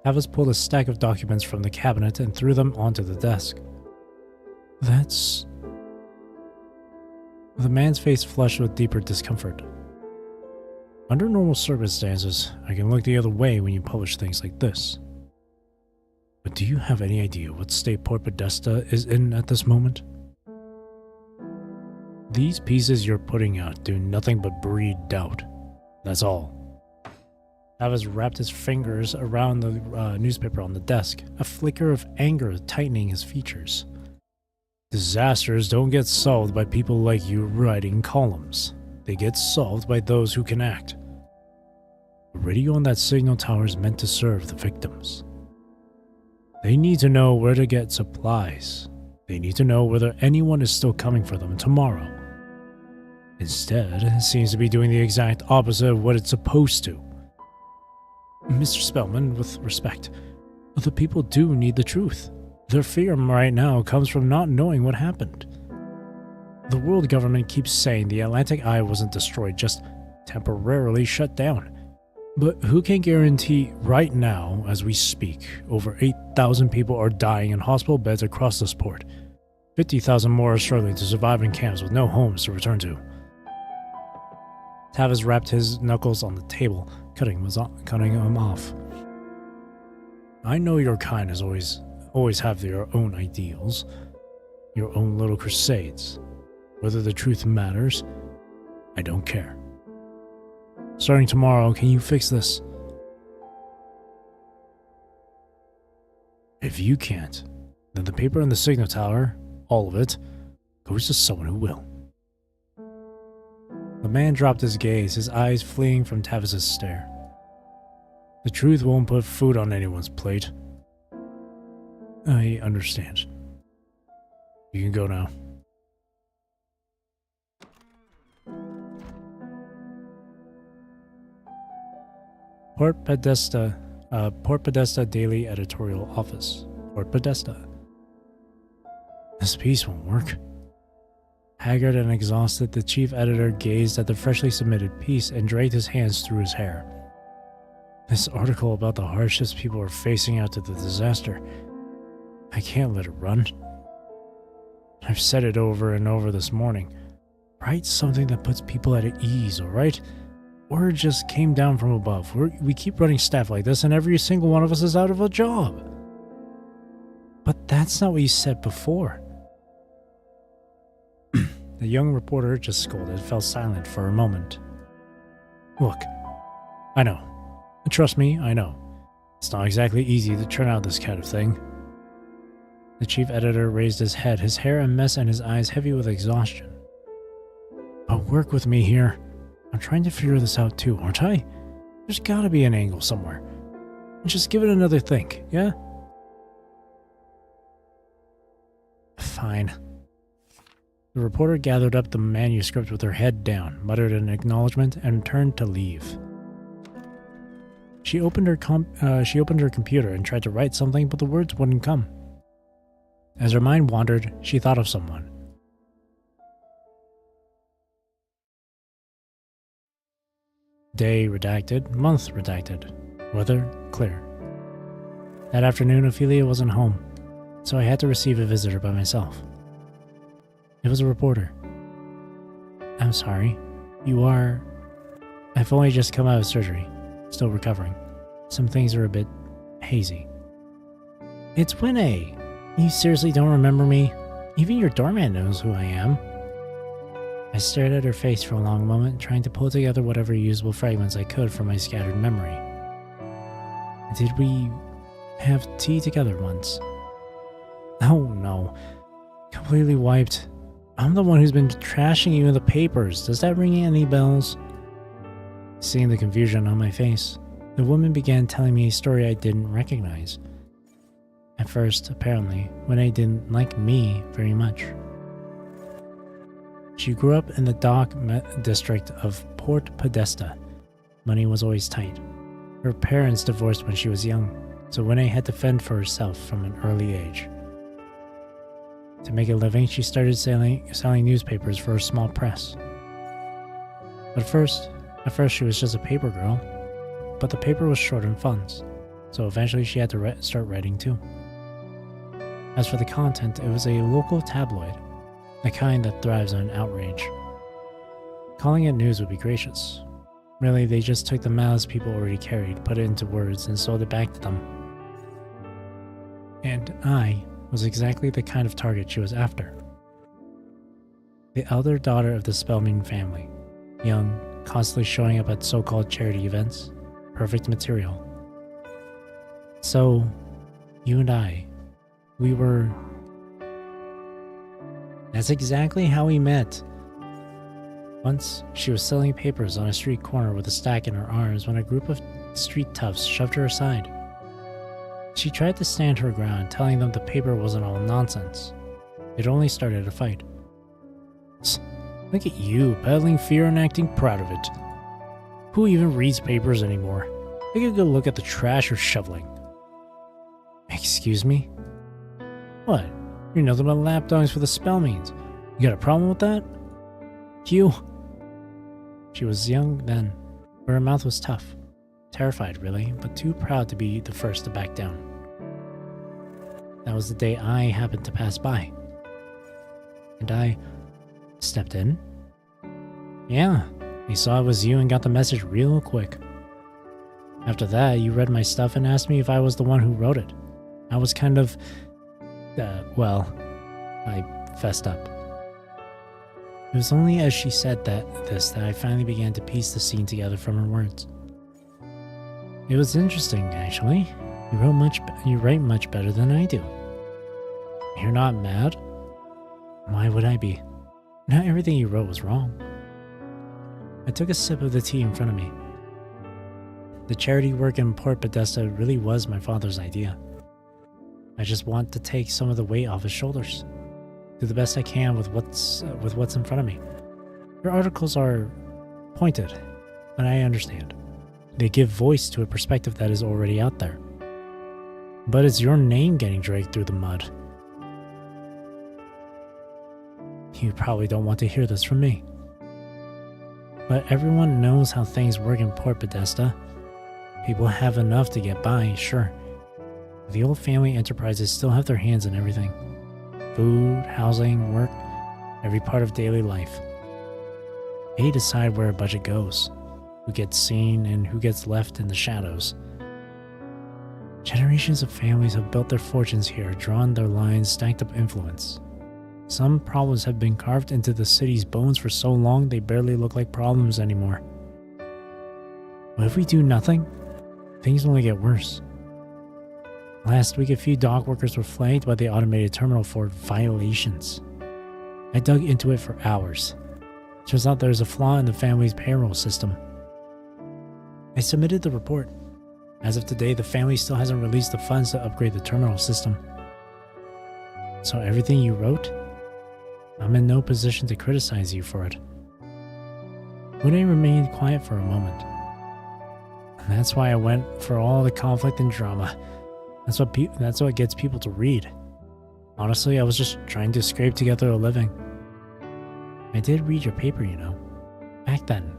A: Tavis pulled a stack of documents from the cabinet and threw them onto the desk. That's... The man's face flushed with deeper discomfort. Under normal circumstances, I can look the other way when you publish things like this. But do you have any idea what state Port Podesta is in at this moment? These pieces you're putting out do nothing but breed doubt. That's all. Tavis wrapped his fingers around the newspaper on the desk, a flicker of anger tightening his features. Disasters don't get solved by people like you writing columns. They get solved by those who can act. The radio on that signal tower is meant to serve the victims. They need to know where to get supplies. They need to know whether anyone is still coming for them tomorrow. Instead, it seems to be doing the exact opposite of what it's supposed to. Mr. Spellman, with respect, the people do need the truth. Their fear right now comes from not knowing what happened. The world government keeps saying the Atlantic Eye wasn't destroyed, just temporarily shut down. But who can guarantee right now, as we speak, over 8,000 people are dying in hospital beds across this port. 50,000 more are struggling to survive in camps with no homes to return to. Tavis rapped his knuckles on the table, cutting him off. I know your kind has always have their own ideals, your own little crusades. Whether the truth matters, I don't care. Starting tomorrow, can you fix this? If you can't, then the paper in the signal tower, all of it, goes to someone who will. The man dropped his gaze, his eyes fleeing from Tavis's stare. The truth won't put food on anyone's plate. I understand. You can go now. Port Podesta Daily Editorial Office. Port Podesta. This piece won't work. Haggard and exhausted, the chief editor gazed at the freshly submitted piece and dragged his hands through his hair. This article about the hardships people are facing after the disaster, I can't let it run. I've said it over and over this morning. Write something that puts people at ease, alright? Word just came down from above. We keep running staff like this and every single one of us is out of a job. But that's not what you said before. The young reporter just scolded, fell silent for a moment. Look, I know. Trust me, I know. It's not exactly easy to turn out this kind of thing. The chief editor raised his head, his hair a mess and his eyes heavy with exhaustion. But work with me here. I'm trying to figure this out too, aren't I? There's gotta be an angle somewhere. Just give it another think, yeah? Fine. The reporter gathered up the manuscript with her head down, muttered an acknowledgement, and turned to leave. She opened her computer and tried to write something, but the words wouldn't come. As her mind wandered, she thought of someone. Day redacted, month redacted, weather clear. That afternoon, Ophelia wasn't home, so I had to receive a visitor by myself. It was a reporter. I'm sorry. You are... I've only just come out of surgery. Still recovering. Some things are a bit hazy. It's Winnie. You seriously don't remember me? Even your doorman knows who I am. I stared at her face for a long moment, trying to pull together whatever usable fragments I could from my scattered memory. Did we have tea together once? Oh no. Completely wiped. I'm the one who's been trashing you in the papers. Does that ring any bells? Seeing the confusion on my face, the woman began telling me a story I didn't recognize. At first, apparently, Winnie didn't like me very much. She grew up in the dock district of Port Podesta. Money was always tight. Her parents divorced when she was young, so Winnie had to fend for herself from an early age. To make a living, she started selling newspapers for a small press. At first she was just a paper girl, but the paper was short on funds, so eventually she had to start writing too. As for the content, it was a local tabloid, the kind that thrives on outrage. Calling it news would be gracious. Really, they just took the malice people already carried, put it into words, and sold it back to them. And I was exactly the kind of target she was after. The elder daughter of the Spellman family, young, constantly showing up at so-called charity events, perfect material. So, you and I, we were... That's exactly how we met. Once, she was selling papers on a street corner with a stack in her arms when a group of street toughs shoved her aside. She tried to stand her ground, telling them the paper wasn't all nonsense. It only started a fight. Look at you, peddling fear and acting proud of it. Who even reads papers anymore? Take a good look at the trash you're shoveling. Excuse me? What? You're nothing but lapdogs for the Spellmeans. You got a problem with that? You? She was young then, but her mouth was tough. Terrified, really, but too proud to be the first to back down. That was the day I happened to pass by. And I stepped in. Yeah, he saw it was you and got the message real quick. After that, you read my stuff and asked me if I was the one who wrote it. I was kind of... I fessed up. It was only as she said that I finally began to piece the scene together from her words. It was interesting, actually. You write much better than I do. You're not mad? Why would I be? Not everything you wrote was wrong. I took a sip of the tea in front of me. The charity work in Port Podesta really was my father's idea. I just want to take some of the weight off his shoulders. Do the best I can with what's in front of me. Your articles are pointed, but I understand. They give voice to a perspective that is already out there. But it's your name getting dragged through the mud. You probably don't want to hear this from me. But everyone knows how things work in Port Podesta. People have enough to get by, sure. The old family enterprises still have their hands in everything. Food, housing, work, every part of daily life. They decide where a budget goes, who gets seen and who gets left in the shadows. Generations of families have built their fortunes here, drawn their lines, stacked up influence. Some problems have been carved into the city's bones for so long they barely look like problems anymore. But if we do nothing, things only get worse. Last week, a few dock workers were flagged by the automated terminal for violations. I dug into it for hours. Turns out there's a flaw in the family's payroll system. I submitted the report. As of today, the family still hasn't released the funds to upgrade the terminal system. So everything you wrote, I'm in no position to criticize you for it. Woody remained quiet for a moment. And that's why I went for all the conflict and drama. That's what gets people to read. Honestly, I was just trying to scrape together a living. I did read your paper, you know. Back then.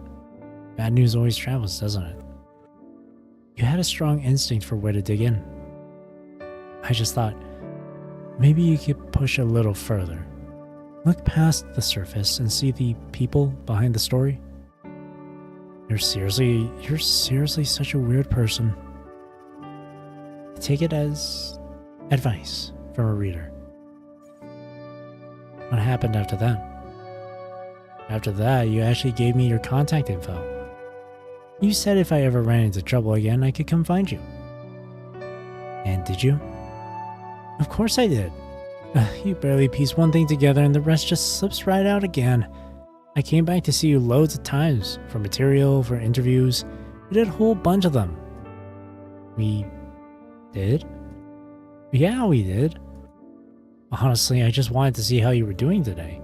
A: Bad news always travels, doesn't it? You had a strong instinct for where to dig in. I just thought, maybe you could push a little further. Look past the surface and see the people behind the story. You're seriously such a weird person. Take it as advice from a reader. What happened after that? After that, you actually gave me your contact info. You said if I ever ran into trouble again, I could come find you. And did you? Of course I did. You barely piece one thing together and the rest just slips right out again. I came back to see you loads of times, for material, for interviews. We did a whole bunch of them. We did? Yeah, we did. Honestly, I just wanted to see how you were doing today.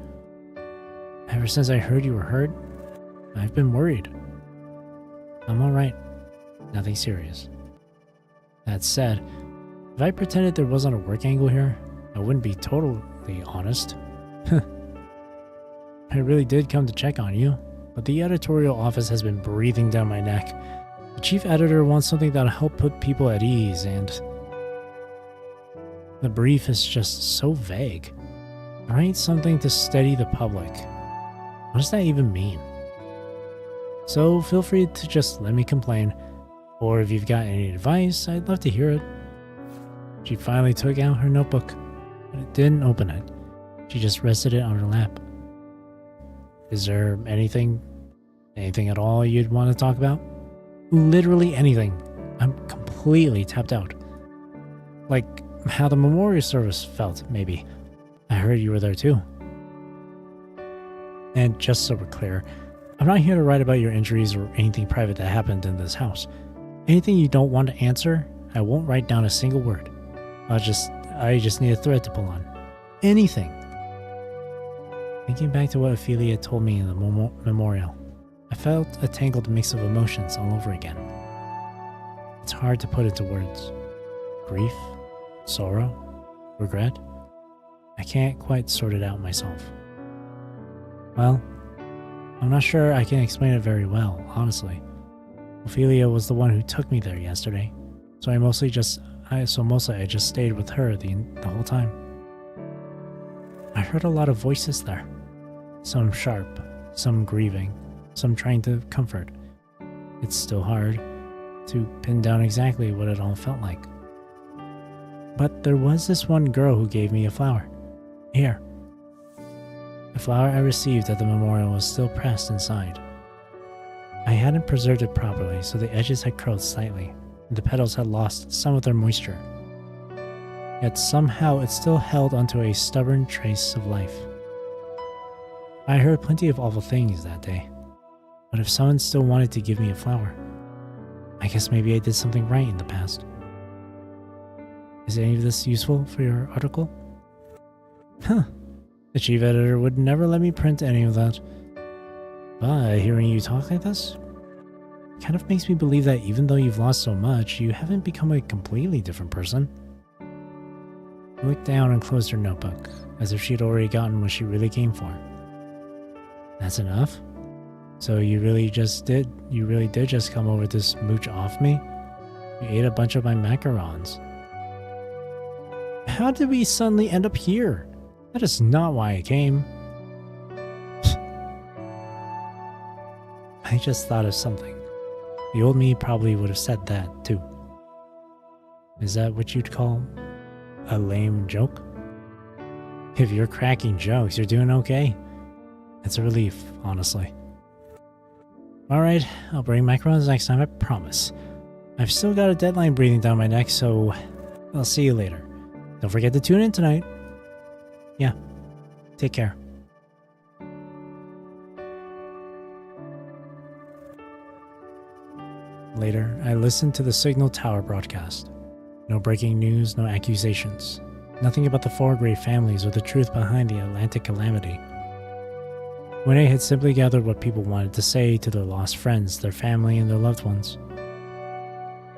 A: Ever since I heard you were hurt, I've been worried. I'm alright. Nothing serious. That said, if I pretended there wasn't a work angle here, I wouldn't be totally honest. I really did come to check on you, but the editorial office has been breathing down my neck. The chief editor wants something that'll help put people at ease, and the brief is just so vague. Write something to steady the public. What does that even mean? So feel free to just let me complain, or if you've got any advice, I'd love to hear it. She finally took out her notebook, but it didn't open it. She just rested it on her lap. Is there anything at all you'd want to talk about? Literally anything. I'm completely tapped out. Like how the memorial service felt, maybe. I heard you were there too. And just so we're clear, I'm not here to write about your injuries or anything private that happened in this house. Anything you don't want to answer, I won't write down a single word. I just need a thread to pull on. Anything. Thinking back to what Ophelia told me in the memorial, I felt a tangled mix of emotions all over again. It's hard to put into words. Grief, sorrow, regret. I can't quite sort it out myself. Well, I'm not sure I can explain it very well, honestly. Ophelia was the one who took me there yesterday, so mostly I just stayed with her the whole time. I heard a lot of voices there. Some sharp, some grieving, some trying to comfort. It's still hard to pin down exactly what it all felt like. But there was this one girl who gave me a flower. Here. The flower I received at the memorial was still pressed inside. I hadn't preserved it properly, so the edges had curled slightly, and the petals had lost some of their moisture. Yet somehow it still held onto a stubborn trace of life. I heard plenty of awful things that day, but if someone still wanted to give me a flower, I guess maybe I did something right in the past. Is any of this useful for your article? Huh. The chief editor would never let me print any of that. But hearing you talk like this kind of makes me believe that even though you've lost so much, you haven't become a completely different person. She looked down and closed her notebook, as if she'd already gotten what she really came for. That's enough? So you really did just come over to smooch off me? You ate a bunch of my macarons. How did we suddenly end up here? That is not why I came. I just thought of something. The old me probably would have said that, too. Is that what you'd call a lame joke? If you're cracking jokes, you're doing okay. It's a relief, honestly. Alright, I'll bring macarons next time, I promise. I've still got a deadline breathing down my neck, so I'll see you later. Don't forget to tune in tonight. Yeah, take care. later, I listened to the signal tower broadcast. No breaking news, no accusations. Nothing about the 4 Grey families or the truth behind the Atlantic calamity. Winnie had simply gathered what people wanted to say to their lost friends, their family, and their loved ones.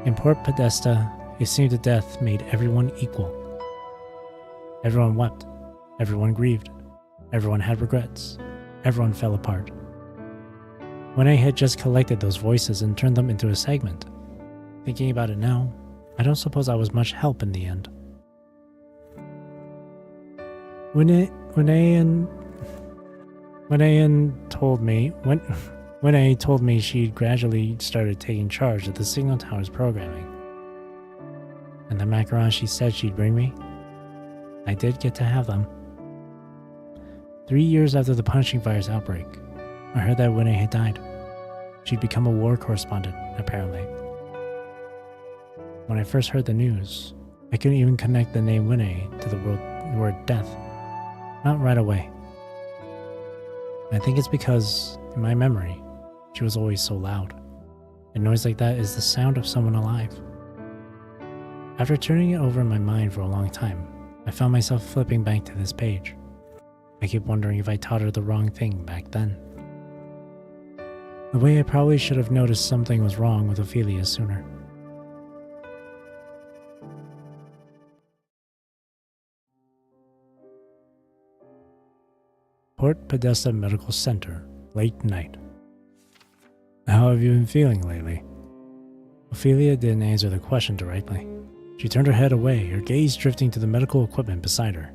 A: In Port Podesta, a scene to death made everyone equal. Everyone wept. Everyone grieved. Everyone had regrets. Everyone fell apart. Winnie had just collected those voices and turned them into a segment. Thinking about it now, I don't suppose I was much help in the end. Winnie told me she'd gradually started taking charge of the signal tower's programming. And the macarons she said she'd bring me, I did get to have them. 3 years after the punishing virus outbreak, I heard that Winnie had died. She'd become a war correspondent, apparently. When I first heard the news, I couldn't even connect the name Winnie to the word death. Not right away. I think it's because, in my memory, she was always so loud. A noise like that is the sound of someone alive. After turning it over in my mind for a long time, I found myself flipping back to this page. I keep wondering if I taught her the wrong thing back then. The way I probably should have noticed something was wrong with Ophelia sooner. Port Podesta Medical Center, late night. How have you been feeling lately? Ophelia didn't answer the question directly. She turned her head away, her gaze drifting to the medical equipment beside her.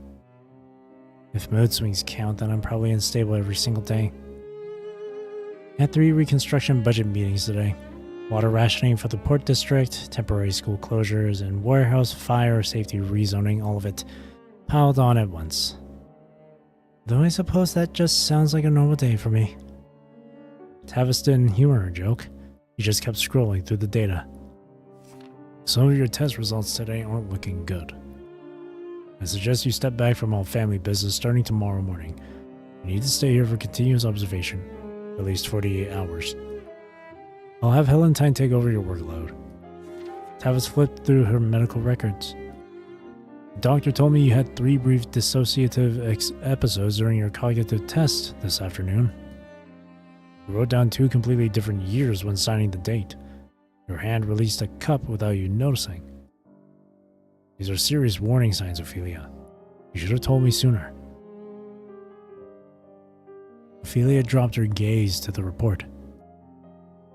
A: If mood swings count, then I'm probably unstable every single day. I had 3 reconstruction budget meetings today. Water rationing for the port district, temporary school closures, and warehouse fire safety rezoning, all of it piled on at once. Though I suppose that just sounds like a normal day for me. Tavis didn't humor her joke. He just kept scrolling through the data. Some of your test results today aren't looking good. I suggest you step back from all family business starting tomorrow morning. You need to stay here for continuous observation, at least 48 hours. I'll have Helentine take over your workload. Tavis flipped through her medical records. The doctor told me you had 3 brief dissociative episodes during your cognitive test this afternoon. You wrote down 2 completely different years when signing the date. Your hand released a cup without you noticing. These are serious warning signs, Ophelia. You should have told me sooner. Ophelia dropped her gaze to the report.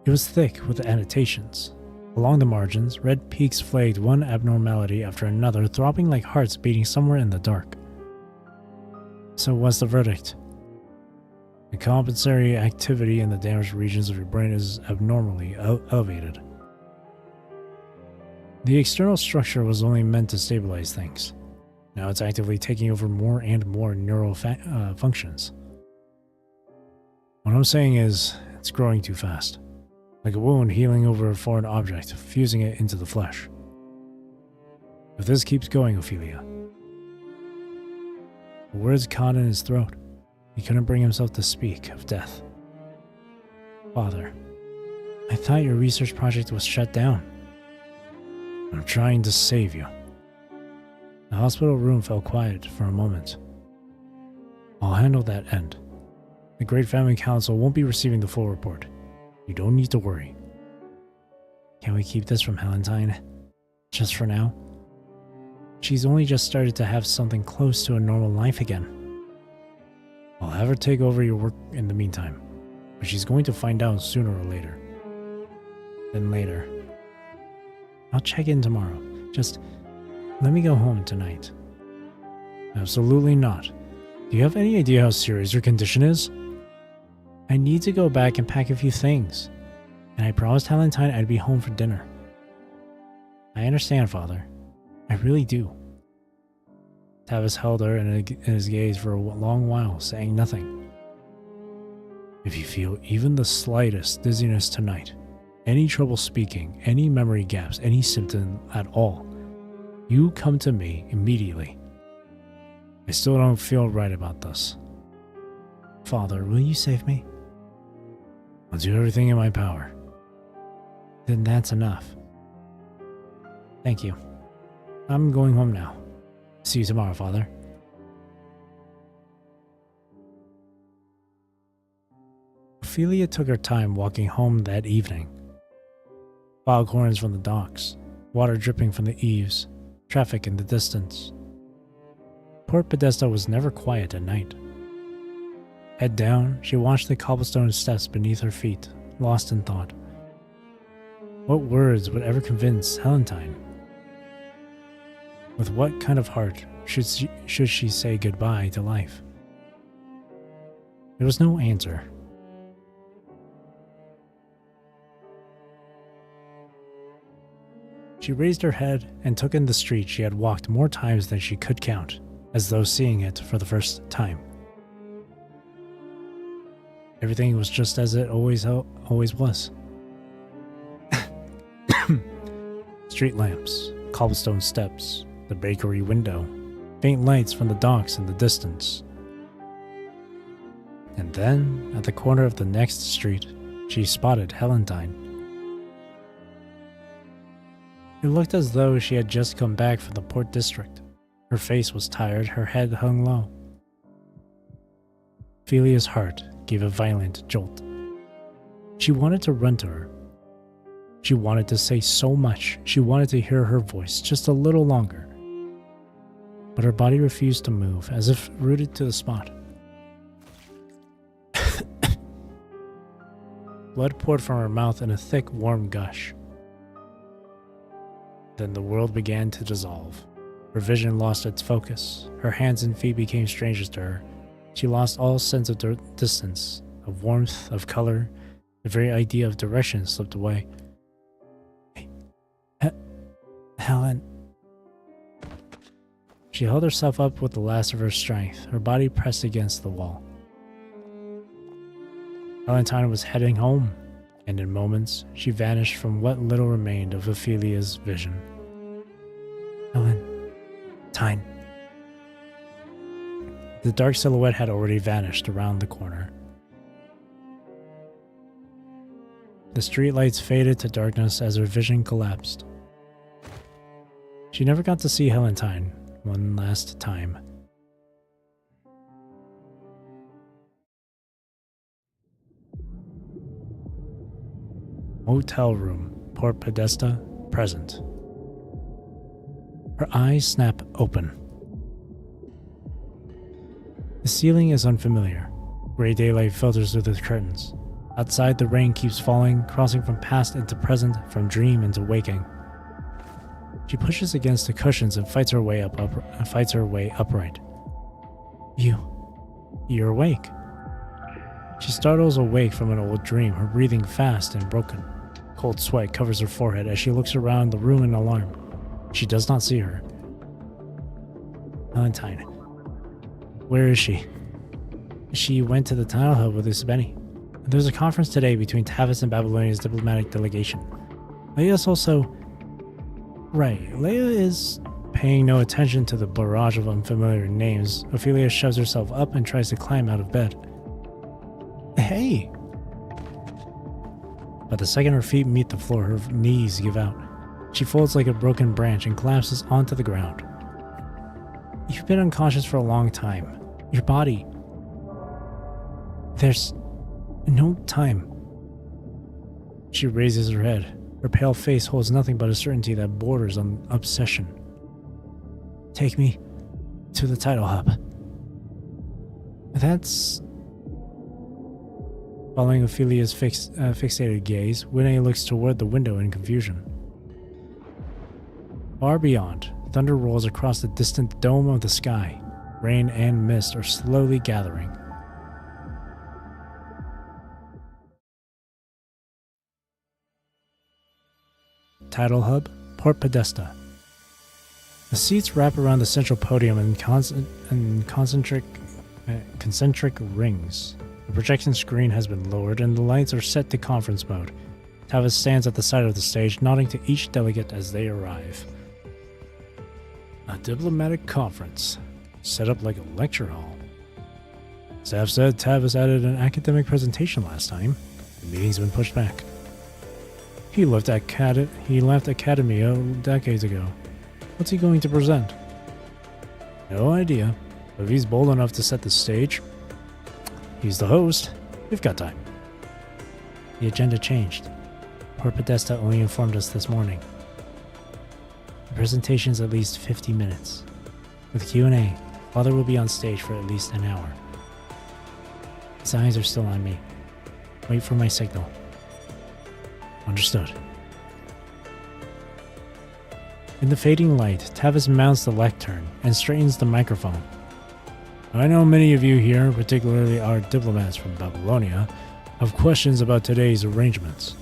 A: It was thick with annotations. Along the margins, red peaks flagged one abnormality after another, throbbing like hearts beating somewhere in the dark. So what's the verdict? The compensatory activity in the damaged regions of your brain is abnormally elevated. The external structure was only meant to stabilize things. Now it's actively taking over more and more neural functions. What I'm saying is, it's growing too fast. Like a wound healing over a foreign object, fusing it into the flesh. If this keeps going, Ophelia. The words caught in his throat. He couldn't bring himself to speak of death. Father, I thought your research project was shut down. I'm trying to save you. The hospital room fell quiet for a moment. I'll handle that end. The Great Family Council won't be receiving the full report. You don't need to worry. Can we keep this from Helentine? Just for now? She's only just started to have something close to a normal life again. I'll have her take over your work in the meantime, but she's going to find out sooner or later. Then later. I'll check in tomorrow. Just let me go home tonight. Absolutely not. Do you have any idea how serious your condition is? I need to go back and pack a few things, and I promised Helentine I'd be home for dinner. I understand, Father. I really do. Tavis held her in his gaze for a long while, saying nothing. If you feel even the slightest dizziness tonight, any trouble speaking, any memory gaps, any symptom at all, you come to me immediately. I still don't feel right about this. Father, will you save me? I'll do everything in my power. Then that's enough. Thank you. I'm going home now. See you tomorrow, Father. Ophelia took her time walking home that evening. Foghorns from the docks, water dripping from the eaves, traffic in the distance. Port Podesta was never quiet at night. Head down, she watched the cobblestone steps beneath her feet, lost in thought. What words would ever convince Helentine? With what kind of heart should she say goodbye to life? There was no answer. She raised her head and took in the street she had walked more times than she could count, as though seeing it for the first time. Everything was just as it always was. Street lamps, cobblestone steps, the bakery window, faint lights from the docks in the distance. And then, at the corner of the next street, she spotted Helentine. It looked as though she had just come back from the port district. Her face was tired, her head hung low. Ophelia's heart gave a violent jolt. She wanted to run to her. She wanted to say so much. She wanted to hear her voice just a little longer. But her body refused to move, as if rooted to the spot. Blood poured from her mouth in a thick, warm gush. Then the world began to dissolve. Her vision lost its focus. Her hands and feet became strangers to her. She lost all sense of distance, of warmth, of color. The very idea of direction slipped away. Helen. She held herself up with the last of her strength, her body pressed against the wall. Helentine was heading home, and in moments she vanished from what little remained of Ophelia's vision. Helentine. The dark silhouette had already vanished around the corner. The streetlights faded to darkness as her vision collapsed. She never got to see Helentine one last time. Hotel room, Port Podesta, present. Her eyes snap open. The ceiling is unfamiliar. Gray daylight filters through the curtains. Outside, the rain keeps falling, crossing from past into present, from dream into waking. She pushes against the cushions and fights her way upright. You're awake. She startles awake from an old dream, her breathing fast and broken. Cold sweat covers her forehead as she looks around the room in alarm. She does not see her. Helentine. Where is she? She went to the Tidal Hub with Usbeni. There's a conference today between Tavis and Babylonia's diplomatic delegation. Leia's also... Right, Leia is paying no attention to the barrage of unfamiliar names. Ophelia shoves herself up and tries to climb out of bed. Hey! But the second her feet meet the floor, her knees give out. She folds like a broken branch and collapses onto the ground. You've been unconscious for a long time. Your body... There's no time. She raises her head. Her pale face holds nothing but a certainty that borders on obsession. Take me to the Tidal Hub. That's... Following Ophelia's fixated gaze, Winnie looks toward the window in confusion. Far beyond, thunder rolls across the distant dome of the sky. Rain and mist are slowly gathering. Tidal Hub, Port Podesta. The seats wrap around the central podium in concentric rings. The projection screen has been lowered and the lights are set to conference mode. Tavis stands at the side of the stage, nodding to each delegate as they arrive. A diplomatic conference, set up like a lecture hall. Staff said Tavis added an academic presentation last time. The meeting's been pushed back. He left Academia decades ago. What's he going to present? No idea. But if he's bold enough to set the stage, he's the host. We've got time. The agenda changed. Poor Podesta only informed us this morning. The presentation's at least 50 minutes. With Q&A, Father will be on stage for at least an hour. His eyes are still on me. Wait for my signal. Understood. In the fading light, Tavis mounts the lectern and straightens the microphone. I know many of you here, particularly our diplomats from Babylonia, have questions about today's arrangements.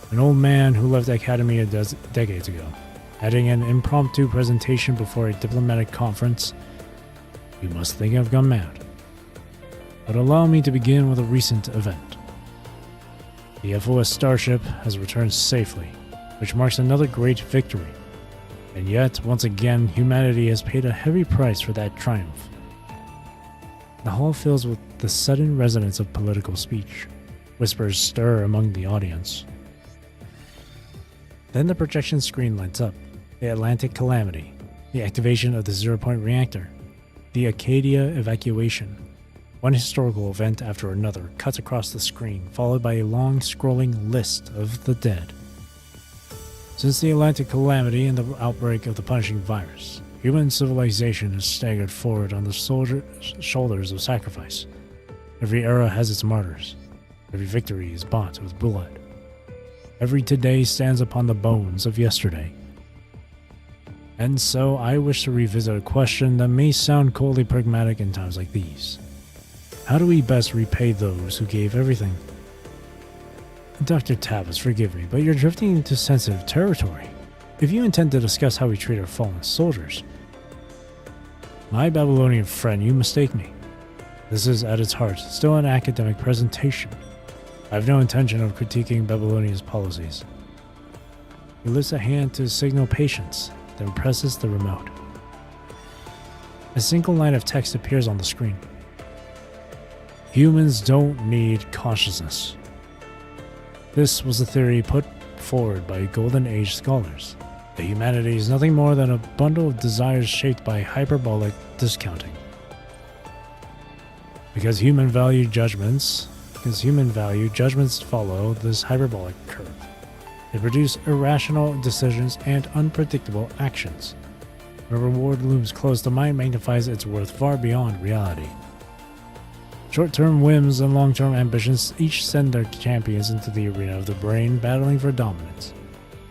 A: An old man who left Academia decades ago, adding an impromptu presentation before a diplomatic conference, you must think I've gone mad. But allow me to begin with a recent event. The FOS starship has returned safely, which marks another great victory. And yet, once again, humanity has paid a heavy price for that triumph. The hall fills with the sudden resonance of political speech. Whispers stir among the audience. Then the projection screen lights up. The Atlantic Calamity, the activation of the zero-point reactor, the Acadia evacuation. One historical event after another cuts across the screen, followed by a long scrolling list of the dead. Since the Atlantic Calamity and the outbreak of the punishing virus, human civilization has staggered forward on the shoulders of sacrifice. Every era has its martyrs. Every victory is bought with blood. Every today stands upon the bones of yesterday. And so I wish to revisit a question that may sound coldly pragmatic in times like these. How do we best repay those who gave everything? Dr. Tavis, forgive me, but you're drifting into sensitive territory. If you intend to discuss how we treat our fallen soldiers, my Babylonian friend, you mistake me. This is, at its heart, still an academic presentation. I have no intention of critiquing Babylonia's policies. He lifts a hand to signal patience, then presses the remote. A single line of text appears on the screen. Humans don't need consciousness. This was a theory put forward by Golden Age scholars, that humanity is nothing more than a bundle of desires shaped by hyperbolic discounting. Because human value judgments follow this hyperbolic curve. They produce irrational decisions and unpredictable actions. When a reward looms close, the mind magnifies its worth far beyond reality. Short-term whims and long-term ambitions each send their champions into the arena of the brain, battling for dominance.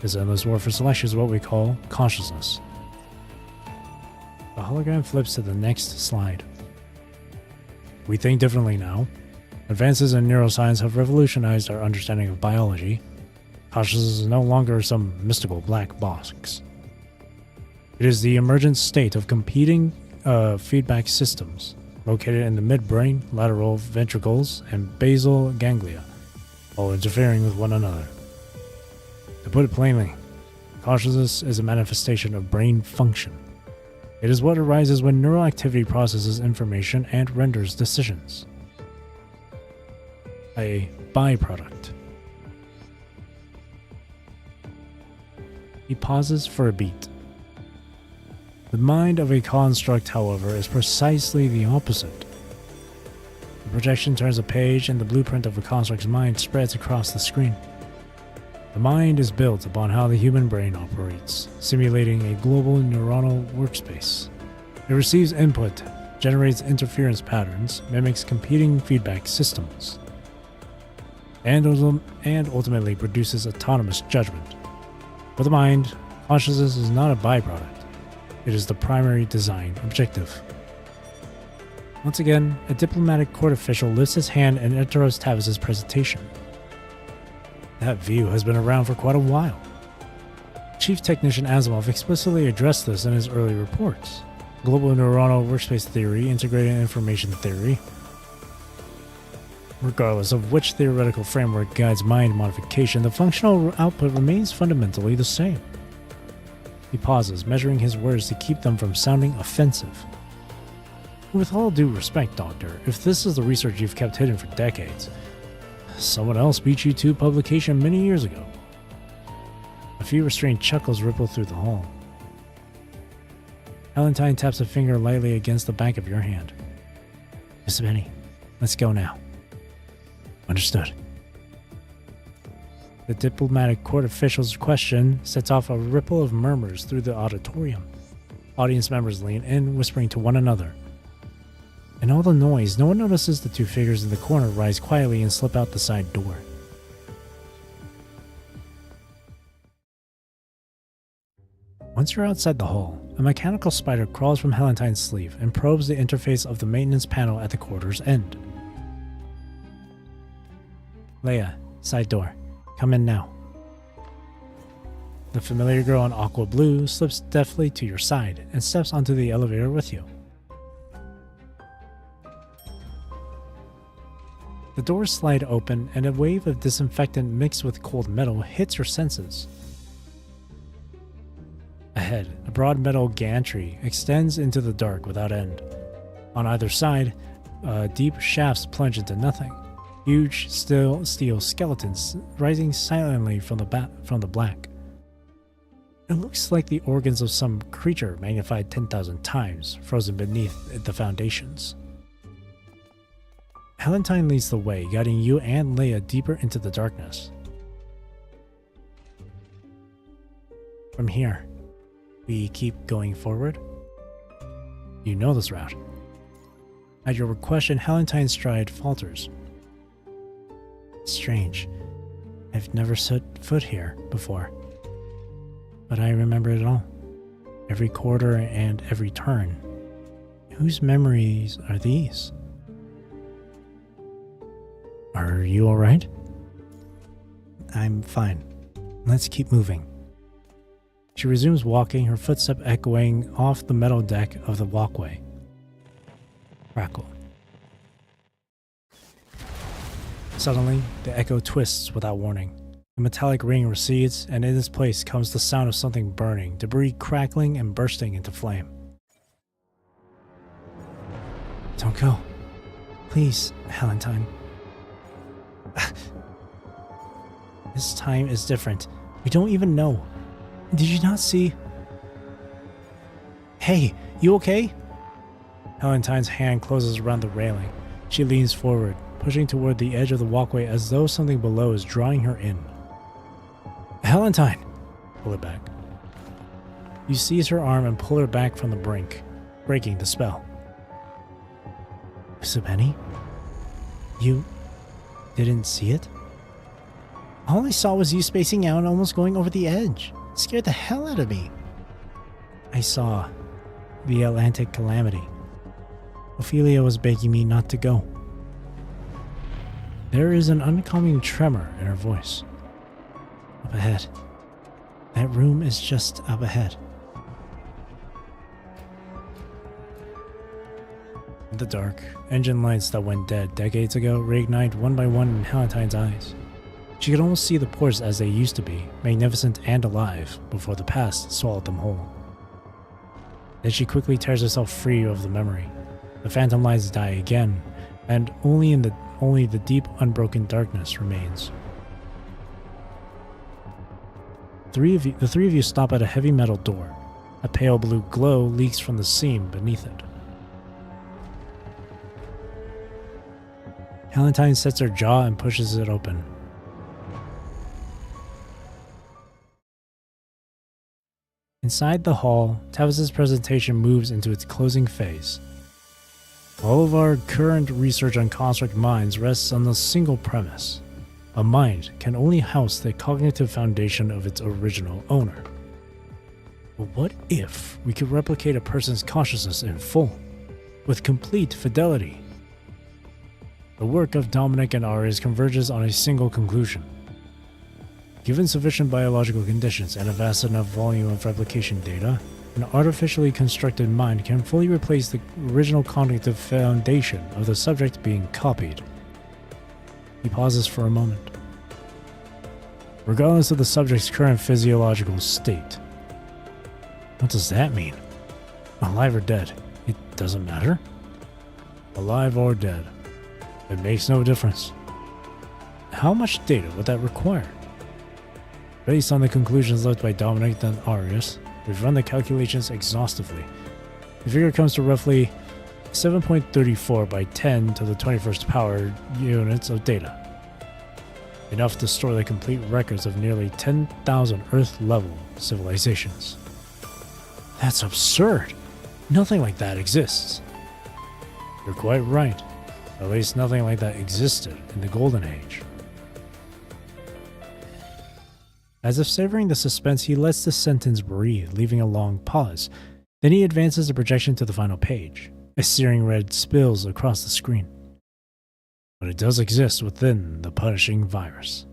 A: This endless war for selection is what we call consciousness. The hologram flips to the next slide. We think differently now. Advances in neuroscience have revolutionized our understanding of biology. Consciousness is no longer some mystical black box. It is the emergent state of competing feedback systems located in the midbrain, lateral ventricles, and basal ganglia, all interfering with one another. To put it plainly, consciousness is a manifestation of brain function. It is what arises when neural activity processes information and renders decisions. A byproduct. He pauses for a beat. The mind of a construct, however, is precisely the opposite. The projection turns a page and the blueprint of a construct's mind spreads across the screen. The mind is built upon how the human brain operates, simulating a global neuronal workspace. It receives input, generates interference patterns, mimics competing feedback systems, and ultimately produces autonomous judgment. For the mind, consciousness is not a byproduct. It is the primary design objective. Once again, a diplomatic court official lifts his hand and interrupts Tavis's presentation. That view has been around for quite a while. Chief Technician Asimov explicitly addressed this in his early reports. Global neuronal workspace theory, integrated information theory. Regardless of which theoretical framework guides mind modification, the functional output remains fundamentally the same. He pauses, measuring his words to keep them from sounding offensive. With all due respect, Doctor, if this is the research you've kept hidden for decades, Someone else beat you to publication many years ago. A few restrained chuckles ripple through the hall. Valentine taps a finger lightly against the back of your hand. Miss Benny, let's go now. Understood. The diplomatic court official's question sets off a ripple of murmurs through the auditorium. Audience members lean in, whispering to one another. In all the noise, no one notices the two figures in the corner rise quietly and slip out the side door. Once you're outside the hall, a mechanical spider crawls from Valentine's sleeve and probes the interface of the maintenance panel at the corridor's end. Leia, side door. Come in now. The familiar girl in aqua blue slips deftly to your side and steps onto the elevator with you. The doors slide open and a wave of disinfectant mixed with cold metal hits your senses. Ahead, a broad metal gantry extends into the dark without end. On either side, deep shafts plunge into nothing. Huge steel skeletons rising silently from the black. It looks like the organs of some creature magnified 10,000 times, frozen beneath the foundations. Valentine leads the way, guiding you and Leia deeper into the darkness. From here, we keep going forward? You know this route. At your question, Valentine's stride falters. Strange. I've never set foot here before. But I remember it all. Every corridor and every turn. Whose memories are these? Are you alright? I'm fine. Let's keep moving. She resumes walking, her footstep echoing off the metal deck of the walkway. Crackle. Suddenly, the echo twists without warning. The metallic ring recedes, and in its place comes the sound of something burning, debris crackling and bursting into flame. Don't go. Please, Valentine. This time is different. We don't even know. Did you not see? Hey, you okay? Valentine's hand closes around the railing. She leans forward, pushing toward the edge of the walkway as though something below is drawing her in. Valentine! Pull it back. You seize her arm and pull her back from the brink, breaking the spell. Sabeni? You didn't see it? All I saw was you spacing out and almost going over the edge. It scared the hell out of me. I saw the Atlantic calamity. Ophelia was begging me not to go. There is an uncoming tremor in her voice. Up ahead. That room is just up ahead. In the dark, engine lights that went dead decades ago reignite one by one in Valentine's eyes. She could almost see the ports as they used to be, magnificent and alive, before the past swallowed them whole. Then she quickly tears herself free of the memory. The phantom lights die again, and only the deep, unbroken darkness remains. The three of you stop at a heavy metal door. A pale blue glow leaks from the seam beneath it. Valentine sets her jaw and pushes it open. Inside the hall, Tavis's presentation moves into its closing phase. All of our current research on construct minds rests on the single premise. A mind can only house the cognitive foundation of its original owner. But what if we could replicate a person's consciousness in full, with complete fidelity? The work of Dominic and Arias converges on a single conclusion. Given sufficient biological conditions and a vast enough volume of replication data, an artificially constructed mind can fully replace the original cognitive foundation of the subject being copied. He pauses for a moment. Regardless of the subject's current physiological state. What does that mean? Alive or dead? It doesn't matter. Alive or dead. It makes no difference. how much data would that require? Based on the conclusions left by Dominic and Arius, we've run the calculations exhaustively. The figure comes to roughly 7.34 by 10 to the 21st power units of data. Enough to store the complete records of nearly 10,000 Earth-level civilizations. That's absurd! Nothing like that exists. You're quite right. At least nothing like that existed in the Golden Age. As if savoring the suspense, he lets the sentence breathe, leaving a long pause. Then he advances the projection to the final page. A searing red spills across the screen. But it does exist within the punishing virus.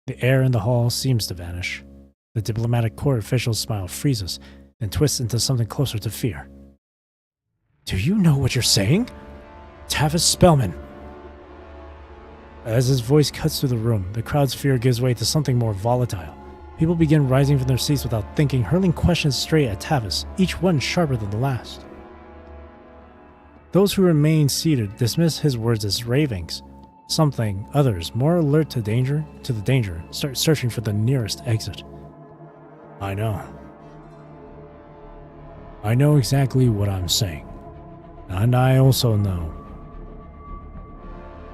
A: The air in the hall seems to vanish. The diplomatic corps official's smile freezes, then twists into something closer to fear. Do you know what you're saying? Tavis Spellman! As his voice cuts through the room, the crowd's fear gives way to something more volatile. People begin rising from their seats without thinking, hurling questions straight at Tavis, each one sharper than the last. Those who remain seated dismiss his words as ravings. Others, more alert to the danger, start searching for the nearest exit. I know. I know exactly what I'm saying. And I also know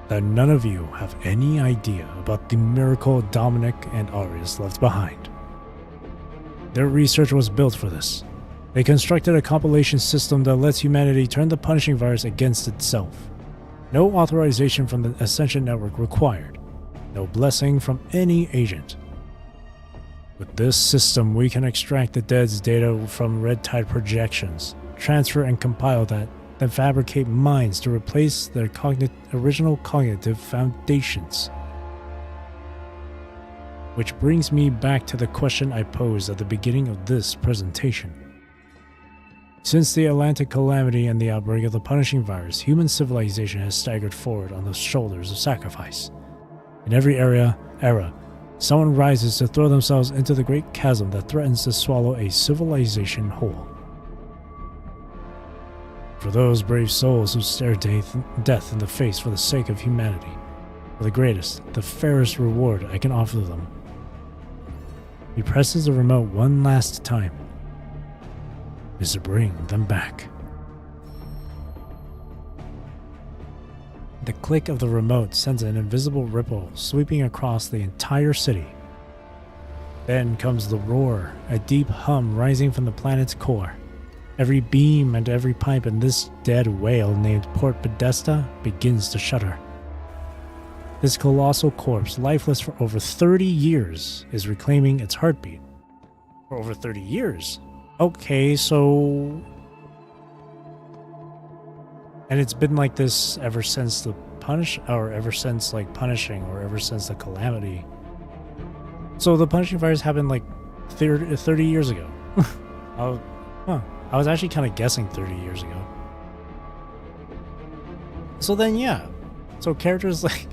A: that none of you have any idea about the miracle Dominic and Arius left behind. Their research was built for this. They constructed a compilation system that lets humanity turn the punishing virus against itself. No authorization from the Ascension Network required. No blessing from any agent. With this system, we can extract the dead's data from red tide projections, transfer and compile that, then fabricate minds to replace their original cognitive foundations. Which brings me back to the question I posed at the beginning of this presentation. Since the Atlantic calamity and the outbreak of the punishing virus, human civilization has staggered forward on the shoulders of sacrifice. In every era, someone rises to throw themselves into the great chasm that threatens to swallow a civilization whole. For those brave souls who stare death in the face for the sake of humanity, for the greatest, the fairest reward I can offer them. He presses the remote one last time, is to bring them back. The click of the remote sends an invisible ripple sweeping across the entire city. Then comes the roar, a deep hum rising from the planet's core. Every beam and every pipe in this dead whale named Port Podesta begins to shudder. This colossal corpse, lifeless for over 30 years, is reclaiming its heartbeat. For over 30 years? Okay, so... And it's been like this ever since the punishing, or ever since the calamity. So the punishing virus happened like 30 years ago. I was actually kind of guessing 30 years ago. So then, yeah. So characters like...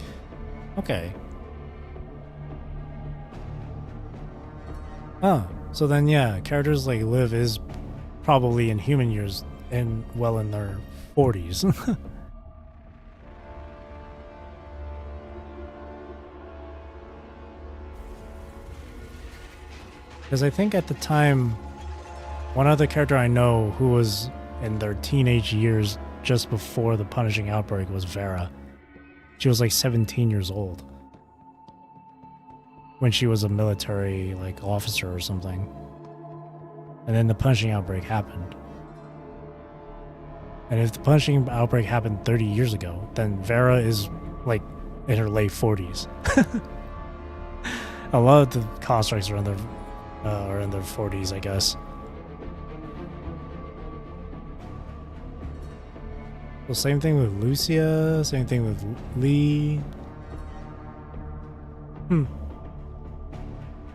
A: Okay. So then, yeah. Characters like Liv is probably in human years and well in their 40s. Because I think at the time... One other character I know who was in their teenage years just before the punishing outbreak was Vera. She was like 17 years old when she was a military officer or something. And then the punishing outbreak happened. And if the punishing outbreak happened 30 years ago, then Vera is like in her late 40s. A lot of the constructs are in their 40s, I guess. Well, same thing with Lucia, same thing with Lee.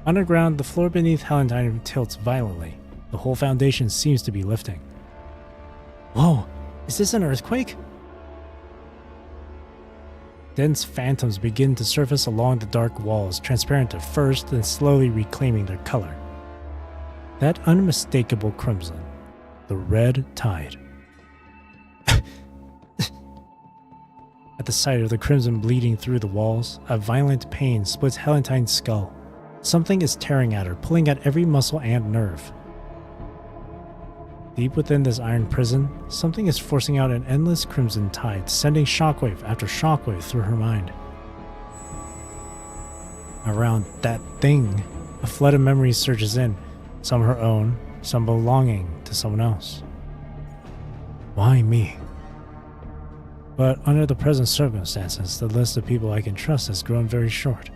A: Underground, the floor beneath Halentine tilts violently. The whole foundation seems to be lifting. Whoa, is this an earthquake? Dense phantoms begin to surface along the dark walls, transparent at first, then slowly reclaiming their color. That unmistakable crimson, the red tide. At the sight of the crimson bleeding through the walls, a violent pain splits Helentine's skull. Something is tearing at her, pulling at every muscle and nerve. Deep within this iron prison, something is forcing out an endless crimson tide, sending shockwave after shockwave through her mind. Around that thing, a flood of memories surges in, some her own, some belonging to someone else. Why me? But under the present circumstances, the list of people I can trust has grown very short.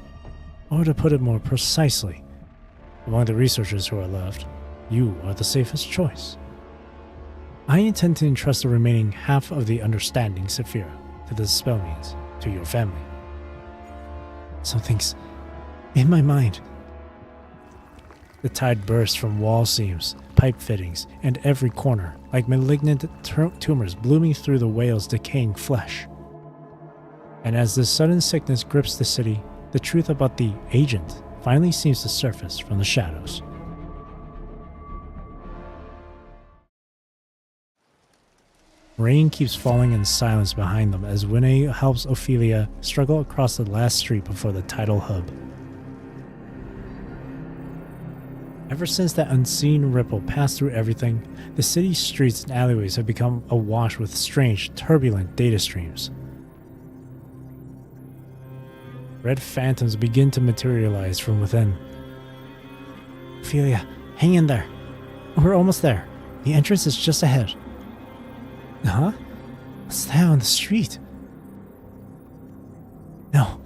A: Or to put it more precisely, among the researchers who are left, you are the safest choice. I intend to entrust the remaining half of the understanding Saphira to the spell means, to your family. Something's in my mind. The tide bursts from wall seams, pipe fittings, and every corner, like malignant tumors blooming through the whale's decaying flesh. And as this sudden sickness grips the city, the truth about the agent finally seems to surface from the shadows. Rain keeps falling in silence behind them as Winnie helps Ophelia struggle across the last street before the tidal hub. Ever since that unseen ripple passed through everything, the city's streets and alleyways have become awash with strange, turbulent data streams. Red phantoms begin to materialize from within. Ophelia, hang in there. We're almost there. The entrance is just ahead. Huh? What's that on the street? No.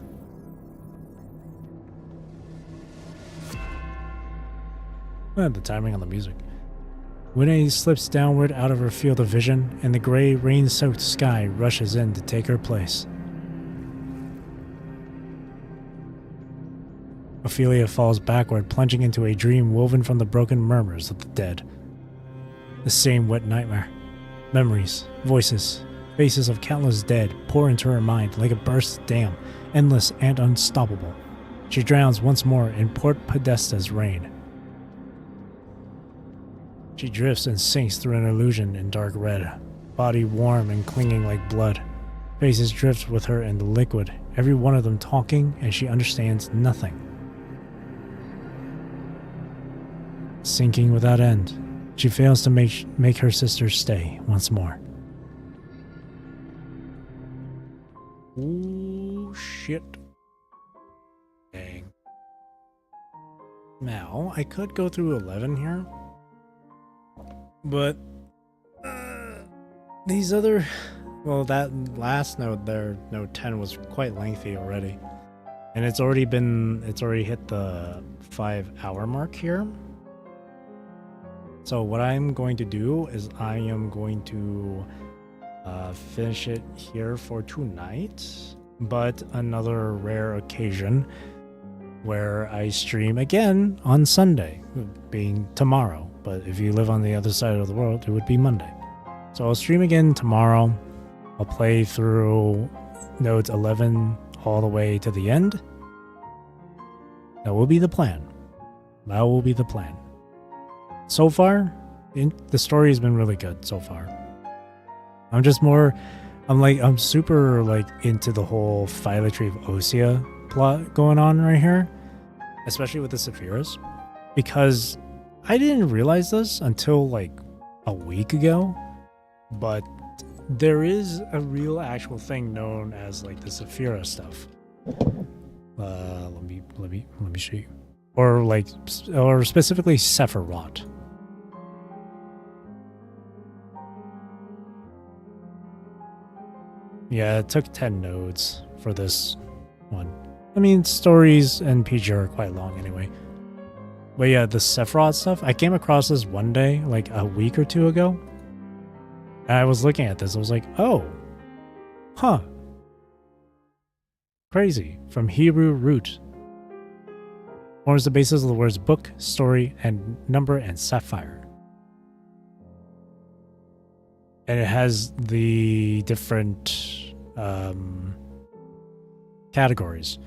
A: The timing on the music. Winnie slips downward out of her field of vision, and the gray, rain-soaked sky rushes in to take her place. Ophelia falls backward, plunging into a dream woven from the broken murmurs of the dead. The same wet nightmare. Memories, voices, faces of countless dead pour into her mind like a burst dam, endless and unstoppable. She drowns once more in Port Podesta's rain. She drifts and sinks through an illusion in dark red, body warm and clinging like blood. Faces drift with her in the liquid, every one of them talking, and she understands nothing. Sinking without end, she fails to make her sister stay once more. Ooh, shit. Dang. Now, I could go through 11 here. But these other, well, that last note there, note 10, was quite lengthy already, and it's already hit the 5-hour mark here. So what I'm going to do is I am going to finish it here for tonight, but another rare occasion where I stream again on Sunday, being tomorrow. But if you live on the other side of the world, it would be Monday. So I'll stream again tomorrow. I'll play through nodes 11 all the way to the end. That will be the plan. That will be the plan. So far, the story has been really good so far. I'm super into the whole Phylactery of Osea plot going on right here, especially with the Saphiras, because I didn't realize this until like a week ago, but there is a real actual thing known as like the Saphira stuff. Let me show you, or specifically Sephiroth. Yeah, it took 10 nodes for this one. I mean, stories and PG are quite long anyway. But yeah, the Sephiroth stuff, I came across this one day, like a week or two ago. And I was looking at this, I was like, oh, huh. Crazy. From Hebrew root. Forms the basis of the words book, story, and number, and sapphire. And it has the different categories,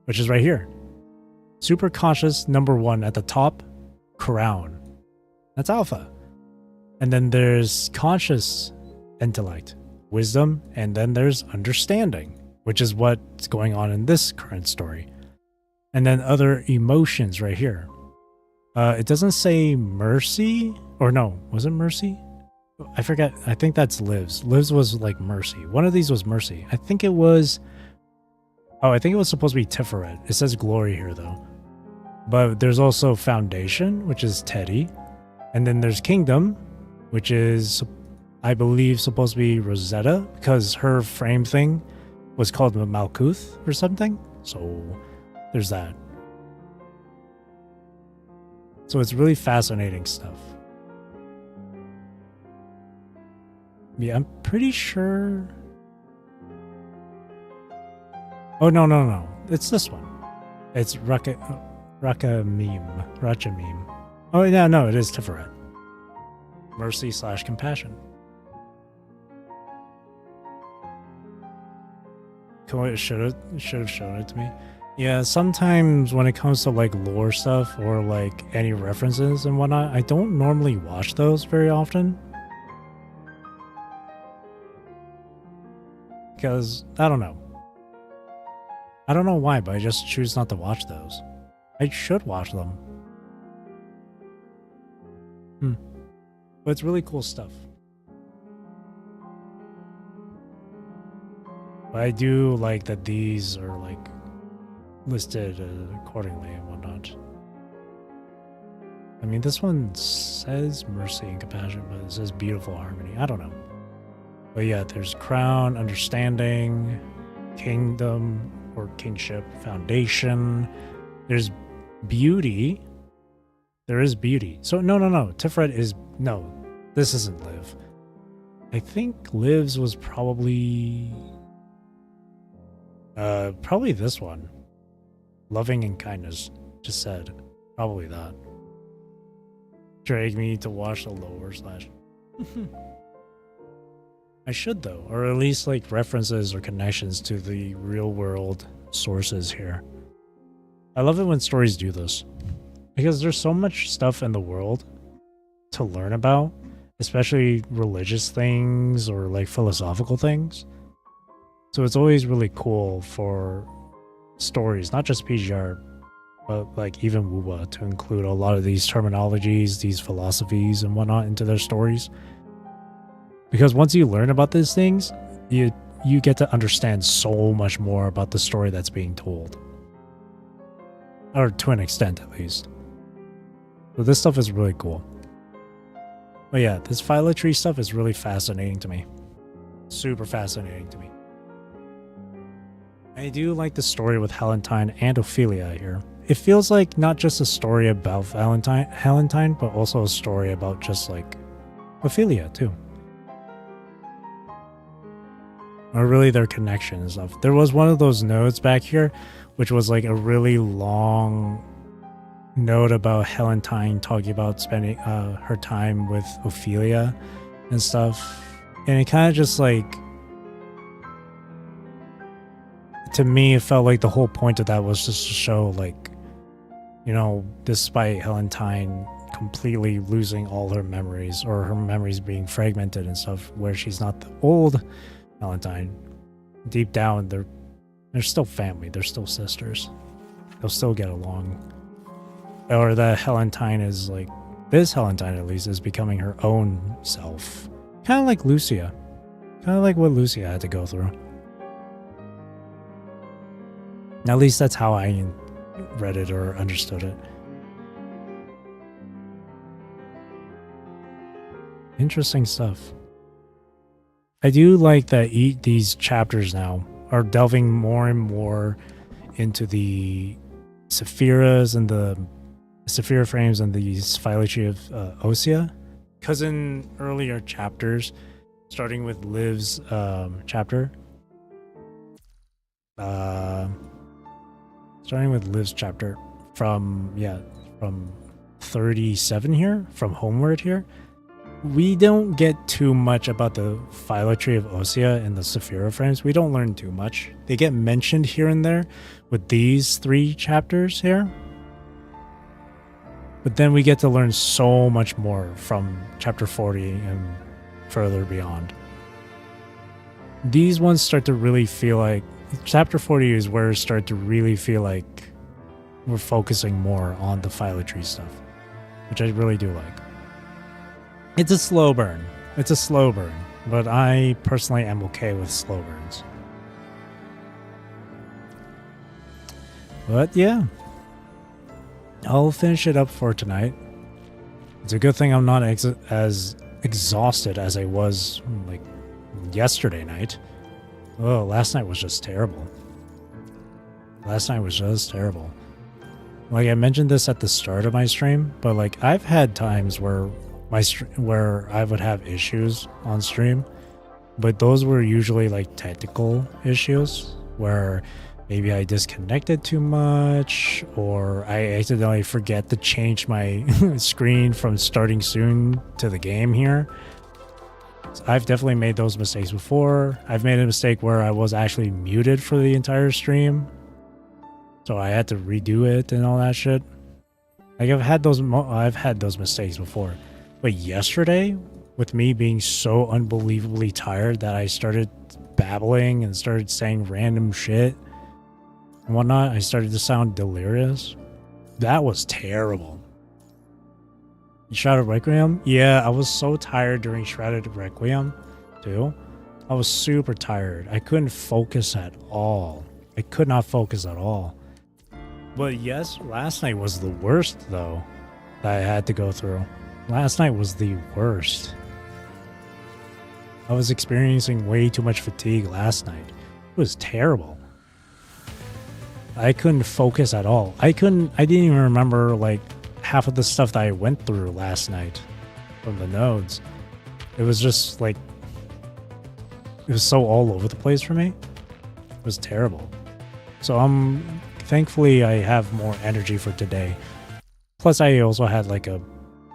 A: which is right here. Super conscious, number 1 at the top, crown. That's alpha. And then there's conscious intellect, wisdom, and then there's understanding. which is what's going on in this current story. And then other emotions right here. It doesn't say mercy, or no, was it mercy? I forget. I think that's Liv's. Liv's was like mercy. One of these was mercy. I think it was... Oh, I think it was supposed to be Tiferet. It says glory here, though. But there's also foundation, which is Teddy. And then there's kingdom, which is, I believe, supposed to be Rosetta, because her frame thing was called Malkuth or something. So there's that. So it's really fascinating stuff. Yeah, I'm pretty sure... Oh, no. It's this one. It's Rachamim. Oh, yeah, no, it is Tiferet. Mercy/compassion. It should have shown it to me. Yeah, sometimes when it comes to like lore stuff or like any references and whatnot, I don't normally watch those very often. Because, I don't know. I don't know why, but I just choose not to watch those. I should watch them. But it's really cool stuff. But I do like that these are like listed accordingly and whatnot. I mean, this one says mercy and compassion, but it says beautiful harmony. I don't know. But yeah, there's crown, understanding, kingdom or kingship, foundation. There's beauty. There is beauty. So no. Tiferet is... No, this isn't Liv. I think Liv's was probably this one. Loving and kindness. Just said. Probably that. Drag me to watch the lower slash. I should though, or at least like references or connections to the real world sources here. I love it when stories do this, because there's so much stuff in the world to learn about, especially religious things or like philosophical things. So it's always really cool for stories, not just PGR, but like even WUWA, to include a lot of these terminologies, these philosophies and whatnot into their stories. Because once you learn about these things, you get to understand so much more about the story that's being told. Or to an extent, at least. So this stuff is really cool. But yeah, this Phyllotree stuff is really fascinating to me. Super fascinating to me. I do like the story with Helentine and Ophelia here. It feels like not just a story about Helentine, but also a story about just like Ophelia too. Or really their connection and stuff. There was one of those notes back here, which was like a really long note about Helentine talking about spending her time with Ophelia and stuff. And it kind of just like, to me, it felt like the whole point of that was just to show like, you know, despite Helentine completely losing all her memories, or her memories being fragmented and stuff, where she's not the old Helentine, deep down they're still family, they're still sisters, they'll still get along. Or that Helentine is like, this Helentine at least is becoming her own self, kind of like Lucia, kind of like what Lucia had to go through. At least that's how I read it or understood it. Interesting stuff. I do like that these chapters now are delving more and more into the Sephiras and the Sephira frames and the Phyllotree of Osea. Because in earlier chapters, starting with Liv's chapter, from 37 here, from Homeward here, we don't get too much about the Phyllotree of Osea and the Sephira frames. We don't learn too much. They get mentioned here and there with these 3 chapters here. But then we get to learn so much more from chapter 40 and further beyond. These ones start to really feel like chapter 40 is where it started to really feel like we're focusing more on the phylatry stuff, which I really do like. It's a slow burn. It's a slow burn, but I personally am okay with slow burns. But yeah, I'll finish it up for tonight. It's a good thing I'm not as exhausted as I was like yesterday night. Oh, last night was just terrible. Last night was just terrible. Like I mentioned this at the start of my stream, but like I've had times where where I would have issues on stream, but those were usually like technical issues where maybe I disconnected too much, or I accidentally forget to change my screen from starting soon to the game here. So I've definitely made those mistakes before. I've made a mistake where I was actually muted for the entire stream, so I had to redo it and all that shit. Like I've had those mistakes before. But yesterday, with me being so unbelievably tired that I started babbling and started saying random shit and whatnot, I started to sound delirious. That was terrible. Shrouded Requiem? Yeah, I was so tired during Shrouded Requiem, too. I was super tired. I couldn't focus at all. I could not focus at all. But yes, last night was the worst, though, that I had to go through. Last night was the worst. I was experiencing way too much fatigue last night. It was terrible. I couldn't focus at all. I didn't even remember like half of the stuff that I went through last night from the nodes. It was just like, it was so all over the place for me. It was terrible. So thankfully I have more energy for today. Plus I also had like a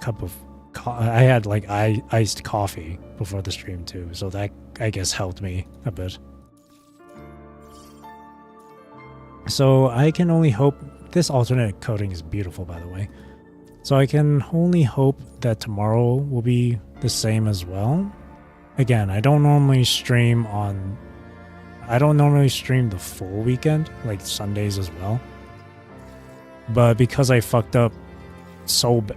A: cup of I had like iced coffee before the stream too, so that I guess helped me a bit. So I can only hope, this alternate coding is beautiful by the way, so I can only hope that tomorrow will be the same as well. Again, I don't normally stream the full weekend, like Sundays as well, but because I fucked up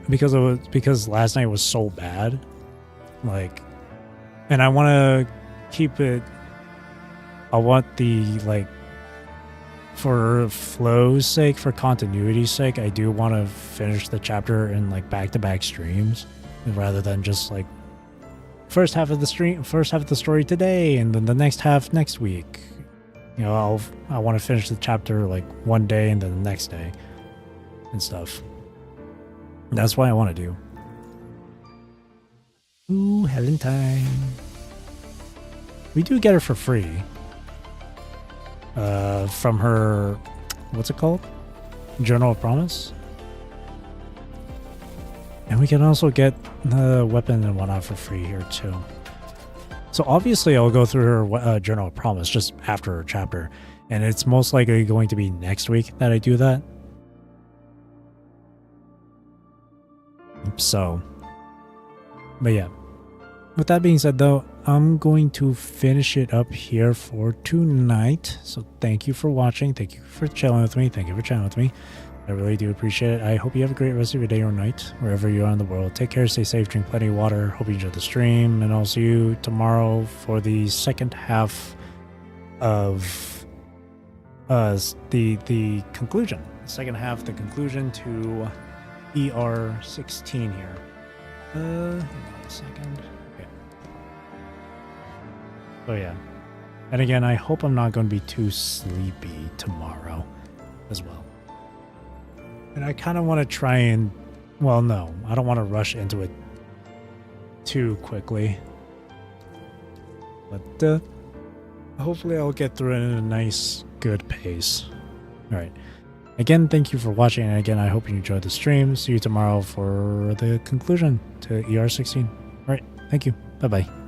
A: because last night was so bad, like, and I want to keep it, I want the, like, for flow's sake, for continuity's sake, I do want to finish the chapter in like back-to-back streams rather than just like first half of the story today and then the next half next week. You know, I want to finish the chapter like one day and then the next day and stuff. That's what I want to do. Ooh, Helen time. We do get her for free. From her, what's it called? Journal of Promise. And we can also get the weapon and whatnot for free here too. So obviously I'll go through her Journal of Promise just after her chapter. And it's most likely going to be next week that I do that. So, but yeah, with that being said though, I'm going to finish it up here for tonight. So thank you for watching. Thank you for chilling with me. Thank you for chatting with me. I really do appreciate it. I hope you have a great rest of your day or night, wherever you are in the world. Take care, stay safe, drink plenty of water. Hope you enjoyed the stream, and I'll see you tomorrow for the second half of the conclusion. The second half, the conclusion to ER16 here. Hang on a second. Okay. So yeah. And again, I hope I'm not going to be too sleepy tomorrow as well. And I kind of want to try and, well, no, I don't want to rush into it too quickly. But hopefully I'll get through it in a nice, good pace. All right. Again, thank you for watching, and again, I hope you enjoyed the stream. See you tomorrow for the conclusion to ER16. All right, thank you. Bye-bye.